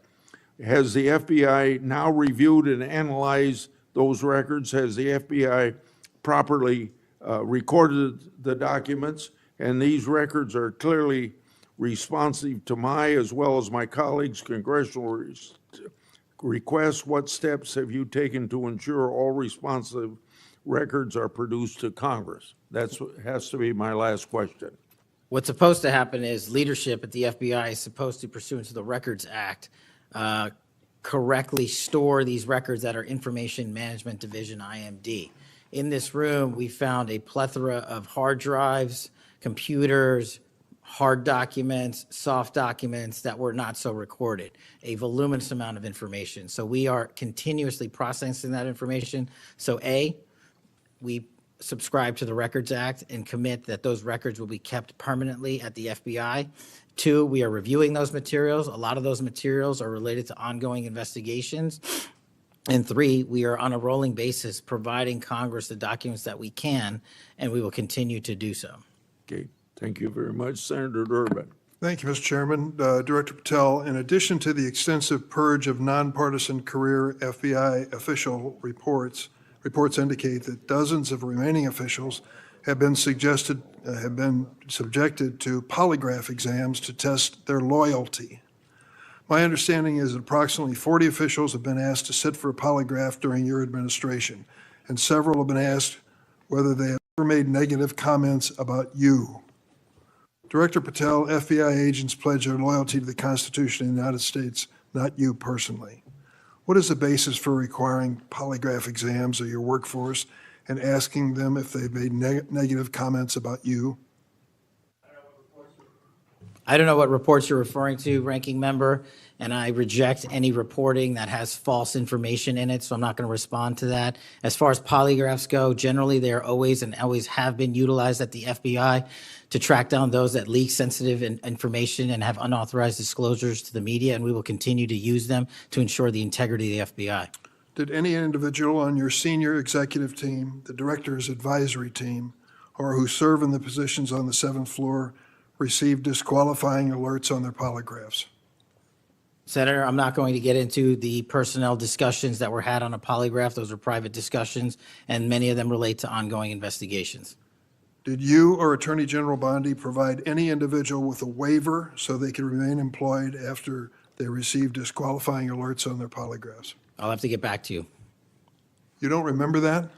Has the FBI now reviewed and analyzed those records? Has the FBI properly recorded the documents? And these records are clearly responsive to my, as well as my colleagues' congressional requests. What steps have you taken to ensure all responsive records are produced to Congress? That has to be my last question. What's supposed to happen is leadership at the FBI is supposed to, pursuant to the Records Act, correctly store these records at our Information Management Division, IMD. In this room, we found a plethora of hard drives, computers, hard documents, soft documents that were not so recorded, a voluminous amount of information. So we are continuously processing that information. So A, we subscribe to the Records Act and commit that those records will be kept permanently at the FBI. 2, we are reviewing those materials. A lot of those materials are related to ongoing investigations. And 3, we are on a rolling basis providing Congress the documents that we can, and we will continue to do so. Okay, thank you very much. Senator Durbin. Thank you, Mr. Chairman. Director Patel, in addition to the extensive purge of nonpartisan career FBI official reports indicate that dozens of remaining officials have been subjected to polygraph exams to test their loyalty. My understanding is that approximately 40 officials have been asked to sit for a polygraph during your administration, and several have been asked whether they have ever made negative comments about you. Director Patel, FBI agents pledge their loyalty to the Constitution of the United States, not you personally. What is the basis for requiring polygraph exams of your workforce and asking them if they've made negative comments about you? I don't know what reports you're referring to, Ranking Member, and I reject any reporting that has false information in it, so I'm not going to respond to that. As far as polygraphs go, generally, they are always and always have been utilized at the FBI to track down those that leak sensitive information and have unauthorized disclosures to the media, and we will continue to use them to ensure the integrity of the FBI. Did any individual on your senior executive team, the director's advisory team, or who serve in the positions on the 7th floor receive disqualifying alerts on their polygraphs? Senator, I'm not going to get into the personnel discussions that were had on a polygraph. Those are private discussions, and many of them relate to ongoing investigations. Did you or Attorney General Bondi provide any individual with a waiver so they could remain employed after they received disqualifying alerts on their polygraphs? I'll have to get back to you. You don't remember that?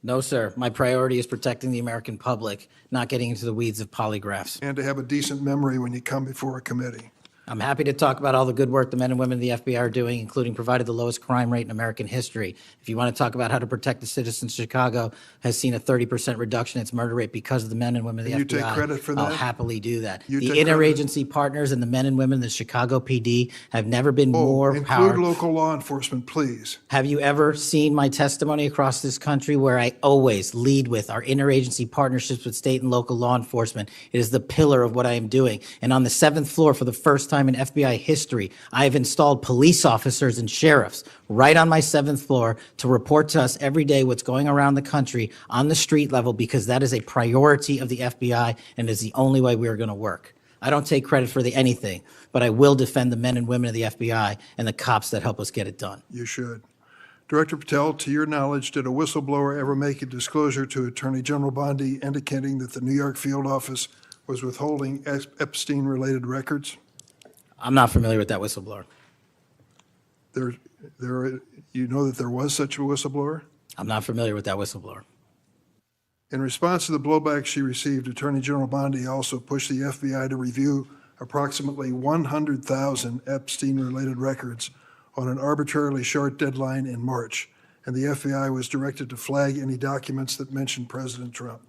No, sir. My priority is protecting the American public, not getting into the weeds of polygraphs. And to have a decent memory when you come before a committee. I'm happy to talk about all the good work the men and women of the FBI are doing, including provided the lowest crime rate in American history. If you want to talk about how to protect the citizens of Chicago, has seen a 30% reduction in its murder rate because of the men and women of the And FBI. you take credit for I'll that? happily do that. You The take credit? interagency partners and the men and women of the Chicago PD have never been Oh, more include powerful. local law enforcement, please. Have you ever seen my testimony across this country where I always lead with our interagency partnerships with state and local law enforcement? It is the pillar of what I am doing. And on the 7th floor, for the first time in FBI history, I have installed police officers and sheriffs right on my 7th floor to report to us every day what's going around the country on the street level, because that is a priority of the FBI and is the only way we are going to work. I don't take credit for anything, but I will defend the men and women of the FBI and the cops that help us get it done. You should. Director Patel, to your knowledge, did a whistleblower ever make a disclosure to Attorney General Bondi indicating that the New York field office was withholding Epstein-related records? I'm not familiar with that whistleblower. You know that there was such a whistleblower? I'm not familiar with that whistleblower. In response to the blowback she received, Attorney General Bondi also pushed the FBI to review approximately 100,000 Epstein-related records on an arbitrarily short deadline in March, and the FBI was directed to flag any documents that mentioned President Trump.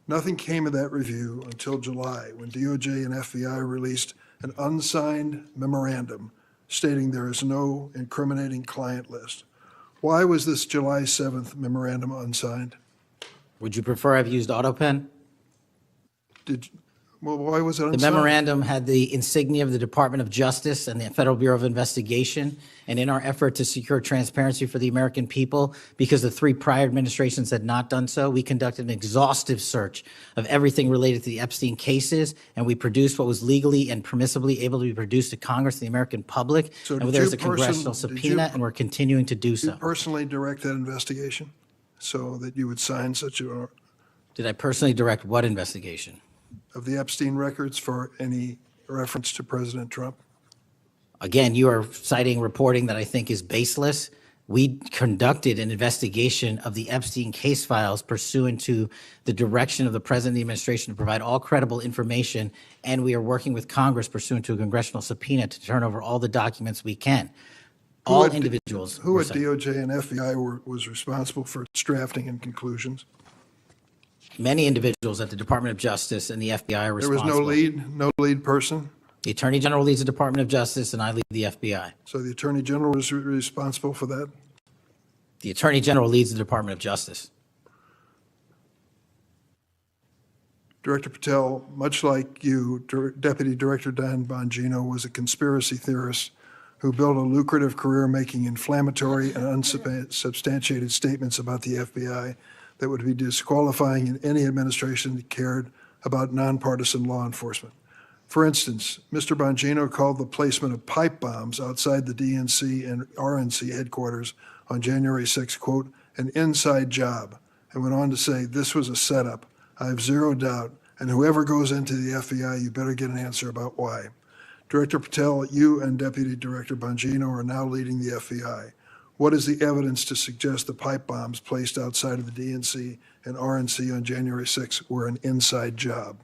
Nothing came of that review until July, when DOJ and FBI released an unsigned memorandum stating there is no incriminating client list. Why was this July 7th memorandum unsigned? Would you prefer I've used AutoPen? Well, why was it The unsigned? memorandum had the insignia of the Department of Justice and the Federal Bureau of Investigation. And in our effort to secure transparency for the American people, because the 3 prior administrations had not done so, we conducted an exhaustive search of everything related to the Epstein cases, and we produced what was legally and permissibly able to be produced to Congress and the American public. So And did there's you a congressional did you- subpoena, and we're continuing to do You so. personally direct that investigation so that you would sign such a, Did I personally direct what investigation? of the Epstein records for any reference to President Trump? Again, you are citing reporting that I think is baseless. We conducted an investigation of the Epstein case files pursuant to the direction of the President of the administration to provide all credible information, and we are working with Congress pursuant to a congressional subpoena to turn over all the documents we can. All individuals. Who were at cited. DOJ and FBI was responsible for its drafting and conclusions? Many individuals at the Department of Justice and the FBI are There was responsible. no lead person? The Attorney General leads the Department of Justice, and I lead the FBI. So the Attorney General was responsible for that? The Attorney General leads the Department of Justice. Director Patel, much like you, Deputy Director Dan Bongino was a conspiracy theorist who built a lucrative career making inflammatory and unsubstantiated statements about the FBI that would be disqualifying in any administration that cared about nonpartisan law enforcement. For instance, Mr. Bongino called the placement of pipe bombs outside the DNC and RNC headquarters on January 6, quote, an inside job, and went on to say, this was a setup. I have zero doubt, and whoever goes into the FBI, you better get an answer about why. Director Patel, you and Deputy Director Bongino are now leading the FBI. What is the evidence to suggest the pipe bombs placed outside of the DNC and RNC on January 6 were an inside job?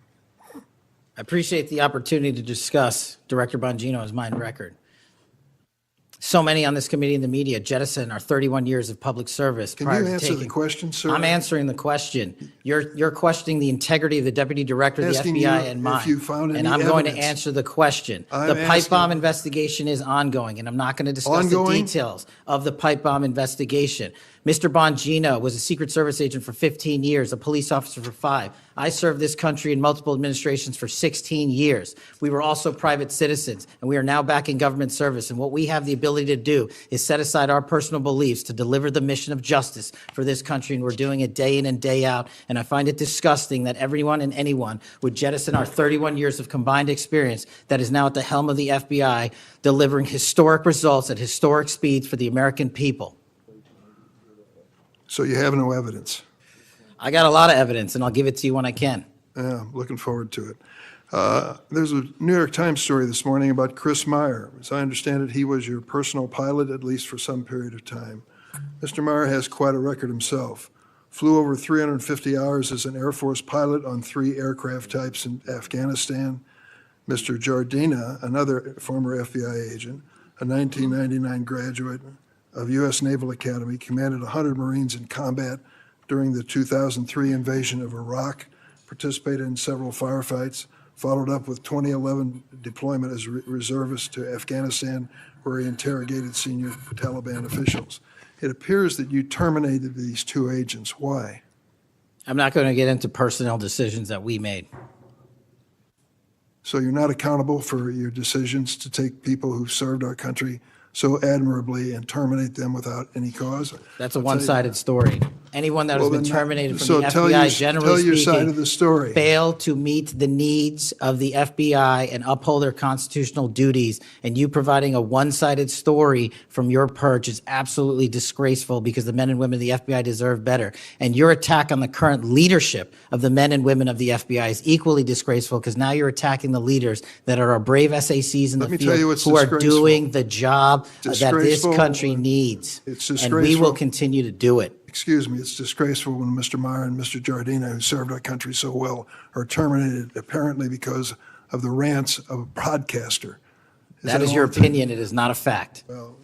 I appreciate the opportunity to discuss Director Bongino's mind record. so many on this committee and the media jettison our 31 years of public service. Can prior you to answer the taking- question, sir? I'm answering the question. You're questioning the integrity of the deputy director of the Asking FBI you and if mine. you found And any I'm going to evidence. answer the question. I'm The pipe bomb asking- investigation is ongoing, and I'm not going to discuss the Ongoing? details of the pipe bomb investigation. Mr. Bonino was a Secret Service agent for 15 years, a police officer for 5. I served this country in multiple administrations for 16 years. We were also private citizens, and we are now back in government service. And what we have the ability to do is set aside our personal beliefs to deliver the mission of justice for this country, and we're doing it day in and day out. And I find it disgusting that everyone and anyone would jettison our 31 years of combined experience that is now at the helm of the FBI, delivering historic results at historic speeds for the American people. So you have no evidence? I got a lot of evidence, and I'll give it to you when I can. Yeah, I'm looking forward to it. There's a New York Times story this morning about Chris Meyer. As I understand it, he was your personal pilot, at least for some period of time. Mr. Meyer has quite a record himself. Flew over 350 hours as an Air Force pilot on 3 aircraft types in Afghanistan. Mr. Jardina, another former FBI agent, a 1999 graduate of U.S. Naval Academy, commanded 100 Marines in combat during the 2003 invasion of Iraq, participated in several firefights, followed up with 2011 deployment as reservist to Afghanistan, where he interrogated senior Taliban officials. It appears that you terminated these 2 agents. Why? I'm not going to get into personnel decisions that we made. So you're not accountable for your decisions to take people who served our country so admirably and terminate them without any cause? That's a one-sided story. Anyone that has Well, been then, terminated from so the tell FBI, your- generally tell your side speaking, of the story. failed to meet the needs of the FBI and uphold their constitutional duties. And you providing a one-sided story from your perch is absolutely disgraceful, because the men and women of the FBI deserve better. And your attack on the current leadership of the men and women of the FBI is equally disgraceful, because now you're attacking the leaders that are our brave SACs in Let me the tell you field what's who are disgraceful. doing the job that this Disgraceful. country needs. It's And we will disgraceful. continue to do it. Excuse me, it's disgraceful when Mr. Meyer and Mr. Jardina, who served our country so well, are terminated apparently because of the rants of a broadcaster. That is your all? opinion. It is not a fact. Well,